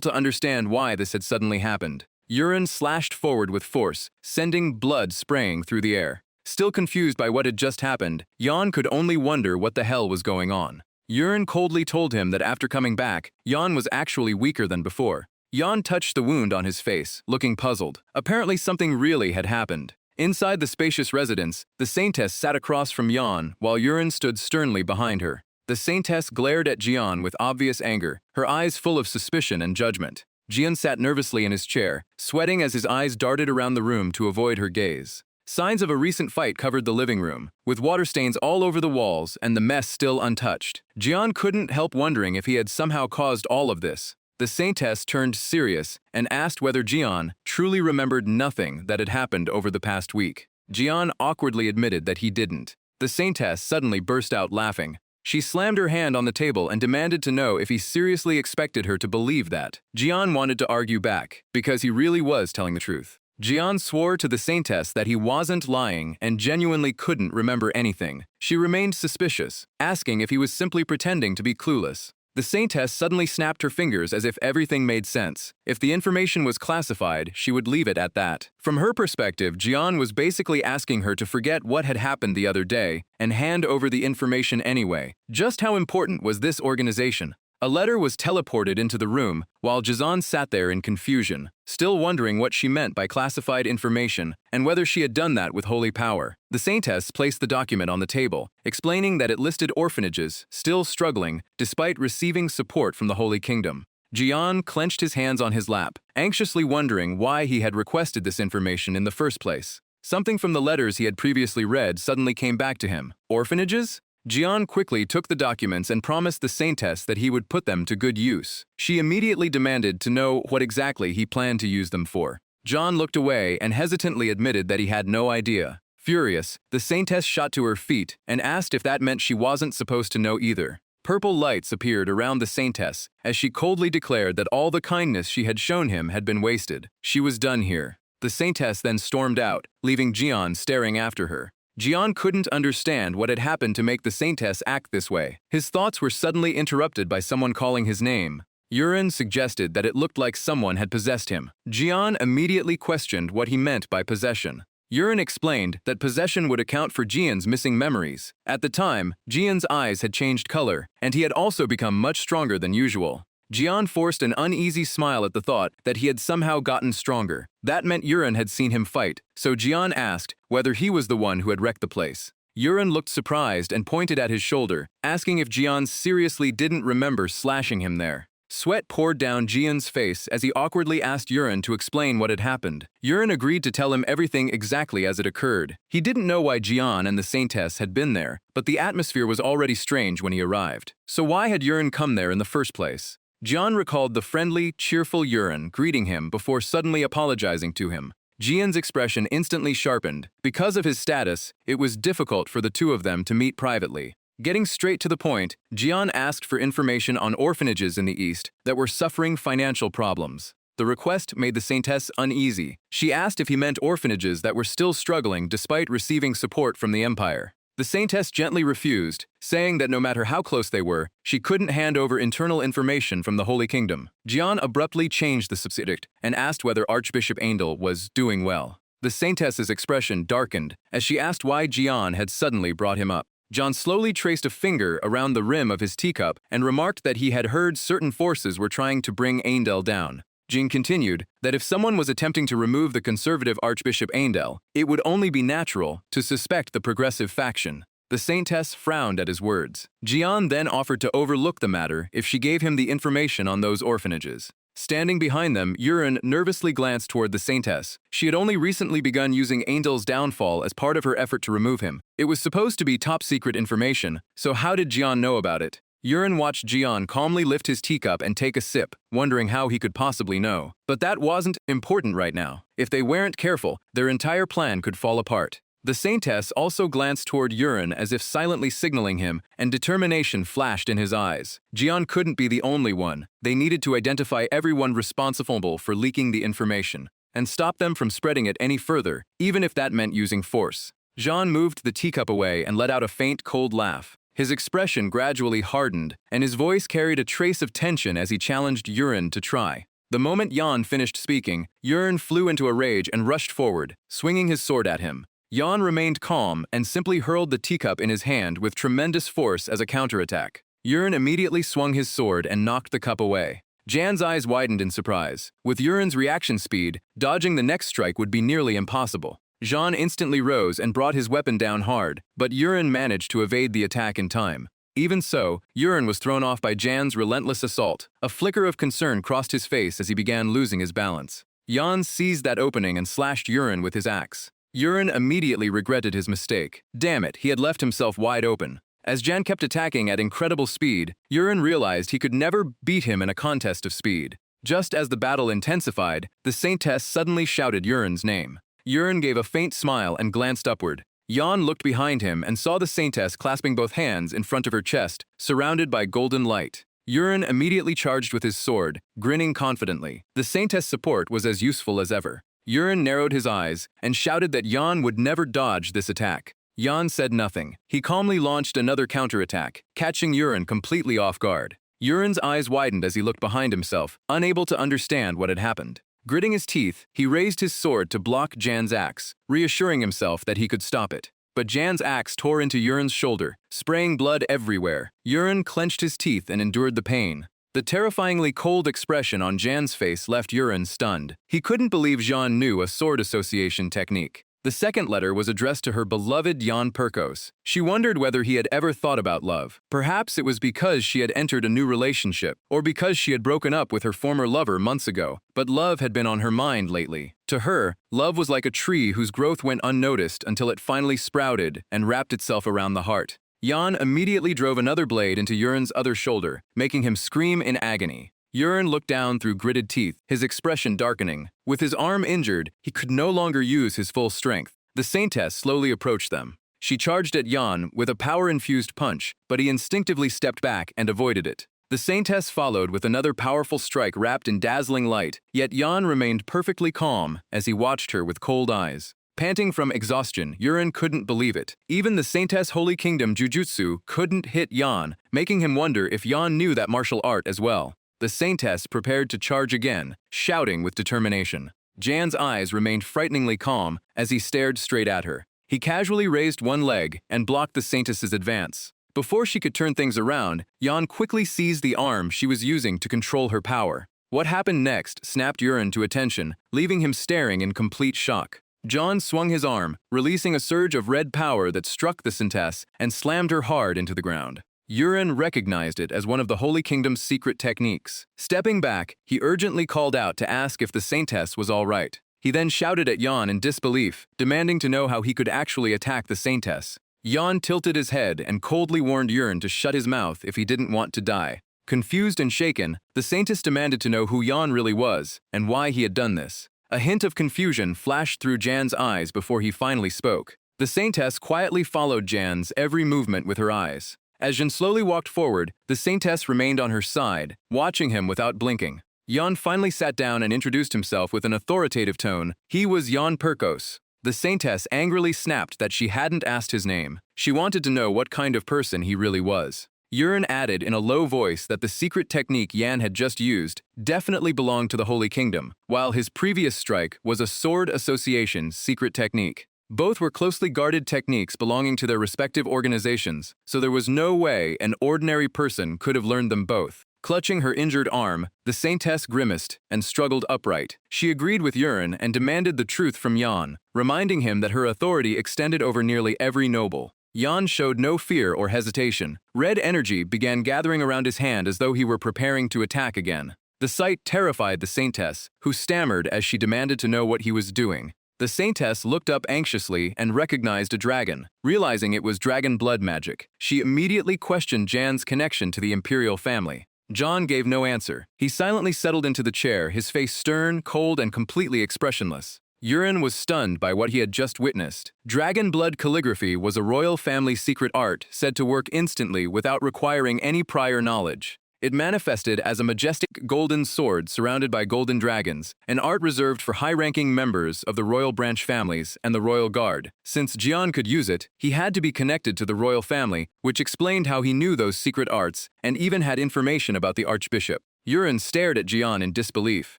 to understand why this had suddenly happened. Urine slashed forward with force, sending blood spraying through the air. Still confused by what had just happened, Jan could only wonder what the hell was going on. Urine coldly told him that after coming back, Jan was actually weaker than before. Jan touched the wound on his face, looking puzzled. Apparently something really had happened. Inside the spacious residence, the saintess sat across from Jan while Urine stood sternly behind her. The saintess glared at Gian with obvious anger, her eyes full of suspicion and judgment. Gian sat nervously in his chair, sweating as his eyes darted around the room to avoid her gaze. Signs of a recent fight covered the living room, with water stains all over the walls and the mess still untouched. Gian couldn't help wondering if he had somehow caused all of this. The saintess turned serious and asked whether Gian truly remembered nothing that had happened over the past week. Gian awkwardly admitted that he didn't. The saintess suddenly burst out laughing. She slammed her hand on the table and demanded to know if he seriously expected her to believe that. Gian wanted to argue back, because he really was telling the truth. Gian swore to the saintess that he wasn't lying and genuinely couldn't remember anything. She remained suspicious, asking if he was simply pretending to be clueless. The saintess suddenly snapped her fingers as if everything made sense. If the information was classified, she would leave it at that. From her perspective, Gian was basically asking her to forget what had happened the other day and hand over the information anyway. Just how important was this organization? A letter was teleported into the room while Jazan sat there in confusion, still wondering what she meant by classified information and whether she had done that with holy power. The saintess placed the document on the table, explaining that it listed orphanages still struggling despite receiving support from the Holy Kingdom. Gian clenched his hands on his lap, anxiously wondering why he had requested this information in the first place. Something from the letters he had previously read suddenly came back to him. Orphanages? Gian quickly took the documents and promised the saintess that he would put them to good use. She immediately demanded to know what exactly he planned to use them for. John looked away and hesitantly admitted that he had no idea. Furious, the saintess shot to her feet and asked if that meant she wasn't supposed to know either. Purple lights appeared around the saintess as she coldly declared that all the kindness she had shown him had been wasted. She was done here. The saintess then stormed out, leaving Gian staring after her. Jian couldn't understand what had happened to make the saintess act this way. His thoughts were suddenly interrupted by someone calling his name. Yuren suggested that it looked like someone had possessed him. Jian immediately questioned what he meant by possession. Yuren explained that possession would account for Jian's missing memories. At the time, Jian's eyes had changed color, and he had also become much stronger than usual. Jian forced an uneasy smile at the thought that he had somehow gotten stronger. That meant Yuren had seen him fight, so Jian asked whether he was the one who had wrecked the place. Yuren looked surprised and pointed at his shoulder, asking if Jian seriously didn't remember slashing him there. Sweat poured down Jian's face as he awkwardly asked Yuren to explain what had happened. Yuren agreed to tell him everything exactly as it occurred. He didn't know why Jian and the saintess had been there, but the atmosphere was already strange when he arrived. So why had Yuren come there in the first place? Jian recalled the friendly, cheerful Yuren greeting him before suddenly apologizing to him. Jian's expression instantly sharpened. Because of his status, it was difficult for the two of them to meet privately. Getting straight to the point, Jian asked for information on orphanages in the East that were suffering financial problems. The request made the saintess uneasy. She asked if he meant orphanages that were still struggling despite receiving support from the empire. The saintess gently refused, saying that no matter how close they were, she couldn't hand over internal information from the Holy Kingdom. Jian abruptly changed the subject and asked whether Archbishop Angel was doing well. The saintess's expression darkened as she asked why Jian had suddenly brought him up. Jian slowly traced a finger around the rim of his teacup and remarked that he had heard certain forces were trying to bring Angel down. Jin continued that if someone was attempting to remove the conservative Archbishop Angel, it would only be natural to suspect the progressive faction. The saintess frowned at his words. Jian then offered to overlook the matter if she gave him the information on those orphanages. Standing behind them, Yuren nervously glanced toward the saintess. She had only recently begun using Angel's downfall as part of her effort to remove him. It was supposed to be top-secret information, so how did Jian know about it? Yuren watched Jian calmly lift his teacup and take a sip, wondering how he could possibly know. But that wasn't important right now. If they weren't careful, their entire plan could fall apart. The saintess also glanced toward Yuren as if silently signaling him, and determination flashed in his eyes. Jian couldn't be the only one. They needed to identify everyone responsible for leaking the information, and stop them from spreading it any further, even if that meant using force. Jian moved the teacup away and let out a faint, cold laugh. His expression gradually hardened, and his voice carried a trace of tension as he challenged Yuren to try. The moment Yan finished speaking, Yuren flew into a rage and rushed forward, swinging his sword at him. Yan remained calm and simply hurled the teacup in his hand with tremendous force as a counterattack. Yuren immediately swung his sword and knocked the cup away. Jan's eyes widened in surprise. With Yuren's reaction speed, dodging the next strike would be nearly impossible. Jan instantly rose and brought his weapon down hard, but Yuren managed to evade the attack in time. Even so, Yuren was thrown off by Jan's relentless assault. A flicker of concern crossed his face as he began losing his balance. Jan seized that opening and slashed Yuren with his axe. Yuren immediately regretted his mistake. Damn it, he had left himself wide open. As Jan kept attacking at incredible speed, Yuren realized he could never beat him in a contest of speed. Just as the battle intensified, the saintess suddenly shouted Yuren's name. Yuren gave a faint smile and glanced upward. Jan looked behind him and saw the saintess clasping both hands in front of her chest, surrounded by golden light. Yuren immediately charged with his sword, grinning confidently. The saintess' support was as useful as ever. Yuren narrowed his eyes and shouted that Jan would never dodge this attack. Jan said nothing. He calmly launched another counterattack, catching Yuren completely off guard. Yuren's eyes widened as he looked behind himself, unable to understand what had happened. Gritting his teeth, he raised his sword to block Jan's axe, reassuring himself that he could stop it. But Jan's axe tore into Yuren's shoulder, spraying blood everywhere. Yuren clenched his teeth and endured the pain. The terrifyingly cold expression on Jan's face left Yuren stunned. He couldn't believe Jan knew a sword association technique. The second letter was addressed to her beloved Jan Perkos. She wondered whether he had ever thought about love. Perhaps it was because she had entered a new relationship, or because she had broken up with her former lover months ago, but love had been on her mind lately. To her, love was like a tree whose growth went unnoticed until it finally sprouted and wrapped itself around the heart. Jan immediately drove another blade into Yuren's other shoulder, making him scream in agony. Yuren looked down through gritted teeth, his expression darkening. With his arm injured, he could no longer use his full strength. The saintess slowly approached them. She charged at Jan with a power-infused punch, but he instinctively stepped back and avoided it. The saintess followed with another powerful strike wrapped in dazzling light, yet Jan remained perfectly calm as he watched her with cold eyes. Panting from exhaustion, Yurin couldn't believe it. Even the Saintess Holy Kingdom Jujutsu couldn't hit Yan, making him wonder if Yan knew that martial art as well. The Saintess prepared to charge again, shouting with determination. Jan's eyes remained frighteningly calm as he stared straight at her. He casually raised one leg and blocked the Saintess's advance. Before she could turn things around, Yan quickly seized the arm she was using to control her power. What happened next snapped Yurin to attention, leaving him staring in complete shock. Jan swung his arm, releasing a surge of red power that struck the Saintess and slammed her hard into the ground. Yurin recognized it as one of the Holy Kingdom's secret techniques. Stepping back, he urgently called out to ask if the Saintess was all right. He then shouted at Yan in disbelief, demanding to know how he could actually attack the Saintess. Yan tilted his head and coldly warned Yurin to shut his mouth if he didn't want to die. Confused and shaken, the Saintess demanded to know who Yan really was and why he had done this. A hint of confusion flashed through Jan's eyes before he finally spoke. The Saintess quietly followed Jan's every movement with her eyes. As Jan slowly walked forward, the Saintess remained on her side, watching him without blinking. Yan finally sat down and introduced himself with an authoritative tone. He was Yan Perkos. The Saintess angrily snapped that she hadn't asked his name. She wanted to know what kind of person he really was. Yurin added in a low voice that the secret technique Yan had just used definitely belonged to the Holy Kingdom, while his previous strike was a Sword Association's secret technique. Both were closely guarded techniques belonging to their respective organizations, so there was no way an ordinary person could have learned them both. Clutching her injured arm, the Saintess grimaced and struggled upright. She agreed with Yurin and demanded the truth from Yan, reminding him that her authority extended over nearly every noble. Yan showed no fear or hesitation. Red energy began gathering around his hand as though he were preparing to attack again. The sight terrified the Saintess, who stammered as she demanded to know what he was doing. The Saintess looked up anxiously and recognized a dragon. Realizing it was dragon blood magic, she immediately questioned Jan's connection to the imperial family. Jan gave no answer. He silently settled into the chair, his face stern, cold, and completely expressionless. Yurin was stunned by what he had just witnessed. Dragon blood calligraphy was a royal family secret art said to work instantly without requiring any prior knowledge. It manifested as a majestic golden sword surrounded by golden dragons, an art reserved for high-ranking members of the royal branch families and the royal guard. Since Jian could use it, he had to be connected to the royal family, which explained how he knew those secret arts and even had information about the archbishop. Yurin stared at Jian in disbelief.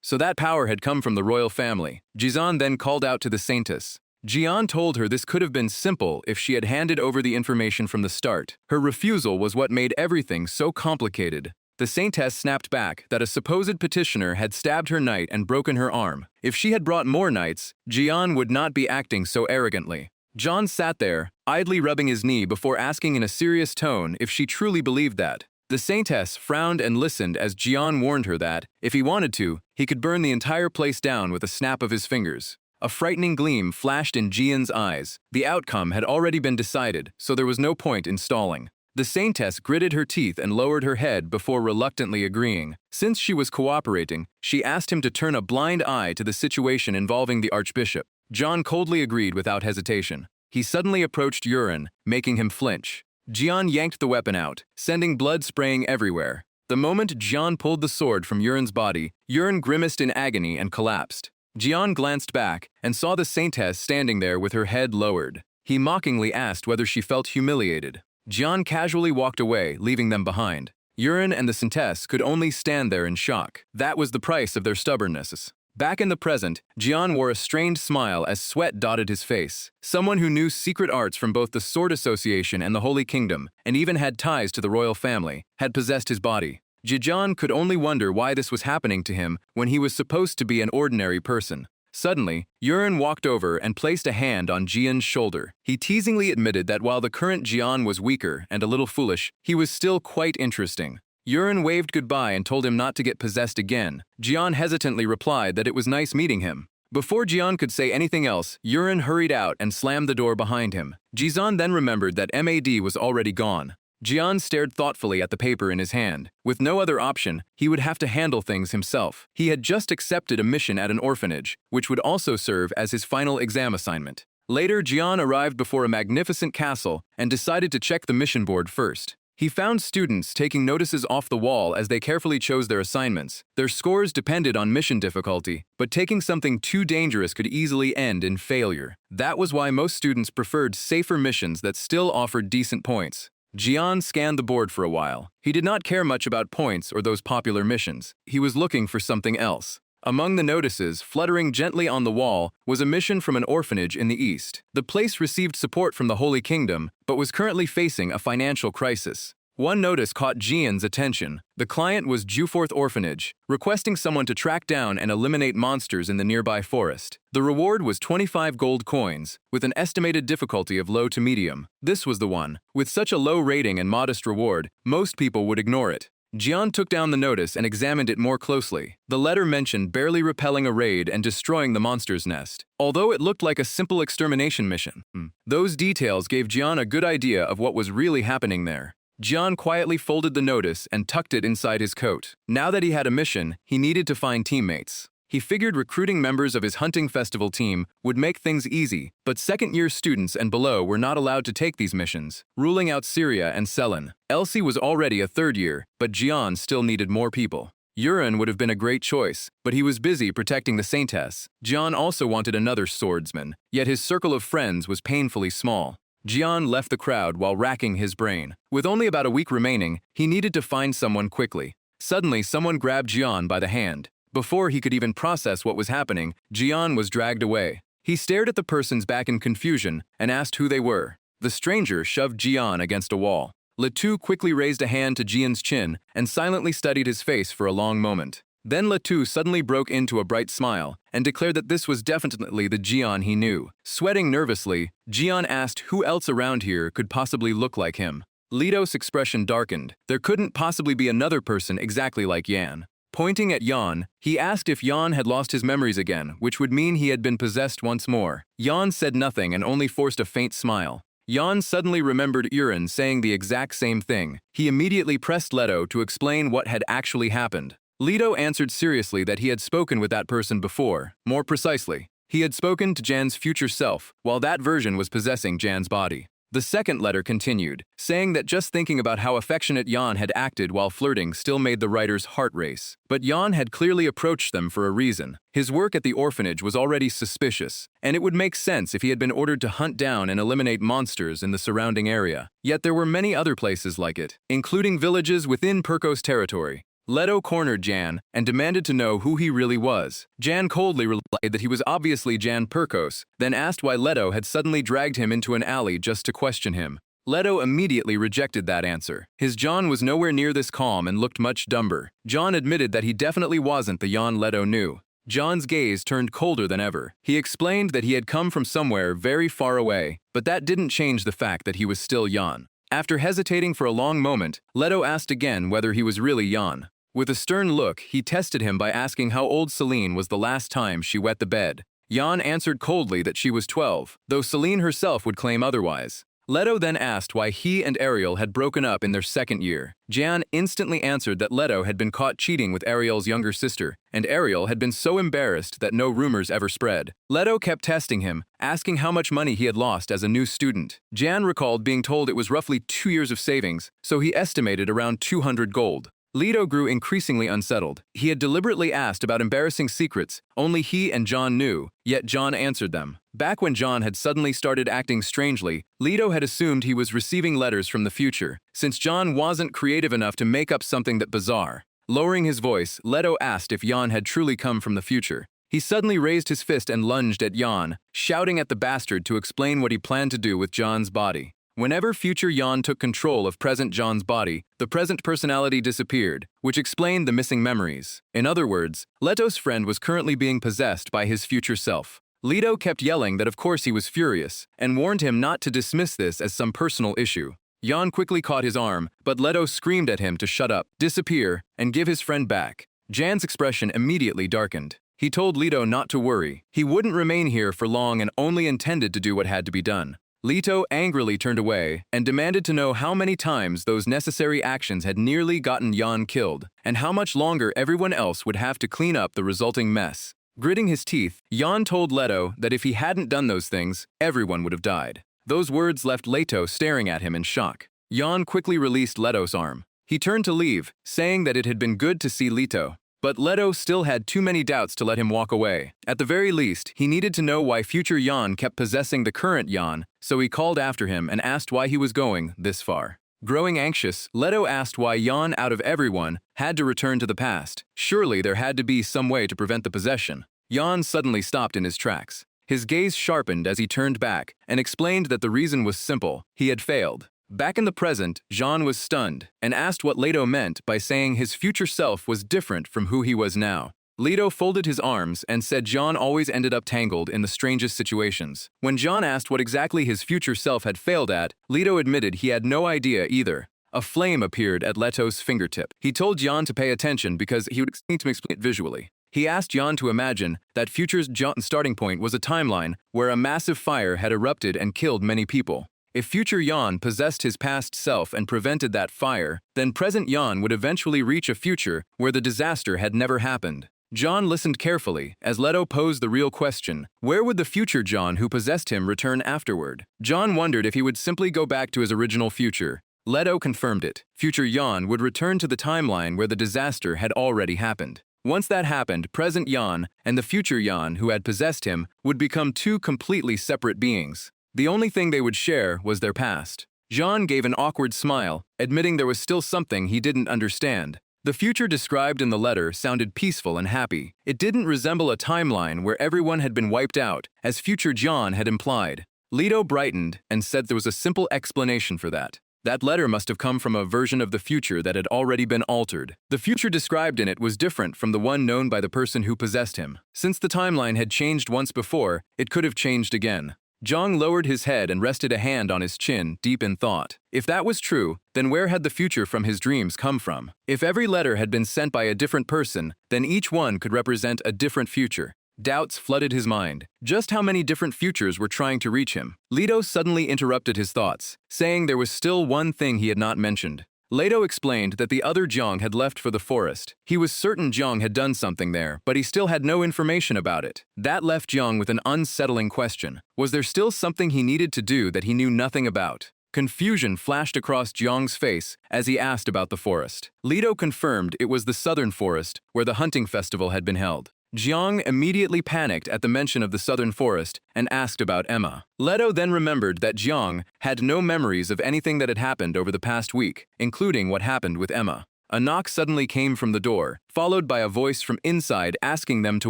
So that power had come from the royal family. Jizan then called out to the Saintess. Jian told her this could have been simple if she had handed over the information from the start. Her refusal was what made everything so complicated. The Saintess snapped back that a supposed petitioner had stabbed her knight and broken her arm. If she had brought more knights, Jian would not be acting so arrogantly. John sat there, idly rubbing his knee before asking in a serious tone if she truly believed that. The Saintess frowned and listened as Jian warned her that, if he wanted to, he could burn the entire place down with a snap of his fingers. A frightening gleam flashed in Jian's eyes. The outcome had already been decided, so there was no point in stalling. The Saintess gritted her teeth and lowered her head before reluctantly agreeing. Since she was cooperating, she asked him to turn a blind eye to the situation involving the archbishop. John coldly agreed without hesitation. He suddenly approached Yurin, making him flinch. Jian yanked the weapon out, sending blood spraying everywhere. The moment Jian pulled the sword from Yurin's body, Yurin grimaced in agony and collapsed. Jian glanced back and saw the Saintess standing there with her head lowered. He mockingly asked whether she felt humiliated. Jian casually walked away, leaving them behind. Yurin and the Saintess could only stand there in shock. That was the price of their stubbornness. Back in the present, Jian wore a strained smile as sweat dotted his face. Someone who knew secret arts from both the Sword Association and the Holy Kingdom, and even had ties to the royal family, had possessed his body. Jijan could only wonder why this was happening to him when he was supposed to be an ordinary person. Suddenly, Yurin walked over and placed a hand on Jian's shoulder. He teasingly admitted that while the current Jian was weaker and a little foolish, he was still quite interesting. Yurin waved goodbye and told him not to get possessed again. Jian hesitantly replied that it was nice meeting him. Before Jian could say anything else, Yurin hurried out and slammed the door behind him. Jizan then remembered that MAD was already gone. Jian stared thoughtfully at the paper in his hand. With no other option, he would have to handle things himself. He had just accepted a mission at an orphanage, which would also serve as his final exam assignment. Later, Jian arrived before a magnificent castle and decided to check the mission board first. He found students taking notices off the wall as they carefully chose their assignments. Their scores depended on mission difficulty, but taking something too dangerous could easily end in failure. That was why most students preferred safer missions that still offered decent points. Jian scanned the board for a while. He did not care much about points or those popular missions. He was looking for something else. Among the notices, fluttering gently on the wall, was a mission from an orphanage in the east. The place received support from the Holy Kingdom, but was currently facing a financial crisis. One notice caught Jian's attention. The client was Juforth Orphanage, requesting someone to track down and eliminate monsters in the nearby forest. The reward was 25 gold coins, with an estimated difficulty of low to medium. This was the one. With such a low rating and modest reward, most people would ignore it. Jian took down the notice and examined it more closely. The letter mentioned barely repelling a raid and destroying the monster's nest, although it looked like a simple extermination mission. Those details gave Jian a good idea of what was really happening there. Jian quietly folded the notice and tucked it inside his coat. Now that he had a mission, he needed to find teammates. He figured recruiting members of his hunting festival team would make things easy, but second-year students and below were not allowed to take these missions, ruling out Syria and Selen. Elsie was already a third year, but Jian still needed more people. Yuren would have been a great choice, but he was busy protecting the Saintess. Jian also wanted another swordsman, yet his circle of friends was painfully small. Jian left the crowd while racking his brain. With only about a week remaining, he needed to find someone quickly. Suddenly, someone grabbed Jian by the hand. Before he could even process what was happening, Jian was dragged away. He stared at the person's back in confusion and asked who they were. The stranger shoved Jian against a wall. Letou quickly raised a hand to Jian's chin and silently studied his face for a long moment. Then Letou suddenly broke into a bright smile and declared that this was definitely the Jian he knew. Sweating nervously, Jian asked who else around here could possibly look like him. Leto's expression darkened. There couldn't possibly be another person exactly like Yan. Pointing at Yan, he asked if Yan had lost his memories again, which would mean he had been possessed once more. Yan said nothing and only forced a faint smile. Yan suddenly remembered Yuren saying the exact same thing. He immediately pressed Leto to explain what had actually happened. Leto answered seriously that he had spoken with that person before. More precisely, he had spoken to Jan's future self, while that version was possessing Jan's body. The second letter continued, saying that just thinking about how affectionate Yan had acted while flirting still made the writer's heart race. But Yan had clearly approached them for a reason. His work at the orphanage was already suspicious, and it would make sense if he had been ordered to hunt down and eliminate monsters in the surrounding area. Yet there were many other places like it, including villages within Perkos territory. Leto cornered Jan and demanded to know who he really was. Jan coldly replied that he was obviously Jan Perkos, then asked why Leto had suddenly dragged him into an alley just to question him. Leto immediately rejected that answer. His Jan was nowhere near this calm and looked much dumber. Jan admitted that he definitely wasn't the Jan Leto knew. Jan's gaze turned colder than ever. He explained that he had come from somewhere very far away, but that didn't change the fact that he was still Jan. After hesitating for a long moment, Leto asked again whether he was really Jan. With a stern look, he tested him by asking how old Celine was the last time she wet the bed. Jan answered coldly that she was 12, though Celine herself would claim otherwise. Leto then asked why he and Ariel had broken up in their second year. Jan instantly answered that Leto had been caught cheating with Ariel's younger sister, and Ariel had been so embarrassed that no rumors ever spread. Leto kept testing him, asking how much money he had lost as a new student. Jan recalled being told it was roughly 2 years of savings, so he estimated around 200 gold. Leto grew increasingly unsettled. He had deliberately asked about embarrassing secrets only he and John knew, yet John answered them. Back when John had suddenly started acting strangely, Leto had assumed he was receiving letters from the future, since John wasn't creative enough to make up something that bizarre. Lowering his voice, Leto asked if Jan had truly come from the future. He suddenly raised his fist and lunged at Jan, shouting at the bastard to explain what he planned to do with John's body. Whenever future Jan took control of present John's body, the present personality disappeared, which explained the missing memories. In other words, Leto's friend was currently being possessed by his future self. Leto kept yelling that of course he was furious, and warned him not to dismiss this as some personal issue. Jan quickly caught his arm, but Leto screamed at him to shut up, disappear, and give his friend back. Jan's expression immediately darkened. He told Leto not to worry. He wouldn't remain here for long and only intended to do what had to be done. Leto angrily turned away and demanded to know how many times those necessary actions had nearly gotten Jan killed, and how much longer everyone else would have to clean up the resulting mess. Gritting his teeth, Jan told Leto that if he hadn't done those things, everyone would have died. Those words left Leto staring at him in shock. Yan quickly released Leto's arm. He turned to leave, saying that it had been good to see Leto. But Leto still had too many doubts to let him walk away. At the very least, he needed to know why future Yan kept possessing the current Yan, so he called after him and asked why he was going this far. Growing anxious, Leto asked why Yan, out of everyone, had to return to the past. Surely there had to be some way to prevent the possession. Yan suddenly stopped in his tracks. His gaze sharpened as he turned back and explained that the reason was simple: he had failed. Back in the present, Jean was stunned and asked what Leto meant by saying his future self was different from who he was now. Leto folded his arms and said Jean always ended up tangled in the strangest situations. When Jean asked what exactly his future self had failed at, Leto admitted he had no idea either. A flame appeared at Leto's fingertip. He told Jean to pay attention because he would need to explain it visually. He asked Jean to imagine that future's starting point was a timeline where a massive fire had erupted and killed many people. If future Yan possessed his past self and prevented that fire, then present Yan would eventually reach a future where the disaster had never happened. John listened carefully as Leto posed the real question: where would the future John who possessed him return afterward? John wondered if he would simply go back to his original future. Leto confirmed it. Future Yan would return to the timeline where the disaster had already happened. Once that happened, present Yan and the future Yan who had possessed him would become two completely separate beings. The only thing they would share was their past. Jean gave an awkward smile, admitting there was still something he didn't understand. The future described in the letter sounded peaceful and happy. It didn't resemble a timeline where everyone had been wiped out, as future John had implied. Leto brightened and said there was a simple explanation for that. That letter must have come from a version of the future that had already been altered. The future described in it was different from the one known by the person who possessed him. Since the timeline had changed once before, it could have changed again. Zhang lowered his head and rested a hand on his chin, deep in thought. If that was true, then where had the future from his dreams come from? If every letter had been sent by a different person, then each one could represent a different future. Doubts flooded his mind. Just how many different futures were trying to reach him? Leto suddenly interrupted his thoughts, saying there was still one thing he had not mentioned. Leto explained that the other Zhang had left for the forest. He was certain Zhang had done something there, but he still had no information about it. That left Zhang with an unsettling question. Was there still something he needed to do that he knew nothing about? Confusion flashed across Zhang's face as he asked about the forest. Leto confirmed it was the southern forest where the hunting festival had been held. Jiang immediately panicked at the mention of the southern forest and asked about Emma. Leto then remembered that Jiang had no memories of anything that had happened over the past week, including what happened with Emma. A knock suddenly came from the door, followed by a voice from inside asking them to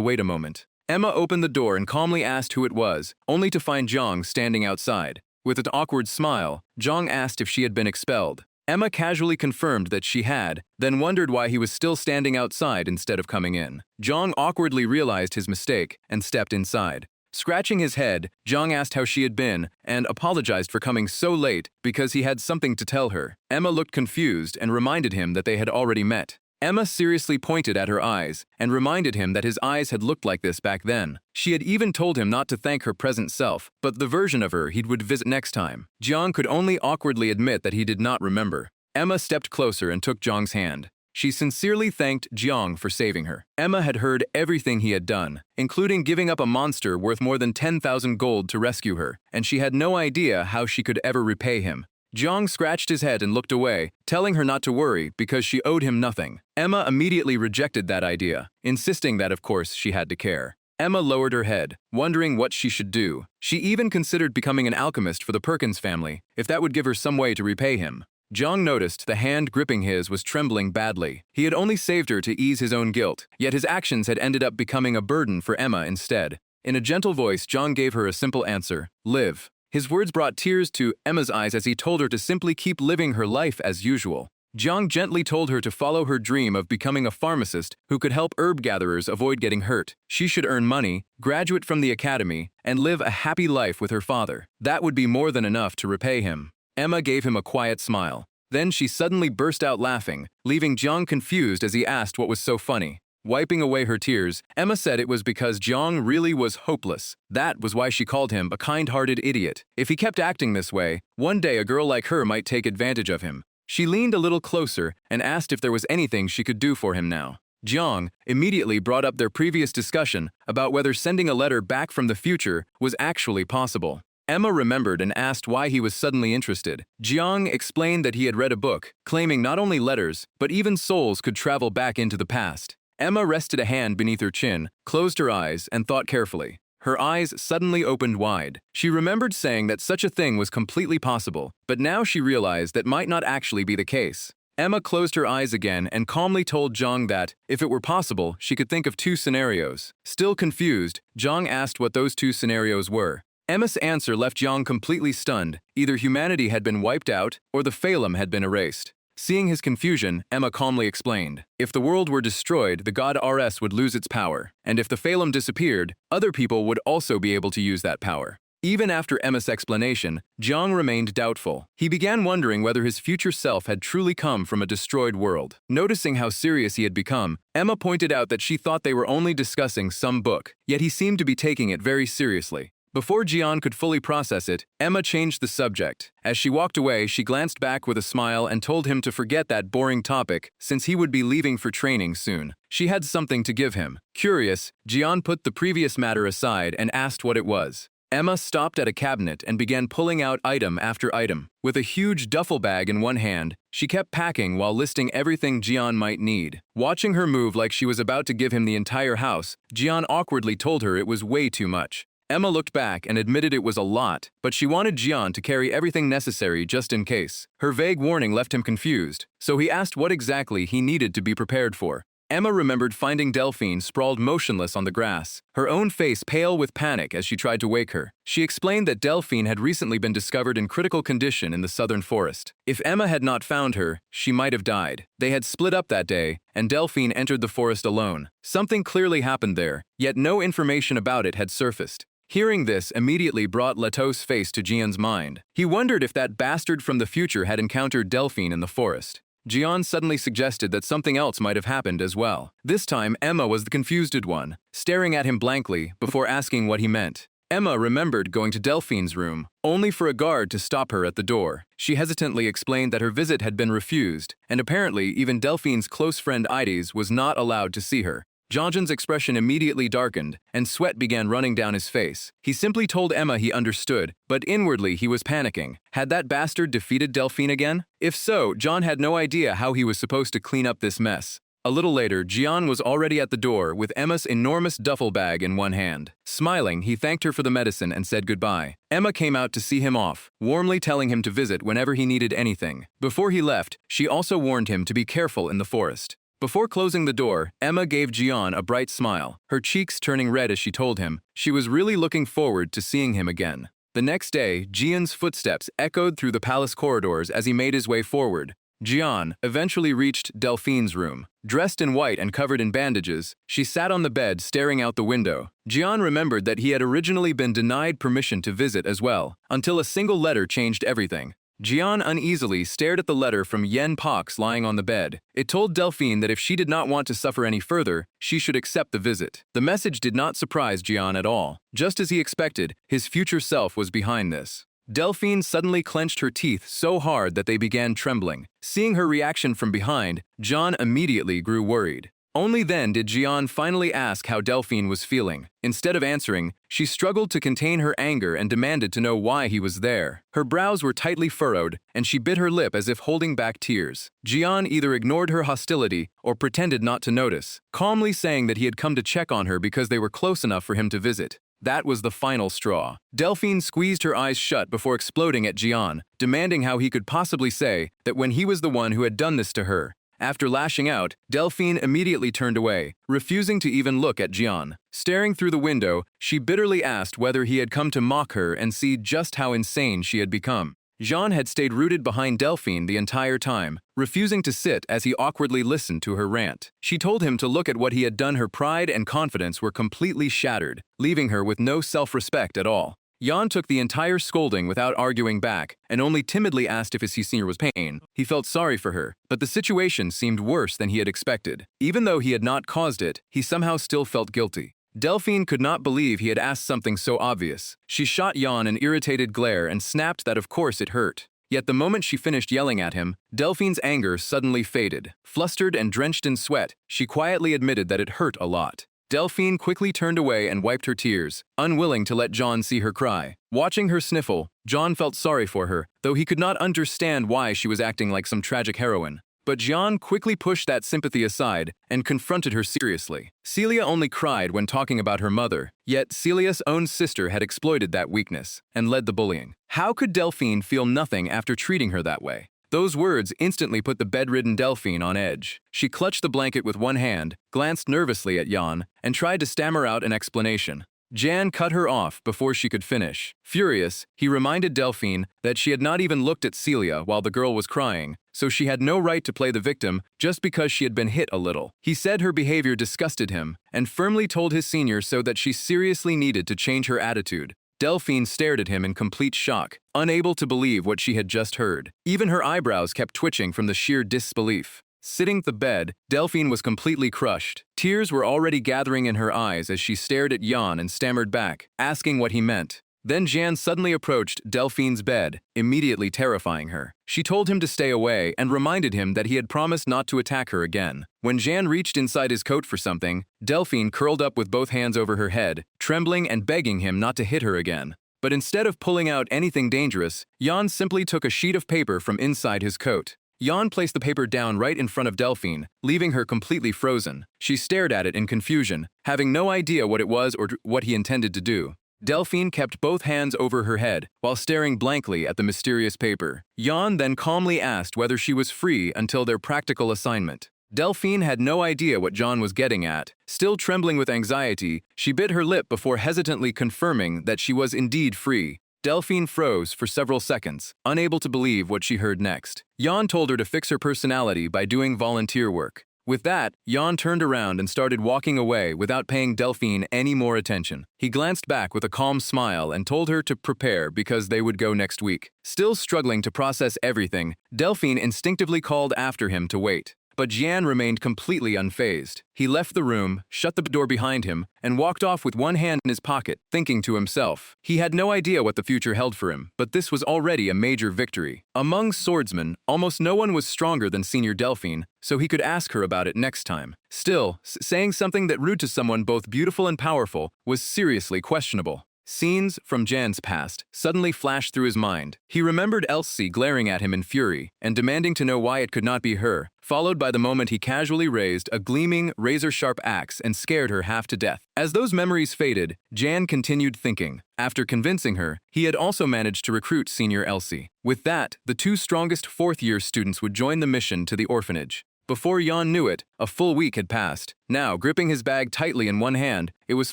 wait a moment. Emma opened the door and calmly asked who it was, only to find Jiang standing outside. With an awkward smile, Jiang asked if she had been expelled. Emma casually confirmed that she had, then wondered why he was still standing outside instead of coming in. Zhang awkwardly realized his mistake and stepped inside. Scratching his head, Zhang asked how she had been and apologized for coming so late because he had something to tell her. Emma looked confused and reminded him that they had already met. Emma seriously pointed at her eyes and reminded him that his eyes had looked like this back then. She had even told him not to thank her present self, but the version of her he would visit next time. Jiang could only awkwardly admit that he did not remember. Emma stepped closer and took Jiang's hand. She sincerely thanked Jiang for saving her. Emma had heard everything he had done, including giving up a monster worth more than 10,000 gold to rescue her, and she had no idea how she could ever repay him. Jiang scratched his head and looked away, telling her not to worry because she owed him nothing. Emma immediately rejected that idea, insisting that of course she had to care. Emma lowered her head, wondering what she should do. She even considered becoming an alchemist for the Perkins family, if that would give her some way to repay him. Jiang noticed the hand gripping his was trembling badly. He had only saved her to ease his own guilt, yet his actions had ended up becoming a burden for Emma instead. In a gentle voice, Jiang gave her a simple answer: live. His words brought tears to Emma's eyes as he told her to simply keep living her life as usual. Jiang gently told her to follow her dream of becoming a pharmacist who could help herb gatherers avoid getting hurt. She should earn money, graduate from the academy, and live a happy life with her father. That would be more than enough to repay him. Emma gave him a quiet smile. Then she suddenly burst out laughing, leaving Jiang confused as he asked what was so funny. Wiping away her tears, Emma said it was because Jiang really was hopeless. That was why she called him a kind-hearted idiot. If he kept acting this way, one day a girl like her might take advantage of him. She leaned a little closer and asked if there was anything she could do for him now. Jiang immediately brought up their previous discussion about whether sending a letter back from the future was actually possible. Emma remembered and asked why he was suddenly interested. Jiang explained that he had read a book, claiming not only letters, but even souls could travel back into the past. Emma rested a hand beneath her chin, closed her eyes, and thought carefully. Her eyes suddenly opened wide. She remembered saying that such a thing was completely possible, but now she realized that might not actually be the case. Emma closed her eyes again and calmly told Zhang that, if it were possible, she could think of 2 scenarios. Still confused, Zhang asked what those 2 scenarios were. Emma's answer left Zhang completely stunned. Either humanity had been wiped out, or the Phalem had been erased. Seeing his confusion, Emma calmly explained, if the world were destroyed, the god RS would lose its power, and if the Phalem disappeared, other people would also be able to use that power. Even after Emma's explanation, Jiang remained doubtful. He began wondering whether his future self had truly come from a destroyed world. Noticing how serious he had become, Emma pointed out that she thought they were only discussing some book, yet he seemed to be taking it very seriously. Before Jian could fully process it, Emma changed the subject. As she walked away, she glanced back with a smile and told him to forget that boring topic, since he would be leaving for training soon. She had something to give him. Curious, Jian put the previous matter aside and asked what it was. Emma stopped at a cabinet and began pulling out item after item. With a huge duffel bag in one hand, she kept packing while listing everything Jian might need. Watching her move like she was about to give him the entire house, Jian awkwardly told her it was way too much. Emma looked back and admitted it was a lot, but she wanted Jian to carry everything necessary just in case. Her vague warning left him confused, so he asked what exactly he needed to be prepared for. Emma remembered finding Delphine sprawled motionless on the grass, her own face pale with panic as she tried to wake her. She explained that Delphine had recently been discovered in critical condition in the southern forest. If Emma had not found her, she might have died. They had split up that day, and Delphine entered the forest alone. Something clearly happened there, yet no information about it had surfaced. Hearing this immediately brought Leto's face to Jian's mind. He wondered if that bastard from the future had encountered Delphine in the forest. Jian suddenly suggested that something else might have happened as well. This time, Emma was the confused one, staring at him blankly before asking what he meant. Emma remembered going to Delphine's room, only for a guard to stop her at the door. She hesitantly explained that her visit had been refused, and apparently even Delphine's close friend Ides was not allowed to see her. Janjan's expression immediately darkened, and sweat began running down his face. He simply told Emma he understood, but inwardly he was panicking. Had that bastard defeated Delphine again? If so, John had no idea how he was supposed to clean up this mess. A little later, Jian was already at the door with Emma's enormous duffel bag in one hand. Smiling, he thanked her for the medicine and said goodbye. Emma came out to see him off, warmly telling him to visit whenever he needed anything. Before he left, she also warned him to be careful in the forest. Before closing the door, Emma gave Jian a bright smile, her cheeks turning red as she told him she was really looking forward to seeing him again. The next day, Jian's footsteps echoed through the palace corridors as he made his way forward. Jian eventually reached Delphine's room. Dressed in white and covered in bandages, she sat on the bed staring out the window. Jian remembered that he had originally been denied permission to visit as well, until a single letter changed everything. Jian uneasily stared at the letter from Yen Pox lying on the bed. It told Delphine that if she did not want to suffer any further, she should accept the visit. The message did not surprise Jian at all. Just as he expected, his future self was behind this. Delphine suddenly clenched her teeth so hard that they began trembling. Seeing her reaction from behind, Jian immediately grew worried. Only then did Jian finally ask how Delphine was feeling. Instead of answering, she struggled to contain her anger and demanded to know why he was there. Her brows were tightly furrowed, and she bit her lip as if holding back tears. Jian either ignored her hostility or pretended not to notice, calmly saying that he had come to check on her because they were close enough for him to visit. That was the final straw. Delphine squeezed her eyes shut before exploding at Jian, demanding how he could possibly say that when he was the one who had done this to her. After lashing out, Delphine immediately turned away, refusing to even look at Jian. Staring through the window, she bitterly asked whether he had come to mock her and see just how insane she had become. Jian had stayed rooted behind Delphine the entire time, refusing to sit as he awkwardly listened to her rant. She told him to look at what he had done. Her pride and confidence were completely shattered, leaving her with no self-respect at all. Jan took the entire scolding without arguing back and only timidly asked if his senior was pain. He felt sorry for her, but the situation seemed worse than he had expected. Even though he had not caused it, he somehow still felt guilty. Delphine could not believe he had asked something so obvious. She shot Jan an irritated glare and snapped that of course it hurt. Yet the moment she finished yelling at him, Delphine's anger suddenly faded. Flustered and drenched in sweat, she quietly admitted that it hurt a lot. Delphine quickly turned away and wiped her tears, unwilling to let John see her cry. Watching her sniffle, John felt sorry for her, though he could not understand why she was acting like some tragic heroine. But John quickly pushed that sympathy aside and confronted her seriously. Celia only cried when talking about her mother, yet Celia's own sister had exploited that weakness and led the bullying. How could Delphine feel nothing after treating her that way? Those words instantly put the bedridden Delphine on edge. She clutched the blanket with one hand, glanced nervously at Jan, and tried to stammer out an explanation. Jan cut her off before she could finish. Furious, he reminded Delphine that she had not even looked at Celia while the girl was crying, so she had no right to play the victim just because she had been hit a little. He said her behavior disgusted him, and firmly told his senior so that she seriously needed to change her attitude. Delphine stared at him in complete shock, unable to believe what she had just heard. Even her eyebrows kept twitching from the sheer disbelief. Sitting at the bed, Delphine was completely crushed. Tears were already gathering in her eyes as she stared at Jan and stammered back, asking what he meant. Then Jan suddenly approached Delphine's bed, immediately terrifying her. She told him to stay away and reminded him that he had promised not to attack her again. When Jan reached inside his coat for something, Delphine curled up with both hands over her head, trembling and begging him not to hit her again. But instead of pulling out anything dangerous, Jan simply took a sheet of paper from inside his coat. Jan placed the paper down right in front of Delphine, leaving her completely frozen. She stared at it in confusion, having no idea what it was or what he intended to do. Delphine kept both hands over her head while staring blankly at the mysterious paper. Jan then calmly asked whether she was free until their practical assignment. Delphine had no idea what Jan was getting at. Still trembling with anxiety, she bit her lip before hesitantly confirming that she was indeed free. Delphine froze for several seconds, unable to believe what she heard next. Jan told her to fix her personality by doing volunteer work. With that, Jan turned around and started walking away without paying Delphine any more attention. He glanced back with a calm smile and told her to prepare because they would go next week. Still struggling to process everything, Delphine instinctively called after him to wait. But Jan remained completely unfazed. He left the room, shut the door behind him, and walked off with one hand in his pocket, thinking to himself. He had no idea what the future held for him, but this was already a major victory. Among swordsmen, almost no one was stronger than Senior Delphine, so he could ask her about it next time. Still, saying something that rude to someone both beautiful and powerful was seriously questionable. Scenes from Jan's past suddenly flashed through his mind. He remembered Elsie glaring at him in fury and demanding to know why it could not be her, followed by the moment he casually raised a gleaming, razor-sharp axe and scared her half to death. As those memories faded, Jan continued thinking. After convincing her, he had also managed to recruit Senior Elsie. With that, the two strongest fourth-year students would join the mission to the orphanage. Before Jan knew it, a full week had passed. Now, gripping his bag tightly in one hand, it was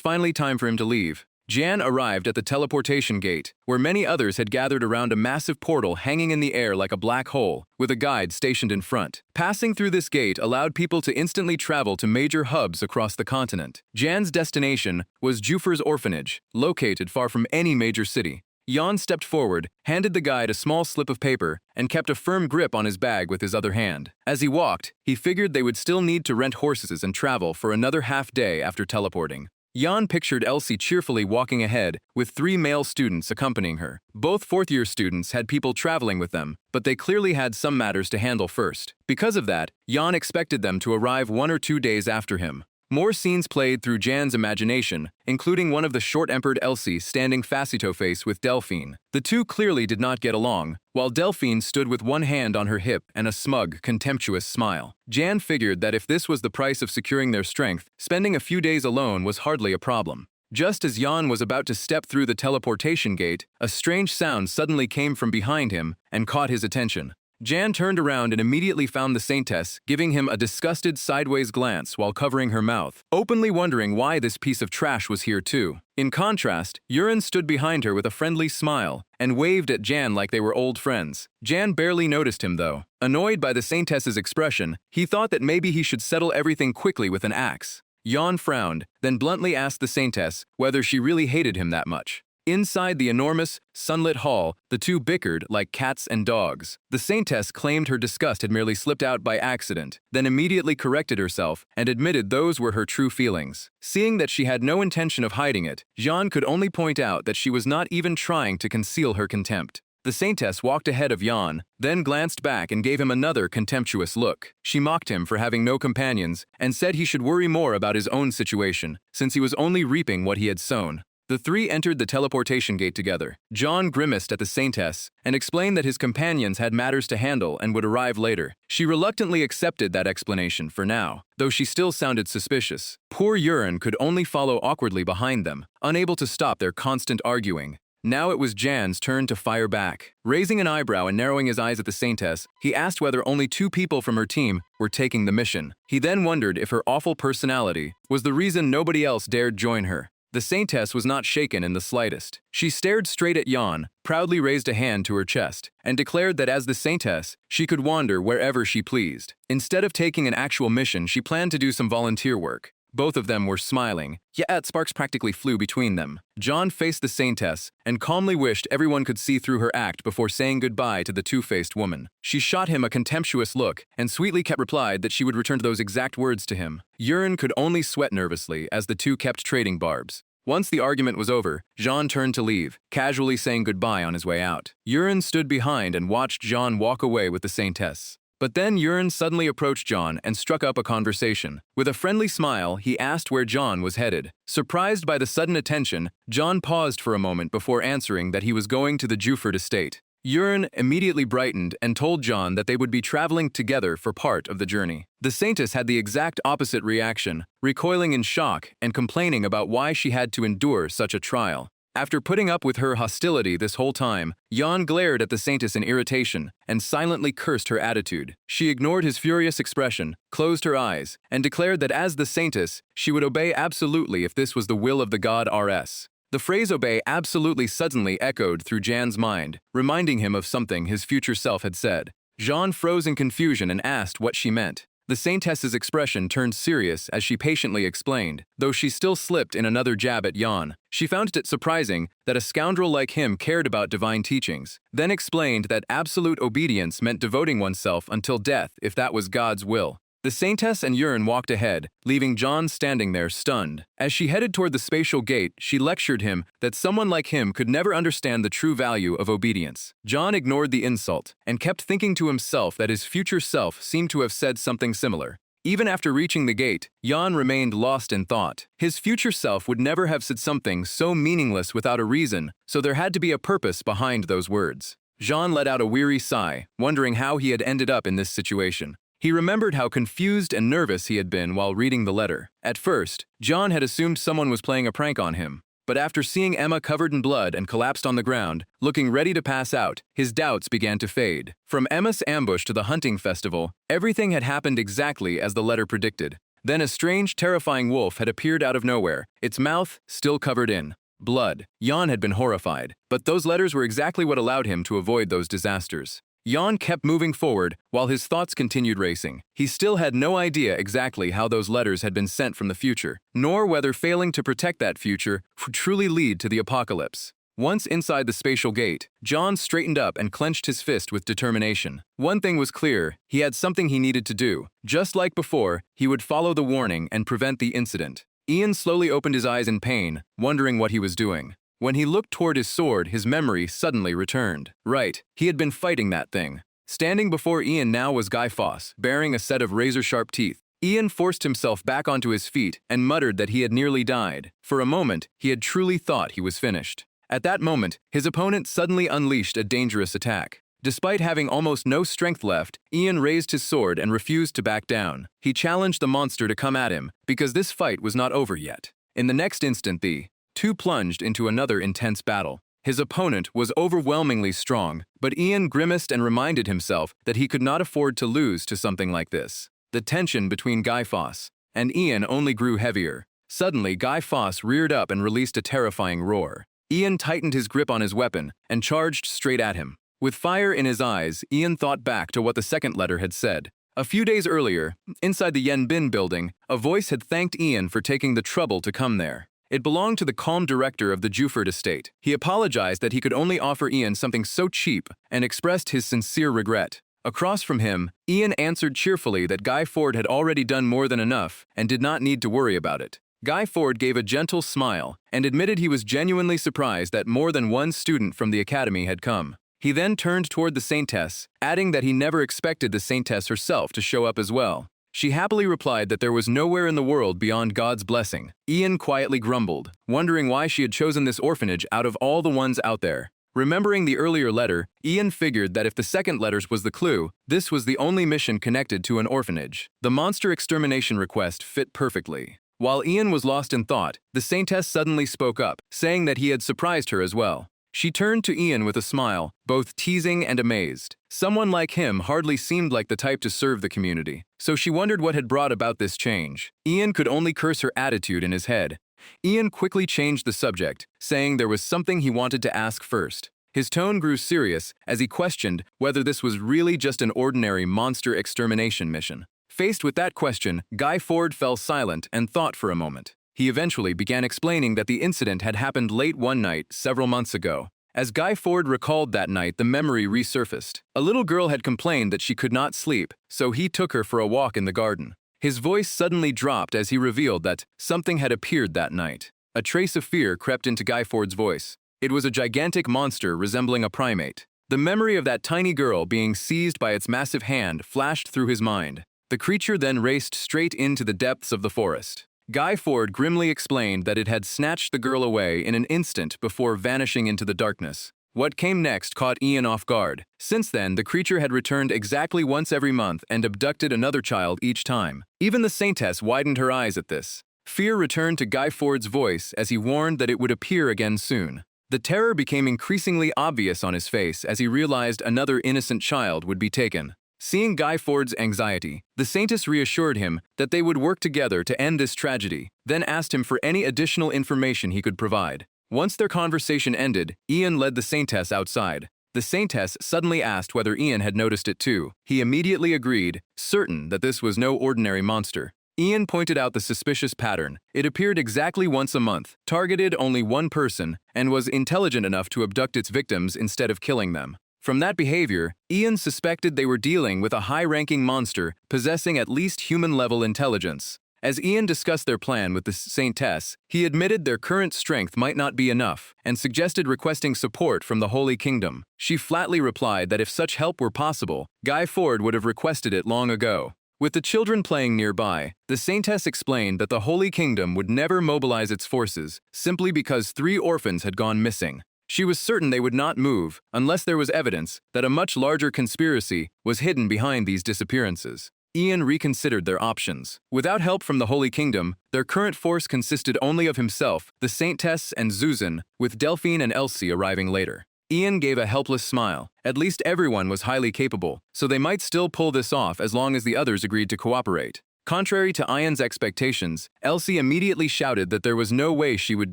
finally time for him to leave. Jan arrived at the teleportation gate, where many others had gathered around a massive portal hanging in the air like a black hole, with a guide stationed in front. Passing through this gate allowed people to instantly travel to major hubs across the continent. Jan's destination was Jufer's orphanage, located far from any major city. Jan stepped forward, handed the guide a small slip of paper, and kept a firm grip on his bag with his other hand. As he walked, he figured they would still need to rent horses and travel for another half day after teleporting. Jan pictured Elsie cheerfully walking ahead, with 3 male students accompanying her. Both fourth-year students had people traveling with them, but they clearly had some matters to handle first. Because of that, Jan expected them to arrive 1 or 2 days after him. More scenes played through Jan's imagination, including one of the short-tempered Elsie standing face-to-face with Delphine. The two clearly did not get along, while Delphine stood with one hand on her hip and a smug, contemptuous smile. Jan figured that if this was the price of securing their strength, spending a few days alone was hardly a problem. Just as Jan was about to step through the teleportation gate, a strange sound suddenly came from behind him and caught his attention. Jan turned around and immediately found the Saintess giving him a disgusted sideways glance while covering her mouth, openly wondering why this piece of trash was here too. In contrast, Urin stood behind her with a friendly smile and waved at Jan like they were old friends. Jan barely noticed him though. Annoyed by the Saintess's expression, he thought that maybe he should settle everything quickly with an axe. Jan frowned, then bluntly asked the Saintess whether she really hated him that much. Inside the enormous, sunlit hall, the two bickered like cats and dogs. The Saintess claimed her disgust had merely slipped out by accident, then immediately corrected herself and admitted those were her true feelings. Seeing that she had no intention of hiding it, Jean could only point out that she was not even trying to conceal her contempt. The saintess walked ahead of Jan, then glanced back and gave him another contemptuous look. She mocked him for having no companions and said he should worry more about his own situation, since he was only reaping what he had sown. The three entered the teleportation gate together. John grimaced at the saintess and explained that his companions had matters to handle and would arrive later. She reluctantly accepted that explanation for now, though she still sounded suspicious. Poor Urine could only follow awkwardly behind them, unable to stop their constant arguing. Now it was Jan's turn to fire back. Raising an eyebrow and narrowing his eyes at the saintess, he asked whether only 2 people from her team were taking the mission. He then wondered if her awful personality was the reason nobody else dared join her. The saintess was not shaken in the slightest. She stared straight at Jan, proudly raised a hand to her chest, and declared that as the saintess, she could wander wherever she pleased. Instead of taking an actual mission, she planned to do some volunteer work. Both of them were smiling, yet sparks practically flew between them. John faced the saintess and calmly wished everyone could see through her act before saying goodbye to the two-faced woman. She shot him a contemptuous look and sweetly replied that she would return those exact words to him. Urine could only sweat nervously as the two kept trading barbs. Once the argument was over, Jean turned to leave, casually saying goodbye on his way out. Urine stood behind and watched Jean walk away with the saintess. But then Urine suddenly approached John and struck up a conversation. With a friendly smile, he asked where John was headed. Surprised by the sudden attention, John paused for a moment before answering that he was going to the Juford estate. Urine immediately brightened and told John that they would be traveling together for part of the journey. The saintess had the exact opposite reaction, recoiling in shock and complaining about why she had to endure such a trial. After putting up with her hostility this whole time, Jan glared at the saintess in irritation and silently cursed her attitude. She ignored his furious expression, closed her eyes, and declared that as the saintess, she would obey absolutely if this was the will of the god RS. The phrase obey absolutely suddenly echoed through Jan's mind, reminding him of something his future self had said. Jean froze in confusion and asked what she meant. The saintess's expression turned serious as she patiently explained, though she still slipped in another jab at Jan. She found it surprising that a scoundrel like him cared about divine teachings, then explained that absolute obedience meant devoting oneself until death if that was God's will. The saintess and Urine walked ahead, leaving John standing there stunned. As she headed toward the spatial gate, she lectured him that someone like him could never understand the true value of obedience. John ignored the insult and kept thinking to himself that his future self seemed to have said something similar. Even after reaching the gate, Jan remained lost in thought. His future self would never have said something so meaningless without a reason, so there had to be a purpose behind those words. Jean let out a weary sigh, wondering how he had ended up in this situation. He remembered how confused and nervous he had been while reading the letter. At first, John had assumed someone was playing a prank on him, but after seeing Emma covered in blood and collapsed on the ground, looking ready to pass out, his doubts began to fade. From Emma's ambush to the hunting festival, everything had happened exactly as the letter predicted. Then a strange, terrifying wolf had appeared out of nowhere, its mouth still covered in blood. Jan had been horrified, but those letters were exactly what allowed him to avoid those disasters. Jan kept moving forward while his thoughts continued racing. He still had no idea exactly how those letters had been sent from the future, nor whether failing to protect that future would truly lead to the apocalypse. Once inside the spatial gate, John straightened up and clenched his fist with determination. One thing was clear, he had something he needed to do. Just like before, he would follow the warning and prevent the incident. Ian slowly opened his eyes in pain, wondering what he was doing. When he looked toward his sword, his memory suddenly returned. Right, he had been fighting that thing. Standing before Ian now was Guy Fawkes, bearing a set of razor-sharp teeth. Ian forced himself back onto his feet and muttered that he had nearly died. For a moment, he had truly thought he was finished. At that moment, his opponent suddenly unleashed a dangerous attack. Despite having almost no strength left, Ian raised his sword and refused to back down. He challenged the monster to come at him, because this fight was not over yet. In the next instant, the two plunged into another intense battle. His opponent was overwhelmingly strong, but Ian grimaced and reminded himself that he could not afford to lose to something like this. The tension between Guy Fawkes and Ian only grew heavier. Suddenly, Guy Fawkes reared up and released a terrifying roar. Ian tightened his grip on his weapon and charged straight at him. With fire in his eyes, Ian thought back to what the second letter had said. A few days earlier, inside the Yen Bin building, a voice had thanked Ian for taking the trouble to come there. It belonged to the calm director of the Juford estate. He apologized that he could only offer Ian something so cheap and expressed his sincere regret. Across from him, Ian answered cheerfully that Guy Ford had already done more than enough and did not need to worry about it. Guy Ford gave a gentle smile and admitted he was genuinely surprised that more than one student from the academy had come. He then turned toward the saintess, adding that he never expected the saintess herself to show up as well. She happily replied that there was nowhere in the world beyond God's blessing. Ian quietly grumbled, wondering why she had chosen this orphanage out of all the ones out there. Remembering the earlier letter, Ian figured that if the second letter was the clue, this was the only mission connected to an orphanage. The monster extermination request fit perfectly. While Ian was lost in thought, the saintess suddenly spoke up, saying that he had surprised her as well. She turned to Ian with a smile, both teasing and amazed. Someone like him hardly seemed like the type to serve the community, so she wondered what had brought about this change. Ian could only curse her attitude in his head. Ian quickly changed the subject, saying there was something he wanted to ask first. His tone grew serious as he questioned whether this was really just an ordinary monster extermination mission. Faced with that question, Guy Ford fell silent and thought for a moment. He eventually began explaining that the incident had happened late one night several months ago. As Guy Ford recalled that night, the memory resurfaced. A little girl had complained that she could not sleep, so he took her for a walk in the garden. His voice suddenly dropped as he revealed that something had appeared that night. A trace of fear crept into Guy Ford's voice. It was a gigantic monster resembling a primate. The memory of that tiny girl being seized by its massive hand flashed through his mind. The creature then raced straight into the depths of the forest. Guy Ford grimly explained that it had snatched the girl away in an instant before vanishing into the darkness. What came next caught Ian off guard. Since then, the creature had returned exactly once every month and abducted another child each time. Even the saintess widened her eyes at this. Fear returned to Guy Ford's voice as he warned that it would appear again soon. The terror became increasingly obvious on his face as he realized another innocent child would be taken. Seeing Guy Ford's anxiety, the saintess reassured him that they would work together to end this tragedy, then asked him for any additional information he could provide. Once their conversation ended, Ian led the saintess outside. The saintess suddenly asked whether Ian had noticed it too. He immediately agreed, certain that this was no ordinary monster. Ian pointed out the suspicious pattern. It appeared exactly once a month, targeted only one person, and was intelligent enough to abduct its victims instead of killing them. From that behavior, Ian suspected they were dealing with a high-ranking monster possessing at least human-level intelligence. As Ian discussed their plan with the saintess, he admitted their current strength might not be enough and suggested requesting support from the Holy Kingdom. She flatly replied that if such help were possible, Guy Ford would have requested it long ago. With the children playing nearby, the saintess explained that the Holy Kingdom would never mobilize its forces simply because 3 orphans had gone missing. She was certain they would not move unless there was evidence that a much larger conspiracy was hidden behind these disappearances. Ian reconsidered their options. Without help from the Holy Kingdom, their current force consisted only of himself, the saintess, and Susan, with Delphine and Elsie arriving later. Ian gave a helpless smile. At least everyone was highly capable, so they might still pull this off as long as the others agreed to cooperate. Contrary to Ian's expectations, Elsie immediately shouted that there was no way she would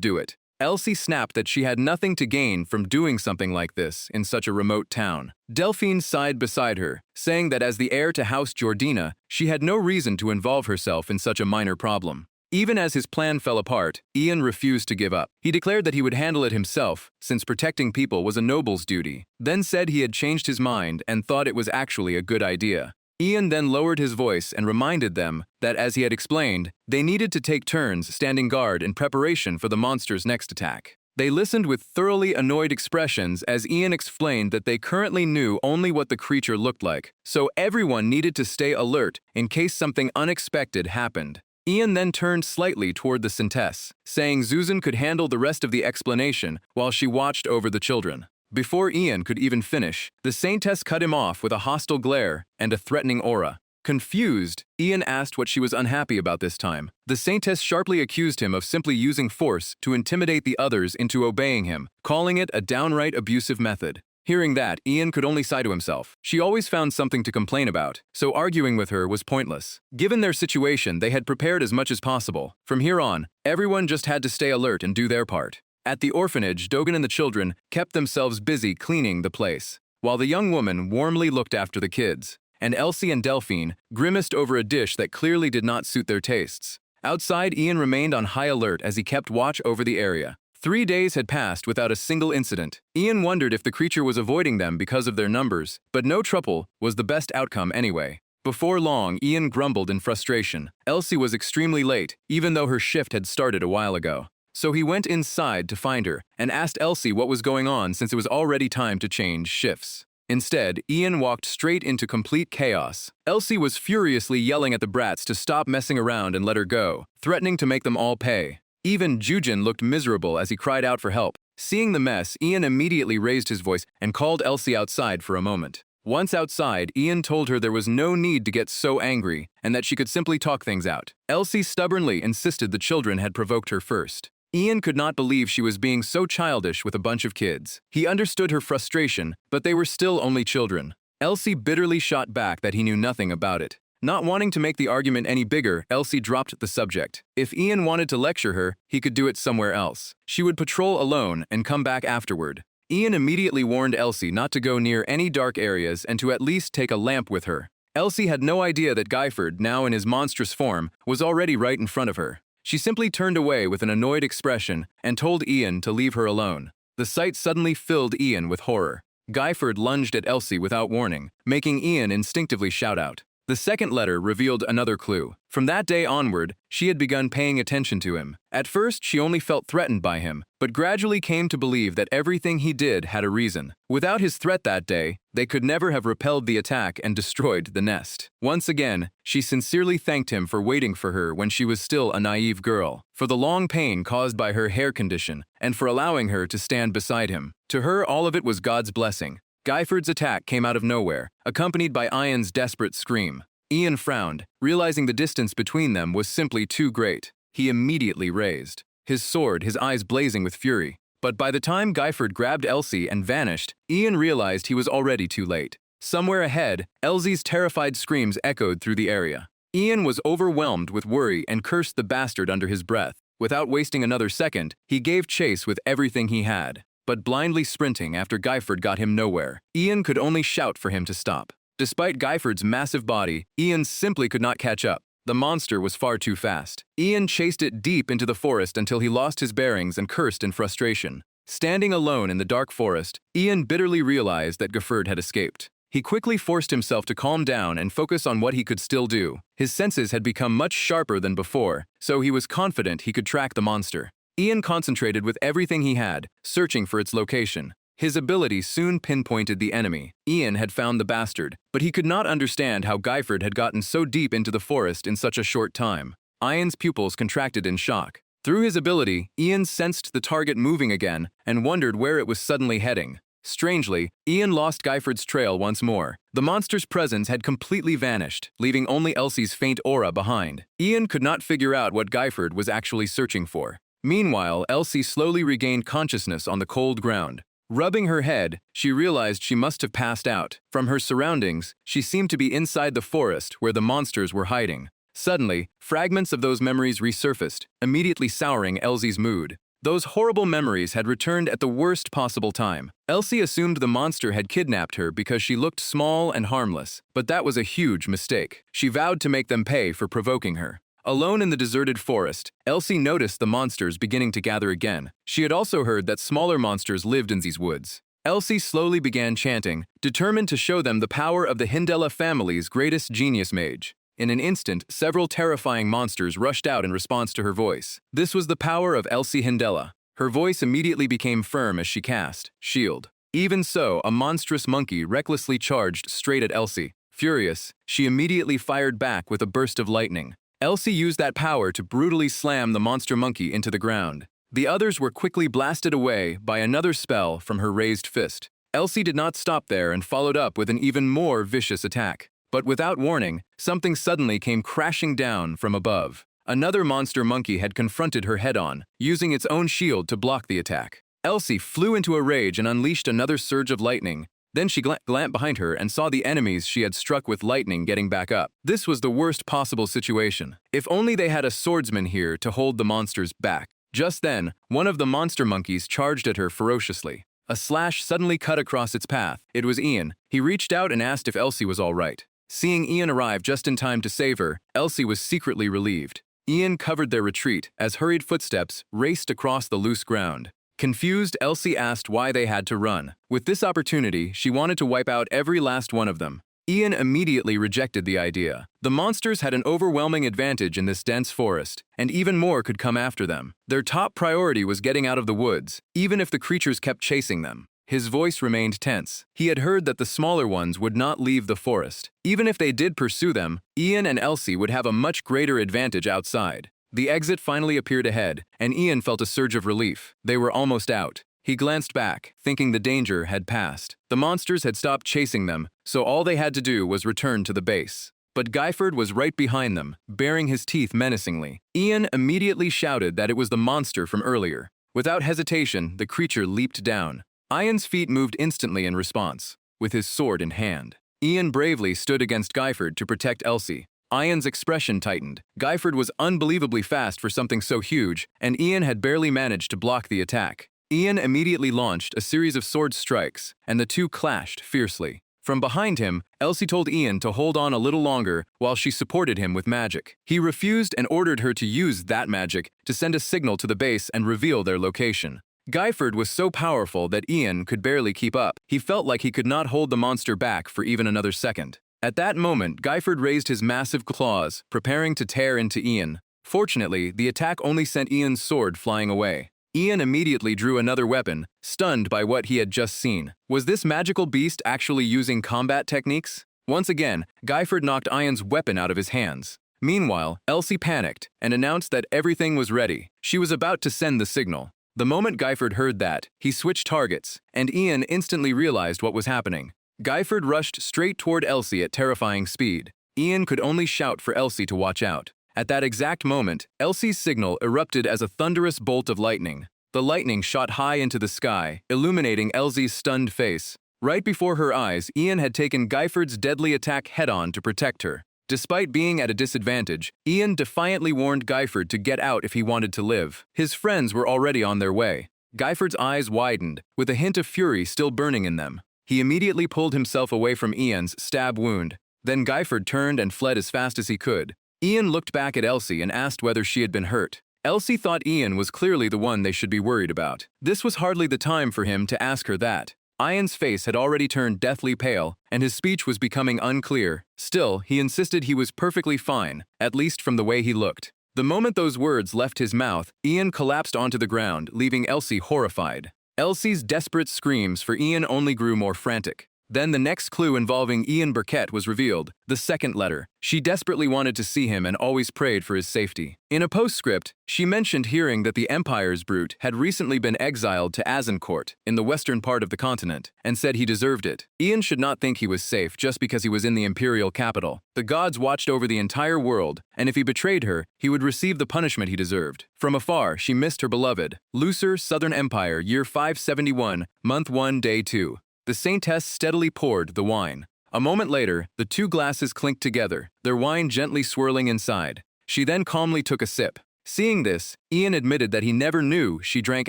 do it. Elsie snapped that she had nothing to gain from doing something like this in such a remote town. Delphine sighed beside her, saying that as the heir to House Jordina, she had no reason to involve herself in such a minor problem. Even as his plan fell apart, Ian refused to give up. He declared that he would handle it himself, since protecting people was a noble's duty, then said he had changed his mind and thought it was actually a good idea. Ian then lowered his voice and reminded them that, as he had explained, they needed to take turns standing guard in preparation for the monster's next attack. They listened with thoroughly annoyed expressions as Ian explained that they currently knew only what the creature looked like, so everyone needed to stay alert in case something unexpected happened. Ian then turned slightly toward the saintess, saying Susan could handle the rest of the explanation while she watched over the children. Before Ian could even finish, the saintess cut him off with a hostile glare and a threatening aura. Confused, Ian asked what she was unhappy about this time. The saintess sharply accused him of simply using force to intimidate the others into obeying him, calling it a downright abusive method. Hearing that, Ian could only sigh to himself. She always found something to complain about, so arguing with her was pointless. Given their situation, they had prepared as much as possible. From here on, everyone just had to stay alert and do their part. At the orphanage, Dogen and the children kept themselves busy cleaning the place, while the young woman warmly looked after the kids, and Elsie and Delphine grimaced over a dish that clearly did not suit their tastes. Outside, Ian remained on high alert as he kept watch over the area. 3 days had passed without a single incident. Ian wondered if the creature was avoiding them because of their numbers, but no trouble was the best outcome anyway. Before long, Ian grumbled in frustration. Elsie was extremely late, even though her shift had started a while ago. So he went inside to find her and asked Elsie what was going on since it was already time to change shifts. Instead, Ian walked straight into complete chaos. Elsie was furiously yelling at the brats to stop messing around and let her go, threatening to make them all pay. Even Jujin looked miserable as he cried out for help. Seeing the mess, Ian immediately raised his voice and called Elsie outside for a moment. Once outside, Ian told her there was no need to get so angry and that she could simply talk things out. Elsie stubbornly insisted the children had provoked her first. Ian could not believe she was being so childish with a bunch of kids. He understood her frustration, but they were still only children. Elsie bitterly shot back that he knew nothing about it. Not wanting to make the argument any bigger, Elsie dropped the subject. If Ian wanted to lecture her, he could do it somewhere else. She would patrol alone and come back afterward. Ian immediately warned Elsie not to go near any dark areas and to at least take a lamp with her. Elsie had no idea that Guyford, now in his monstrous form, was already right in front of her. She simply turned away with an annoyed expression and told Ian to leave her alone. The sight suddenly filled Ian with horror. Guyford lunged at Elsie without warning, making Ian instinctively shout out. The second letter revealed another clue. From that day onward, she had begun paying attention to him. At first, she only felt threatened by him, but gradually came to believe that everything he did had a reason. Without his threat that day, they could never have repelled the attack and destroyed the nest. Once again, she sincerely thanked him for waiting for her when she was still a naive girl, for the long pain caused by her hair condition, and for allowing her to stand beside him. To her, all of it was God's blessing. Guyford's attack came out of nowhere, accompanied by Ian's desperate scream. Ian frowned, realizing the distance between them was simply too great. He immediately raised his sword, his eyes blazing with fury. But by the time Guyford grabbed Elsie and vanished, Ian realized he was already too late. Somewhere ahead, Elsie's terrified screams echoed through the area. Ian was overwhelmed with worry and cursed the bastard under his breath. Without wasting another second, he gave chase with everything he had. But blindly sprinting after Guyford got him nowhere, Ian could only shout for him to stop. Despite Guyford's massive body, Ian simply could not catch up. The monster was far too fast. Ian chased it deep into the forest until he lost his bearings and cursed in frustration. Standing alone in the dark forest, Ian bitterly realized that Guyford had escaped. He quickly forced himself to calm down and focus on what he could still do. His senses had become much sharper than before, so he was confident he could track the monster. Ian concentrated with everything he had, searching for its location. His ability soon pinpointed the enemy. Ian had found the bastard, but he could not understand how Guyford had gotten so deep into the forest in such a short time. Ian's pupils contracted in shock. Through his ability, Ian sensed the target moving again and wondered where it was suddenly heading. Strangely, Ian lost Guyford's trail once more. The monster's presence had completely vanished, leaving only Elsie's faint aura behind. Ian could not figure out what Guyford was actually searching for. Meanwhile, Elsie slowly regained consciousness on the cold ground. Rubbing her head, she realized she must have passed out. From her surroundings, she seemed to be inside the forest where the monsters were hiding. Suddenly, fragments of those memories resurfaced, immediately souring Elsie's mood. Those horrible memories had returned at the worst possible time. Elsie assumed the monster had kidnapped her because she looked small and harmless, but that was a huge mistake. She vowed to make them pay for provoking her. Alone in the deserted forest, Elsie noticed the monsters beginning to gather again. She had also heard that smaller monsters lived in these woods. Elsie slowly began chanting, determined to show them the power of the Hindella family's greatest genius mage. In an instant, several terrifying monsters rushed out in response to her voice. This was the power of Elsie Hindella. Her voice immediately became firm as she cast Shield. Even so, a monstrous monkey recklessly charged straight at Elsie. Furious, she immediately fired back with a burst of lightning. Elsie used that power to brutally slam the monster monkey into the ground. The others were quickly blasted away by another spell from her raised fist. Elsie did not stop there and followed up with an even more vicious attack. But without warning, something suddenly came crashing down from above. Another monster monkey had confronted her head-on, using its own shield to block the attack. Elsie flew into a rage and unleashed another surge of lightning. Then she glanced behind her and saw the enemies she had struck with lightning getting back up. This was the worst possible situation. If only they had a swordsman here to hold the monsters back. Just then, one of the monster monkeys charged at her ferociously. A slash suddenly cut across its path. It was Ian. He reached out and asked if Elsie was all right. Seeing Ian arrive just in time to save her, Elsie was secretly relieved. Ian covered their retreat as hurried footsteps raced across the loose ground. Confused, Elsie asked why they had to run. With this opportunity, she wanted to wipe out every last one of them. Ian immediately rejected the idea. The monsters had an overwhelming advantage in this dense forest, and even more could come after them. Their top priority was getting out of the woods, even if the creatures kept chasing them. His voice remained tense. He had heard that the smaller ones would not leave the forest. Even if they did pursue them, Ian and Elsie would have a much greater advantage outside. The exit finally appeared ahead, and Ian felt a surge of relief. They were almost out. He glanced back, thinking the danger had passed. The monsters had stopped chasing them, so all they had to do was return to the base. But Guyford was right behind them, baring his teeth menacingly. Ian immediately shouted that it was the monster from earlier. Without hesitation, the creature leaped down. Ian's feet moved instantly in response, with his sword in hand. Ian bravely stood against Guyford to protect Elsie. Ian's expression tightened. Guyford was unbelievably fast for something so huge, and Ian had barely managed to block the attack. Ian immediately launched a series of sword strikes, and the two clashed fiercely. From behind him, Elsie told Ian to hold on a little longer while she supported him with magic. He refused and ordered her to use that magic to send a signal to the base and reveal their location. Guyford was so powerful that Ian could barely keep up. He felt like he could not hold the monster back for even another second. At that moment, Guyford raised his massive claws, preparing to tear into Ian. Fortunately, the attack only sent Ian's sword flying away. Ian immediately drew another weapon, stunned by what he had just seen. Was this magical beast actually using combat techniques? Once again, Guyford knocked Ian's weapon out of his hands. Meanwhile, Elsie panicked and announced that everything was ready. She was about to send the signal. The moment Guyford heard that, he switched targets, and Ian instantly realized what was happening. Guyford rushed straight toward Elsie at terrifying speed. Ian could only shout for Elsie to watch out. At that exact moment, Elsie's signal erupted as a thunderous bolt of lightning. The lightning shot high into the sky, illuminating Elsie's stunned face. Right before her eyes, Ian had taken Guyford's deadly attack head-on to protect her. Despite being at a disadvantage, Ian defiantly warned Guyford to get out if he wanted to live. His friends were already on their way. Guyford's eyes widened, with a hint of fury still burning in them. He immediately pulled himself away from Ian's stab wound. Then Guyford turned and fled as fast as he could. Ian looked back at Elsie and asked whether she had been hurt. Elsie thought Ian was clearly the one they should be worried about. This was hardly the time for him to ask her that. Ian's face had already turned deathly pale, and his speech was becoming unclear. Still, he insisted he was perfectly fine, at least from the way he looked. The moment those words left his mouth, Ian collapsed onto the ground, leaving Elsie horrified. Elsie's desperate screams for Ian only grew more frantic. Then the next clue involving Ian Burkett was revealed, the second letter. She desperately wanted to see him and always prayed for his safety. In a postscript, she mentioned hearing that the Empire's brute had recently been exiled to Azincourt, in the western part of the continent, and said he deserved it. Ian should not think he was safe just because he was in the imperial capital. The gods watched over the entire world, and if he betrayed her, he would receive the punishment he deserved. From afar, she missed her beloved. Lucer, Southern Empire, year 571, month 1, day 2. The Saintess steadily poured the wine. A moment later, the two glasses clinked together, their wine gently swirling inside. She then calmly took a sip. Seeing this, Ian admitted that he never knew she drank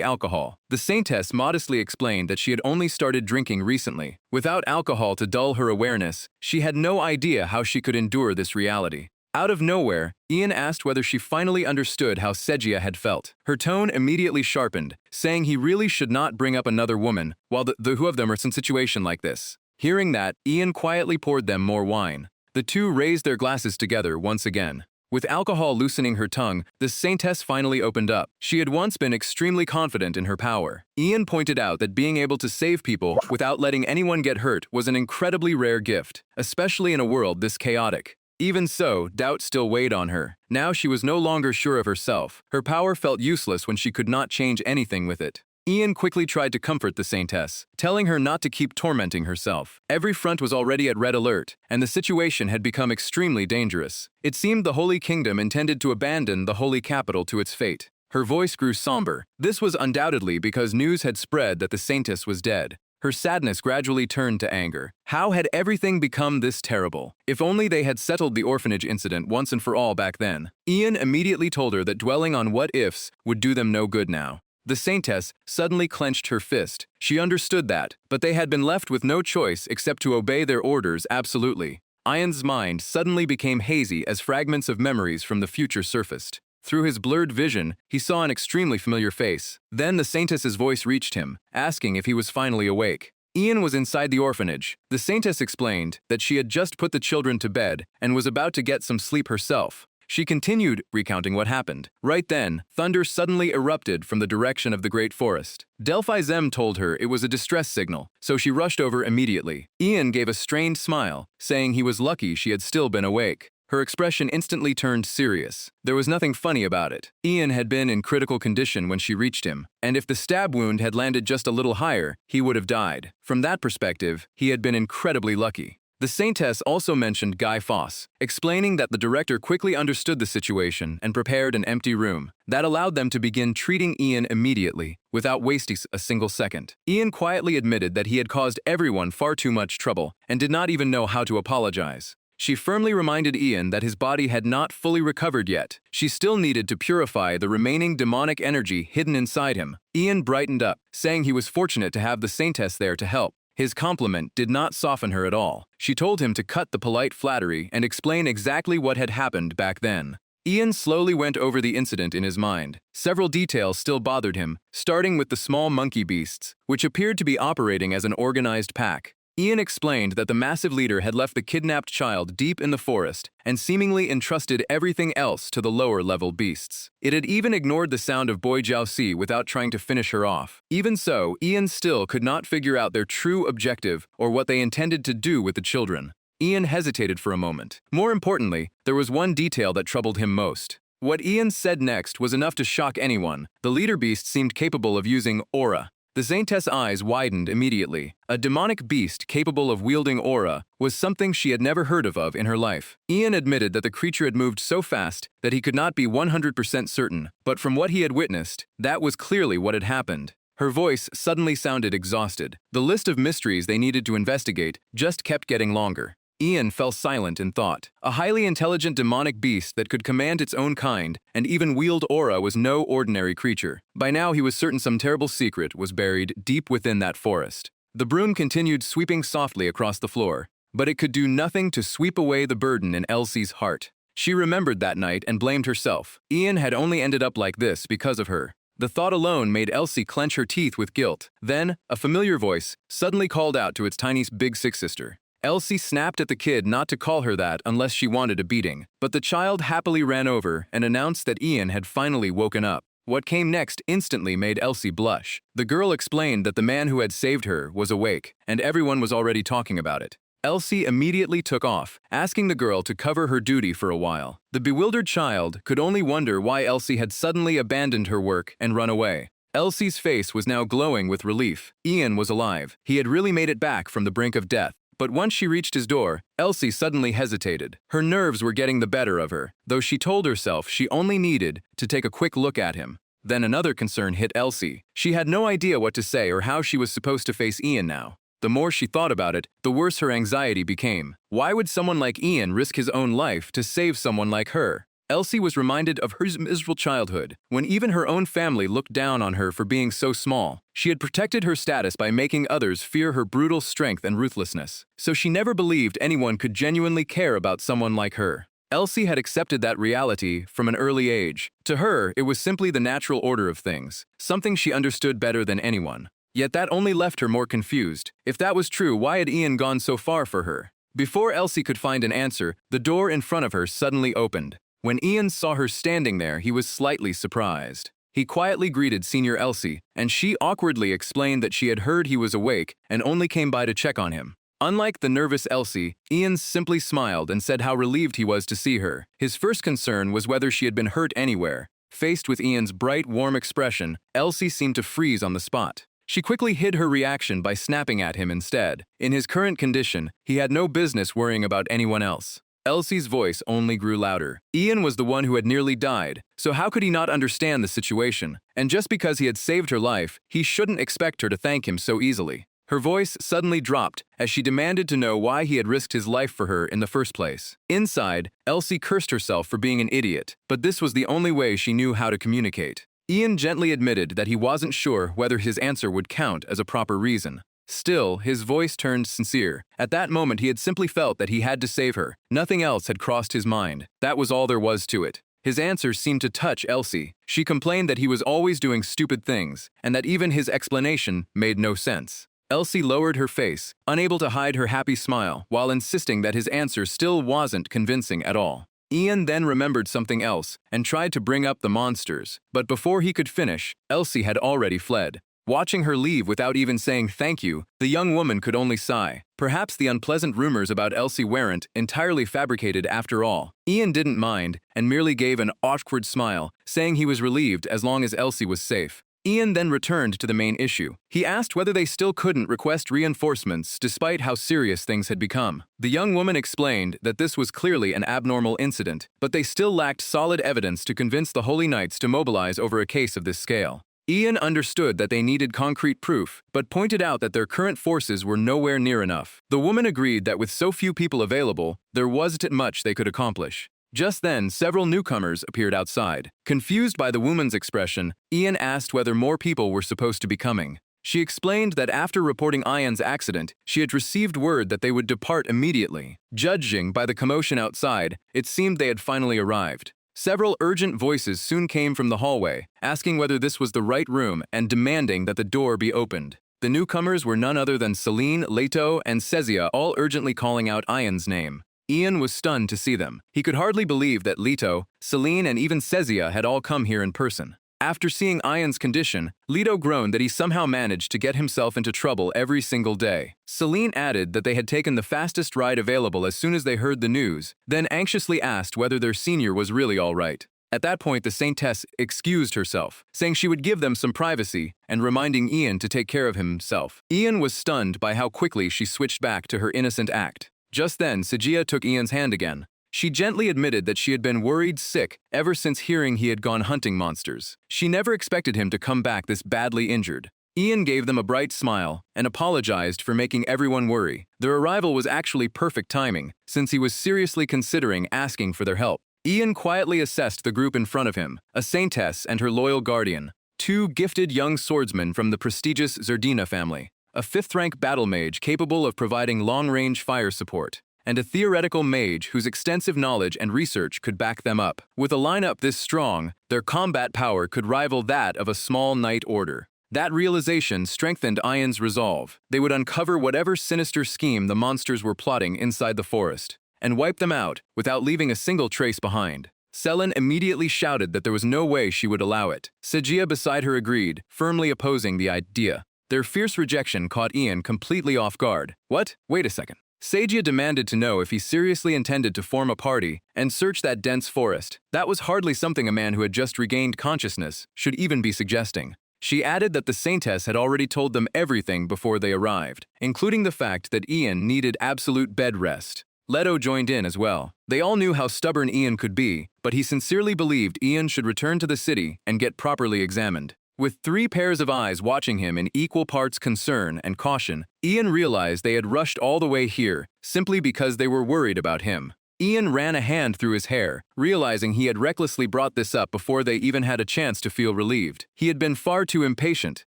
alcohol. The Saintess modestly explained that she had only started drinking recently. Without alcohol to dull her awareness, she had no idea how she could endure this reality. Out of nowhere, Ian asked whether she finally understood how Segia had felt. Her tone immediately sharpened, saying he really should not bring up another woman while the two of them are in a situation like this. Hearing that, Ian quietly poured them more wine. The two raised their glasses together once again. With alcohol loosening her tongue, the Saintess finally opened up. She had once been extremely confident in her power. Ian pointed out that being able to save people without letting anyone get hurt was an incredibly rare gift, especially in a world this chaotic. Even so, doubt still weighed on her. Now she was no longer sure of herself. Her power felt useless when she could not change anything with it. Ian quickly tried to comfort the Saintess, telling her not to keep tormenting herself. Every front was already at red alert, and the situation had become extremely dangerous. It seemed the Holy Kingdom intended to abandon the Holy Capital to its fate. Her voice grew somber. This was undoubtedly because news had spread that the Saintess was dead. Her sadness gradually turned to anger. How had everything become this terrible? If only they had settled the orphanage incident once and for all back then. Ian immediately told her that dwelling on what-ifs would do them no good now. The Saintess suddenly clenched her fist. She understood that, but they had been left with no choice except to obey their orders absolutely. Ian's mind suddenly became hazy as fragments of memories from the future surfaced. Through his blurred vision, he saw an extremely familiar face. Then the Saintess's voice reached him, asking if he was finally awake. Ian was inside the orphanage. The saintess explained that she had just put the children to bed and was about to get some sleep herself. She continued, recounting what happened. Right then, thunder suddenly erupted from the direction of the great forest. Delphi Zem told her it was a distress signal, so she rushed over immediately. Ian gave a strained smile, saying he was lucky she had still been awake. Her expression instantly turned serious. There was nothing funny about it. Ian had been in critical condition when she reached him, and if the stab wound had landed just a little higher, he would have died. From that perspective, he had been incredibly lucky. The saintess also mentioned Guy Fawkes, explaining that the director quickly understood the situation and prepared an empty room. That allowed them to begin treating Ian immediately, without wasting a single second. Ian quietly admitted that he had caused everyone far too much trouble and did not even know how to apologize. She firmly reminded Ian that his body had not fully recovered yet. She still needed to purify the remaining demonic energy hidden inside him. Ian brightened up, saying he was fortunate to have the saintess there to help. His compliment did not soften her at all. She told him to cut the polite flattery and explain exactly what had happened back then. Ian slowly went over the incident in his mind. Several details still bothered him, starting with the small monkey beasts, which appeared to be operating as an organized pack. Ian explained that the massive leader had left the kidnapped child deep in the forest and seemingly entrusted everything else to the lower-level beasts. It had even ignored the sound of Boy Jiaoxi without trying to finish her off. Even so, Ian still could not figure out their true objective or what they intended to do with the children. Ian hesitated for a moment. More importantly, there was one detail that troubled him most. What Ian said next was enough to shock anyone. The leader beast seemed capable of using aura. The saintess' eyes widened immediately. A demonic beast capable of wielding aura was something she had never heard of in her life. Ian admitted that the creature had moved so fast that he could not be 100% certain, but from what he had witnessed, that was clearly what had happened. Her voice suddenly sounded exhausted. The list of mysteries they needed to investigate just kept getting longer. Ian fell silent in thought. A highly intelligent demonic beast that could command its own kind and even wield aura was no ordinary creature. By now he was certain some terrible secret was buried deep within that forest. The broom continued sweeping softly across the floor, but it could do nothing to sweep away the burden in Elsie's heart. She remembered that night and blamed herself. Ian had only ended up like this because of her. The thought alone made Elsie clench her teeth with guilt. Then, a familiar voice suddenly called out to its tiny big sick sister. Elsie snapped at the kid not to call her that unless she wanted a beating, but the child happily ran over and announced that Ian had finally woken up. What came next instantly made Elsie blush. The girl explained that the man who had saved her was awake, and everyone was already talking about it. Elsie immediately took off, asking the girl to cover her duty for a while. The bewildered child could only wonder why Elsie had suddenly abandoned her work and run away. Elsie's face was now glowing with relief. Ian was alive. He had really made it back from the brink of death. But once she reached his door, Elsie suddenly hesitated. Her nerves were getting the better of her, though she told herself she only needed to take a quick look at him. Then another concern hit Elsie. She had no idea what to say or how she was supposed to face Ian now. The more she thought about it, the worse her anxiety became. Why would someone like Ian risk his own life to save someone like her? Elsie was reminded of her miserable childhood, when even her own family looked down on her for being so small. She had protected her status by making others fear her brutal strength and ruthlessness, so she never believed anyone could genuinely care about someone like her. Elsie had accepted that reality from an early age. To her, it was simply the natural order of things, something she understood better than anyone. Yet that only left her more confused. If that was true, why had Ian gone so far for her? Before Elsie could find an answer, the door in front of her suddenly opened. When Ian saw her standing there, he was slightly surprised. He quietly greeted Senior Elsie, and she awkwardly explained that she had heard he was awake and only came by to check on him. Unlike the nervous Elsie, Ian simply smiled and said how relieved he was to see her. His first concern was whether she had been hurt anywhere. Faced with Ian's bright, warm expression, Elsie seemed to freeze on the spot. She quickly hid her reaction by snapping at him instead. In his current condition, he had no business worrying about anyone else. Elsie's voice only grew louder. Ian was the one who had nearly died, so how could he not understand the situation? And just because he had saved her life, he shouldn't expect her to thank him so easily. Her voice suddenly dropped as she demanded to know why he had risked his life for her in the first place. Inside, Elsie cursed herself for being an idiot, but this was the only way she knew how to communicate. Ian gently admitted that he wasn't sure whether his answer would count as a proper reason. Still, his voice turned sincere. At that moment, he had simply felt that he had to save her. Nothing else had crossed his mind. That was all there was to it. His answer seemed to touch Elsie. She complained that he was always doing stupid things, and that even his explanation made no sense. Elsie lowered her face, unable to hide her happy smile, while insisting that his answer still wasn't convincing at all. Ian then remembered something else and tried to bring up the monsters, but before he could finish, Elsie had already fled. Watching her leave without even saying thank you, the young woman could only sigh. Perhaps the unpleasant rumors about Elsie weren't entirely fabricated after all. Ian didn't mind and merely gave an awkward smile, saying he was relieved as long as Elsie was safe. Ian then returned to the main issue. He asked whether they still couldn't request reinforcements despite how serious things had become. The young woman explained that this was clearly an abnormal incident, but they still lacked solid evidence to convince the Holy Knights to mobilize over a case of this scale. Ian understood that they needed concrete proof, but pointed out that their current forces were nowhere near enough. The woman agreed that with so few people available, there wasn't much they could accomplish. Just then, several newcomers appeared outside. Confused by the woman's expression, Ian asked whether more people were supposed to be coming. She explained that after reporting Ian's accident, she had received word that they would depart immediately. Judging by the commotion outside, it seemed they had finally arrived. Several urgent voices soon came from the hallway, asking whether this was the right room and demanding that the door be opened. The newcomers were none other than Celine, Leto, and Sezia, all urgently calling out Ian's name. Ian was stunned to see them. He could hardly believe that Leto, Celine, and even Sezia had all come here in person. After seeing Ian's condition, Leto groaned that he somehow managed to get himself into trouble every single day. Celine added that they had taken the fastest ride available as soon as they heard the news, then anxiously asked whether their senior was really all right. At that point, the Saintess excused herself, saying she would give them some privacy and reminding Ian to take care of himself. Ian was stunned by how quickly she switched back to her innocent act. Just then, Sejia took Ian's hand again. She gently admitted that she had been worried sick ever since hearing he had gone hunting monsters. She never expected him to come back this badly injured. Ian gave them a bright smile and apologized for making everyone worry. Their arrival was actually perfect timing, since he was seriously considering asking for their help. Ian quietly assessed the group in front of him, a saintess and her loyal guardian, two gifted young swordsmen from the prestigious Zerdina family, a fifth-rank battle mage capable of providing long-range fire support, and a theoretical mage whose extensive knowledge and research could back them up. With a lineup this strong, their combat power could rival that of a small knight order. That realization strengthened Ian's resolve. They would uncover whatever sinister scheme the monsters were plotting inside the forest, and wipe them out without leaving a single trace behind. Selen immediately shouted that there was no way she would allow it. Sejia beside her agreed, firmly opposing the idea. Their fierce rejection caught Ian completely off guard. What? Wait a second. Sejia demanded to know if he seriously intended to form a party and search that dense forest. That was hardly something a man who had just regained consciousness should even be suggesting. She added that the Saintess had already told them everything before they arrived, including the fact that Ian needed absolute bed rest. Leto joined in as well. They all knew how stubborn Ian could be, but he sincerely believed Ian should return to the city and get properly examined. With 3 pairs of eyes watching him in equal parts concern and caution, Ian realized they had rushed all the way here simply because they were worried about him. Ian ran a hand through his hair, realizing he had recklessly brought this up before they even had a chance to feel relieved. He had been far too impatient.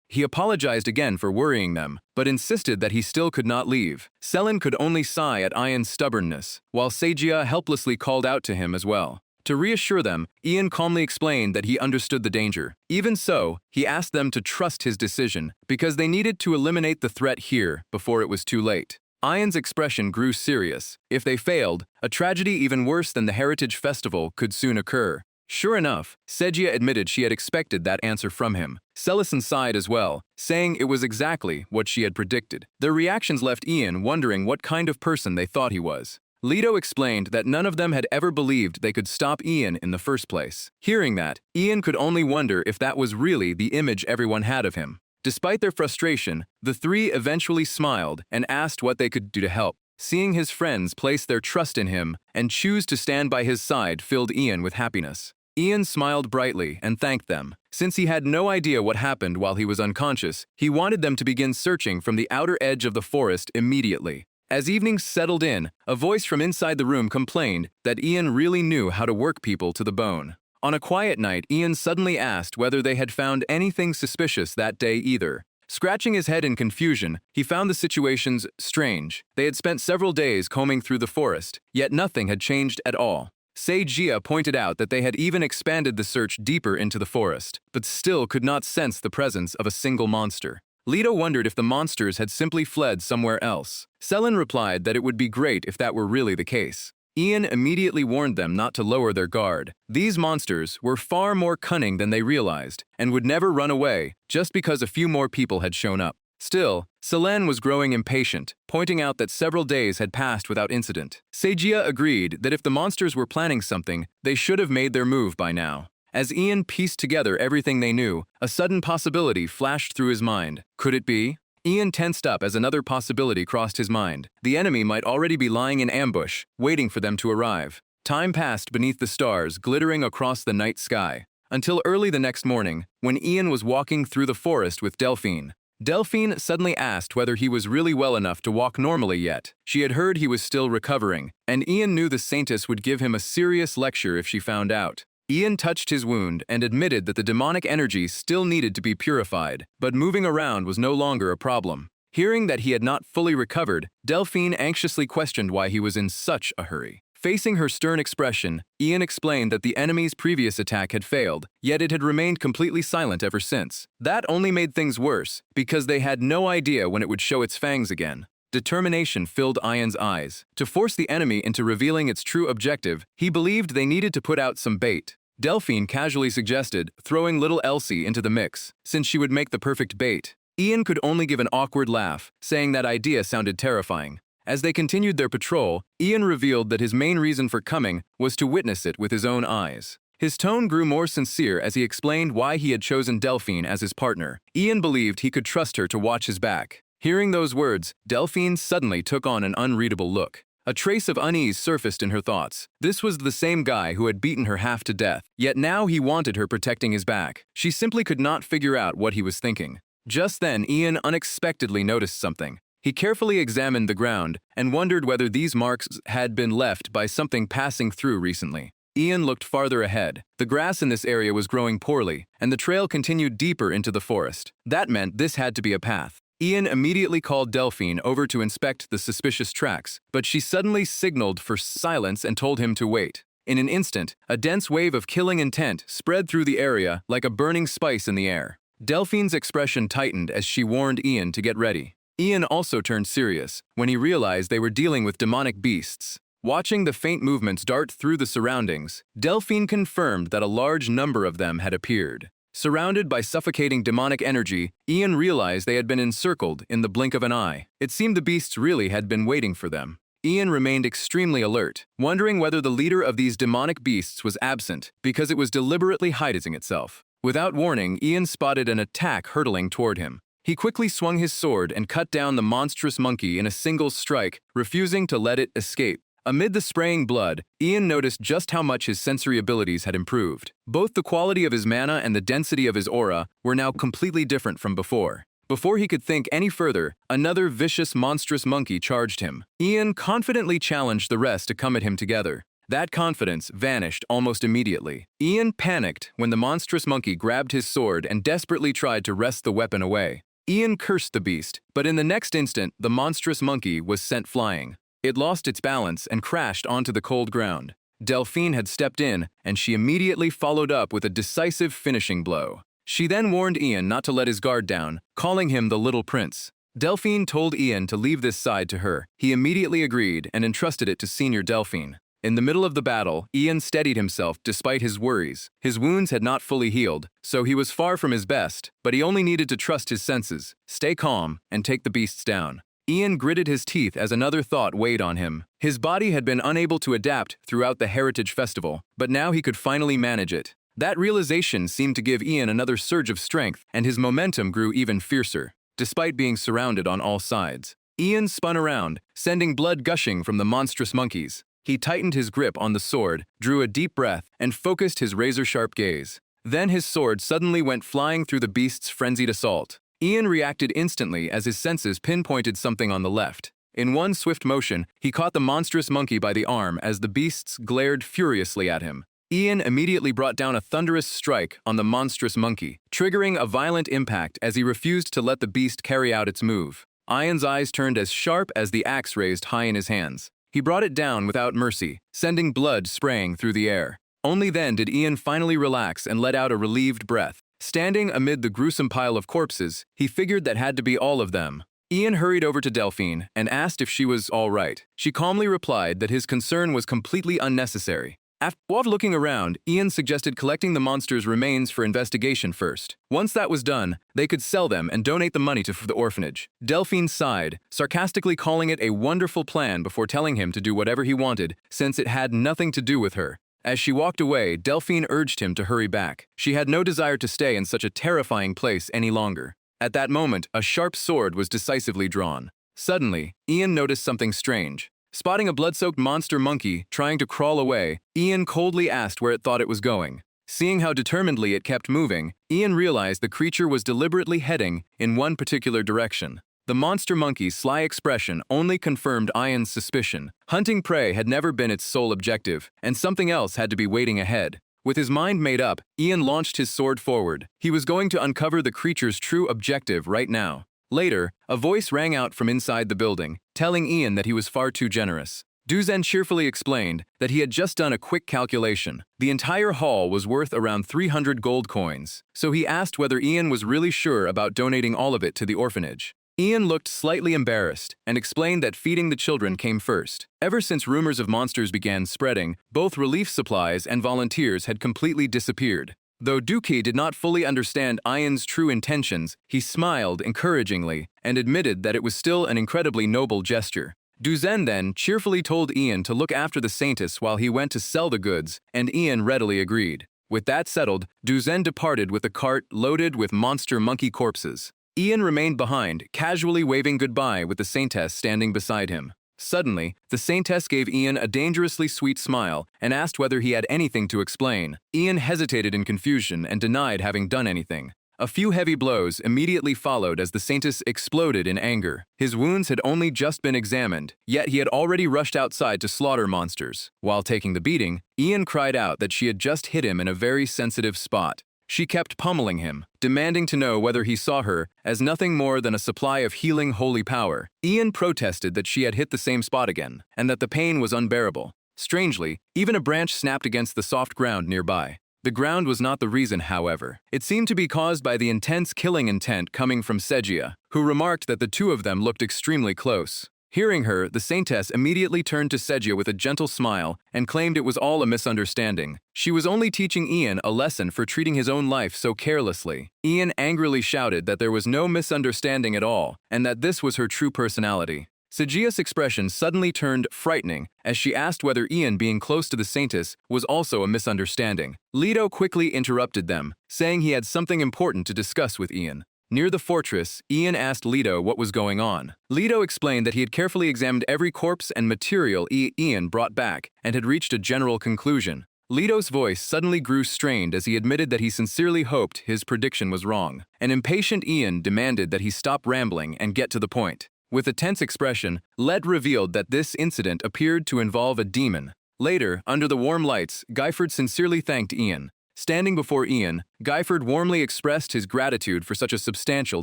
He apologized again for worrying them, but insisted that he still could not leave. Selen could only sigh at Ian's stubbornness, while Sejia helplessly called out to him as well. To reassure them, Ian calmly explained that he understood the danger. Even so, he asked them to trust his decision, because they needed to eliminate the threat here before it was too late. Ian's expression grew serious. If they failed, a tragedy even worse than the Heritage Festival could soon occur. Sure enough, Sejia admitted she had expected that answer from him. Selison sighed as well, saying it was exactly what she had predicted. Their reactions left Ian wondering what kind of person they thought he was. Leto explained that none of them had ever believed they could stop Ian in the first place. Hearing that, Ian could only wonder if that was really the image everyone had of him. Despite their frustration, the 3 eventually smiled and asked what they could do to help. Seeing his friends place their trust in him and choose to stand by his side filled Ian with happiness. Ian smiled brightly and thanked them. Since he had no idea what happened while he was unconscious, he wanted them to begin searching from the outer edge of the forest immediately. As evening settled in, a voice from inside the room complained that Ian really knew how to work people to the bone. On a quiet night, Ian suddenly asked whether they had found anything suspicious that day either. Scratching his head in confusion, he found the situations strange. They had spent several days combing through the forest, yet nothing had changed at all. Sejia pointed out that they had even expanded the search deeper into the forest, but still could not sense the presence of a single monster. Leto wondered if the monsters had simply fled somewhere else. Selen replied that it would be great if that were really the case. Ian immediately warned them not to lower their guard. These monsters were far more cunning than they realized, and would never run away just because a few more people had shown up. Still, Selen was growing impatient, pointing out that several days had passed without incident. Sejia agreed that if the monsters were planning something, they should have made their move by now. As Ian pieced together everything they knew, a sudden possibility flashed through his mind. Could it be? Ian tensed up as another possibility crossed his mind. The enemy might already be lying in ambush, waiting for them to arrive. Time passed beneath the stars, glittering across the night sky, until early the next morning, when Ian was walking through the forest with Delphine. Delphine suddenly asked whether he was really well enough to walk normally yet. She had heard he was still recovering, and Ian knew the Saintess would give him a serious lecture if she found out. Ian touched his wound and admitted that the demonic energy still needed to be purified, but moving around was no longer a problem. Hearing that he had not fully recovered, Delphine anxiously questioned why he was in such a hurry. Facing her stern expression, Ian explained that the enemy's previous attack had failed, yet it had remained completely silent ever since. That only made things worse, because they had no idea when it would show its fangs again. Determination filled Ian's eyes. To force the enemy into revealing its true objective, he believed they needed to put out some bait. Delphine casually suggested throwing little Elsie into the mix, since she would make the perfect bait. Ian could only give an awkward laugh, saying that idea sounded terrifying. As they continued their patrol, Ian revealed that his main reason for coming was to witness it with his own eyes. His tone grew more sincere as he explained why he had chosen Delphine as his partner. Ian believed he could trust her to watch his back. Hearing those words, Delphine suddenly took on an unreadable look. A trace of unease surfaced in her thoughts. This was the same guy who had beaten her half to death, yet now he wanted her protecting his back. She simply could not figure out what he was thinking. Just then, Ian unexpectedly noticed something. He carefully examined the ground and wondered whether these marks had been left by something passing through recently. Ian looked farther ahead. The grass in this area was growing poorly, and the trail continued deeper into the forest. That meant this had to be a path. Ian immediately called Delphine over to inspect the suspicious tracks, but she suddenly signaled for silence and told him to wait. In an instant, a dense wave of killing intent spread through the area like a burning spice in the air. Delphine's expression tightened as she warned Ian to get ready. Ian also turned serious when he realized they were dealing with demonic beasts. Watching the faint movements dart through the surroundings, Delphine confirmed that a large number of them had appeared. Surrounded by suffocating demonic energy, Ian realized they had been encircled in the blink of an eye. It seemed the beasts really had been waiting for them. Ian remained extremely alert, wondering whether the leader of these demonic beasts was absent because it was deliberately hiding itself. Without warning, Ian spotted an attack hurtling toward him. He quickly swung his sword and cut down the monstrous monkey in a single strike, refusing to let it escape. Amid the spraying blood, Ian noticed just how much his sensory abilities had improved. Both the quality of his mana and the density of his aura were now completely different from before. Before he could think any further, another vicious, monstrous monkey charged him. Ian confidently challenged the rest to come at him together. That confidence vanished almost immediately. Ian panicked when the monstrous monkey grabbed his sword and desperately tried to wrest the weapon away. Ian cursed the beast, but in the next instant, the monstrous monkey was sent flying. It lost its balance and crashed onto the cold ground. Delphine had stepped in, and she immediately followed up with a decisive finishing blow. She then warned Ian not to let his guard down, calling him the Little Prince. Delphine told Ian to leave this side to her. He immediately agreed and entrusted it to Senior Delphine. In the middle of the battle, Ian steadied himself despite his worries. His wounds had not fully healed, so he was far from his best, but he only needed to trust his senses, stay calm, and take the beasts down. Ian gritted his teeth as another thought weighed on him. His body had been unable to adapt throughout the Heritage Festival, but now he could finally manage it. That realization seemed to give Ian another surge of strength, and his momentum grew even fiercer, despite being surrounded on all sides. Ian spun around, sending blood gushing from the monstrous monkeys. He tightened his grip on the sword, drew a deep breath, and focused his razor-sharp gaze. Then his sword suddenly went flying through the beast's frenzied assault. Ian reacted instantly as his senses pinpointed something on the left. In one swift motion, he caught the monstrous monkey by the arm as the beasts glared furiously at him. Ian immediately brought down a thunderous strike on the monstrous monkey, triggering a violent impact as he refused to let the beast carry out its move. Ian's eyes turned as sharp as the axe raised high in his hands. He brought it down without mercy, sending blood spraying through the air. Only then did Ian finally relax and let out a relieved breath. Standing amid the gruesome pile of corpses, he figured that had to be all of them. Ian hurried over to Delphine and asked if she was all right. She calmly replied that his concern was completely unnecessary. After looking around, Ian suggested collecting the monster's remains for investigation first. Once that was done, they could sell them and donate the money to the orphanage. Delphine sighed, sarcastically calling it a wonderful plan before telling him to do whatever he wanted, since it had nothing to do with her. As she walked away, Delphine urged him to hurry back. She had no desire to stay in such a terrifying place any longer. At that moment, a sharp sword was decisively drawn. Suddenly, Ian noticed something strange. Spotting a blood-soaked monster monkey trying to crawl away, Ian coldly asked where it thought it was going. Seeing how determinedly it kept moving, Ian realized the creature was deliberately heading in one particular direction. The monster monkey's sly expression only confirmed Ian's suspicion. Hunting prey had never been its sole objective, and something else had to be waiting ahead. With his mind made up, Ian launched his sword forward. He was going to uncover the creature's true objective right now. Later, a voice rang out from inside the building, telling Ian that he was far too generous. Duzen cheerfully explained that he had just done a quick calculation. The entire haul was worth around 300 gold coins, so he asked whether Ian was really sure about donating all of it to the orphanage. Ian looked slightly embarrassed and explained that feeding the children came first. Ever since rumors of monsters began spreading, both relief supplies and volunteers had completely disappeared. Though Dookie did not fully understand Ian's true intentions, he smiled encouragingly and admitted that it was still an incredibly noble gesture. Duzen then cheerfully told Ian to look after the Saintess while he went to sell the goods, and Ian readily agreed. With that settled, Duzen departed with a cart loaded with monster monkey corpses. Ian remained behind, casually waving goodbye with the Saintess standing beside him. Suddenly, the Saintess gave Ian a dangerously sweet smile and asked whether he had anything to explain. Ian hesitated in confusion and denied having done anything. A few heavy blows immediately followed as the Saintess exploded in anger. His wounds had only just been examined, yet he had already rushed outside to slaughter monsters. While taking the beating, Ian cried out that she had just hit him in a very sensitive spot. She kept pummeling him, demanding to know whether he saw her as nothing more than a supply of healing holy power. Ian protested that she had hit the same spot again, and that the pain was unbearable. Strangely, even a branch snapped against the soft ground nearby. The ground was not the reason, however. It seemed to be caused by the intense killing intent coming from Segia, who remarked that the two of them looked extremely close. Hearing her, the Saintess immediately turned to Segia with a gentle smile and claimed it was all a misunderstanding. She was only teaching Ian a lesson for treating his own life so carelessly. Ian angrily shouted that there was no misunderstanding at all, and that this was her true personality. Segia's expression suddenly turned frightening as she asked whether Ian being close to the Saintess was also a misunderstanding. Leto quickly interrupted them, saying he had something important to discuss with Ian. Near the fortress, Ian asked Leto what was going on. Leto explained that he had carefully examined every corpse and material Ian brought back and had reached a general conclusion. Leto's voice suddenly grew strained as he admitted that he sincerely hoped his prediction was wrong. An impatient Ian demanded that he stop rambling and get to the point. With a tense expression, Led revealed that this incident appeared to involve a demon. Later, under the warm lights, Guyford sincerely thanked Ian. Standing before Ian, Guyford warmly expressed his gratitude for such a substantial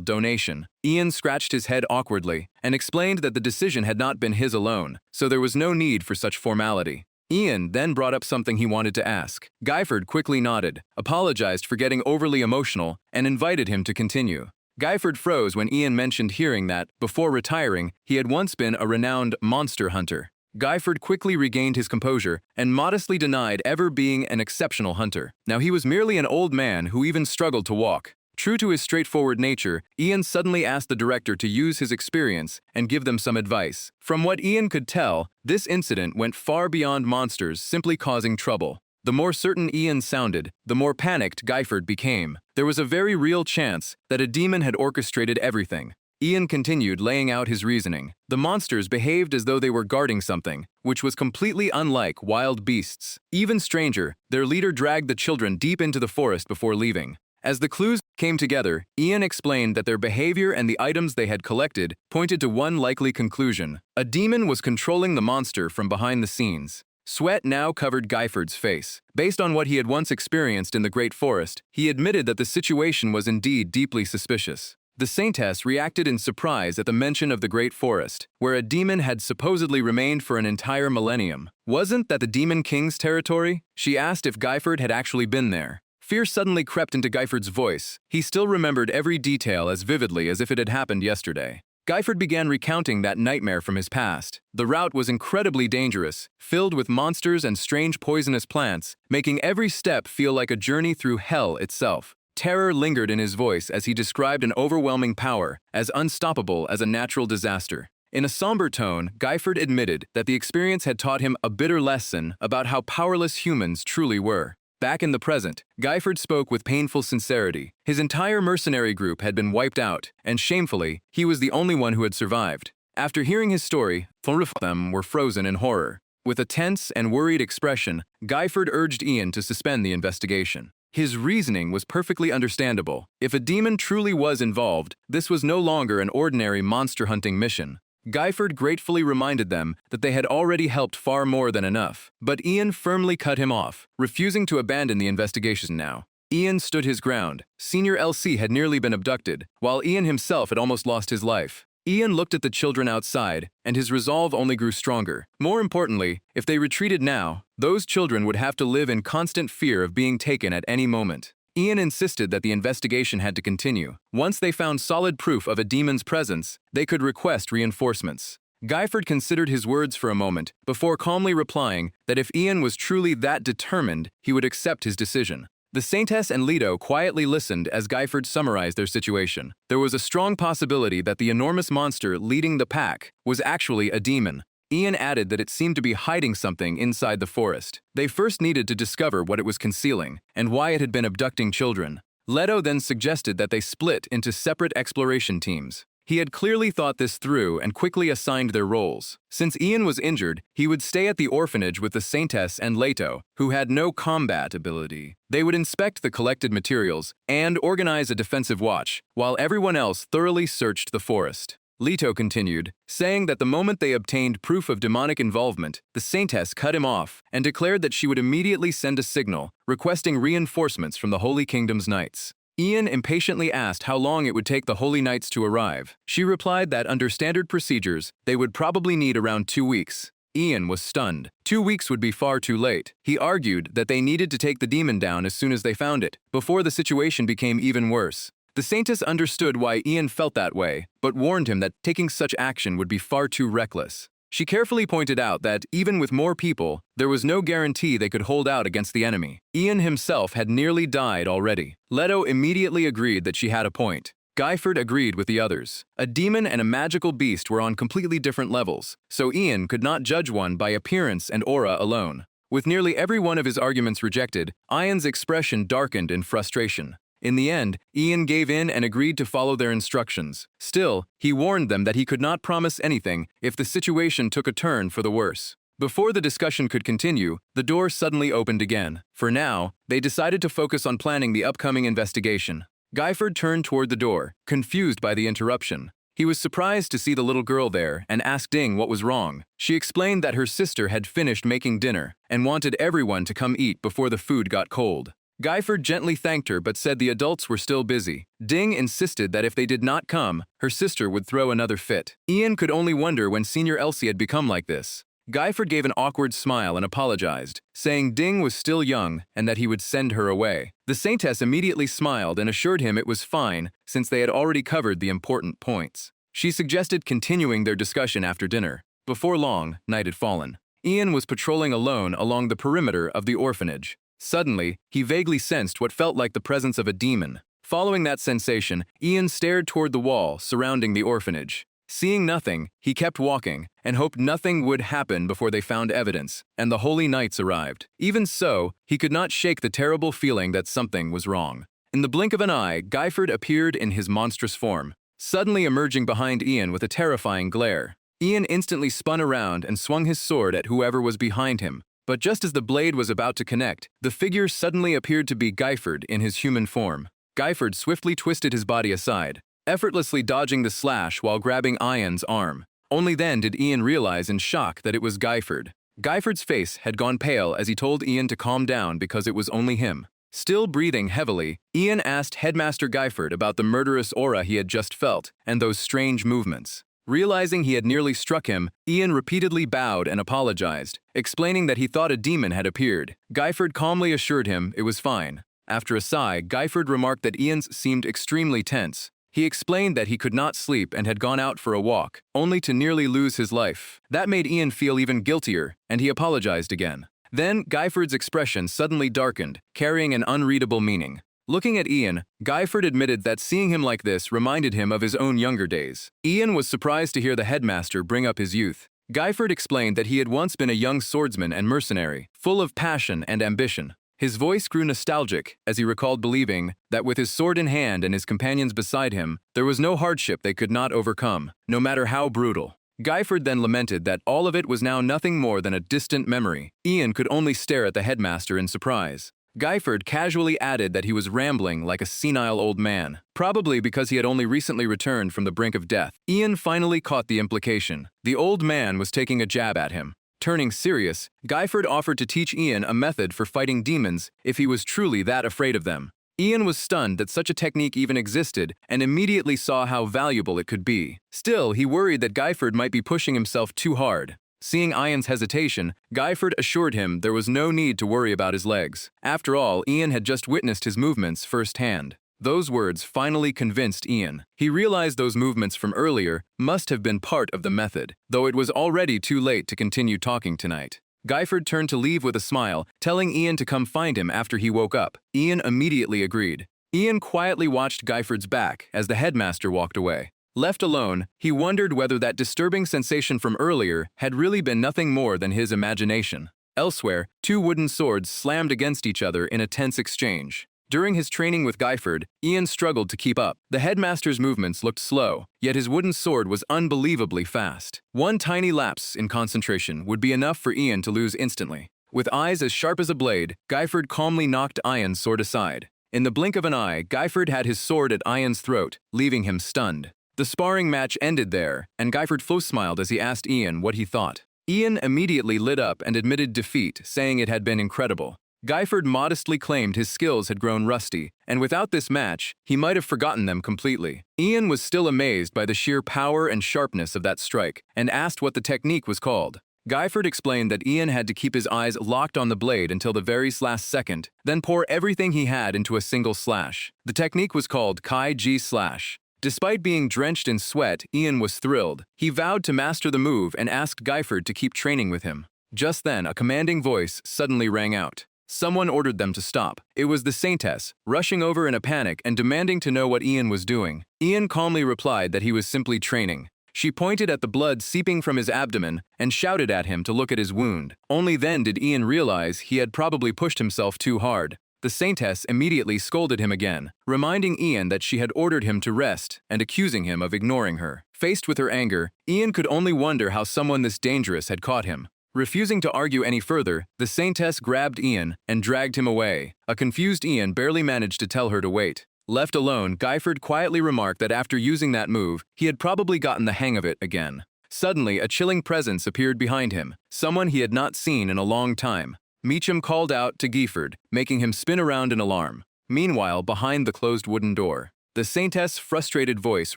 donation. Ian scratched his head awkwardly and explained that the decision had not been his alone, so there was no need for such formality. Ian then brought up something he wanted to ask. Guyford quickly nodded, apologized for getting overly emotional, and invited him to continue. Guyford froze when Ian mentioned hearing that, before retiring, he had once been a renowned monster hunter. Guyford quickly regained his composure and modestly denied ever being an exceptional hunter. Now he was merely an old man who even struggled to walk. True to his straightforward nature, Ian suddenly asked the director to use his experience and give them some advice. From what Ian could tell, this incident went far beyond monsters simply causing trouble. The more certain Ian sounded, the more panicked Guyford became. There was a very real chance that a demon had orchestrated everything. Ian continued laying out his reasoning. The monsters behaved as though they were guarding something, which was completely unlike wild beasts. Even stranger, their leader dragged the children deep into the forest before leaving. As the clues came together, Ian explained that their behavior and the items they had collected pointed to one likely conclusion. A demon was controlling the monster from behind the scenes. Sweat now covered Guyford's face. Based on what he had once experienced in the Great Forest, he admitted that the situation was indeed deeply suspicious. The Saintess reacted in surprise at the mention of the Great Forest, where a demon had supposedly remained for an entire millennium. Wasn't that the Demon King's territory? She asked if Guyford had actually been there. Fear suddenly crept into Geiferd's voice. He still remembered every detail as vividly as if it had happened yesterday. Geiferd began recounting that nightmare from his past. The route was incredibly dangerous, filled with monsters and strange poisonous plants, making every step feel like a journey through hell itself. Terror lingered in his voice as he described an overwhelming power, as unstoppable as a natural disaster. In a somber tone, Geiferd admitted that the experience had taught him a bitter lesson about how powerless humans truly were. Back in the present, Geiferd spoke with painful sincerity. His entire mercenary group had been wiped out, and shamefully, he was the only one who had survived. After hearing his story, four of them were frozen in horror. With a tense and worried expression, Geiferd urged Ian to suspend the investigation. His reasoning was perfectly understandable. If a demon truly was involved, this was no longer an ordinary monster-hunting mission. Geiferd gratefully reminded them that they had already helped far more than enough, but Ian firmly cut him off, refusing to abandon the investigation now. Ian stood his ground. Senior LC had nearly been abducted, while Ian himself had almost lost his life. Ian looked at the children outside, and his resolve only grew stronger. More importantly, if they retreated now, those children would have to live in constant fear of being taken at any moment. Ian insisted that the investigation had to continue. Once they found solid proof of a demon's presence, they could request reinforcements. Geiferd considered his words for a moment, before calmly replying that if Ian was truly that determined, he would accept his decision. The Saintess and Leto quietly listened as Geiferd summarized their situation. There was a strong possibility that the enormous monster leading the pack was actually a demon. Ian added that it seemed to be hiding something inside the forest. They first needed to discover what it was concealing, and why it had been abducting children. Leto then suggested that they split into separate exploration teams. He had clearly thought this through and quickly assigned their roles. Since Ian was injured, he would stay at the orphanage with the Saintess and Leto, who had no combat ability. They would inspect the collected materials and organize a defensive watch, while everyone else thoroughly searched the forest. Leto continued, saying that the moment they obtained proof of demonic involvement, the Saintess cut him off and declared that she would immediately send a signal, requesting reinforcements from the Holy Kingdom's knights. Ian impatiently asked how long it would take the Holy Knights to arrive. She replied that under standard procedures, they would probably need around 2 weeks. Ian was stunned. 2 weeks would be far too late. He argued that they needed to take the demon down as soon as they found it, before the situation became even worse. The Saintess understood why Ian felt that way, but warned him that taking such action would be far too reckless. She carefully pointed out that, even with more people, there was no guarantee they could hold out against the enemy. Ian himself had nearly died already. Leto immediately agreed that she had a point. Geiferd agreed with the others. A demon and a magical beast were on completely different levels, so Ian could not judge one by appearance and aura alone. With nearly every one of his arguments rejected, Ian's expression darkened in frustration. In the end, Ian gave in and agreed to follow their instructions. Still, he warned them that he could not promise anything if the situation took a turn for the worse. Before the discussion could continue, the door suddenly opened again. For now, they decided to focus on planning the upcoming investigation. Geiferd turned toward the door, confused by the interruption. He was surprised to see the little girl there and asked Ding what was wrong. She explained that her sister had finished making dinner and wanted everyone to come eat before the food got cold. Geiferd gently thanked her but said the adults were still busy. Ding insisted that if they did not come, her sister would throw another fit. Ian could only wonder when Senior Elsie had become like this. Geiferd gave an awkward smile and apologized, saying Ding was still young and that he would send her away. The Saintess immediately smiled and assured him it was fine since they had already covered the important points. She suggested continuing their discussion after dinner. Before long, night had fallen. Ian was patrolling alone along the perimeter of the orphanage. Suddenly, he vaguely sensed what felt like the presence of a demon. Following that sensation, Ian stared toward the wall surrounding the orphanage. Seeing nothing, he kept walking and hoped nothing would happen before they found evidence, and the Holy Knights arrived. Even so, he could not shake the terrible feeling that something was wrong. In the blink of an eye, Geiferd appeared in his monstrous form, suddenly emerging behind Ian with a terrifying glare. Ian instantly spun around and swung his sword at whoever was behind him. But just as the blade was about to connect, the figure suddenly appeared to be Geiferd in his human form. Geiferd swiftly twisted his body aside, effortlessly dodging the slash while grabbing Ian's arm. Only then did Ian realize in shock that it was Geiferd. Geiferd's face had gone pale as he told Ian to calm down because it was only him. Still breathing heavily, Ian asked Headmaster Geiferd about the murderous aura he had just felt and those strange movements. Realizing he had nearly struck him, Ian repeatedly bowed and apologized, explaining that he thought a demon had appeared. Geiferd calmly assured him it was fine. After a sigh, Guyford remarked that Ian's seemed extremely tense. He explained that he could not sleep and had gone out for a walk, only to nearly lose his life. That made Ian feel even guiltier, and he apologized again. Then, Guyford's expression suddenly darkened, carrying an unreadable meaning. Looking at Ian, Guyford admitted that seeing him like this reminded him of his own younger days. Ian was surprised to hear the headmaster bring up his youth. Guyford explained that he had once been a young swordsman and mercenary, full of passion and ambition. His voice grew nostalgic as he recalled believing that with his sword in hand and his companions beside him, there was no hardship they could not overcome, no matter how brutal. Guyford then lamented that all of it was now nothing more than a distant memory. Ian could only stare at the headmaster in surprise. Guyford casually added that he was rambling like a senile old man, probably because he had only recently returned from the brink of death. Ian finally caught the implication. The old man was taking a jab at him. Turning serious, Guyford offered to teach Ian a method for fighting demons if he was truly that afraid of them. Ian was stunned that such a technique even existed and immediately saw how valuable it could be. Still, he worried that Guyford might be pushing himself too hard. Seeing Ian's hesitation, Guyford assured him there was no need to worry about his legs. After all, Ian had just witnessed his movements firsthand. Those words finally convinced Ian. He realized those movements from earlier must have been part of the method, though it was already too late to continue talking tonight. Guyford turned to leave with a smile, telling Ian to come find him after he woke up. Ian immediately agreed. Ian quietly watched Guyford's back as the headmaster walked away. Left alone, he wondered whether that disturbing sensation from earlier had really been nothing more than his imagination. Elsewhere, two wooden swords slammed against each other in a tense exchange. During his training with Guyford, Ian struggled to keep up. The headmaster's movements looked slow, yet his wooden sword was unbelievably fast. One tiny lapse in concentration would be enough for Ian to lose instantly. With eyes as sharp as a blade, Guyford calmly knocked Ian's sword aside. In the blink of an eye, Guyford had his sword at Ian's throat, leaving him stunned. The sparring match ended there, and Guyford smiled as he asked Ian what he thought. Ian immediately lit up and admitted defeat, saying it had been incredible. Guyford modestly claimed his skills had grown rusty, and without this match, he might have forgotten them completely. Ian was still amazed by the sheer power and sharpness of that strike, and asked what the technique was called. Guyford explained that Ian had to keep his eyes locked on the blade until the very last second, then pour everything he had into a single slash. The technique was called Kai-Ji slash. Despite being drenched in sweat, Ian was thrilled. He vowed to master the move and asked Guyford to keep training with him. Just then, a commanding voice suddenly rang out. Someone ordered them to stop. It was the Saintess, rushing over in a panic and demanding to know what Ian was doing. Ian calmly replied that he was simply training. She pointed at the blood seeping from his abdomen and shouted at him to look at his wound. Only then did Ian realize he had probably pushed himself too hard. The Saintess immediately scolded him again, reminding Ian that she had ordered him to rest and accusing him of ignoring her. Faced with her anger, Ian could only wonder how someone this dangerous had caught him. Refusing to argue any further, the Saintess grabbed Ian and dragged him away. A confused Ian barely managed to tell her to wait. Left alone, Guyford quietly remarked that after using that move, he had probably gotten the hang of it again. Suddenly, a chilling presence appeared behind him, someone he had not seen in a long time. Meacham called out to Guyford, making him spin around in alarm. Meanwhile, behind the closed wooden door, the Saintess' frustrated voice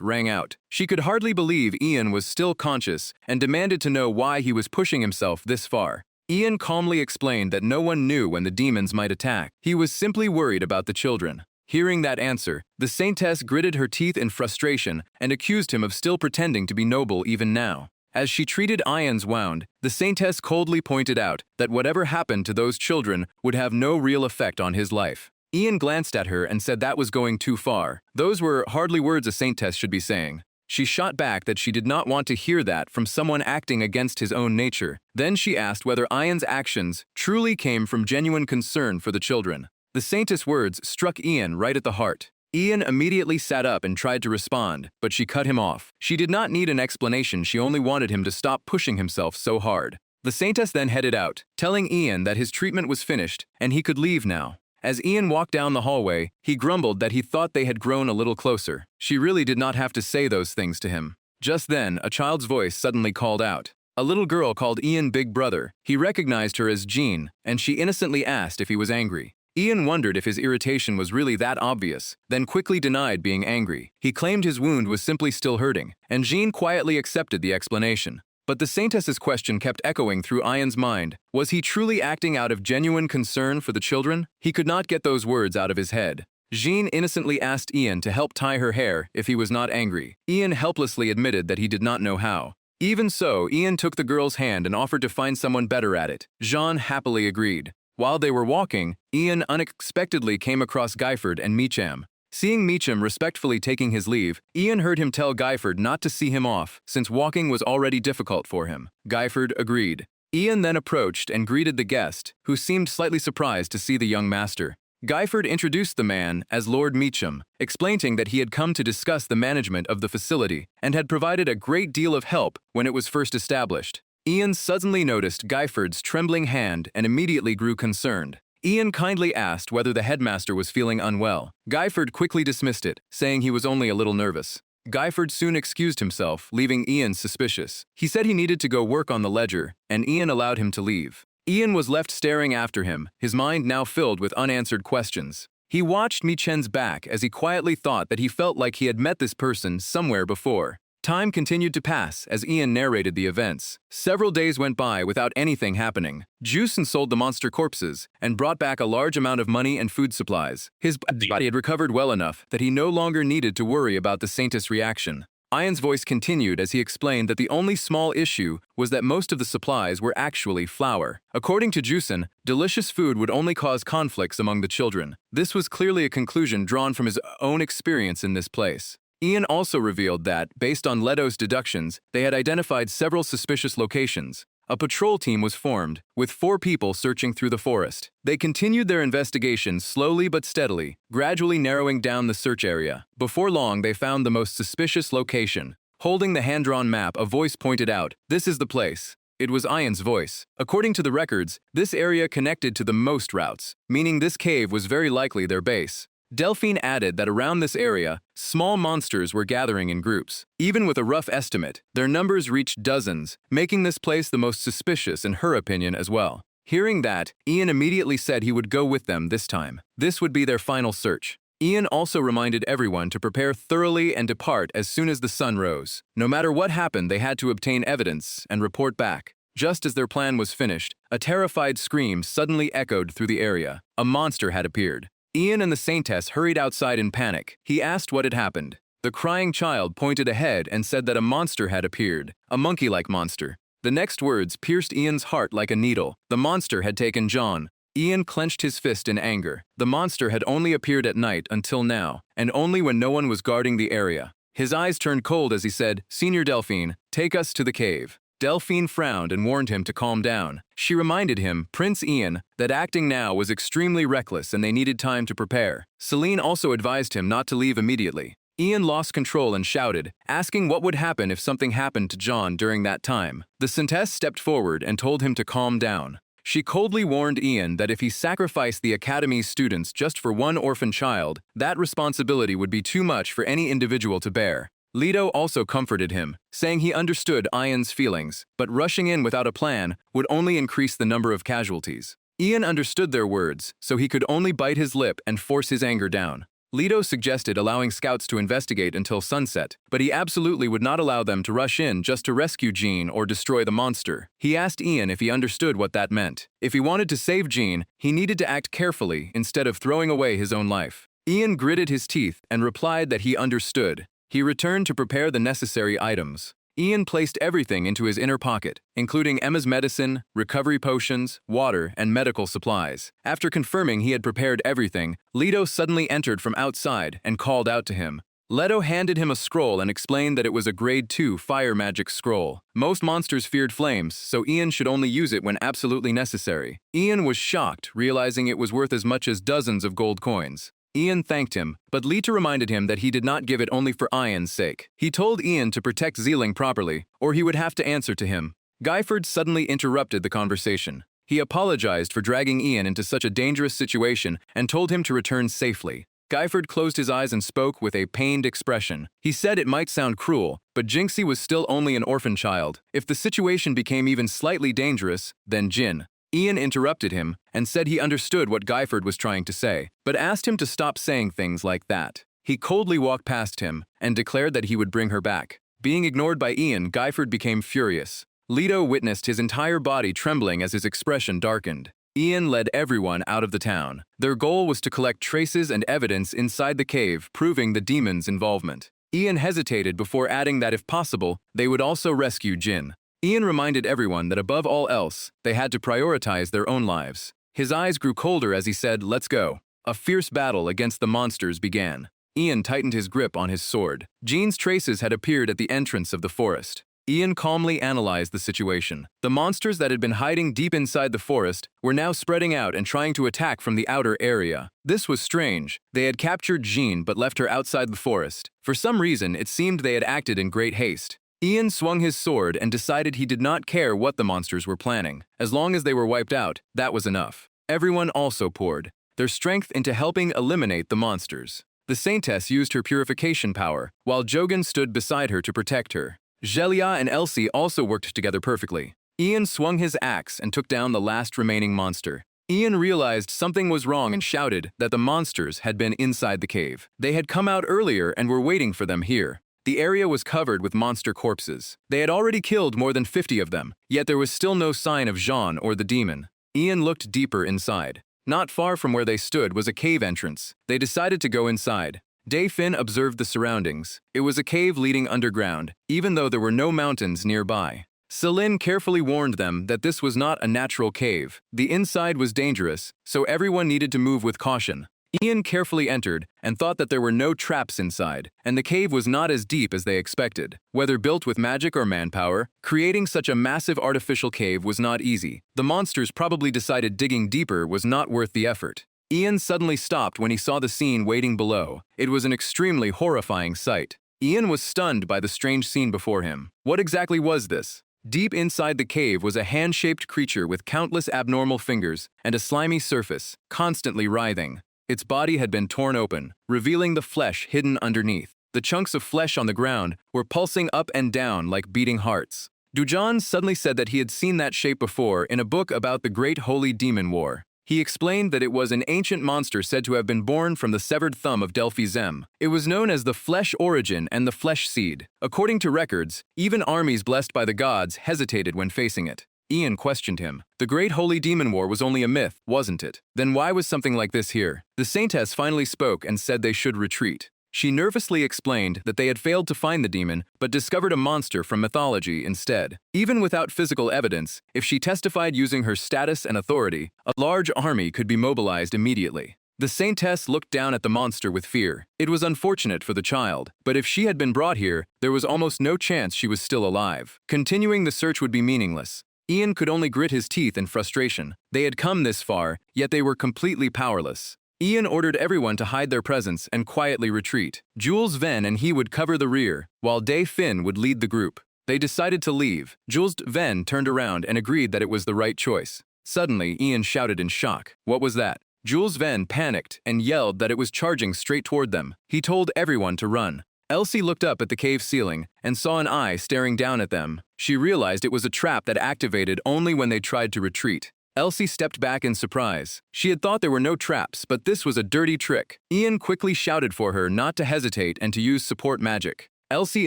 rang out. She could hardly believe Ian was still conscious and demanded to know why he was pushing himself this far. Ian calmly explained that no one knew when the demons might attack. He was simply worried about the children. Hearing that answer, the Saintess gritted her teeth in frustration and accused him of still pretending to be noble even now. As she treated Ian's wound, the Saintess coldly pointed out that whatever happened to those children would have no real effect on his life. Ian glanced at her and said that was going too far. Those were hardly words a Saintess should be saying. She shot back that she did not want to hear that from someone acting against his own nature. Then she asked whether Ian's actions truly came from genuine concern for the children. The Saintess' words struck Ian right at the heart. Ian immediately sat up and tried to respond, but she cut him off. She did not need an explanation, she only wanted him to stop pushing himself so hard. The Saintess then headed out, telling Ian that his treatment was finished and he could leave now. As Ian walked down the hallway, he grumbled that he thought they had grown a little closer. She really did not have to say those things to him. Just then, a child's voice suddenly called out. A little girl called Ian Big Brother. He recognized her as Jean, and she innocently asked if he was angry. Ian wondered if his irritation was really that obvious, then quickly denied being angry. He claimed his wound was simply still hurting, and Jean quietly accepted the explanation. But the Saintess's question kept echoing through Ian's mind. Was he truly acting out of genuine concern for the children? He could not get those words out of his head. Jean innocently asked Ian to help tie her hair if he was not angry. Ian helplessly admitted that he did not know how. Even so, Ian took the girl's hand and offered to find someone better at it. Jean happily agreed. While they were walking, Ian unexpectedly came across Guyford and Meacham. Seeing Meacham respectfully taking his leave, Ian heard him tell Guyford not to see him off, since walking was already difficult for him. Guyford agreed. Ian then approached and greeted the guest, who seemed slightly surprised to see the young master. Guyford introduced the man as Lord Meacham, explaining that he had come to discuss the management of the facility and had provided a great deal of help when it was first established. Ian suddenly noticed Guyford's trembling hand and immediately grew concerned. Ian kindly asked whether the headmaster was feeling unwell. Guyford quickly dismissed it, saying he was only a little nervous. Guyford soon excused himself, leaving Ian suspicious. He said he needed to go work on the ledger, and Ian allowed him to leave. Ian was left staring after him, his mind now filled with unanswered questions. He watched Meachen's back as he quietly thought that he felt like he had met this person somewhere before. Time continued to pass as Ian narrated the events. Several days went by without anything happening. Juicen sold the monster corpses and brought back a large amount of money and food supplies. His body had recovered well enough that he no longer needed to worry about the Saintess reaction. Ian's voice continued as he explained that the only small issue was that most of the supplies were actually flour. According to Juicen, delicious food would only cause conflicts among the children. This was clearly a conclusion drawn from his own experience in this place. Ian also revealed that, based on Leto's deductions, they had identified several suspicious locations. A patrol team was formed, with 4 people searching through the forest. They continued their investigation slowly but steadily, gradually narrowing down the search area. Before long, they found the most suspicious location. Holding the hand-drawn map, a voice pointed out, "This is the place." It was Ian's voice. According to the records, this area connected to the most routes, meaning this cave was very likely their base. Delphine added that around this area, small monsters were gathering in groups. Even with a rough estimate, their numbers reached dozens, making this place the most suspicious in her opinion as well. Hearing that, Ian immediately said he would go with them this time. This would be their final search. Ian also reminded everyone to prepare thoroughly and depart as soon as the sun rose. No matter what happened, they had to obtain evidence and report back. Just as their plan was finished, a terrified scream suddenly echoed through the area. A monster had appeared. Ian and the Saintess hurried outside in panic. He asked what had happened. The crying child pointed ahead and said that a monster had appeared, a monkey-like monster. The next words pierced Ian's heart like a needle. The monster had taken John. Ian clenched his fist in anger. The monster had only appeared at night until now, and only when no one was guarding the area. His eyes turned cold as he said, "Senior Delphine, take us to the cave." Delphine frowned and warned him to calm down. She reminded him, Prince Ian, that acting now was extremely reckless and they needed time to prepare. Celine also advised him not to leave immediately. Ian lost control and shouted, asking what would happen if something happened to John during that time. The Saintess stepped forward and told him to calm down. She coldly warned Ian that if he sacrificed the Academy's students just for one orphan child, that responsibility would be too much for any individual to bear. Leto also comforted him, saying he understood Ian's feelings, but rushing in without a plan would only increase the number of casualties. Ian understood their words, so he could only bite his lip and force his anger down. Leto suggested allowing scouts to investigate until sunset, but he absolutely would not allow them to rush in just to rescue Jean or destroy the monster. He asked Ian if he understood what that meant. If he wanted to save Jean, he needed to act carefully instead of throwing away his own life. Ian gritted his teeth and replied that he understood. He returned to prepare the necessary items. Ian placed everything into his inner pocket, including Emma's medicine, recovery potions, water, and medical supplies. After confirming he had prepared everything, Leto suddenly entered from outside and called out to him. Leto handed him a scroll and explained that it was a grade 2 fire magic scroll. Most monsters feared flames, so Ian should only use it when absolutely necessary. Ian was shocked, realizing it was worth as much as dozens of gold coins. Ian thanked him, but Leto reminded him that he did not give it only for Ian's sake. He told Ian to protect Zeeling properly, or he would have to answer to him. Guyford suddenly interrupted the conversation. He apologized for dragging Ian into such a dangerous situation and told him to return safely. Guyford closed his eyes and spoke with a pained expression. He said it might sound cruel, but Jinxie was still only an orphan child. If the situation became even slightly dangerous, then Jin. Ian interrupted him and said he understood what Guyford was trying to say, but asked him to stop saying things like that. He coldly walked past him and declared that he would bring her back. Being ignored by Ian, Guyford became furious. Leto witnessed his entire body trembling as his expression darkened. Ian led everyone out of the town. Their goal was to collect traces and evidence inside the cave, proving the demon's involvement. Ian hesitated before adding that if possible, they would also rescue Jin. Ian reminded everyone that above all else, they had to prioritize their own lives. His eyes grew colder as he said, "Let's go." A fierce battle against the monsters began. Ian tightened his grip on his sword. Jin's traces had appeared at the entrance of the forest. Ian calmly analyzed the situation. The monsters that had been hiding deep inside the forest were now spreading out and trying to attack from the outer area. This was strange. They had captured Jin but left her outside the forest. For some reason, it seemed they had acted in great haste. Ian swung his sword and decided he did not care what the monsters were planning. As long as they were wiped out, that was enough. Everyone also poured their strength into helping eliminate the monsters. The Saintess used her purification power, while Jogan stood beside her to protect her. Jelia and Elsie also worked together perfectly. Ian swung his axe and took down the last remaining monster. Ian realized something was wrong and shouted that the monsters had been inside the cave. They had come out earlier and were waiting for them here. The area was covered with monster corpses. They had already killed more than 50 of them, yet there was still no sign of Jean or the demon. Ian looked deeper inside. Not far from where they stood was a cave entrance. They decided to go inside. Finn observed the surroundings. It was a cave leading underground, even though there were no mountains nearby. Celine carefully warned them that this was not a natural cave. The inside was dangerous, so everyone needed to move with caution. Ian carefully entered and thought that there were no traps inside, and the cave was not as deep as they expected. Whether built with magic or manpower, creating such a massive artificial cave was not easy. The monsters probably decided digging deeper was not worth the effort. Ian suddenly stopped when he saw the scene waiting below. It was an extremely horrifying sight. Ian was stunned by the strange scene before him. What exactly was this? Deep inside the cave was a hand-shaped creature with countless abnormal fingers and a slimy surface, constantly writhing. Its body had been torn open, revealing the flesh hidden underneath. The chunks of flesh on the ground were pulsing up and down like beating hearts. Dujan suddenly said that he had seen that shape before in a book about the Great Holy Demon War. He explained that it was an ancient monster said to have been born from the severed thumb of Delphi Zem. It was known as the Flesh Origin and the Flesh Seed. According to records, even armies blessed by the gods hesitated when facing it. Ian questioned him. The Great Holy Demon War was only a myth, wasn't it? Then why was something like this here? The Saintess finally spoke and said they should retreat. She nervously explained that they had failed to find the demon, but discovered a monster from mythology instead. Even without physical evidence, if she testified using her status and authority, a large army could be mobilized immediately. The Saintess looked down at the monster with fear. It was unfortunate for the child, but if she had been brought here, there was almost no chance she was still alive. Continuing the search would be meaningless. Ian could only grit his teeth in frustration. They had come this far, yet they were completely powerless. Ian ordered everyone to hide their presence and quietly retreat. Jules Venn and he would cover the rear, while Finn would lead the group. They decided to leave. Jules Venn turned around and agreed that it was the right choice. Suddenly, Ian shouted in shock. What was that? Jules Venn panicked and yelled that it was charging straight toward them. He told everyone to run. Elsie looked up at the cave ceiling and saw an eye staring down at them. She realized it was a trap that activated only when they tried to retreat. Elsie stepped back in surprise. She had thought there were no traps, but this was a dirty trick. Ian quickly shouted for her not to hesitate and to use support magic. Elsie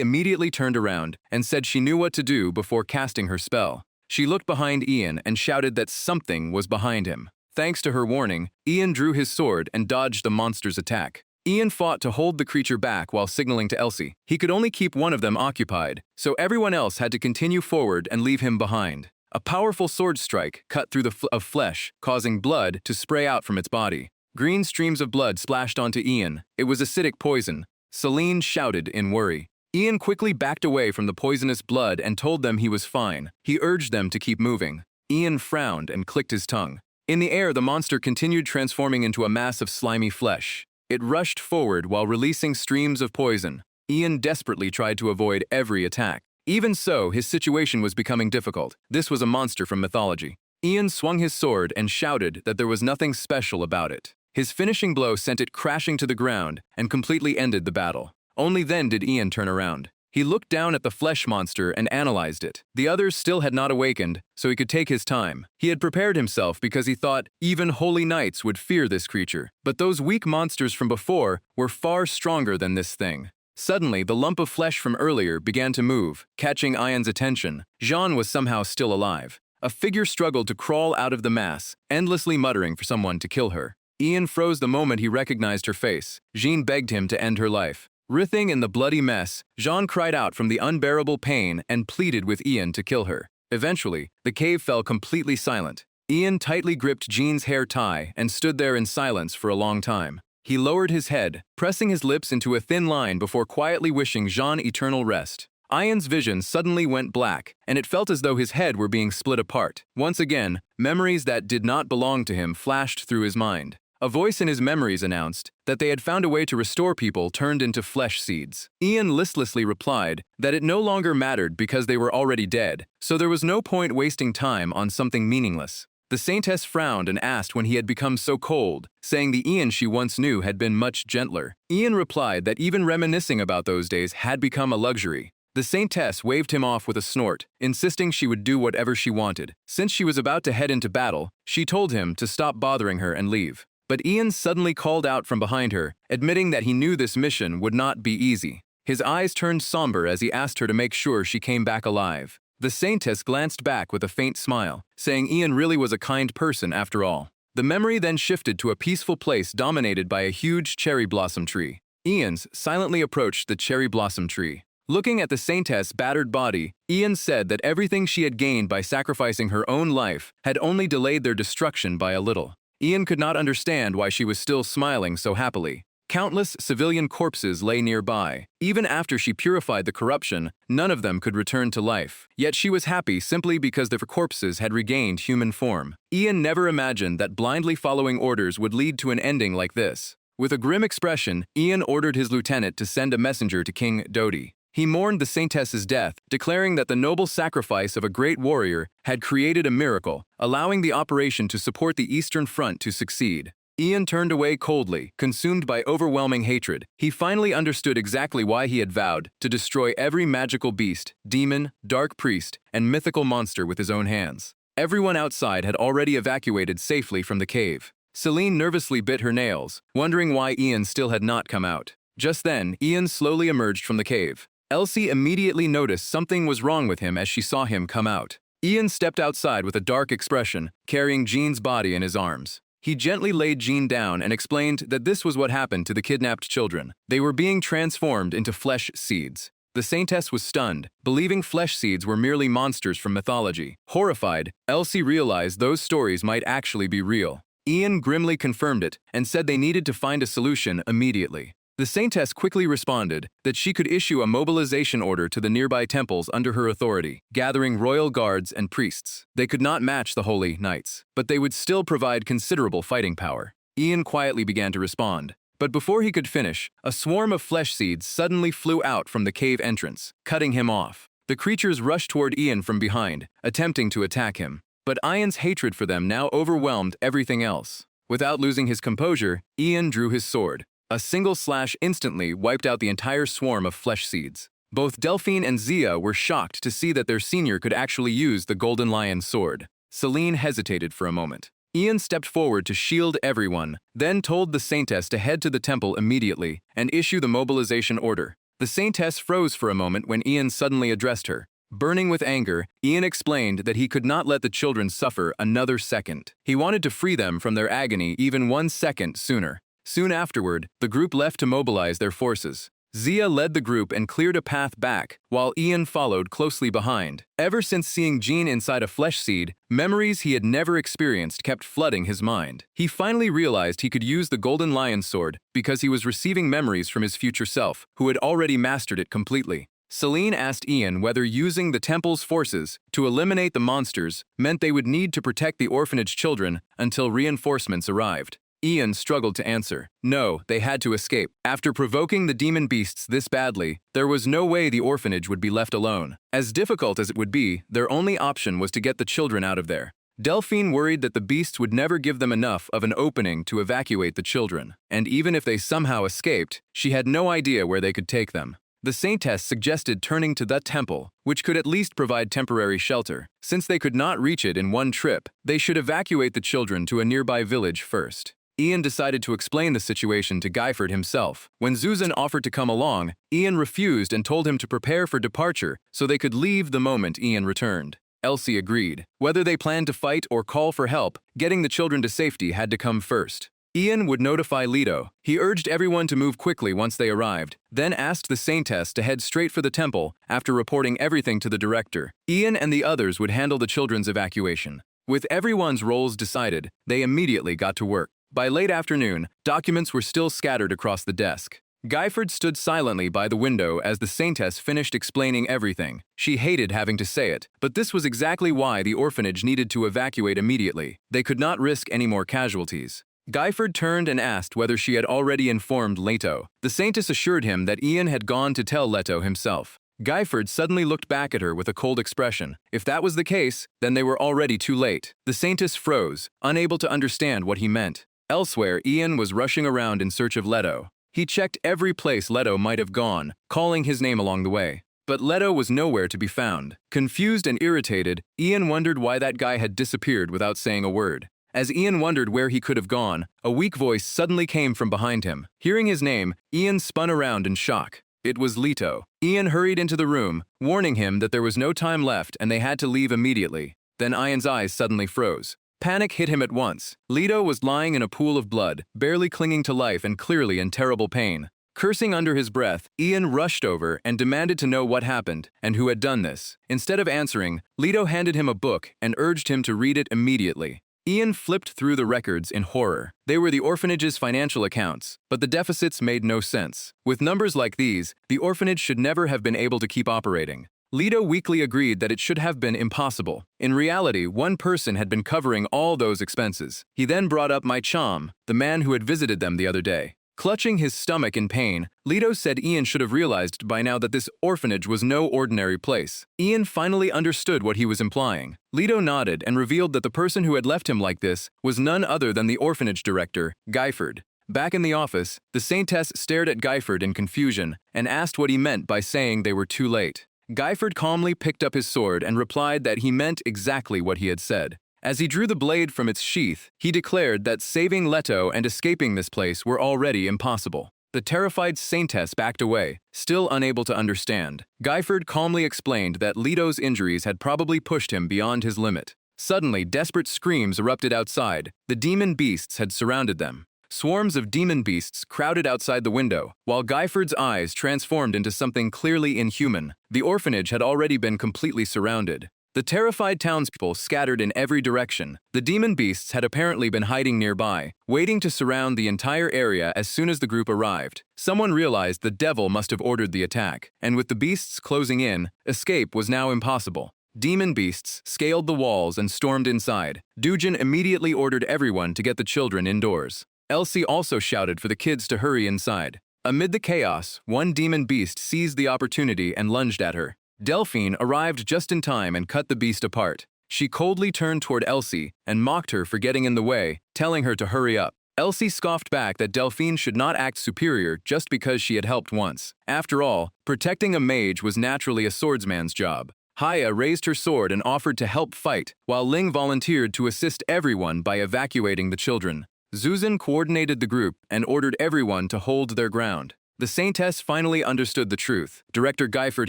immediately turned around and said she knew what to do before casting her spell. She looked behind Ian and shouted that something was behind him. Thanks to her warning, Ian drew his sword and dodged the monster's attack. Ian fought to hold the creature back while signaling to Elsie. He could only keep one of them occupied, so everyone else had to continue forward and leave him behind. A powerful sword strike cut through the flesh, causing blood to spray out from its body. Green streams of blood splashed onto Ian. It was acidic poison. Celine shouted in worry. Ian quickly backed away from the poisonous blood and told them he was fine. He urged them to keep moving. Ian frowned and clicked his tongue. In the air, the monster continued transforming into a mass of slimy flesh. It rushed forward while releasing streams of poison. Ian desperately tried to avoid every attack. Even so, his situation was becoming difficult. This was a monster from mythology. Ian swung his sword and shouted that there was nothing special about it. His finishing blow sent it crashing to the ground and completely ended the battle. Only then did Ian turn around. He looked down at the flesh monster and analyzed it. The others still had not awakened, so he could take his time. He had prepared himself because he thought even holy knights would fear this creature. But those weak monsters from before were far stronger than this thing. Suddenly, the lump of flesh from earlier began to move, catching Ian's attention. Jean was somehow still alive. A figure struggled to crawl out of the mass, endlessly muttering for someone to kill her. Ian froze the moment he recognized her face. Jean begged him to end her life. Writhing in the bloody mess, Jean cried out from the unbearable pain and pleaded with Ian to kill her. Eventually, the cave fell completely silent. Ian tightly gripped Jean's hair tie and stood there in silence for a long time. He lowered his head, pressing his lips into a thin line before quietly wishing Jean eternal rest. Ian's vision suddenly went black, and it felt as though his head were being split apart. Once again, memories that did not belong to him flashed through his mind. A voice in his memories announced that they had found a way to restore people turned into flesh seeds. Ian listlessly replied that it no longer mattered because they were already dead, so there was no point wasting time on something meaningless. The saintess frowned and asked when he had become so cold, saying the Ian she once knew had been much gentler. Ian replied that even reminiscing about those days had become a luxury. The saintess waved him off with a snort, insisting she would do whatever she wanted. Since she was about to head into battle, she told him to stop bothering her and leave. But Ian suddenly called out from behind her, admitting that he knew this mission would not be easy. His eyes turned somber as he asked her to make sure she came back alive. The saintess glanced back with a faint smile, saying Ian really was a kind person after all. The memory then shifted to a peaceful place dominated by a huge cherry blossom tree. Ian silently approached the cherry blossom tree. Looking at the saintess' battered body, Ian said that everything she had gained by sacrificing her own life had only delayed their destruction by a little. Ian could not understand why she was still smiling so happily. Countless civilian corpses lay nearby. Even after she purified the corruption, none of them could return to life. Yet she was happy simply because their corpses had regained human form. Ian never imagined that blindly following orders would lead to an ending like this. With a grim expression, Ian ordered his lieutenant to send a messenger to King Dodi. He mourned the saintess's death, declaring that the noble sacrifice of a great warrior had created a miracle, allowing the operation to support the Eastern Front to succeed. Ian turned away coldly, consumed by overwhelming hatred. He finally understood exactly why he had vowed to destroy every magical beast, demon, dark priest, and mythical monster with his own hands. Everyone outside had already evacuated safely from the cave. Celine nervously bit her nails, wondering why Ian still had not come out. Just then, Ian slowly emerged from the cave. Elsie immediately noticed something was wrong with him as she saw him come out. Ian stepped outside with a dark expression, carrying Jean's body in his arms. He gently laid Jean down and explained that this was what happened to the kidnapped children. They were being transformed into flesh seeds. The saintess was stunned, believing flesh seeds were merely monsters from mythology. Horrified, Elsie realized those stories might actually be real. Ian grimly confirmed it and said they needed to find a solution immediately. The saintess quickly responded that she could issue a mobilization order to the nearby temples under her authority, gathering royal guards and priests. They could not match the holy knights, but they would still provide considerable fighting power. Ian quietly began to respond. But before he could finish, a swarm of flesh seeds suddenly flew out from the cave entrance, cutting him off. The creatures rushed toward Ian from behind, attempting to attack him. But Ian's hatred for them now overwhelmed everything else. Without losing his composure, Ian drew his sword. A single slash instantly wiped out the entire swarm of flesh seeds. Both Delphine and Zia were shocked to see that their senior could actually use the Golden Lion sword. Celine hesitated for a moment. Ian stepped forward to shield everyone, then told the saintess to head to the temple immediately and issue the mobilization order. The saintess froze for a moment when Ian suddenly addressed her. Burning with anger, Ian explained that he could not let the children suffer another second. He wanted to free them from their agony even 1 second sooner. Soon afterward, the group left to mobilize their forces. Zia led the group and cleared a path back, while Ian followed closely behind. Ever since seeing Jean inside a flesh seed, memories he had never experienced kept flooding his mind. He finally realized he could use the Golden Lion sword because he was receiving memories from his future self, who had already mastered it completely. Celine asked Ian whether using the temple's forces to eliminate the monsters meant they would need to protect the orphanage children until reinforcements arrived. Ian struggled to answer. No, they had to escape. After provoking the demon beasts this badly, there was no way the orphanage would be left alone. As difficult as it would be, their only option was to get the children out of there. Delphine worried that the beasts would never give them enough of an opening to evacuate the children, and even if they somehow escaped, she had no idea where they could take them. The saintess suggested turning to the temple, which could at least provide temporary shelter. Since they could not reach it in one trip, they should evacuate the children to a nearby village first. Ian decided to explain the situation to Guyford himself. When Zuzan offered to come along, Ian refused and told him to prepare for departure so they could leave the moment Ian returned. Elsie agreed. Whether they planned to fight or call for help, getting the children to safety had to come first. Ian would notify Leto. He urged everyone to move quickly once they arrived, then asked the Saintess to head straight for the temple after reporting everything to the director. Ian and the others would handle the children's evacuation. With everyone's roles decided, they immediately got to work. By late afternoon, documents were still scattered across the desk. Guyford stood silently by the window as the Saintess finished explaining everything. She hated having to say it, but this was exactly why the orphanage needed to evacuate immediately. They could not risk any more casualties. Guyford turned and asked whether she had already informed Leto. The Saintess assured him that Ian had gone to tell Leto himself. Guyford suddenly looked back at her with a cold expression. If that was the case, then they were already too late. The Saintess froze, unable to understand what he meant. Elsewhere, Ian was rushing around in search of Leto. He checked every place Leto might have gone, calling his name along the way. But Leto was nowhere to be found. Confused and irritated, Ian wondered why that guy had disappeared without saying a word. As Ian wondered where he could have gone, a weak voice suddenly came from behind him. Hearing his name, Ian spun around in shock. It was Leto. Ian hurried into the room, warning him that there was no time left and they had to leave immediately. Then Ian's eyes suddenly froze. Panic hit him at once. Leto was lying in a pool of blood, barely clinging to life and clearly in terrible pain. Cursing under his breath, Ian rushed over and demanded to know what happened and who had done this. Instead of answering, Leto handed him a book and urged him to read it immediately. Ian flipped through the records in horror. They were the orphanage's financial accounts, but the deficits made no sense. With numbers like these, the orphanage should never have been able to keep operating. Leto weakly agreed that it should have been impossible. In reality, one person had been covering all those expenses. He then brought up my chum, the man who had visited them the other day. Clutching his stomach in pain, Leto said Ian should have realized by now that this orphanage was no ordinary place. Ian finally understood what he was implying. Leto nodded and revealed that the person who had left him like this was none other than the orphanage director, Guyford. Back in the office, the Saintess stared at Guyford in confusion and asked what he meant by saying they were too late. Guyford calmly picked up his sword and replied that he meant exactly what he had said. As he drew the blade from its sheath, he declared that saving Leto and escaping this place were already impossible. The terrified Saintess backed away, still unable to understand. Guyford calmly explained that Leto's injuries had probably pushed him beyond his limit. Suddenly, desperate screams erupted outside. The demon beasts had surrounded them. Swarms of demon beasts crowded outside the window, while Guyford's eyes transformed into something clearly inhuman. The orphanage had already been completely surrounded. The terrified townspeople scattered in every direction. The demon beasts had apparently been hiding nearby, waiting to surround the entire area as soon as the group arrived. Someone realized the devil must have ordered the attack, and with the beasts closing in, escape was now impossible. Demon beasts scaled the walls and stormed inside. Dujin immediately ordered everyone to get the children indoors. Elsie also shouted for the kids to hurry inside. Amid the chaos, one demon beast seized the opportunity and lunged at her. Delphine arrived just in time and cut the beast apart. She coldly turned toward Elsie and mocked her for getting in the way, telling her to hurry up. Elsie scoffed back that Delphine should not act superior just because she had helped once. After all, protecting a mage was naturally a swordsman's job. Haya raised her sword and offered to help fight, while Ling volunteered to assist everyone by evacuating the children. Zuzan coordinated the group and ordered everyone to hold their ground. The Saintess finally understood the truth. Director Guyford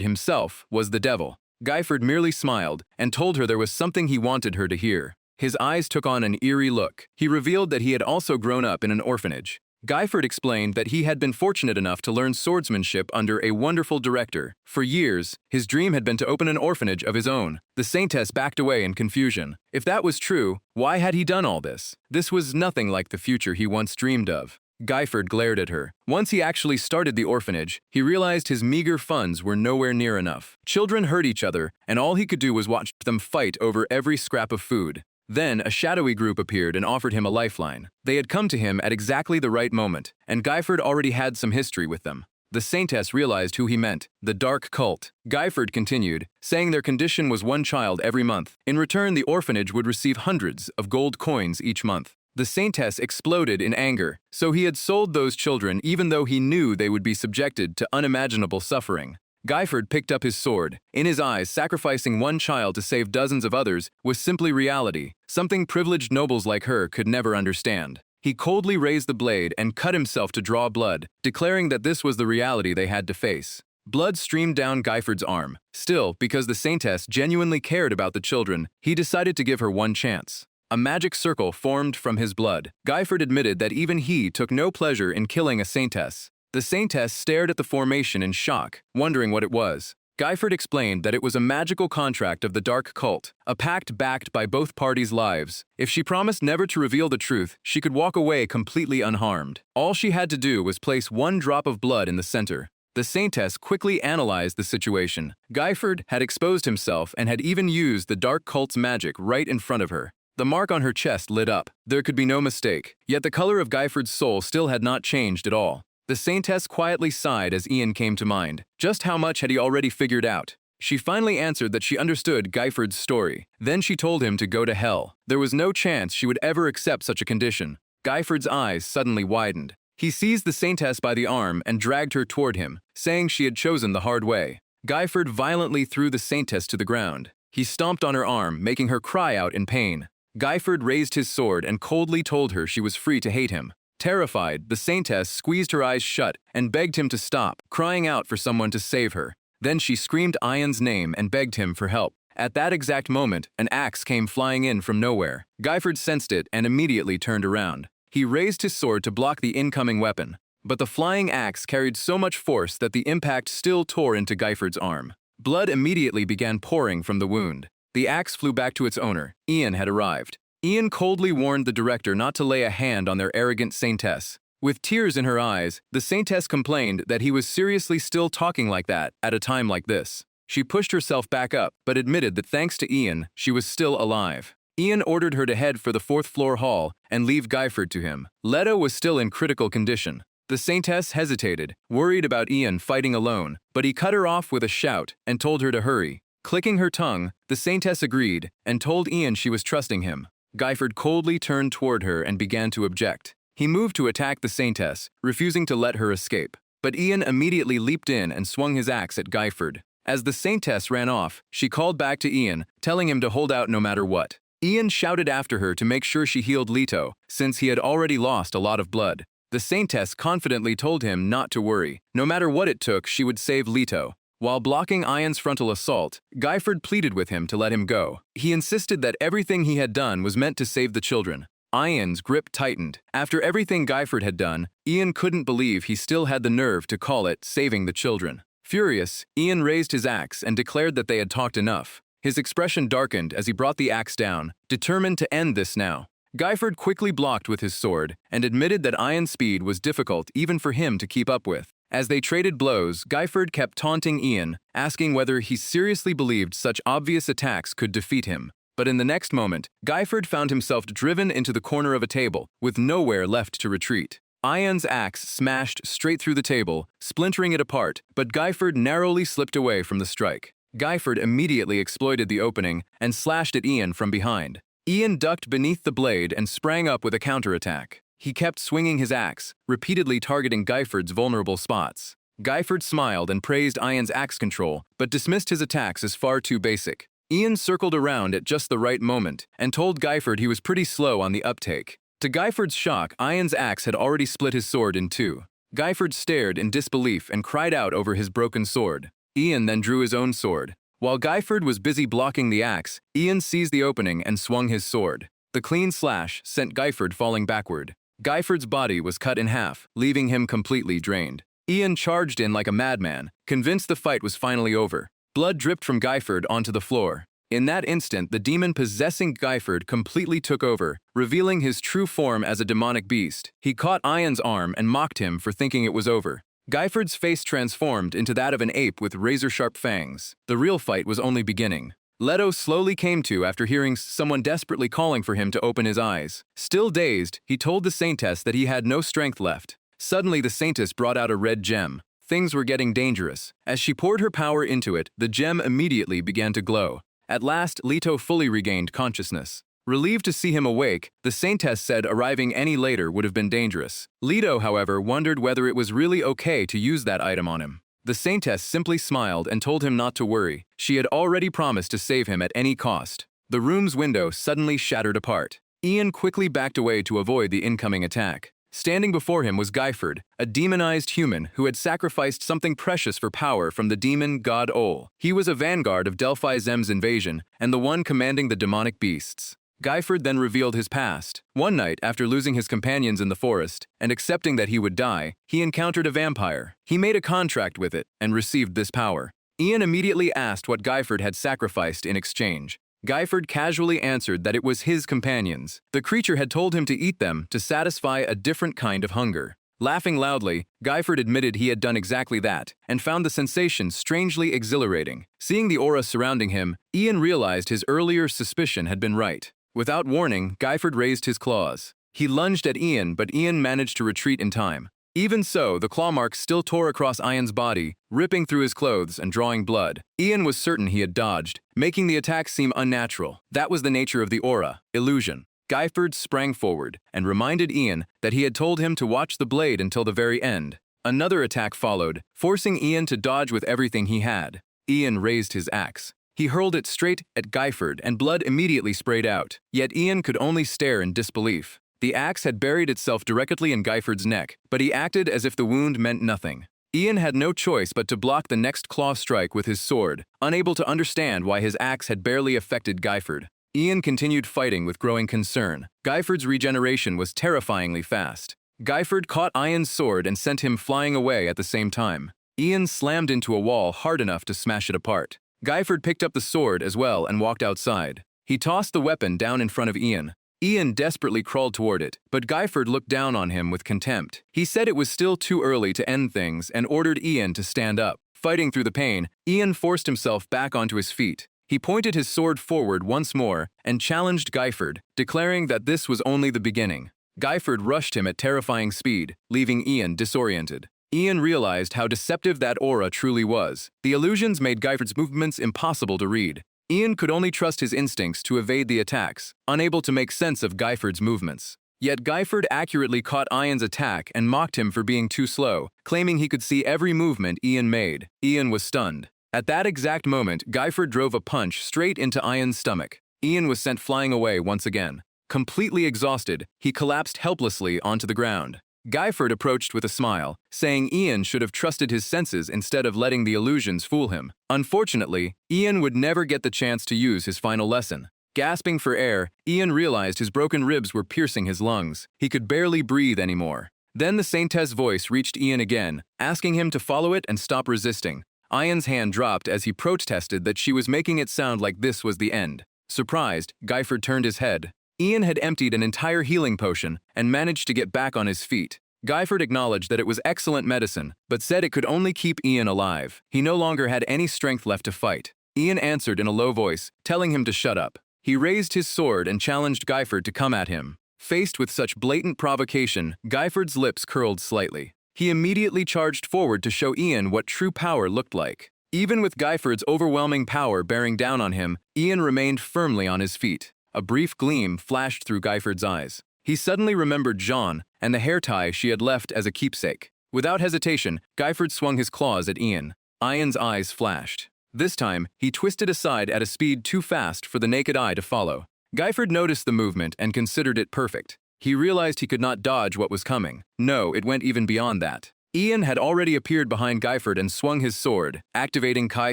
himself was the devil. Guyford merely smiled and told her there was something he wanted her to hear. His eyes took on an eerie look. He revealed that he had also grown up in an orphanage. Guyford explained that he had been fortunate enough to learn swordsmanship under a wonderful director. For years, his dream had been to open an orphanage of his own. The Saintess backed away in confusion. If that was true, why had he done all this? This was nothing like the future he once dreamed of. Guyford glared at her. Once he actually started the orphanage, he realized his meager funds were nowhere near enough. Children hurt each other, and all he could do was watch them fight over every scrap of food. Then, a shadowy group appeared and offered him a lifeline. They had come to him at exactly the right moment, and Guyford already had some history with them. The Saintess realized who he meant, the dark cult. Guyford continued, saying their condition was one child every month. In return, the orphanage would receive hundreds of gold coins each month. The Saintess exploded in anger, so he had sold those children even though he knew they would be subjected to unimaginable suffering. Guyford picked up his sword. In his eyes, sacrificing one child to save dozens of others was simply reality, something privileged nobles like her could never understand. He coldly raised the blade and cut himself to draw blood, declaring that this was the reality they had to face. Blood streamed down Guyford's arm. Still, because the saintess genuinely cared about the children, he decided to give her one chance. A magic circle formed from his blood. Guyford admitted that even he took no pleasure in killing a saintess. The saintess stared at the formation in shock, wondering what it was. Guyford explained that it was a magical contract of the dark cult, a pact backed by both parties' lives. If she promised never to reveal the truth, she could walk away completely unharmed. All she had to do was place one drop of blood in the center. The saintess quickly analyzed the situation. Guyford had exposed himself and had even used the dark cult's magic right in front of her. The mark on her chest lit up. There could be no mistake. Yet the color of Guyford's soul still had not changed at all. The saintess quietly sighed as Ian came to mind. Just how much had he already figured out? She finally answered that she understood Guyford's story. Then she told him to go to hell. There was no chance she would ever accept such a condition. Guyford's eyes suddenly widened. He seized the saintess by the arm and dragged her toward him, saying she had chosen the hard way. Guyford violently threw the saintess to the ground. He stomped on her arm, making her cry out in pain. Guyford raised his sword and coldly told her she was free to hate him. Terrified, the saintess squeezed her eyes shut and begged him to stop, crying out for someone to save her. Then she screamed Ian's name and begged him for help. At that exact moment, an axe came flying in from nowhere. Guyford sensed it and immediately turned around. He raised his sword to block the incoming weapon, but the flying axe carried so much force that the impact still tore into Guyford's arm. Blood immediately began pouring from the wound. The axe flew back to its owner. Ian had arrived. Ian coldly warned the director not to lay a hand on their arrogant saintess. With tears in her eyes, the saintess complained that he was seriously still talking like that at a time like this. She pushed herself back up, but admitted that thanks to Ian, she was still alive. Ian ordered her to head for the fourth-floor hall and leave Guyford to him. Leto was still in critical condition. The saintess hesitated, worried about Ian fighting alone, but he cut her off with a shout and told her to hurry. Clicking her tongue, the saintess agreed and told Ian she was trusting him. Guyford coldly turned toward her and began to object. He moved to attack the saintess, refusing to let her escape. But Ian immediately leaped in and swung his axe at Guyford. As the saintess ran off, she called back to Ian, telling him to hold out no matter what. Ian shouted after her to make sure she healed Leto, since he had already lost a lot of blood. The saintess confidently told him not to worry. No matter what it took, she would save Leto. While blocking Ian's frontal assault, Guyford pleaded with him to let him go. He insisted that everything he had done was meant to save the children. Ian's grip tightened. After everything Guyford had done, Ian couldn't believe he still had the nerve to call it saving the children. Furious, Ian raised his axe and declared that they had talked enough. His expression darkened as he brought the axe down, determined to end this now. Guyford quickly blocked with his sword and admitted that Ian's speed was difficult even for him to keep up with. As they traded blows, Guyford kept taunting Ian, asking whether he seriously believed such obvious attacks could defeat him. But in the next moment, Guyford found himself driven into the corner of a table, with nowhere left to retreat. Ian's axe smashed straight through the table, splintering it apart, but Guyford narrowly slipped away from the strike. Guyford immediately exploited the opening and slashed at Ian from behind. Ian ducked beneath the blade and sprang up with a counterattack. He kept swinging his axe, repeatedly targeting Guyford's vulnerable spots. Guyford smiled and praised Ian's axe control, but dismissed his attacks as far too basic. Ian circled around at just the right moment and told Guyford he was pretty slow on the uptake. To Guyford's shock, Ian's axe had already split his sword in two. Guyford stared in disbelief and cried out over his broken sword. Ian then drew his own sword. While Guyford was busy blocking the axe, Ian seized the opening and swung his sword. The clean slash sent Guyford falling backward. Guyford's body was cut in half, leaving him completely drained. Ian charged in like a madman, convinced the fight was finally over. Blood dripped from Guyford onto the floor. In that instant, the demon possessing Guyford completely took over, revealing his true form as a demonic beast. He caught Ian's arm and mocked him for thinking it was over. Guyford's face transformed into that of an ape with razor-sharp fangs. The real fight was only beginning. Leto slowly came to after hearing someone desperately calling for him to open his eyes. Still dazed, he told the saintess that he had no strength left. Suddenly, the saintess brought out a red gem. Things were getting dangerous. As she poured her power into it, the gem immediately began to glow. At last, Leto fully regained consciousness. Relieved to see him awake, the saintess said arriving any later would have been dangerous. Leto, however, wondered whether it was really okay to use that item on him. The saintess simply smiled and told him not to worry. She had already promised to save him at any cost. The room's window suddenly shattered apart. Ian quickly backed away to avoid the incoming attack. Standing before him was Guyford, a demonized human who had sacrificed something precious for power from the demon god Ol. He was a vanguard of Delphi Zem's invasion and the one commanding the demonic beasts. Guyford then revealed his past. One night, after losing his companions in the forest and accepting that he would die, he encountered a vampire. He made a contract with it and received this power. Ian immediately asked what Guyford had sacrificed in exchange. Guyford casually answered that it was his companions. The creature had told him to eat them to satisfy a different kind of hunger. Laughing loudly, Guyford admitted he had done exactly that and found the sensation strangely exhilarating. Seeing the aura surrounding him, Ian realized his earlier suspicion had been right. Without warning, Guyford raised his claws. He lunged at Ian, but Ian managed to retreat in time. Even so, the claw marks still tore across Ian's body, ripping through his clothes and drawing blood. Ian was certain he had dodged, making the attack seem unnatural. That was the nature of the aura, illusion. Guyford sprang forward and reminded Ian that he had told him to watch the blade until the very end. Another attack followed, forcing Ian to dodge with everything he had. Ian raised his axe. He hurled it straight at Guyford and blood immediately sprayed out. Yet Ian could only stare in disbelief. The axe had buried itself directly in Guyford's neck, but he acted as if the wound meant nothing. Ian had no choice but to block the next claw strike with his sword, unable to understand why his axe had barely affected Guyford. Ian continued fighting with growing concern. Guyford's regeneration was terrifyingly fast. Guyford caught Ian's sword and sent him flying away at the same time. Ian slammed into a wall hard enough to smash it apart. Guyford picked up the sword as well and walked outside. He tossed the weapon down in front of Ian. Ian desperately crawled toward it, but Guyford looked down on him with contempt. He said it was still too early to end things and ordered Ian to stand up. Fighting through the pain, Ian forced himself back onto his feet. He pointed his sword forward once more and challenged Guyford, declaring that this was only the beginning. Guyford rushed him at terrifying speed, leaving Ian disoriented. Ian realized how deceptive that aura truly was. The illusions made Guyford's movements impossible to read. Ian could only trust his instincts to evade the attacks, unable to make sense of Guyford's movements. Yet Guyford accurately caught Ian's attack and mocked him for being too slow, claiming he could see every movement Ian made. Ian was stunned. At that exact moment, Guyford drove a punch straight into Ian's stomach. Ian was sent flying away once again. Completely exhausted, he collapsed helplessly onto the ground. Guyford approached with a smile, saying Ian should have trusted his senses instead of letting the illusions fool him. Unfortunately, Ian would never get the chance to use his final lesson. Gasping for air, Ian realized his broken ribs were piercing his lungs. He could barely breathe anymore. Then the Saintess' voice reached Ian again, asking him to follow it and stop resisting. Ian's hand dropped as he protested that she was making it sound like this was the end. Surprised, Guyford turned his head. Ian had emptied an entire healing potion and managed to get back on his feet. Guyford acknowledged that it was excellent medicine, but said it could only keep Ian alive. He no longer had any strength left to fight. Ian answered in a low voice, telling him to shut up. He raised his sword and challenged Guyford to come at him. Faced with such blatant provocation, Guyford's lips curled slightly. He immediately charged forward to show Ian what true power looked like. Even with Guyford's overwhelming power bearing down on him, Ian remained firmly on his feet. A brief gleam flashed through Guyford's eyes. He suddenly remembered Jean and the hair tie she had left as a keepsake. Without hesitation, Guyford swung his claws at Ian. Ian's eyes flashed. This time, he twisted aside at a speed too fast for the naked eye to follow. Guyford noticed the movement and considered it perfect. He realized he could not dodge what was coming. No, it went even beyond that. Ian had already appeared behind Guyford and swung his sword, activating Kai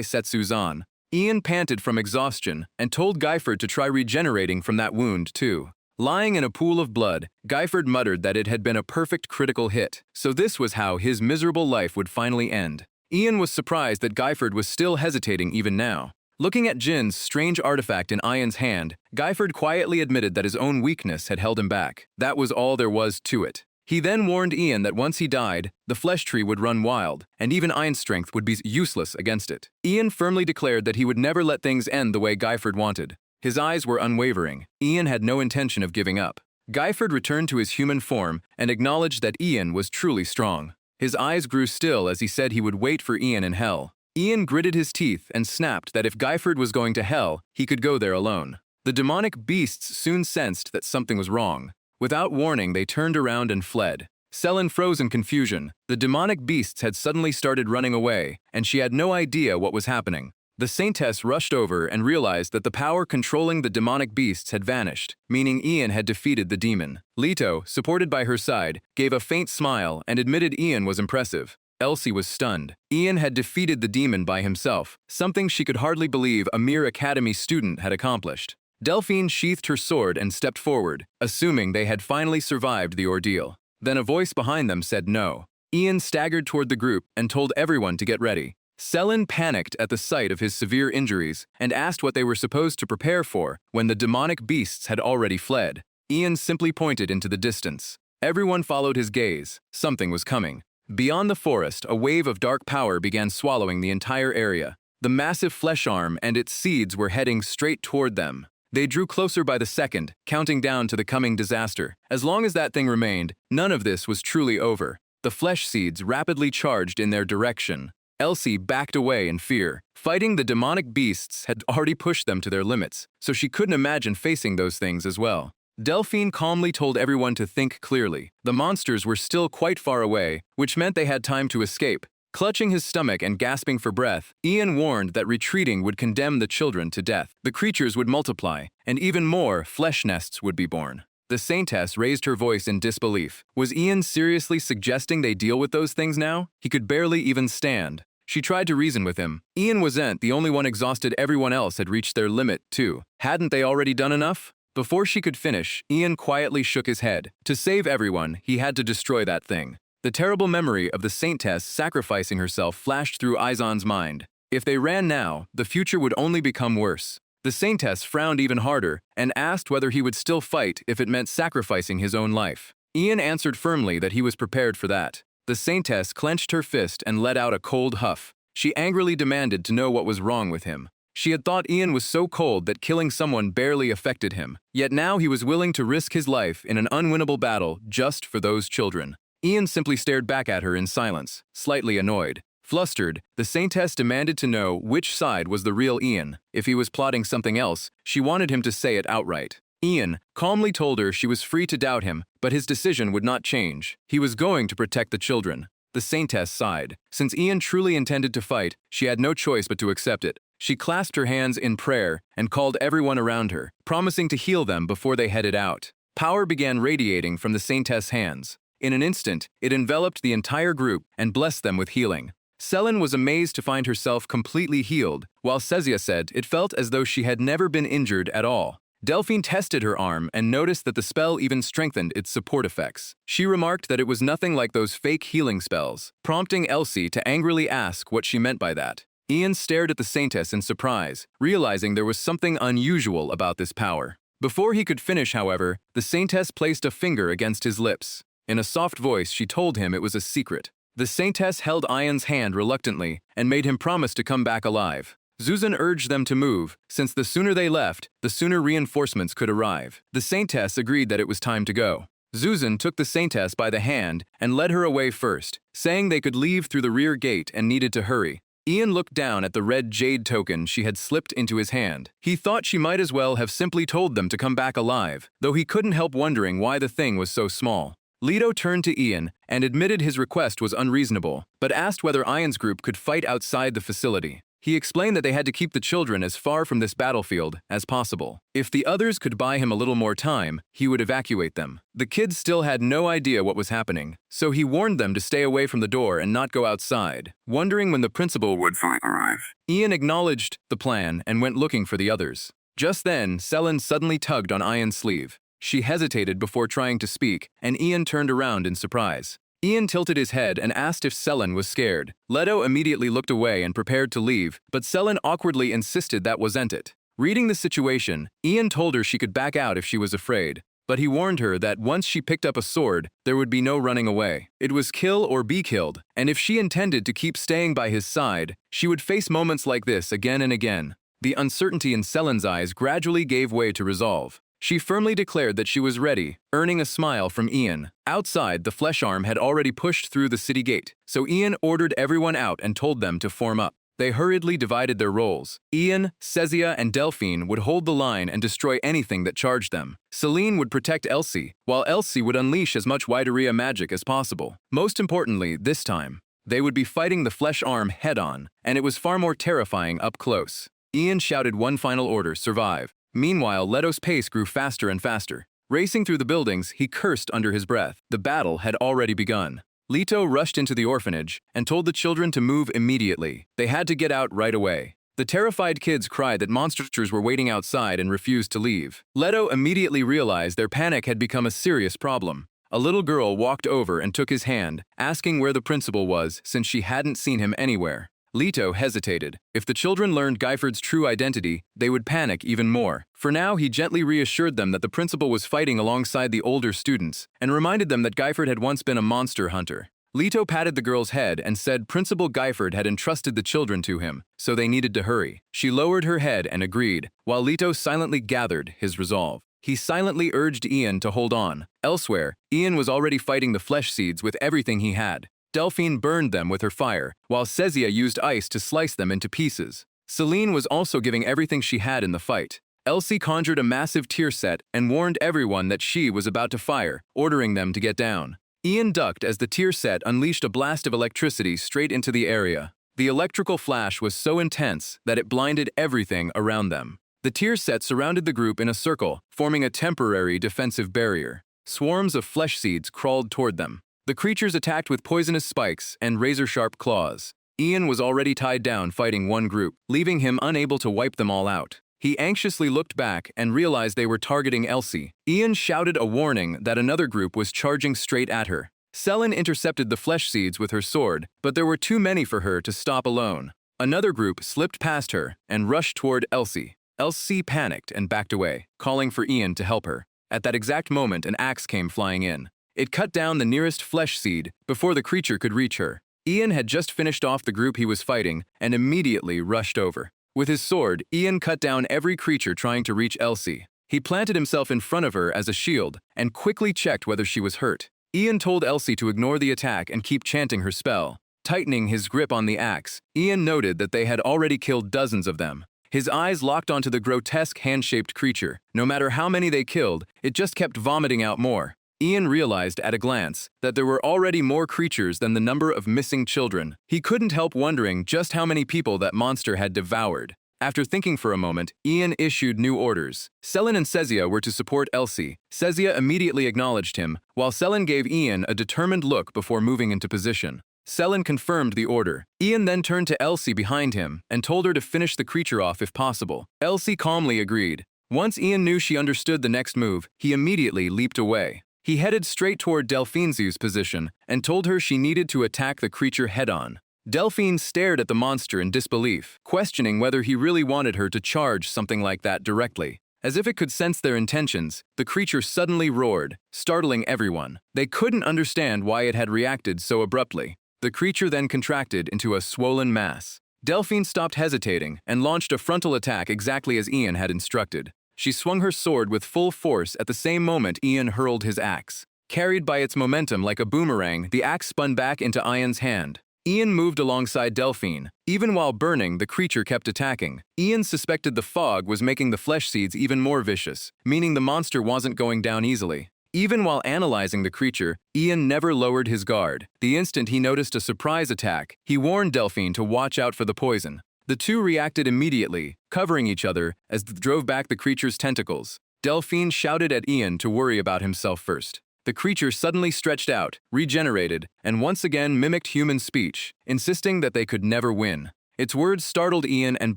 Setsuzan. Ian panted from exhaustion and told Guyford to try regenerating from that wound too. Lying in a pool of blood, Guyford muttered that it had been a perfect critical hit, so this was how his miserable life would finally end. Ian was surprised that Guyford was still hesitating even now. Looking at Jin's strange artifact in Ian's hand, Guyford quietly admitted that his own weakness had held him back. That was all there was to it. He then warned Ian that once he died, the flesh tree would run wild, and even Ian's strength would be useless against it. Ian firmly declared that he would never let things end the way Guyford wanted. His eyes were unwavering. Ian had no intention of giving up. Guyford returned to his human form and acknowledged that Ian was truly strong. His eyes grew still as he said he would wait for Ian in hell. Ian gritted his teeth and snapped that if Guyford was going to hell, he could go there alone. The demonic beasts soon sensed that something was wrong. Without warning, they turned around and fled. Selen froze in confusion. The demonic beasts had suddenly started running away, and she had no idea what was happening. The saintess rushed over and realized that the power controlling the demonic beasts had vanished, meaning Ian had defeated the demon. Leto, supported by her side, gave a faint smile and admitted Ian was impressive. Elsie was stunned. Ian had defeated the demon by himself, something she could hardly believe a mere academy student had accomplished. Delphine sheathed her sword and stepped forward, assuming they had finally survived the ordeal. Then a voice behind them said no. Ian staggered toward the group and told everyone to get ready. Selin panicked at the sight of his severe injuries and asked what they were supposed to prepare for when the demonic beasts had already fled. Ian simply pointed into the distance. Everyone followed his gaze. Something was coming. Beyond the forest, a wave of dark power began swallowing the entire area. The massive flesh arm and its seeds were heading straight toward them. They drew closer by the second, counting down to the coming disaster. As long as that thing remained, none of this was truly over. The flesh seeds rapidly charged in their direction. Elsie backed away in fear. Fighting the demonic beasts had already pushed them to their limits, so she couldn't imagine facing those things as well. Delphine calmly told everyone to think clearly. The monsters were still quite far away, which meant they had time to escape. Clutching his stomach and gasping for breath, Ian warned that retreating would condemn the children to death. The creatures would multiply, and even more flesh nests would be born. The saintess raised her voice in disbelief. Was Ian seriously suggesting they deal with those things now? He could barely even stand. She tried to reason with him. Ian wasn't the only one exhausted. Everyone else had reached their limit, too. Hadn't they already done enough? Before she could finish, Ian quietly shook his head. To save everyone, he had to destroy that thing. The terrible memory of the saintess sacrificing herself flashed through Izan's mind. If they ran now, the future would only become worse. The saintess frowned even harder and asked whether he would still fight if it meant sacrificing his own life. Ian answered firmly that he was prepared for that. The saintess clenched her fist and let out a cold huff. She angrily demanded to know what was wrong with him. She had thought Ian was so cold that killing someone barely affected him. Yet now he was willing to risk his life in an unwinnable battle just for those children. Ian simply stared back at her in silence, slightly annoyed. Flustered, the saintess demanded to know which side was the real Ian. If he was plotting something else, she wanted him to say it outright. Ian calmly told her she was free to doubt him, but his decision would not change. He was going to protect the children. The saintess sighed. Since Ian truly intended to fight, she had no choice but to accept it. She clasped her hands in prayer and called everyone around her, promising to heal them before they headed out. Power began radiating from the saintess' hands. In an instant, it enveloped the entire group and blessed them with healing. Selin was amazed to find herself completely healed, while Sezia said it felt as though she had never been injured at all. Delphine tested her arm and noticed that the spell even strengthened its support effects. She remarked that it was nothing like those fake healing spells, prompting Elsie to angrily ask what she meant by that. Ian stared at the saintess in surprise, realizing there was something unusual about this power. Before he could finish, however, the saintess placed a finger against his lips. In a soft voice, she told him it was a secret. The saintess held Ian's hand reluctantly and made him promise to come back alive. Zuzan urged them to move, since the sooner they left, the sooner reinforcements could arrive. The saintess agreed that it was time to go. Zuzan took the saintess by the hand and led her away first, saying they could leave through the rear gate and needed to hurry. Ian looked down at the red jade token she had slipped into his hand. He thought she might as well have simply told them to come back alive, though he couldn't help wondering why the thing was so small. Leto turned to Ian and admitted his request was unreasonable, but asked whether Ian's group could fight outside the facility. He explained that they had to keep the children as far from this battlefield as possible. If the others could buy him a little more time, he would evacuate them. The kids still had no idea what was happening, so he warned them to stay away from the door and not go outside, wondering when the principal would finally arrive. Ian acknowledged the plan and went looking for the others. Just then, Selin suddenly tugged on Ian's sleeve. She hesitated before trying to speak, and Ian turned around in surprise. Ian tilted his head and asked if Selin was scared. Leto immediately looked away and prepared to leave, but Selin awkwardly insisted that wasn't it. Reading the situation, Ian told her she could back out if she was afraid, but he warned her that once she picked up a sword, there would be no running away. It was kill or be killed, and if she intended to keep staying by his side, she would face moments like this again and again. The uncertainty in Selin's eyes gradually gave way to resolve. She firmly declared that she was ready, earning a smile from Ian. Outside, the flesh arm had already pushed through the city gate, so Ian ordered everyone out and told them to form up. They hurriedly divided their roles. Ian, Sezia, and Delphine would hold the line and destroy anything that charged them. Celine would protect Elsie, while Elsie would unleash as much Wideria magic as possible. Most importantly, this time, They would be fighting the flesh arm head-on, and it was far more terrifying up close. Ian shouted one final order, survive. Meanwhile, Leto's pace grew faster and faster. Racing through the buildings, he cursed under his breath. The battle had already begun. Leto rushed into the orphanage and told the children to move immediately. They had to get out right away. The terrified kids cried that monsters were waiting outside and refused to leave. Leto immediately realized their panic had become a serious problem. A little girl walked over and took his hand, asking where the principal was since she hadn't seen him anywhere. Leto hesitated. If the children learned Guyford's true identity, they would panic even more. For now, he gently reassured them that the principal was fighting alongside the older students and reminded them that Guyford had once been a monster hunter. Leto patted the girl's head and said Principal Guyford had entrusted the children to him, so they needed to hurry. She lowered her head and agreed, while Leto silently gathered his resolve. He silently urged Ian to hold on. Elsewhere, Ian was already fighting the flesh seeds with everything he had. Delphine burned them with her fire, while Kezia used ice to slice them into pieces. Celine was also giving everything she had in the fight. Elsie conjured a massive tear set and warned everyone that she was about to fire, ordering them to get down. Ian ducked as the tear set unleashed a blast of electricity straight into the area. The electrical flash was so intense that it blinded everything around them. The tear set surrounded the group in a circle, forming a temporary defensive barrier. Swarms of flesh seeds crawled toward them. The creatures attacked with poisonous spikes and razor-sharp claws. Ian was already tied down fighting one group, leaving him unable to wipe them all out. He anxiously looked back and realized they were targeting Elsie. Ian shouted a warning that another group was charging straight at her. Selin intercepted the flesh seeds with her sword, but there were too many for her to stop alone. Another group slipped past her and rushed toward Elsie. Elsie panicked and backed away, calling for Ian to help her. At that exact moment, an axe came flying in. It cut down the nearest flesh seed before the creature could reach her. Ian had just finished off the group he was fighting and immediately rushed over. With his sword, Ian cut down every creature trying to reach Elsie. He planted himself in front of her as a shield and quickly checked whether she was hurt. Ian told Elsie to ignore the attack and keep chanting her spell. Tightening his grip on the axe, Ian noted that they had already killed dozens of them. His eyes locked onto the grotesque hand-shaped creature. No matter how many they killed, it just kept vomiting out more. Ian realized at a glance that there were already more creatures than the number of missing children. He couldn't help wondering just how many people that monster had devoured. After thinking for a moment, Ian issued new orders. Selin and Kezia were to support Elsie. Kezia immediately acknowledged him, while Selin gave Ian a determined look before moving into position. Selin confirmed the order. Ian then turned to Elsie behind him and told her to finish the creature off if possible. Elsie calmly agreed. Once Ian knew she understood the next move, he immediately leaped away. He headed straight toward Delphine's position and told her she needed to attack the creature head-on. Delphine stared at the monster in disbelief, questioning whether he really wanted her to charge something like that directly. As if it could sense their intentions, the creature suddenly roared, startling everyone. They couldn't understand why it had reacted so abruptly. The creature then contracted into a swollen mass. Delphine stopped hesitating and launched a frontal attack exactly as Ian had instructed. She swung her sword with full force at the same moment Ian hurled his axe. Carried by its momentum like a boomerang, the axe spun back into Ian's hand. Ian moved alongside Delphine. Even while burning, the creature kept attacking. Ian suspected the fog was making the flesh seeds even more vicious, meaning the monster wasn't going down easily. Even while analyzing the creature, Ian never lowered his guard. The instant he noticed a surprise attack, he warned Delphine to watch out for the poison. The two reacted immediately, covering each other as they drove back the creature's tentacles. Delphine shouted at Ian to worry about himself first. The creature suddenly stretched out, regenerated, and once again mimicked human speech, insisting that they could never win. Its words startled Ian and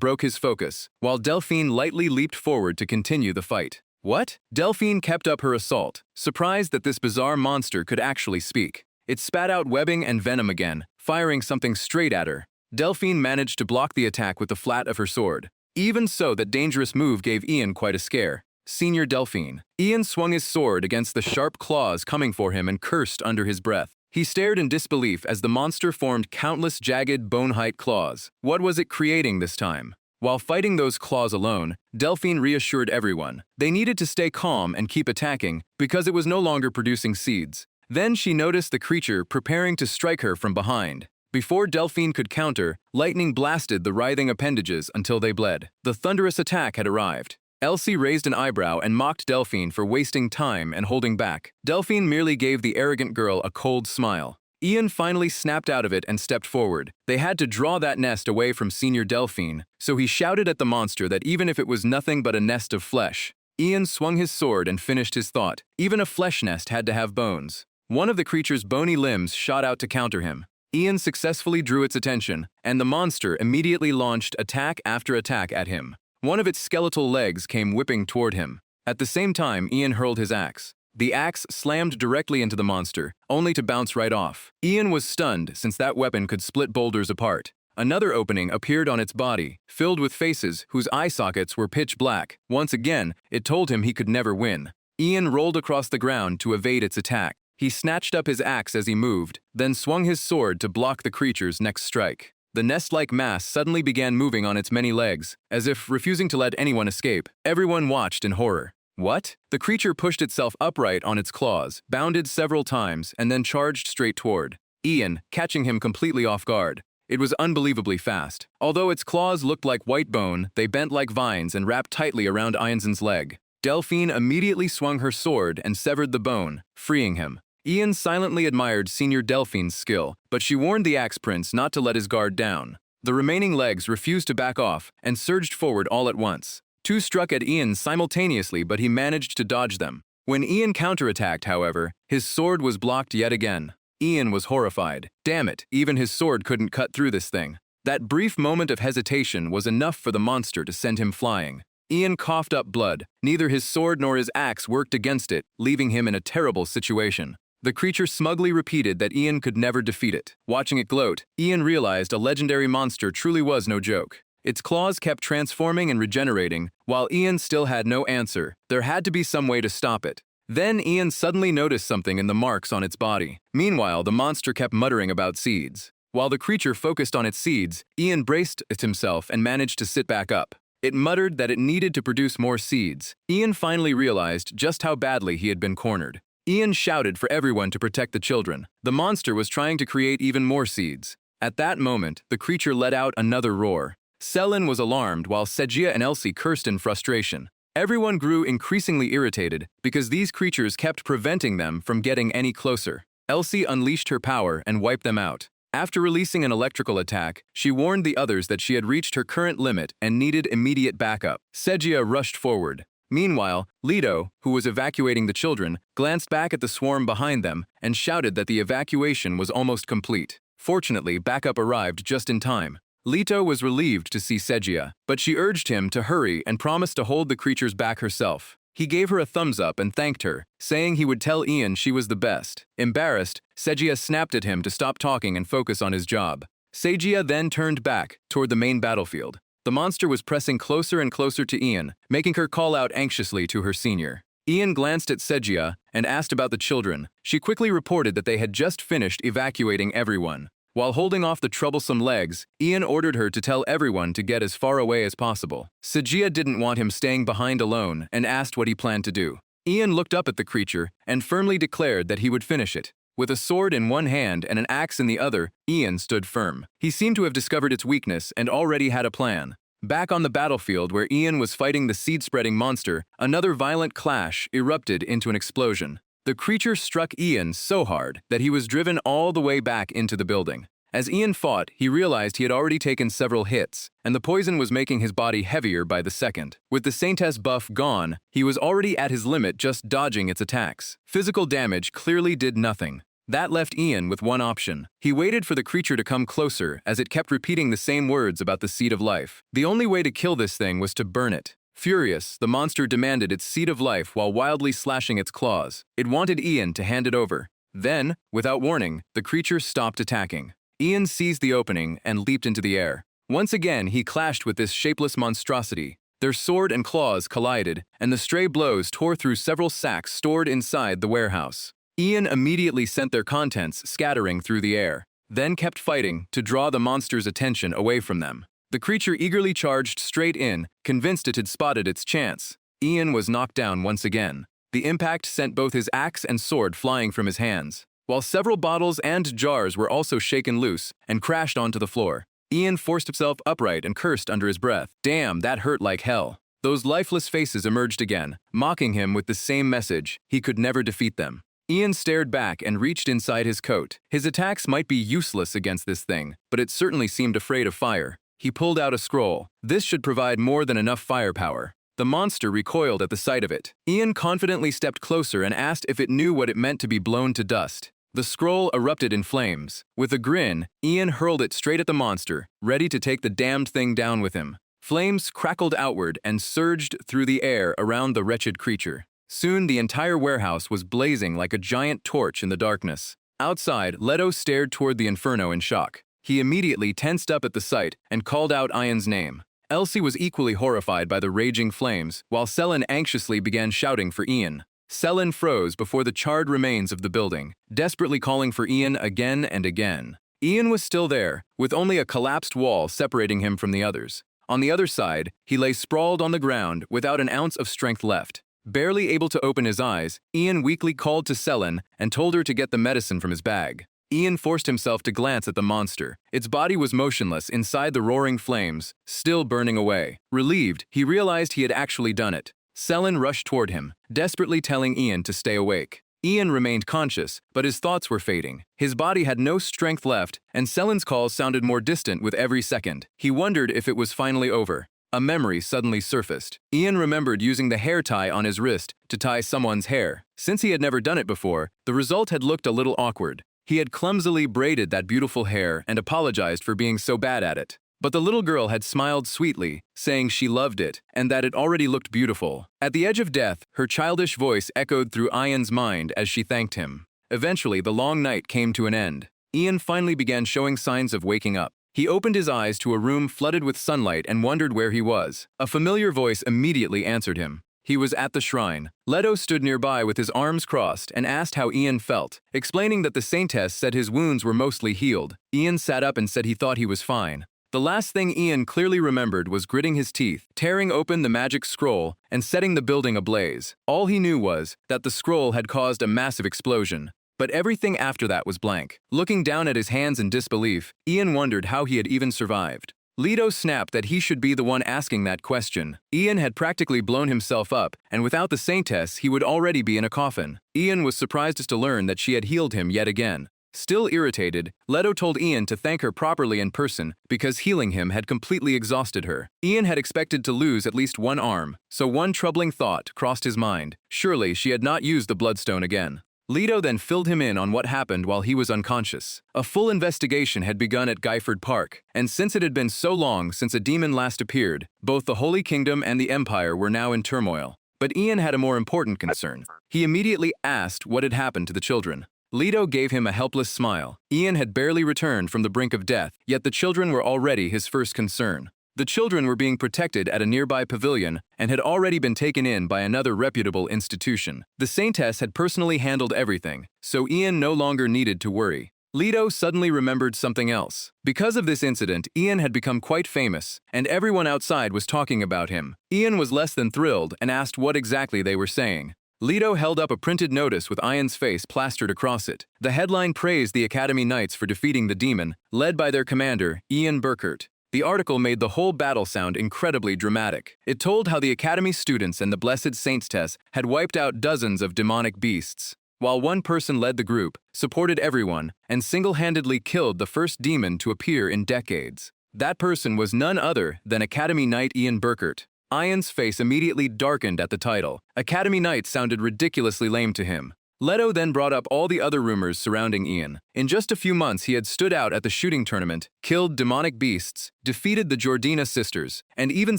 broke his focus, while Delphine lightly leaped forward to continue the fight. What? Delphine kept up her assault, surprised that this bizarre monster could actually speak. It spat out webbing and venom again, firing something straight at her. Delphine managed to block the attack with the flat of her sword. Even so, that dangerous move gave Ian quite a scare. Senior Delphine. Ian swung his sword against the sharp claws coming for him and cursed under his breath. He stared in disbelief as the monster formed countless jagged, bone-height claws. What was it creating this time? While fighting those claws alone, Delphine reassured everyone. They needed to stay calm and keep attacking because it was no longer producing seeds. Then she noticed the creature preparing to strike her from behind. Before Delphine could counter, lightning blasted the writhing appendages until they bled. The thunderous attack had arrived. Elsie raised an eyebrow and mocked Delphine for wasting time and holding back. Delphine merely gave the arrogant girl a cold smile. Ian finally snapped out of it and stepped forward. They had to draw that nest away from Senior Delphine, so he shouted at the monster that even if it was nothing but a nest of flesh. Ian swung his sword and finished his thought. Even a flesh nest had to have bones. One of the creature's bony limbs shot out to counter him. Ian successfully drew its attention, and the monster immediately launched attack after attack at him. One of its skeletal legs came whipping toward him. At the same time, Ian hurled his axe. The axe slammed directly into the monster, only to bounce right off. Ian was stunned since that weapon could split boulders apart. Another opening appeared on its body, filled with faces whose eye sockets were pitch black. Once again, it told him he could never win. Ian rolled across the ground to evade its attack. He snatched up his axe as he moved, then swung his sword to block the creature's next strike. The nest-like mass suddenly began moving on its many legs, as if refusing to let anyone escape. Everyone watched in horror. What? The creature pushed itself upright on its claws, bounded several times, and then charged straight toward Ian, catching him completely off guard. It was unbelievably fast. Although its claws looked like white bone, they bent like vines and wrapped tightly around Ian's leg. Delphine immediately swung her sword and severed the bone, freeing him. Ian silently admired Senior Delphine's skill, but she warned the Axe Prince not to let his guard down. The remaining legs refused to back off and surged forward all at once. Two struck at Ian simultaneously, but he managed to dodge them. When Ian counterattacked, however, his sword was blocked yet again. Ian was horrified. Damn it, even his sword couldn't cut through this thing. That brief moment of hesitation was enough for the monster to send him flying. Ian coughed up blood. Neither his sword nor his axe worked against it, leaving him in a terrible situation. The creature smugly repeated that Ian could never defeat it. Watching it gloat, Ian realized a legendary monster truly was no joke. Its claws kept transforming and regenerating, while Ian still had no answer. There had to be some way to stop it. Then Ian suddenly noticed something in the marks on its body. Meanwhile, the monster kept muttering about seeds. While the creature focused on its seeds, Ian braced himself and managed to sit back up. It muttered that it needed to produce more seeds. Ian finally realized just how badly he had been cornered. Ian shouted for everyone to protect the children. The monster was trying to create even more seeds. At that moment, the creature let out another roar. Selin was alarmed while Segia and Elsie cursed in frustration. Everyone grew increasingly irritated because these creatures kept preventing them from getting any closer. Elsie unleashed her power and wiped them out. After releasing an electrical attack, she warned the others that she had reached her current limit and needed immediate backup. Segia rushed forward. Meanwhile, Leto, who was evacuating the children, glanced back at the swarm behind them and shouted that the evacuation was almost complete. Fortunately, backup arrived just in time. Leto was relieved to see Segia, but she urged him to hurry and promised to hold the creatures back herself. He gave her a thumbs up and thanked her, saying he would tell Ian she was the best. Embarrassed, Segia snapped at him to stop talking and focus on his job. Segia then turned back toward the main battlefield. The monster was pressing closer and closer to Ian, making her call out anxiously to her senior. Ian glanced at Segia and asked about the children. She quickly reported that they had just finished evacuating everyone. While holding off the troublesome legs, Ian ordered her to tell everyone to get as far away as possible. Segia didn't want him staying behind alone and asked what he planned to do. Ian looked up at the creature and firmly declared that he would finish it. With a sword in one hand and an axe in the other, Ian stood firm. He seemed to have discovered its weakness and already had a plan. Back on the battlefield where Ian was fighting the seed-spreading monster, another violent clash erupted into an explosion. The creature struck Ian so hard that he was driven all the way back into the building. As Ian fought, he realized he had already taken several hits, and the poison was making his body heavier by the second. With the Saintess buff gone, he was already at his limit just dodging its attacks. Physical damage clearly did nothing. That left Ian with one option. He waited for the creature to come closer as it kept repeating the same words about the seed of life. The only way to kill this thing was to burn it. Furious, the monster demanded its seed of life while wildly slashing its claws. It wanted Ian to hand it over. Then, without warning, the creature stopped attacking. Ian seized the opening and leaped into the air. Once again, he clashed with this shapeless monstrosity. Their sword and claws collided, and the stray blows tore through several sacks stored inside the warehouse. Ian immediately sent their contents scattering through the air, then kept fighting to draw the monster's attention away from them. The creature eagerly charged straight in, convinced it had spotted its chance. Ian was knocked down once again. The impact sent both his axe and sword flying from his hands, while several bottles and jars were also shaken loose and crashed onto the floor. Ian forced himself upright and cursed under his breath. Damn, that hurt like hell. Those lifeless faces emerged again, mocking him with the same message: he could never defeat them. Ian stared back and reached inside his coat. His attacks might be useless against this thing, but it certainly seemed afraid of fire. He pulled out a scroll. This should provide more than enough firepower. The monster recoiled at the sight of it. Ian confidently stepped closer and asked if it knew what it meant to be blown to dust. The scroll erupted in flames. With a grin, Ian hurled it straight at the monster, ready to take the damned thing down with him. Flames crackled outward and surged through the air around the wretched creature. Soon the entire warehouse was blazing like a giant torch in the darkness. Outside, Leto stared toward the inferno in shock. He immediately tensed up at the sight and called out Ian's name. Elsie was equally horrified by the raging flames, while Selin anxiously began shouting for Ian. Selin froze before the charred remains of the building, desperately calling for Ian again and again. Ian was still there, with only a collapsed wall separating him from the others. On the other side, he lay sprawled on the ground without an ounce of strength left. Barely able to open his eyes, Ian weakly called to Selin and told her to get the medicine from his bag. Ian forced himself to glance at the monster. Its body was motionless inside the roaring flames, still burning away. Relieved, he realized he had actually done it. Selin rushed toward him, desperately telling Ian to stay awake. Ian remained conscious, but his thoughts were fading. His body had no strength left, and Selin's calls sounded more distant with every second. He wondered if it was finally over. A memory suddenly surfaced. Ian remembered using the hair tie on his wrist to tie someone's hair. Since he had never done it before, the result had looked a little awkward. He had clumsily braided that beautiful hair and apologized for being so bad at it. But the little girl had smiled sweetly, saying she loved it and that it already looked beautiful. At the edge of death, her childish voice echoed through Ian's mind as she thanked him. Eventually, the long night came to an end. Ian finally began showing signs of waking up. He opened his eyes to a room flooded with sunlight and wondered where he was. A familiar voice immediately answered him. He was at the shrine. Leto stood nearby with his arms crossed and asked how Ian felt, explaining that the saintess said his wounds were mostly healed. Ian sat up and said he thought he was fine. The last thing Ian clearly remembered was gritting his teeth, tearing open the magic scroll, and setting the building ablaze. All he knew was that the scroll had caused a massive explosion. But everything after that was blank. Looking down at his hands in disbelief, Ian wondered how he had even survived. Leto snapped that he should be the one asking that question. Ian had practically blown himself up, and without the saintess, he would already be in a coffin. Ian was surprised to learn that she had healed him yet again. Still irritated, Leto told Ian to thank her properly in person because healing him had completely exhausted her. Ian had expected to lose at least one arm, so one troubling thought crossed his mind. Surely she had not used the bloodstone again. Leto then filled him in on what happened while he was unconscious. A full investigation had begun at Guyford Park, and since it had been so long since a demon last appeared, both the Holy Kingdom and the Empire were now in turmoil. But Ian had a more important concern. He immediately asked what had happened to the children. Leto gave him a helpless smile. Ian had barely returned from the brink of death, yet the children were already his first concern. The children were being protected at a nearby pavilion and had already been taken in by another reputable institution. The saintess had personally handled everything, so Ian no longer needed to worry. Leto suddenly remembered something else. Because of this incident, Ian had become quite famous, and everyone outside was talking about him. Ian was less than thrilled and asked what exactly they were saying. Leto held up a printed notice with Ian's face plastered across it. The headline praised the Academy Knights for defeating the demon, led by their commander, Ian Burkert. The article made the whole battle sound incredibly dramatic. It told how the Academy students and the Blessed Saintess had wiped out dozens of demonic beasts, while one person led the group, supported everyone, and single-handedly killed the first demon to appear in decades. That person was none other than Academy Knight Ian Burkert. Ian's face immediately darkened at the title. Academy Knight sounded ridiculously lame to him. Leto then brought up all the other rumors surrounding Ian. In just a few months, he had stood out at the shooting tournament, killed demonic beasts, defeated the Jordina sisters, and even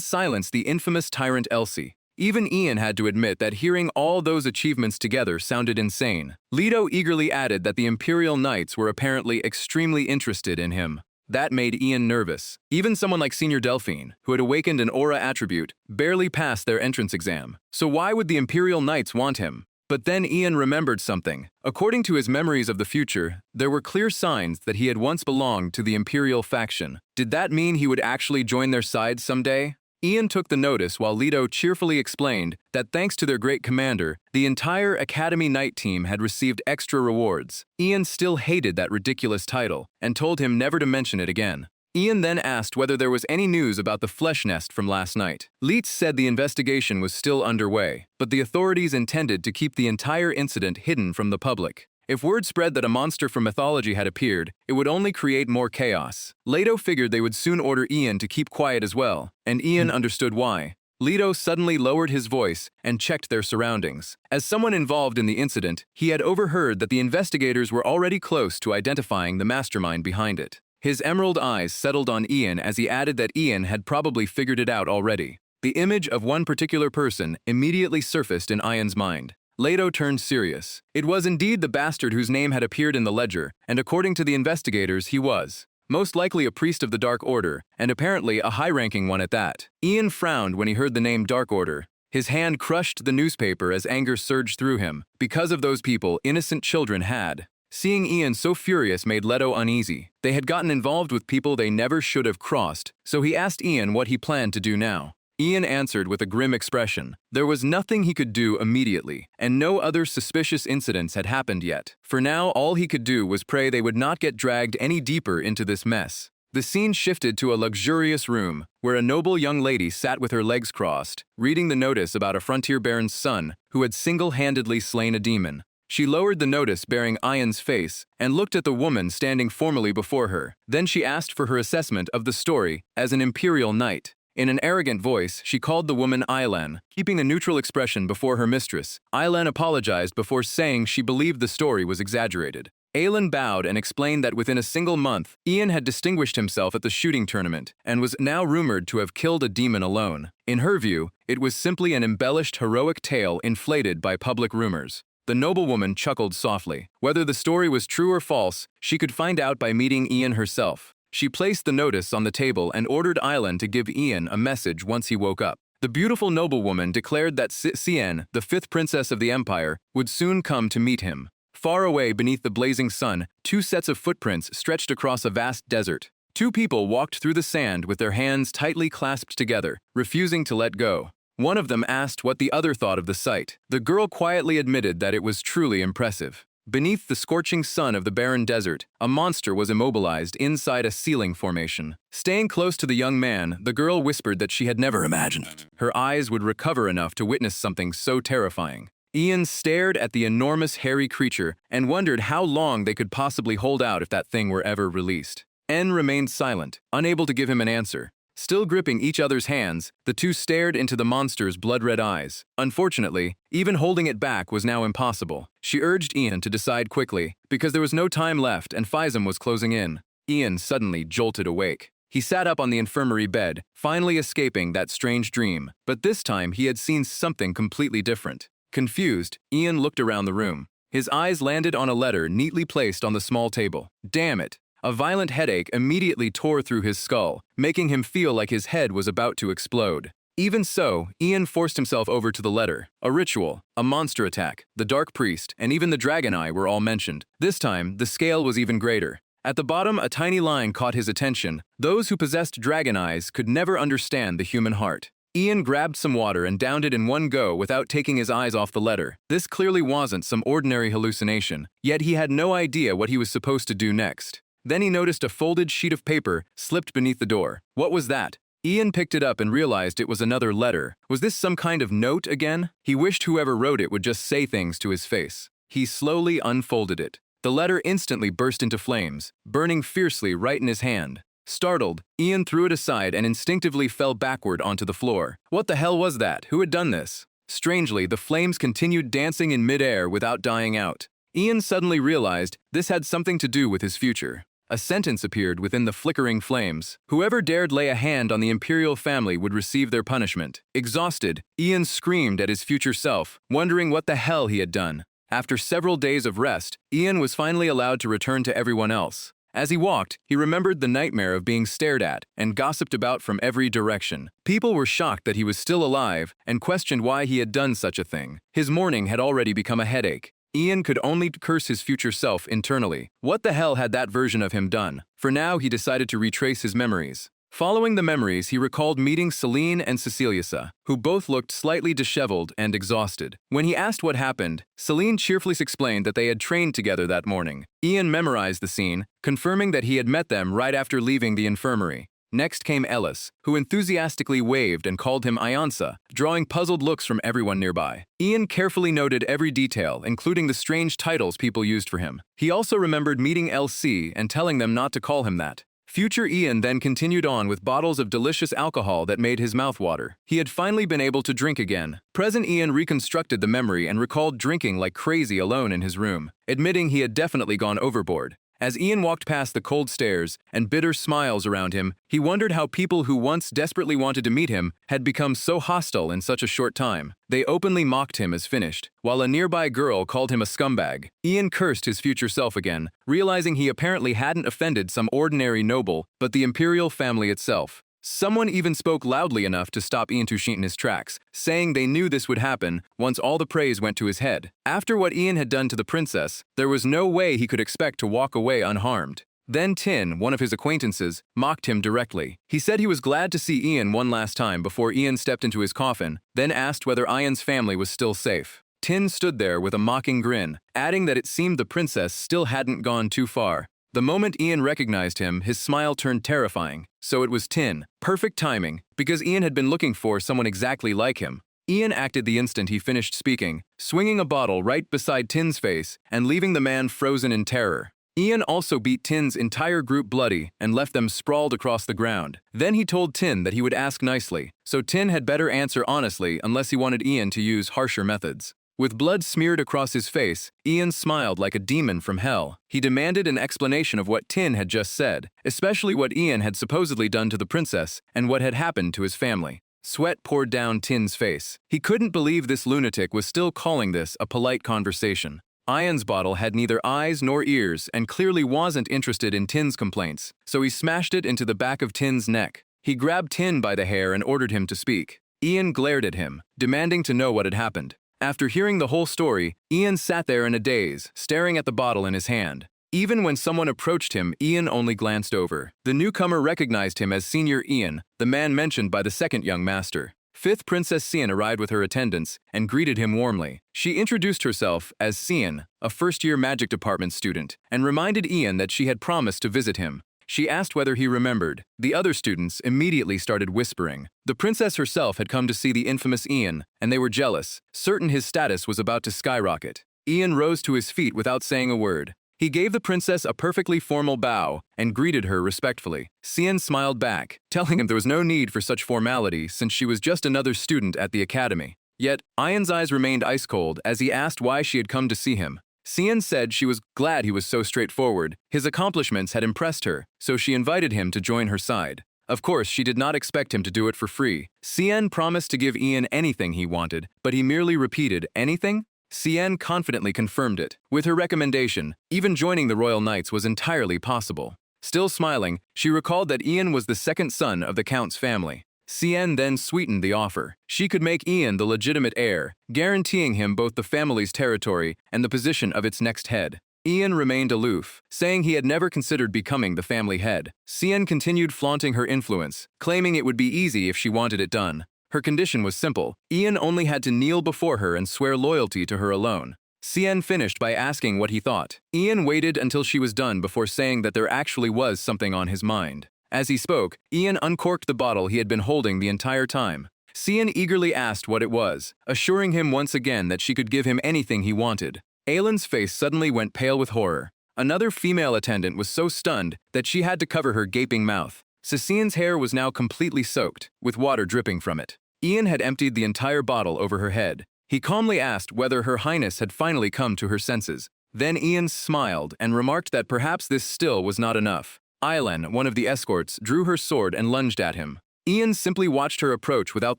silenced the infamous tyrant Elsie. Even Ian had to admit that hearing all those achievements together sounded insane. Leto eagerly added that the Imperial Knights were apparently extremely interested in him. That made Ian nervous. Even someone like Senior Delphine, who had awakened an aura attribute, barely passed their entrance exam. So why would the Imperial Knights want him? But then Ian remembered something. According to his memories of the future, there were clear signs that he had once belonged to the Imperial faction. Did that mean he would actually join their side someday? Ian took the notice while Leto cheerfully explained that thanks to their great commander, the entire Academy Knight team had received extra rewards. Ian still hated that ridiculous title and told him never to mention it again. Ian then asked whether there was any news about the flesh nest from last night. Leitz said the investigation was still underway, but the authorities intended to keep the entire incident hidden from the public. If word spread that a monster from mythology had appeared, it would only create more chaos. Leto figured they would soon order Ian to keep quiet as well, and Ian understood why. Leto suddenly lowered his voice and checked their surroundings. As someone involved in the incident, he had overheard that the investigators were already close to identifying the mastermind behind it. His emerald eyes settled on Ian as he added that Ian had probably figured it out already. The image of one particular person immediately surfaced in Ian's mind. Leto turned serious. It was indeed the bastard whose name had appeared in the ledger, and according to the investigators, he was most likely a priest of the Dark Order, and apparently a high-ranking one at that. Ian frowned when he heard the name Dark Order. His hand crushed the newspaper as anger surged through him. Because of those people, innocent children had. Seeing Ian so furious made Leto uneasy. They had gotten involved with people they never should have crossed, so he asked Ian what he planned to do now. Ian answered with a grim expression. There was nothing he could do immediately, and no other suspicious incidents had happened yet. For now, all he could do was pray they would not get dragged any deeper into this mess. The scene shifted to a luxurious room, where a noble young lady sat with her legs crossed, reading the notice about a frontier baron's son who had single-handedly slain a demon. She lowered the notice bearing Ian's face and looked at the woman standing formally before her. Then she asked for her assessment of the story as an imperial knight. In an arrogant voice, she called the woman Ailan. Keeping a neutral expression before her mistress, Ailan apologized before saying she believed the story was exaggerated. Ailan bowed and explained that within a single month, Ian had distinguished himself at the shooting tournament and was now rumored to have killed a demon alone. In her view, it was simply an embellished heroic tale inflated by public rumors. The noblewoman chuckled softly. Whether the story was true or false, she could find out by meeting Ian herself. She placed the notice on the table and ordered Ailan to give Ian a message once he woke up. The beautiful noblewoman declared that Cien, the fifth princess of the empire, would soon come to meet him. Far away beneath the blazing sun, two sets of footprints stretched across a vast desert. Two people walked through the sand with their hands tightly clasped together, refusing to let go. One of them asked what the other thought of the sight. The girl quietly admitted that it was truly impressive. Beneath the scorching sun of the barren desert, a monster was immobilized inside a ceiling formation. Staying close to the young man, the girl whispered that she had never imagined her eyes would recover enough to witness something so terrifying. Ian stared at the enormous hairy creature and wondered how long they could possibly hold out if that thing were ever released. N remained silent, unable to give him an answer. Still gripping each other's hands, the two stared into the monster's blood-red eyes. Unfortunately, even holding it back was now impossible. She urged Ian to decide quickly, because there was no time left and Physum was closing in. Ian suddenly jolted awake. He sat up on the infirmary bed, finally escaping that strange dream, but this time he had seen something completely different. Confused, Ian looked around the room. His eyes landed on a letter neatly placed on the small table. Damn it! A violent headache immediately tore through his skull, making him feel like his head was about to explode. Even so, Ian forced himself over to the letter. A ritual, a monster attack, the Dark Priest, and even the Dragon Eye were all mentioned. This time, the scale was even greater. At the bottom, a tiny line caught his attention. Those who possessed dragon eyes could never understand the human heart. Ian grabbed some water and downed it in one go without taking his eyes off the letter. This clearly wasn't some ordinary hallucination, yet he had no idea what he was supposed to do next. Then he noticed a folded sheet of paper slipped beneath the door. What was that? Ian picked it up and realized it was another letter. Was this some kind of note again? He wished whoever wrote it would just say things to his face. He slowly unfolded it. The letter instantly burst into flames, burning fiercely right in his hand. Startled, Ian threw it aside and instinctively fell backward onto the floor. What the hell was that? Who had done this? Strangely, the flames continued dancing in midair without dying out. Ian suddenly realized this had something to do with his future. A sentence appeared within the flickering flames. Whoever dared lay a hand on the imperial family would receive their punishment. Exhausted, Ian screamed at his future self, wondering what the hell he had done. After several days of rest, Ian was finally allowed to return to everyone else. As he walked, he remembered the nightmare of being stared at and gossiped about from every direction. People were shocked that he was still alive and questioned why he had done such a thing. His morning had already become a headache. Ian could only curse his future self internally. What the hell had that version of him done? For now, he decided to retrace his memories. Following the memories, he recalled meeting Celine and Ceciliasa, who both looked slightly disheveled and exhausted. When he asked what happened, Celine cheerfully explained that they had trained together that morning. Ian memorized the scene, confirming that he had met them right after leaving the infirmary. Next came Ellis, who enthusiastically waved and called him Ionsa, drawing puzzled looks from everyone nearby. Ian carefully noted every detail, including the strange titles people used for him. He also remembered meeting LC and telling them not to call him that. Future Ian then continued on with bottles of delicious alcohol that made his mouth water. He had finally been able to drink again. Present Ian reconstructed the memory and recalled drinking like crazy alone in his room, admitting he had definitely gone overboard. As Ian walked past the cold stares and bitter smiles around him, he wondered how people who once desperately wanted to meet him had become so hostile in such a short time. They openly mocked him as finished, while a nearby girl called him a scumbag. Ian cursed his future self again, realizing he apparently hadn't offended some ordinary noble, but the imperial family itself. Someone even spoke loudly enough to stop Ian Tushin in his tracks, saying they knew this would happen once all the praise went to his head. After what Ian had done to the princess, there was no way he could expect to walk away unharmed. Then Tin, one of his acquaintances, mocked him directly. He said he was glad to see Ian one last time before Ian stepped into his coffin, then asked whether Ian's family was still safe. Tin stood there with a mocking grin, adding that it seemed the princess still hadn't gone too far. The moment Ian recognized him, his smile turned terrifying. So it was Tin. Perfect timing, because Ian had been looking for someone exactly like him. Ian acted the instant he finished speaking, swinging a bottle right beside Tin's face and leaving the man frozen in terror. Ian also beat Tin's entire group bloody and left them sprawled across the ground. Then he told Tin that he would ask nicely, so Tin had better answer honestly unless he wanted Ian to use harsher methods. With blood smeared across his face, Ian smiled like a demon from hell. He demanded an explanation of what Tin had just said, especially what Ian had supposedly done to the princess and what had happened to his family. Sweat poured down Tin's face. He couldn't believe this lunatic was still calling this a polite conversation. Ian's bottle had neither eyes nor ears and clearly wasn't interested in Tin's complaints, so he smashed it into the back of Tin's neck. He grabbed Tin by the hair and ordered him to speak. Ian glared at him, demanding to know what had happened. After hearing the whole story, Ian sat there in a daze, staring at the bottle in his hand. Even when someone approached him, Ian only glanced over. The newcomer recognized him as Senior Ian, the man mentioned by the second young master. Fifth Princess Cian arrived with her attendants and greeted him warmly. She introduced herself as Cian, a first-year magic department student, and reminded Ian that she had promised to visit him. She asked whether he remembered. The other students immediately started whispering. The princess herself had come to see the infamous Ian, and they were jealous, certain his status was about to skyrocket. Ian rose to his feet without saying a word. He gave the princess a perfectly formal bow and greeted her respectfully. Cian smiled back, telling him there was no need for such formality since she was just another student at the academy. Yet, Ian's eyes remained ice-cold as he asked why she had come to see him. Cian said she was glad he was so straightforward. His accomplishments had impressed her, so she invited him to join her side. Of course, she did not expect him to do it for free. Cian promised to give Ian anything he wanted, but he merely repeated, "Anything?" Cian confidently confirmed it. With her recommendation, even joining the Royal Knights was entirely possible. Still smiling, she recalled that Ian was the second son of the Count's family. Cian then sweetened the offer. She could make Ian the legitimate heir, guaranteeing him both the family's territory and the position of its next head. Ian remained aloof, saying he had never considered becoming the family head. Cian continued flaunting her influence, claiming it would be easy if she wanted it done. Her condition was simple. Ian only had to kneel before her and swear loyalty to her alone. Cian finished by asking what he thought. Ian waited until she was done before saying that there actually was something on his mind. As he spoke, Ian uncorked the bottle he had been holding the entire time. Cian eagerly asked what it was, assuring him once again that she could give him anything he wanted. Aylin's face suddenly went pale with horror. Another female attendant was so stunned that she had to cover her gaping mouth. Cecine's hair was now completely soaked, with water dripping from it. Ian had emptied the entire bottle over her head. He calmly asked whether Her Highness had finally come to her senses. Then Ian smiled and remarked that perhaps this still was not enough. Aylin, one of the escorts, drew her sword and lunged at him. Ian simply watched her approach without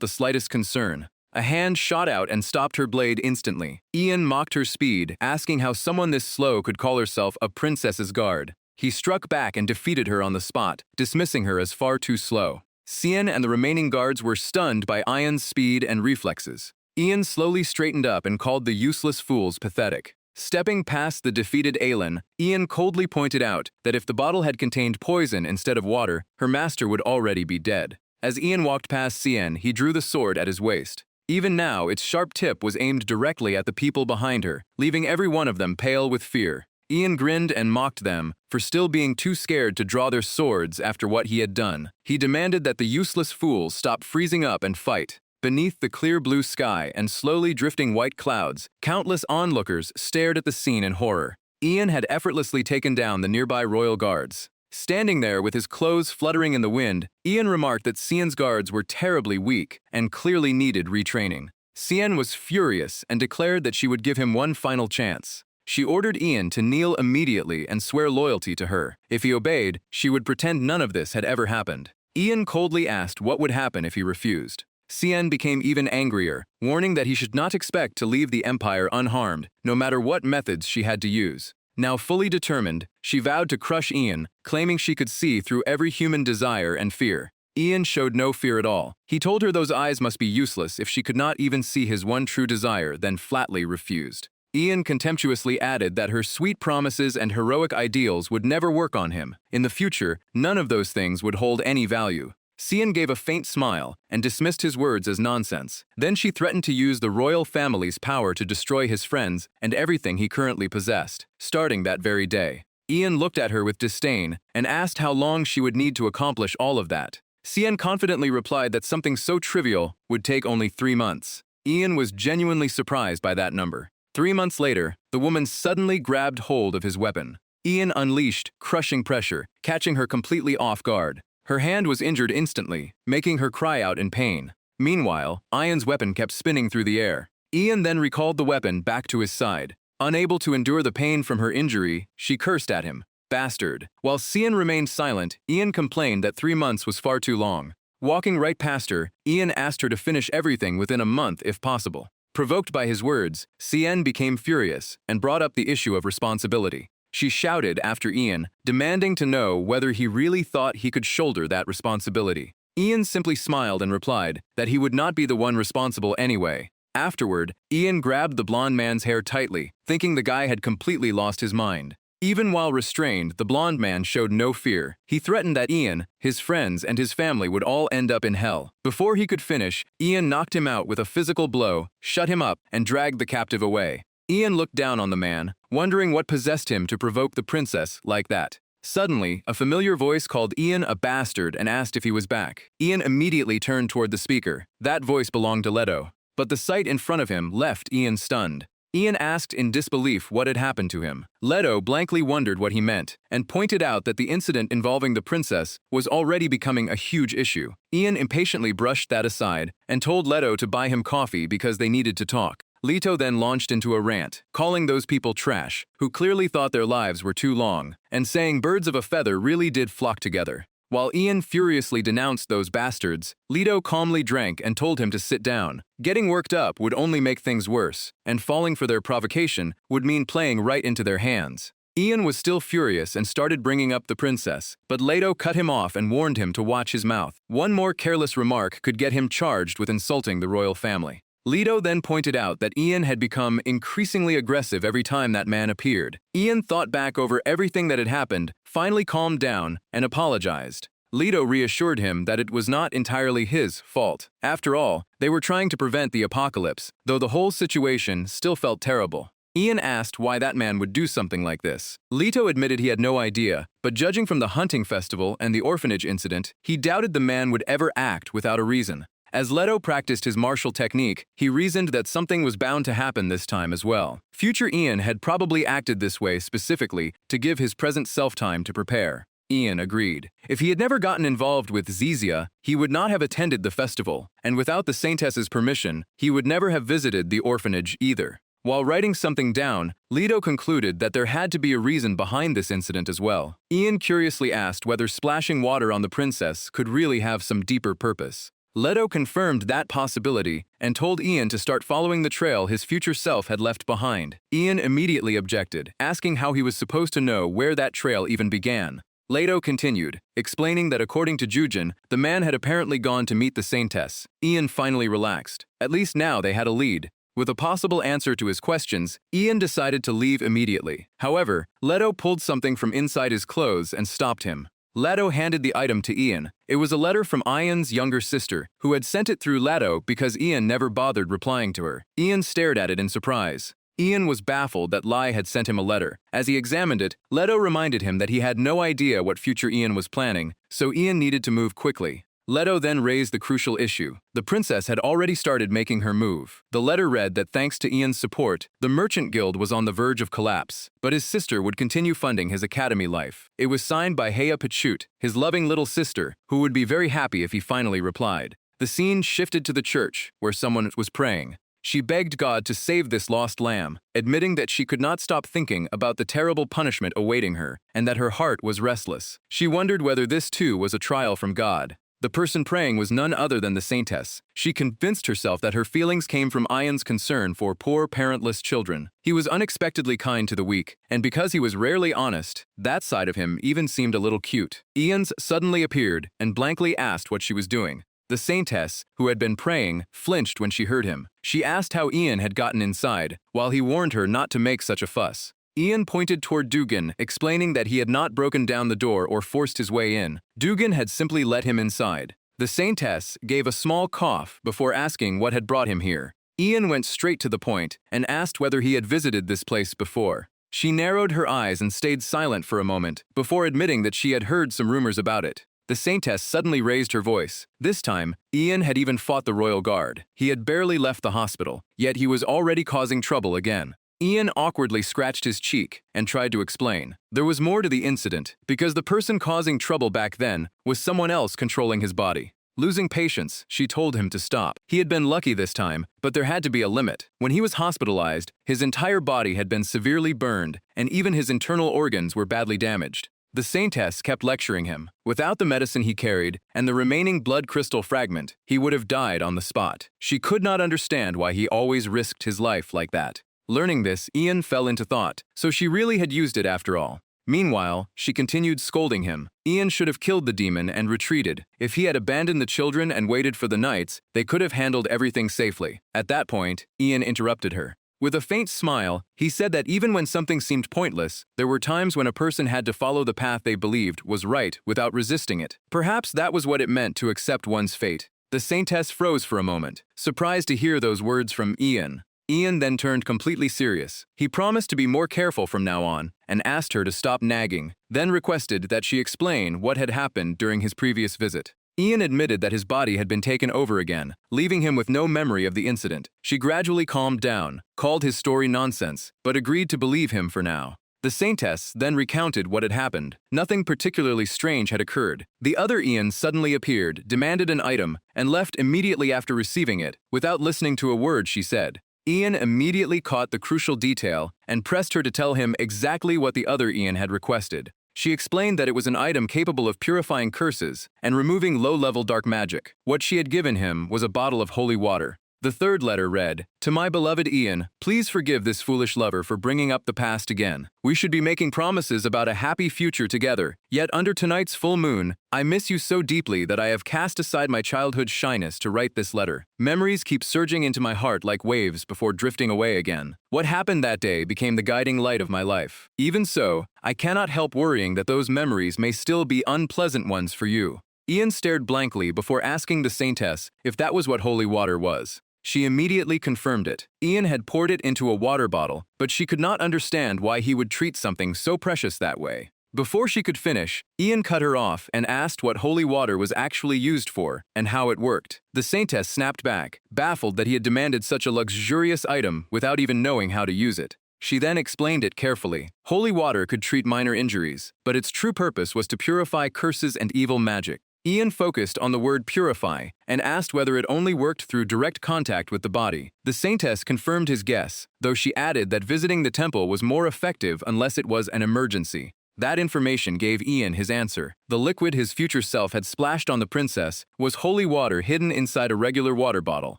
the slightest concern. A hand shot out and stopped her blade instantly. Ian mocked her speed, asking how someone this slow could call herself a princess's guard. He struck back and defeated her on the spot, dismissing her as far too slow. Cian and the remaining guards were stunned by Ian's speed and reflexes. Ian slowly straightened up and called the useless fools pathetic. Stepping past the defeated Aelin, Ian coldly pointed out that if the bottle had contained poison instead of water, her master would already be dead. As Ian walked past Cien, he drew the sword at his waist. Even now, its sharp tip was aimed directly at the people behind her, leaving every one of them pale with fear. Ian grinned and mocked them for still being too scared to draw their swords after what he had done. He demanded that the useless fools stop freezing up and fight. Beneath the clear blue sky and slowly drifting white clouds, countless onlookers stared at the scene in horror. Ian had effortlessly taken down the nearby royal guards. Standing there with his clothes fluttering in the wind, Ian remarked that Cien's guards were terribly weak and clearly needed retraining. Cien was furious and declared that she would give him one final chance. She ordered Ian to kneel immediately and swear loyalty to her. If he obeyed, she would pretend none of this had ever happened. Ian coldly asked what would happen if he refused. Cien became even angrier, warning that he should not expect to leave the Empire unharmed, no matter what methods she had to use. Now fully determined, she vowed to crush Ian, claiming she could see through every human desire and fear. Ian showed no fear at all. He told her those eyes must be useless if she could not even see his one true desire, then flatly refused. Ian contemptuously added that her sweet promises and heroic ideals would never work on him. In the future, none of those things would hold any value. Cien gave a faint smile and dismissed his words as nonsense. Then she threatened to use the royal family's power to destroy his friends and everything he currently possessed, starting that very day. Ian looked at her with disdain and asked how long she would need to accomplish all of that. Cien confidently replied that something so trivial would take only 3 months. Ian was genuinely surprised by that number. 3 months later, the woman suddenly grabbed hold of his weapon. Ian unleashed crushing pressure, catching her completely off guard. Her hand was injured instantly, making her cry out in pain. Meanwhile, Ian's weapon kept spinning through the air. Ian then recalled the weapon back to his side. Unable to endure the pain from her injury, she cursed at him. Bastard. While Cien remained silent, Ian complained that 3 months was far too long. Walking right past her, Ian asked her to finish everything within a month if possible. Provoked by his words, Cien became furious and brought up the issue of responsibility. She shouted after Ian, demanding to know whether he really thought he could shoulder that responsibility. Ian simply smiled and replied that he would not be the one responsible anyway. Afterward, Ian grabbed the blonde man's hair tightly, thinking the guy had completely lost his mind. Even while restrained, the blonde man showed no fear. He threatened that Ian, his friends, and his family would all end up in hell. Before he could finish, Ian knocked him out with a physical blow, shut him up, and dragged the captive away. Ian looked down on the man, wondering what possessed him to provoke the princess like that. Suddenly, a familiar voice called Ian a bastard and asked if he was back. Ian immediately turned toward the speaker. That voice belonged to Leto. But the sight in front of him left Ian stunned. Ian asked in disbelief what had happened to him. Leto blankly wondered what he meant, and pointed out that the incident involving the princess was already becoming a huge issue. Ian impatiently brushed that aside and told Leto to buy him coffee because they needed to talk. Leto then launched into a rant, calling those people trash, who clearly thought their lives were too long, and saying birds of a feather really did flock together. While Ian furiously denounced those bastards, Leto calmly drank and told him to sit down. Getting worked up would only make things worse, and falling for their provocation would mean playing right into their hands. Ian was still furious and started bringing up the princess, but Leto cut him off and warned him to watch his mouth. One more careless remark could get him charged with insulting the royal family. Leto then pointed out that Ian had become increasingly aggressive every time that man appeared. Ian thought back over everything that had happened, finally calmed down, and apologized. Leto reassured him that it was not entirely his fault. After all, they were trying to prevent the apocalypse, though the whole situation still felt terrible. Ian asked why that man would do something like this. Leto admitted he had no idea, but judging from the hunting festival and the orphanage incident, he doubted the man would ever act without a reason. As Leto practiced his martial technique, he reasoned that something was bound to happen this time as well. Future Ian had probably acted this way specifically to give his present self time to prepare. Ian agreed. If he had never gotten involved with Zizia, he would not have attended the festival, and without the Saintess's permission, he would never have visited the orphanage either. While writing something down, Leto concluded that there had to be a reason behind this incident as well. Ian curiously asked whether splashing water on the princess could really have some deeper purpose. Leto confirmed that possibility and told Ian to start following the trail his future self had left behind. Ian immediately objected, asking how he was supposed to know where that trail even began. Leto continued, explaining that according to Jujin, the man had apparently gone to meet the Saintess. Ian finally relaxed. At least now they had a lead. With a possible answer to his questions, Ian decided to leave immediately. However, Leto pulled something from inside his clothes and stopped him. Leto handed the item to Ian. It was a letter from Ian's younger sister, who had sent it through Leto because Ian never bothered replying to her. Ian stared at it in surprise. Ian was baffled that Lai had sent him a letter. As he examined it, Leto reminded him that he had no idea what future Ian was planning, so Ian needed to move quickly. Leto then raised the crucial issue. The princess had already started making her move. The letter read that thanks to Ian's support, the Merchant Guild was on the verge of collapse, but his sister would continue funding his academy life. It was signed by Heya Pachut, his loving little sister, who would be very happy if he finally replied. The scene shifted to the church, where someone was praying. She begged God to save this lost lamb, admitting that she could not stop thinking about the terrible punishment awaiting her, and that her heart was restless. She wondered whether this too was a trial from God. The person praying was none other than the saintess. She convinced herself that her feelings came from Ian's concern for poor, parentless children. He was unexpectedly kind to the weak, and because he was rarely honest, that side of him even seemed a little cute. Ian's suddenly appeared and blankly asked what she was doing. The saintess, who had been praying, flinched when she heard him. She asked how Ian had gotten inside, while he warned her not to make such a fuss. Ian pointed toward Dugan, explaining that he had not broken down the door or forced his way in. Dugan had simply let him inside. The saintess gave a small cough before asking what had brought him here. Ian went straight to the point and asked whether he had visited this place before. She narrowed her eyes and stayed silent for a moment before admitting that she had heard some rumors about it. The saintess suddenly raised her voice. This time, Ian had even fought the royal guard. He had barely left the hospital, yet he was already causing trouble again. Ian awkwardly scratched his cheek and tried to explain. There was more to the incident, because the person causing trouble back then was someone else controlling his body. Losing patience, she told him to stop. He had been lucky this time, but there had to be a limit. When he was hospitalized, his entire body had been severely burned, and even his internal organs were badly damaged. The saintess kept lecturing him. Without the medicine he carried and the remaining blood crystal fragment, he would have died on the spot. She could not understand why he always risked his life like that. Learning this, Ian fell into thought, so she really had used it after all. Meanwhile, she continued scolding him. Ian should have killed the demon and retreated. If he had abandoned the children and waited for the knights, they could have handled everything safely. At that point, Ian interrupted her. With a faint smile, he said that even when something seemed pointless, there were times when a person had to follow the path they believed was right without resisting it. Perhaps that was what it meant to accept one's fate. The saintess froze for a moment, surprised to hear those words from Ian. Ian then turned completely serious. He promised to be more careful from now on and asked her to stop nagging, then requested that she explain what had happened during his previous visit. Ian admitted that his body had been taken over again, leaving him with no memory of the incident. She gradually calmed down, called his story nonsense, but agreed to believe him for now. The saintess then recounted what had happened. Nothing particularly strange had occurred. The other Ian suddenly appeared, demanded an item, and left immediately after receiving it, without listening to a word she said. Ian immediately caught the crucial detail and pressed her to tell him exactly what the other Ian had requested. She explained that it was an item capable of purifying curses and removing low-level dark magic. What she had given him was a bottle of holy water. The third letter read, "To my beloved Ian, please forgive this foolish lover for bringing up the past again. We should be making promises about a happy future together. Yet under tonight's full moon, I miss you so deeply that I have cast aside my childhood shyness to write this letter. Memories keep surging into my heart like waves before drifting away again. What happened that day became the guiding light of my life. Even so, I cannot help worrying that those memories may still be unpleasant ones for you." Ian stared blankly before asking the saintess if that was what holy water was. She immediately confirmed it. Ian had poured it into a water bottle, but she could not understand why he would treat something so precious that way. Before she could finish, Ian cut her off and asked what holy water was actually used for and how it worked. The saintess snapped back, baffled that he had demanded such a luxurious item without even knowing how to use it. She then explained it carefully. Holy water could treat minor injuries, but its true purpose was to purify curses and evil magic. Ian focused on the word purify and asked whether it only worked through direct contact with the body. The saintess confirmed his guess, though she added that visiting the temple was more effective unless it was an emergency. That information gave Ian his answer. The liquid his future self had splashed on the princess was holy water hidden inside a regular water bottle.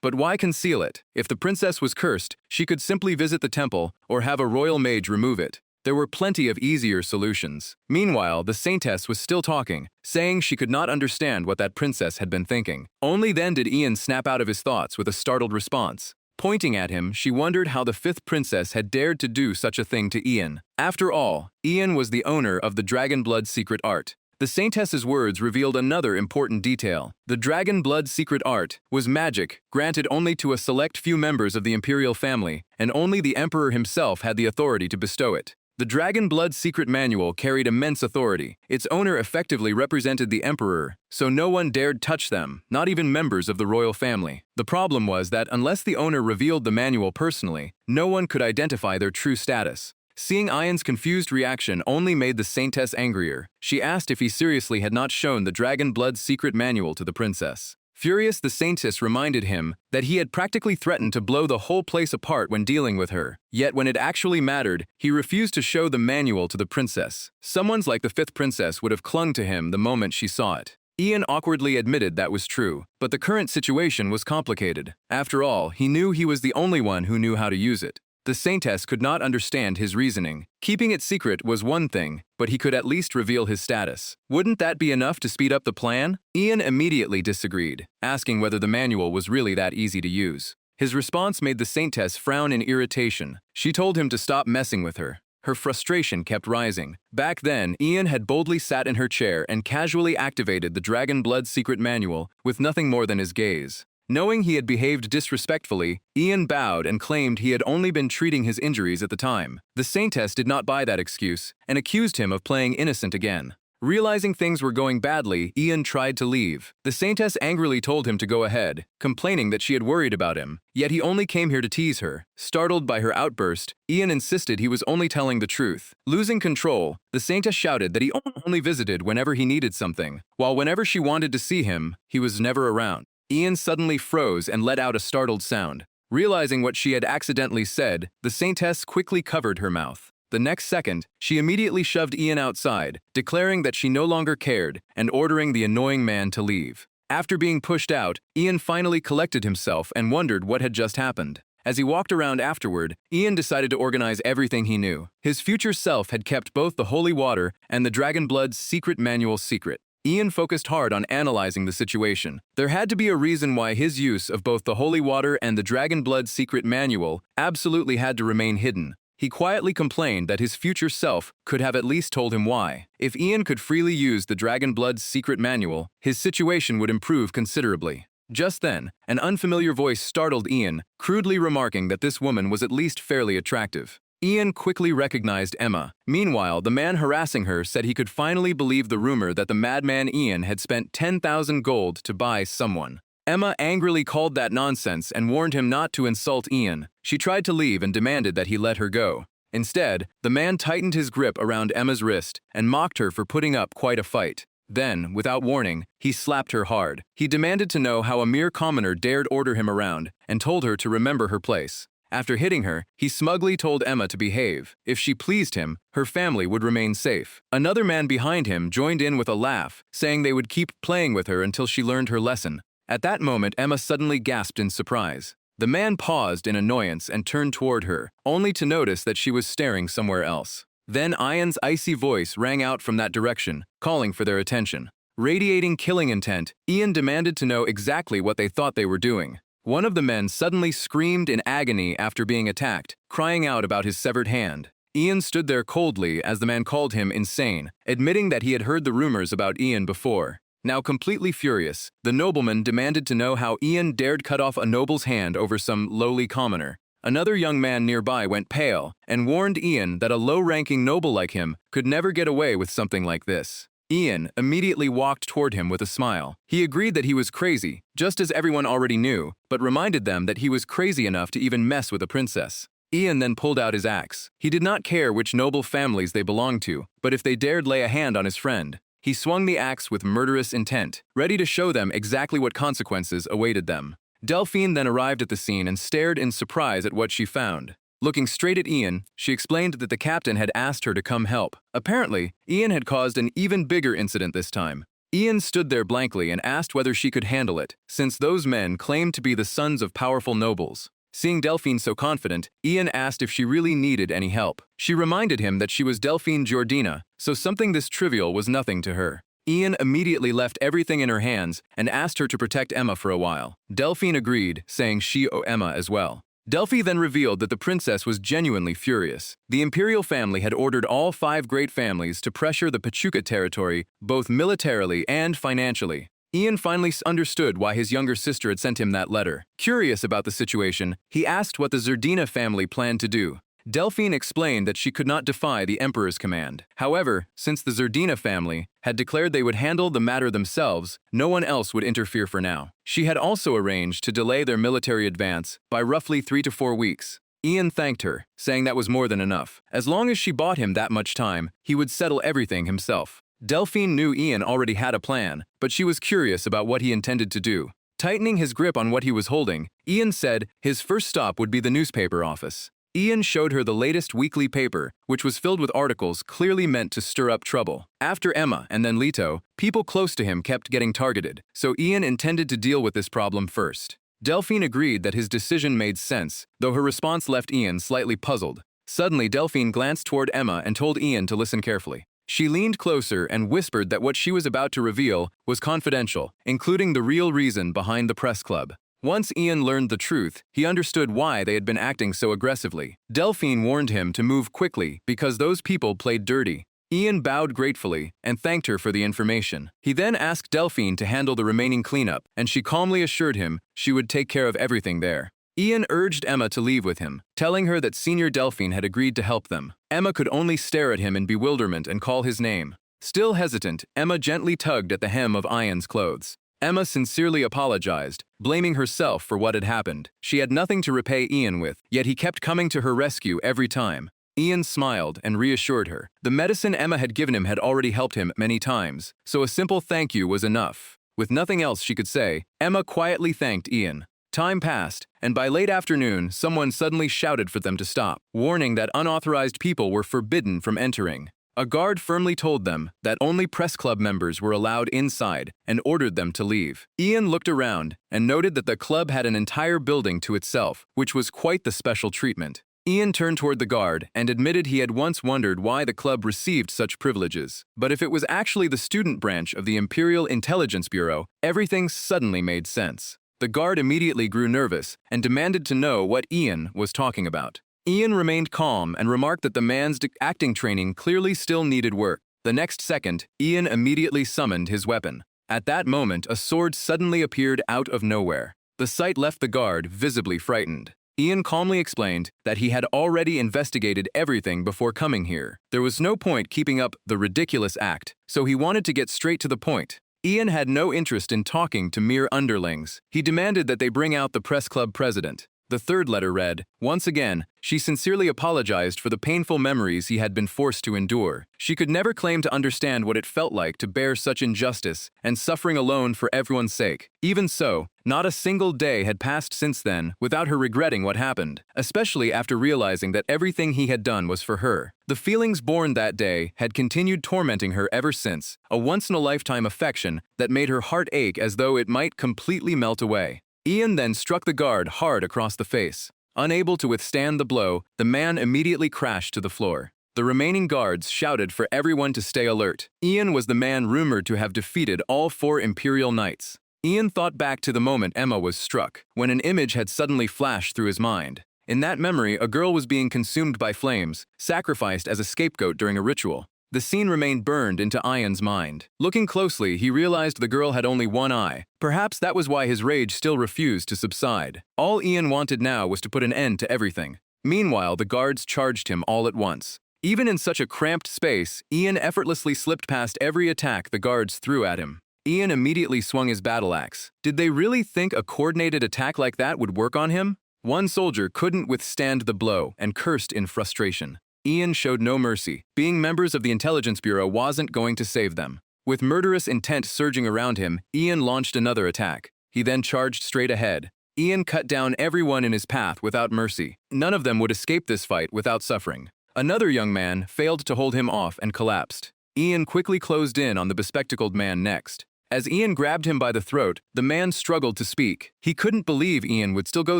But why conceal it? If the princess was cursed, she could simply visit the temple or have a royal mage remove it. There were plenty of easier solutions. Meanwhile, the saintess was still talking, saying she could not understand what that princess had been thinking. Only then did Ian snap out of his thoughts with a startled response. Pointing at him, she wondered how the fifth princess had dared to do such a thing to Ian. After all, Ian was the owner of the Dragon Blood secret art. The Saintess's words revealed another important detail. The Dragon Blood secret art was magic, granted only to a select few members of the imperial family, and only the emperor himself had the authority to bestow it. The Dragon Blood secret manual carried immense authority. Its owner effectively represented the emperor, so no one dared touch them, not even members of the royal family. The problem was that unless the owner revealed the manual personally, no one could identify their true status. Seeing Ian's confused reaction only made the Saintess angrier. She asked if he seriously had not shown the Dragon Blood secret manual to the princess. Furious, the Saintess reminded him that he had practically threatened to blow the whole place apart when dealing with her. Yet when it actually mattered, he refused to show the manual to the princess. Someone like the fifth princess would have clung to him the moment she saw it. Ian awkwardly admitted that was true, but the current situation was complicated. After all, he knew he was the only one who knew how to use it. The Saintess could not understand his reasoning. Keeping it secret was one thing, but he could at least reveal his status. Wouldn't that be enough to speed up the plan? Ian immediately disagreed, asking whether the manual was really that easy to use. His response made the Saintess frown in irritation. She told him to stop messing with her. Her frustration kept rising. Back then, Ian had boldly sat in her chair and casually activated the Dragon Blood secret manual with nothing more than his gaze. Knowing he had behaved disrespectfully, Ian bowed and claimed he had only been treating his injuries at the time. The Saintess did not buy that excuse and accused him of playing innocent again. Realizing things were going badly, Ian tried to leave. The Saintess angrily told him to go ahead, complaining that she had worried about him. Yet he only came here to tease her. Startled by her outburst, Ian insisted he was only telling the truth. Losing control, the Saintess shouted that he only visited whenever he needed something, while whenever she wanted to see him, he was never around. Ian suddenly froze and let out a startled sound. Realizing what she had accidentally said, the Saintess quickly covered her mouth. The next second, she immediately shoved Ian outside, declaring that she no longer cared and ordering the annoying man to leave. After being pushed out, Ian finally collected himself and wondered what had just happened. As he walked around afterward, Ian decided to organize everything he knew. His future self had kept both the holy water and the Dragon Blood's secret manual secret. Ian focused hard on analyzing the situation. There had to be a reason why his use of both the holy water and the Dragon Blood secret manual absolutely had to remain hidden. He quietly complained that his future self could have at least told him why. If Ian could freely use the Dragon Blood's secret manual, his situation would improve considerably. Just then, an unfamiliar voice startled Ian, crudely remarking that this woman was at least fairly attractive. Ian quickly recognized Emma. Meanwhile, the man harassing her said he could finally believe the rumor that the madman Ian had spent 10,000 gold to buy someone. Emma angrily called that nonsense and warned him not to insult Ian. She tried to leave and demanded that he let her go. Instead, the man tightened his grip around Emma's wrist and mocked her for putting up quite a fight. Then, without warning, he slapped her hard. He demanded to know how a mere commoner dared order him around and told her to remember her place. After hitting her, he smugly told Emma to behave. If she pleased him, her family would remain safe. Another man behind him joined in with a laugh, saying they would keep playing with her until she learned her lesson. At that moment, Emma suddenly gasped in surprise. The man paused in annoyance and turned toward her, only to notice that she was staring somewhere else. Then Ian's icy voice rang out from that direction, calling for their attention. Radiating killing intent, Ian demanded to know exactly what they thought they were doing. One of the men suddenly screamed in agony after being attacked, crying out about his severed hand. Ian stood there coldly as the man called him insane, admitting that he had heard the rumors about Ian before. Now completely furious, the nobleman demanded to know how Ian dared cut off a noble's hand over some lowly commoner. Another young man nearby went pale and warned Ian that a low-ranking noble like him could never get away with something like this. Ian immediately walked toward him with a smile. He agreed that he was crazy, just as everyone already knew, but reminded them that he was crazy enough to even mess with a princess. Ian then pulled out his axe. He did not care which noble families they belonged to, but if they dared lay a hand on his friend. He swung the axe with murderous intent, ready to show them exactly what consequences awaited them. Delphine then arrived at the scene and stared in surprise at what she found. Looking straight at Ian, she explained that the captain had asked her to come help. Apparently, Ian had caused an even bigger incident this time. Ian stood there blankly and asked whether she could handle it, since those men claimed to be the sons of powerful nobles. Seeing Delphine so confident, Ian asked if she really needed any help. She reminded him that she was Delphine Giordina, so something this trivial was nothing to her. Ian immediately left everything in her hands and asked her to protect Emma for a while. Delphine agreed, saying she owed Emma as well. Delphi then revealed that the princess was genuinely furious. The imperial family had ordered all 5 great families to pressure the Pachuca territory, both militarily and financially. Ian finally understood why his younger sister had sent him that letter. Curious about the situation, he asked what the Zerdina family planned to do. Delphine explained that she could not defy the emperor's command. However, since the Zerdina family had declared they would handle the matter themselves, no one else would interfere for now. She had also arranged to delay their military advance by roughly 3 to 4 weeks. Ian thanked her, saying that was more than enough. As long as she bought him that much time, he would settle everything himself. Delphine knew Ian already had a plan, but she was curious about what he intended to do. Tightening his grip on what he was holding, Ian said his first stop would be the newspaper office. Ian showed her the latest weekly paper, which was filled with articles clearly meant to stir up trouble. After Emma and then Leto, people close to him kept getting targeted, so Ian intended to deal with this problem first. Delphine agreed that his decision made sense, though her response left Ian slightly puzzled. Suddenly, Delphine glanced toward Emma and told Ian to listen carefully. She leaned closer and whispered that what she was about to reveal was confidential, including the real reason behind the press club. Once Ian learned the truth, he understood why they had been acting so aggressively. Delphine warned him to move quickly because those people played dirty. Ian bowed gratefully and thanked her for the information. He then asked Delphine to handle the remaining cleanup, and she calmly assured him she would take care of everything there. Ian urged Emma to leave with him, telling her that Senior Delphine had agreed to help them. Emma could only stare at him in bewilderment and call his name. Still hesitant, Emma gently tugged at the hem of Ian's clothes. Emma sincerely apologized, blaming herself for what had happened. She had nothing to repay Ian with, yet he kept coming to her rescue every time. Ian smiled and reassured her. The medicine Emma had given him had already helped him many times, so a simple thank you was enough. With nothing else she could say, Emma quietly thanked Ian. Time passed, and by late afternoon, someone suddenly shouted for them to stop, warning that unauthorized people were forbidden from entering. A guard firmly told them that only press club members were allowed inside and ordered them to leave. Ian looked around and noted that the club had an entire building to itself, which was quite the special treatment. Ian turned toward the guard and admitted he had once wondered why the club received such privileges. But if it was actually the student branch of the Imperial Intelligence Bureau, everything suddenly made sense. The guard immediately grew nervous and demanded to know what Ian was talking about. Ian remained calm and remarked that the man's acting training clearly still needed work. The next second, Ian immediately summoned his weapon. At that moment, a sword suddenly appeared out of nowhere. The sight left the guard visibly frightened. Ian calmly explained that he had already investigated everything before coming here. There was no point keeping up the ridiculous act, so he wanted to get straight to the point. Ian had no interest in talking to mere underlings. He demanded that they bring out the press club president. The third letter read, "Once again, she sincerely apologized for the painful memories he had been forced to endure. She could never claim to understand what it felt like to bear such injustice and suffering alone for everyone's sake. Even so, not a single day had passed since then without her regretting what happened, especially after realizing that everything he had done was for her. The feelings born that day had continued tormenting her ever since, a once-in-a-lifetime affection that made her heart ache as though it might completely melt away." Ian then struck the guard hard across the face. Unable to withstand the blow, the man immediately crashed to the floor. The remaining guards shouted for everyone to stay alert. Ian was the man rumored to have defeated all 4 Imperial Knights. Ian thought back to the moment Emma was struck, when an image had suddenly flashed through his mind. In that memory, a girl was being consumed by flames, sacrificed as a scapegoat during a ritual. The scene remained burned into Ian's mind. Looking closely, he realized the girl had only one eye. Perhaps that was why his rage still refused to subside. All Ian wanted now was to put an end to everything. Meanwhile, the guards charged him all at once. Even in such a cramped space, Ian effortlessly slipped past every attack the guards threw at him. Ian immediately swung his battle axe. Did they really think a coordinated attack like that would work on him? One soldier couldn't withstand the blow and cursed in frustration. Ian showed no mercy. Being members of the Intelligence Bureau wasn't going to save them. With murderous intent surging around him, Ian launched another attack. He then charged straight ahead. Ian cut down everyone in his path without mercy. None of them would escape this fight without suffering. Another young man failed to hold him off and collapsed. Ian quickly closed in on the bespectacled man next. As Ian grabbed him by the throat, the man struggled to speak. He couldn't believe Ian would still go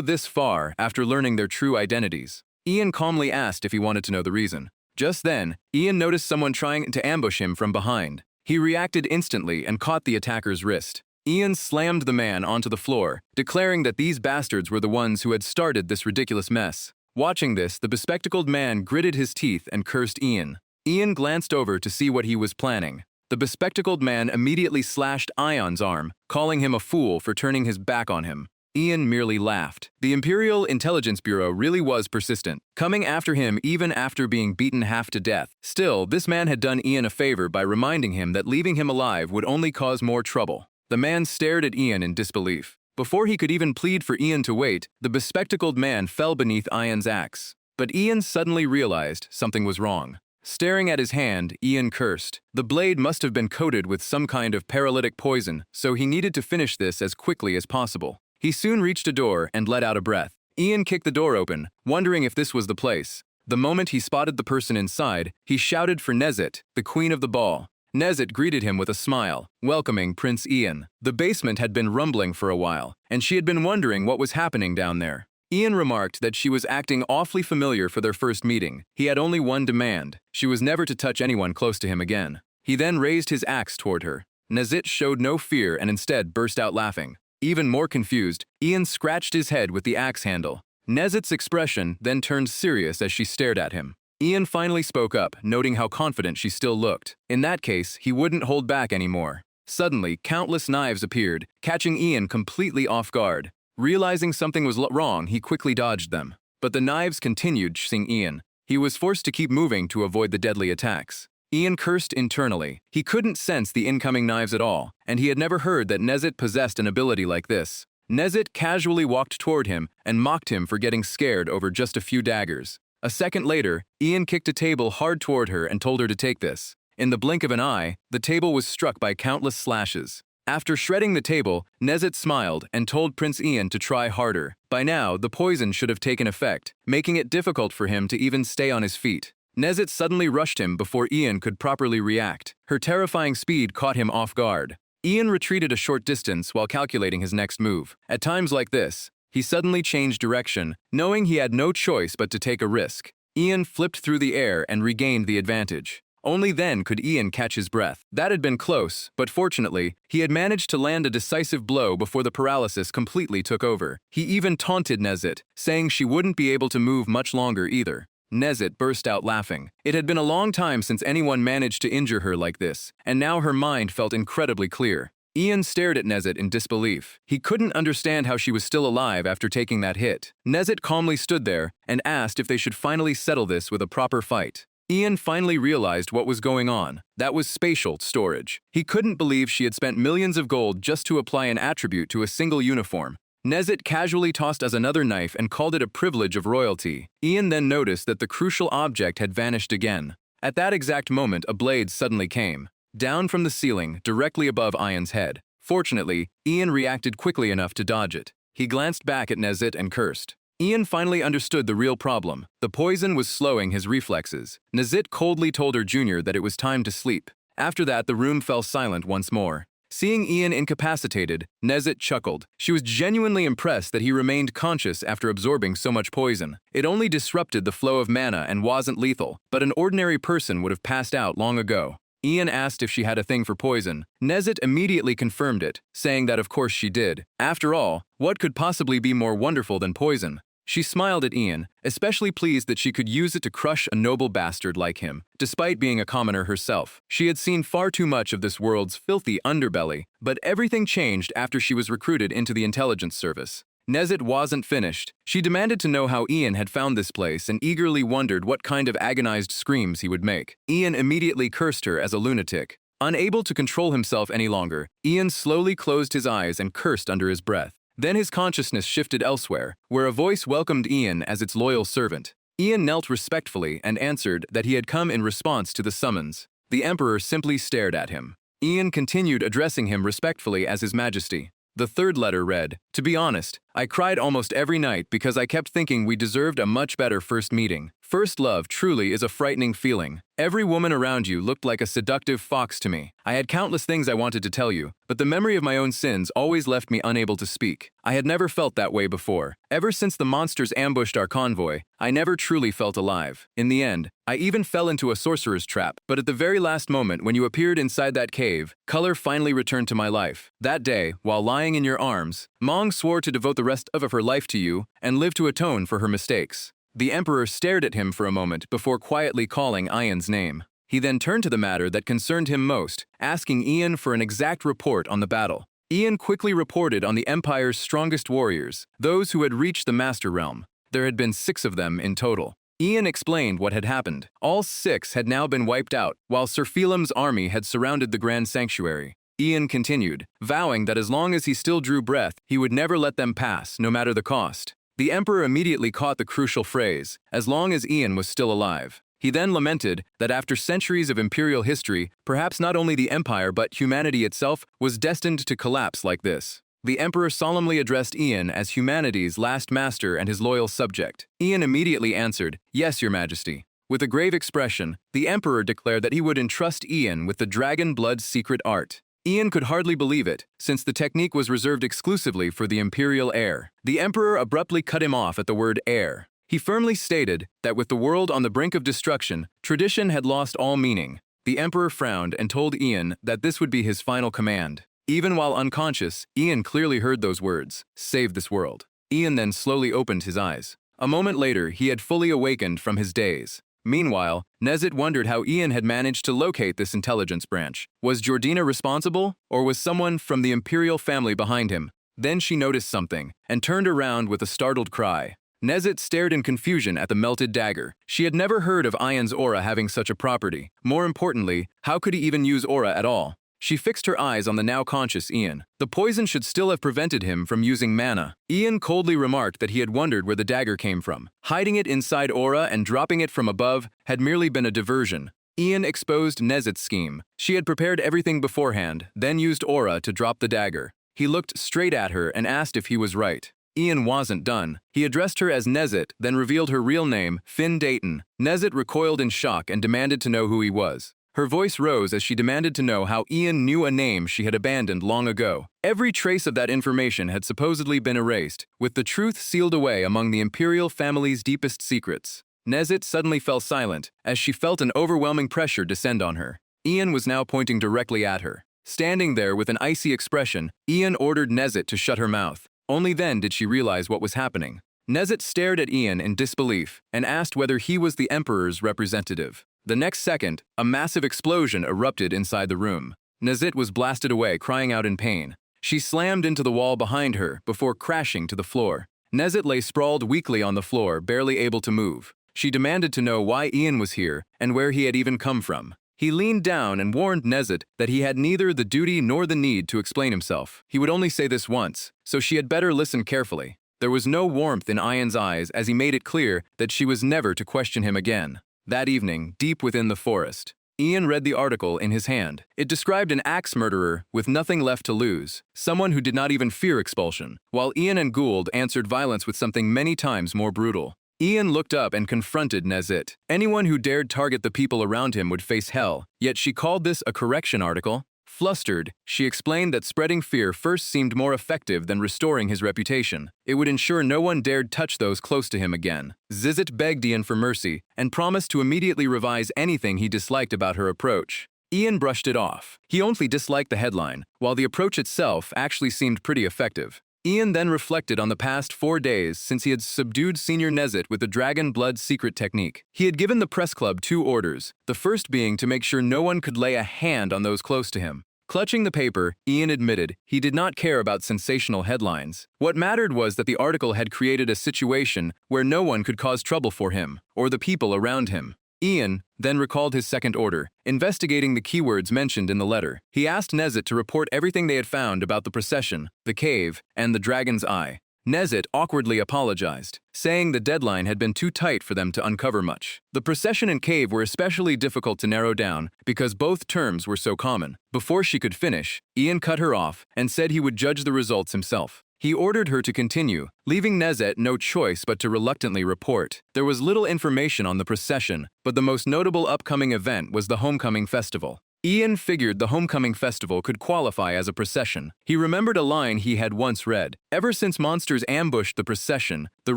this far after learning their true identities. Ian calmly asked if he wanted to know the reason. Just then, Ian noticed someone trying to ambush him from behind. He reacted instantly and caught the attacker's wrist. Ian slammed the man onto the floor, declaring that these bastards were the ones who had started this ridiculous mess. Watching this, the bespectacled man gritted his teeth and cursed Ian. Ian glanced over to see what he was planning. The bespectacled man immediately slashed Ion's arm, calling him a fool for turning his back on him. Ian merely laughed. The Imperial Intelligence Bureau really was persistent, coming after him even after being beaten half to death. Still, this man had done Ian a favor by reminding him that leaving him alive would only cause more trouble. The man stared at Ian in disbelief. Before he could even plead for Ian to wait, the bespectacled man fell beneath Ian's axe. But Ian suddenly realized something was wrong. Staring at his hand, Ian cursed. The blade must have been coated with some kind of paralytic poison, so he needed to finish this as quickly as possible. He soon reached a door and let out a breath. Ian kicked the door open, wondering if this was the place. The moment he spotted the person inside, he shouted for Nezit, the queen of the ball. Nezit greeted him with a smile, welcoming Prince Ian. The basement had been rumbling for a while, and she had been wondering what was happening down there. Ian remarked that she was acting awfully familiar for their first meeting. He had only one demand. She was never to touch anyone close to him again. He then raised his axe toward her. Nezit showed no fear and instead burst out laughing. Even more confused, Ian scratched his head with the axe handle. Nezit's expression then turned serious as she stared at him. Ian finally spoke up, noting how confident she still looked. In that case, he wouldn't hold back anymore. Suddenly, countless knives appeared, catching Ian completely off guard. Realizing something was wrong, he quickly dodged them. But the knives continued chasing Ian. He was forced to keep moving to avoid the deadly attacks. Ian cursed internally. He couldn't sense the incoming knives at all, and he had never heard that Nezit possessed an ability like this. Nezit casually walked toward him and mocked him for getting scared over just a few daggers. A second later, Ian kicked a table hard toward her and told her to take this. In the blink of an eye, the table was struck by countless slashes. After shredding the table, Nezit smiled and told Prince Ian to try harder. By now, the poison should have taken effect, making it difficult for him to even stay on his feet. Nezit suddenly rushed him before Ian could properly react. Her terrifying speed caught him off guard. Ian retreated a short distance while calculating his next move. At times like this, he suddenly changed direction, knowing he had no choice but to take a risk. Ian flipped through the air and regained the advantage. Only then could Ian catch his breath. That had been close, but fortunately, he had managed to land a decisive blow before the paralysis completely took over. He even taunted Nezit, saying she wouldn't be able to move much longer either. Nezit burst out laughing. It had been a long time since anyone managed to injure her like this, and now her mind felt incredibly clear. Ian stared at Nezit in disbelief. He couldn't understand how she was still alive after taking that hit. Nezit calmly stood there and asked if they should finally settle this with a proper fight. Ian finally realized what was going on. That was spatial storage. He couldn't believe she had spent millions of gold just to apply an attribute to a single uniform. Nezit casually tossed us another knife and called it a privilege of royalty. Ian then noticed that the crucial object had vanished again. At that exact moment, a blade suddenly came, down from the ceiling, directly above Ian's head. Fortunately, Ian reacted quickly enough to dodge it. He glanced back at Nezit and cursed. Ian finally understood the real problem. The poison was slowing his reflexes. Nezit coldly told her junior that it was time to sleep. After that, the room fell silent once more. Seeing Ian incapacitated, Nezit chuckled. She was genuinely impressed that he remained conscious after absorbing so much poison. It only disrupted the flow of mana and wasn't lethal, but an ordinary person would have passed out long ago. Ian asked if she had a thing for poison. Nezit immediately confirmed it, saying that of course she did. After all, what could possibly be more wonderful than poison? She smiled at Ian, especially pleased that she could use it to crush a noble bastard like him, despite being a commoner herself. She had seen far too much of this world's filthy underbelly, but everything changed after she was recruited into the intelligence service. Nezit wasn't finished. She demanded to know how Ian had found this place and eagerly wondered what kind of agonized screams he would make. Ian immediately cursed her as a lunatic. Unable to control himself any longer, Ian slowly closed his eyes and cursed under his breath. Then his consciousness shifted elsewhere, where a voice welcomed Ian as its loyal servant. Ian knelt respectfully and answered that he had come in response to the summons. The Emperor simply stared at him. Ian continued addressing him respectfully as His Majesty. The third letter read, "To be honest, I cried almost every night because I kept thinking we deserved a much better first meeting. First love truly is a frightening feeling. Every woman around you looked like a seductive fox to me. I had countless things I wanted to tell you, but the memory of my own sins always left me unable to speak. I had never felt that way before. Ever since the monsters ambushed our convoy, I never truly felt alive. In the end, I even fell into a sorcerer's trap, but at the very last moment when you appeared inside that cave, color finally returned to my life. That day, while lying in your arms, Mong swore to devote the rest of her life to you and live to atone for her mistakes. The Emperor stared at him for a moment before quietly calling Ian's name. He then turned to the matter that concerned him most, asking Ian for an exact report on the battle. Ian quickly reported on the Empire's strongest warriors, those who had reached the Master Realm. There had been 6 of them in total. Ian explained what had happened. All 6 had now been wiped out, while Sir Phelim's army had surrounded the Grand Sanctuary. Ian continued, vowing that as long as he still drew breath, he would never let them pass, no matter the cost. The Emperor immediately caught the crucial phrase, as long as Ian was still alive. He then lamented that after centuries of imperial history, perhaps not only the Empire but humanity itself was destined to collapse like this. The Emperor solemnly addressed Ian as humanity's last master and his loyal subject. Ian immediately answered, "Yes, Your Majesty." With a grave expression, the Emperor declared that he would entrust Ian with the dragon blood secret art. Ian could hardly believe it, since the technique was reserved exclusively for the imperial heir. The Emperor abruptly cut him off at the word heir. He firmly stated that with the world on the brink of destruction, tradition had lost all meaning. The Emperor frowned and told Ian that this would be his final command. Even while unconscious, Ian clearly heard those words, "Save this world." Ian then slowly opened his eyes. A moment later, he had fully awakened from his daze. Meanwhile, Nezit wondered how Ian had managed to locate this intelligence branch. Was Jordina responsible, or was someone from the imperial family behind him? Then she noticed something, and turned around with a startled cry. Nezit stared in confusion at the melted dagger. She had never heard of Ian's aura having such a property. More importantly, how could he even use aura at all? She fixed her eyes on the now conscious Ian. The poison should still have prevented him from using mana. Ian coldly remarked that he had wondered where the dagger came from. Hiding it inside aura and dropping it from above had merely been a diversion. Ian exposed Nezit's scheme. She had prepared everything beforehand, then used aura to drop the dagger. He looked straight at her and asked if he was right. Ian wasn't done. He addressed her as Nezit, then revealed her real name, Finn Dayton. Nezit recoiled in shock and demanded to know who he was. Her voice rose as she demanded to know how Ian knew a name she had abandoned long ago. Every trace of that information had supposedly been erased, with the truth sealed away among the imperial family's deepest secrets. Nezit suddenly fell silent, as she felt an overwhelming pressure descend on her. Ian was now pointing directly at her. Standing there with an icy expression, Ian ordered Nezit to shut her mouth. Only then did she realize what was happening. Nezit stared at Ian in disbelief and asked whether he was the Emperor's representative. The next second, a massive explosion erupted inside the room. Nezit was blasted away, crying out in pain. She slammed into the wall behind her before crashing to the floor. Nezit lay sprawled weakly on the floor, barely able to move. She demanded to know why Ian was here and where he had even come from. He leaned down and warned Nezit that he had neither the duty nor the need to explain himself. He would only say this once, so she had better listen carefully. There was no warmth in Ian's eyes as he made it clear that she was never to question him again. That evening, deep within the forest, Ian read the article in his hand. It described an axe murderer with nothing left to lose, someone who did not even fear expulsion, while Ian and Gould answered violence with something many times more brutal. Ian looked up and confronted Nezit. Anyone who dared target the people around him would face hell, yet she called this a correction article. Flustered, she explained that spreading fear first seemed more effective than restoring his reputation. It would ensure no one dared touch those close to him again. Zizit begged Ian for mercy and promised to immediately revise anything he disliked about her approach. Ian brushed it off. He only disliked the headline, while the approach itself actually seemed pretty effective. Ian then reflected on the past 4 days since he had subdued Senior Nezit with the Dragon Blood secret technique. He had given the press club 2 orders, the first being to make sure no one could lay a hand on those close to him. Clutching the paper, Ian admitted he did not care about sensational headlines. What mattered was that the article had created a situation where no one could cause trouble for him or the people around him. Ian then recalled his second order, investigating the keywords mentioned in the letter. He asked Nezit to report everything they had found about the procession, the cave, and the dragon's eye. Nezit awkwardly apologized, saying the deadline had been too tight for them to uncover much. The procession and cave were especially difficult to narrow down because both terms were so common. Before she could finish, Ian cut her off and said he would judge the results himself. He ordered her to continue, leaving Nezet no choice but to reluctantly report. There was little information on the procession, but the most notable upcoming event was the homecoming festival. Ian figured the homecoming festival could qualify as a procession. He remembered a line he had once read. Ever since monsters ambushed the procession, the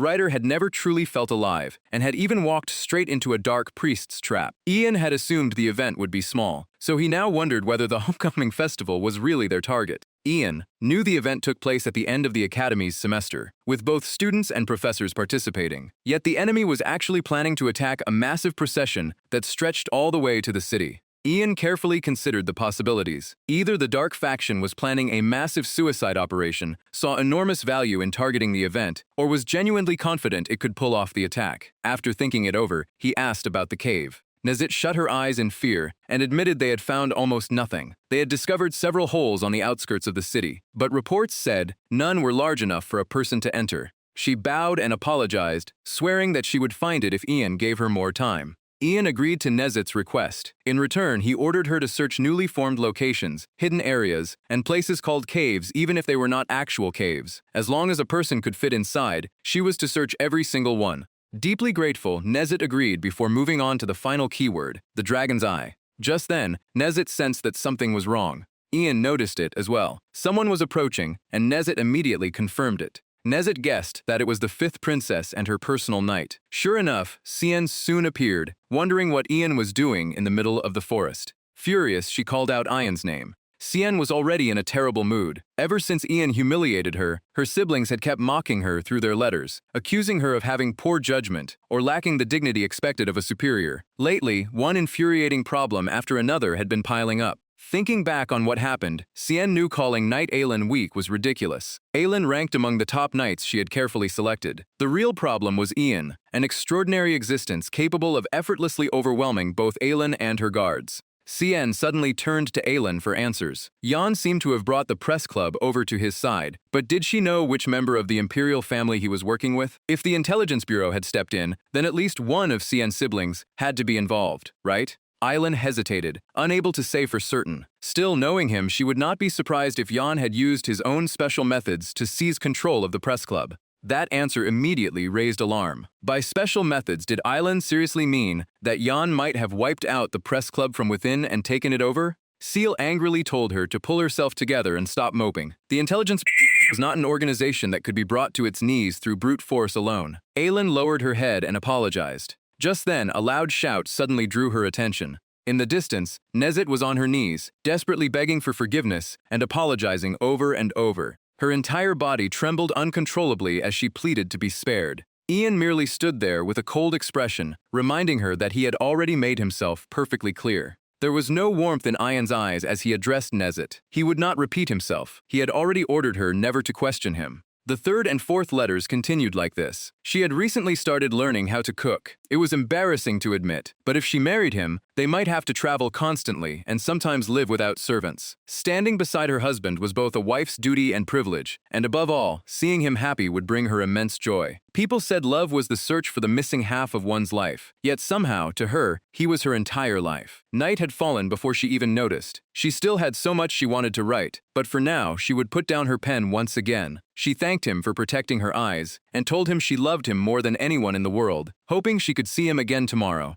writer had never truly felt alive, and had even walked straight into a dark priest's trap. Ian had assumed the event would be small, so he now wondered whether the homecoming festival was really their target. Ian knew the event took place at the end of the academy's semester, with both students and professors participating. Yet the enemy was actually planning to attack a massive procession that stretched all the way to the city. Ian carefully considered the possibilities. Either the dark faction was planning a massive suicide operation, saw enormous value in targeting the event, or was genuinely confident it could pull off the attack. After thinking it over, he asked about the cave. Nezet shut her eyes in fear and admitted they had found almost nothing. They had discovered several holes on the outskirts of the city, but reports said none were large enough for a person to enter. She bowed and apologized, swearing that she would find it if Ian gave her more time. Ian agreed to Nezet's request. In return, he ordered her to search newly formed locations, hidden areas, and places called caves even if they were not actual caves. As long as a person could fit inside, she was to search every single one. Deeply grateful, Nezet agreed before moving on to the final keyword, the dragon's eye. Just then, Nezet sensed that something was wrong. Ian noticed it as well. Someone was approaching, and Nezet immediately confirmed it. Nezet guessed that it was the fifth princess and her personal knight. Sure enough, Sien soon appeared, wondering what Ian was doing in the middle of the forest. Furious, she called out Ian's name. Sien was already in a terrible mood. Ever since Ian humiliated her, her siblings had kept mocking her through their letters, accusing her of having poor judgment or lacking the dignity expected of a superior. Lately, one infuriating problem after another had been piling up. Thinking back on what happened, Sien knew calling Knight Aelin weak was ridiculous. Aelin ranked among the top knights she had carefully selected. The real problem was Ian, an extraordinary existence capable of effortlessly overwhelming both Aelin and her guards. Sien suddenly turned to Aelin for answers. Jan seemed to have brought the press club over to his side, but did she know which member of the imperial family he was working with? If the intelligence bureau had stepped in, then at least one of Sien's siblings had to be involved, right? Aelin hesitated, unable to say for certain. Still, knowing him, she would not be surprised if Jan had used his own special methods to seize control of the press club. That answer immediately raised alarm. By special methods, did Aelin seriously mean that Jan might have wiped out the press club from within and taken it over? Seal angrily told her to pull herself together and stop moping. The intelligence was not an organization that could be brought to its knees through brute force alone. Aelin lowered her head and apologized. Just then, a loud shout suddenly drew her attention. In the distance, Nezet was on her knees, desperately begging for forgiveness and apologizing over and over. Her entire body trembled uncontrollably as she pleaded to be spared. Ian merely stood there with a cold expression, reminding her that he had already made himself perfectly clear. There was no warmth in Ian's eyes as he addressed Nezet. He would not repeat himself. He had already ordered her never to question him. The third and fourth letters continued like this. She had recently started learning how to cook. It was embarrassing to admit, but if she married him, they might have to travel constantly and sometimes live without servants. Standing beside her husband was both a wife's duty and privilege, and above all, seeing him happy would bring her immense joy. People said love was the search for the missing half of one's life, yet somehow, to her, he was her entire life. Night had fallen before she even noticed. She still had so much she wanted to write, but for now, she would put down her pen once again. She thanked him for protecting her eyes, and told him she loved him more than anyone in the world, hoping she could see him again tomorrow.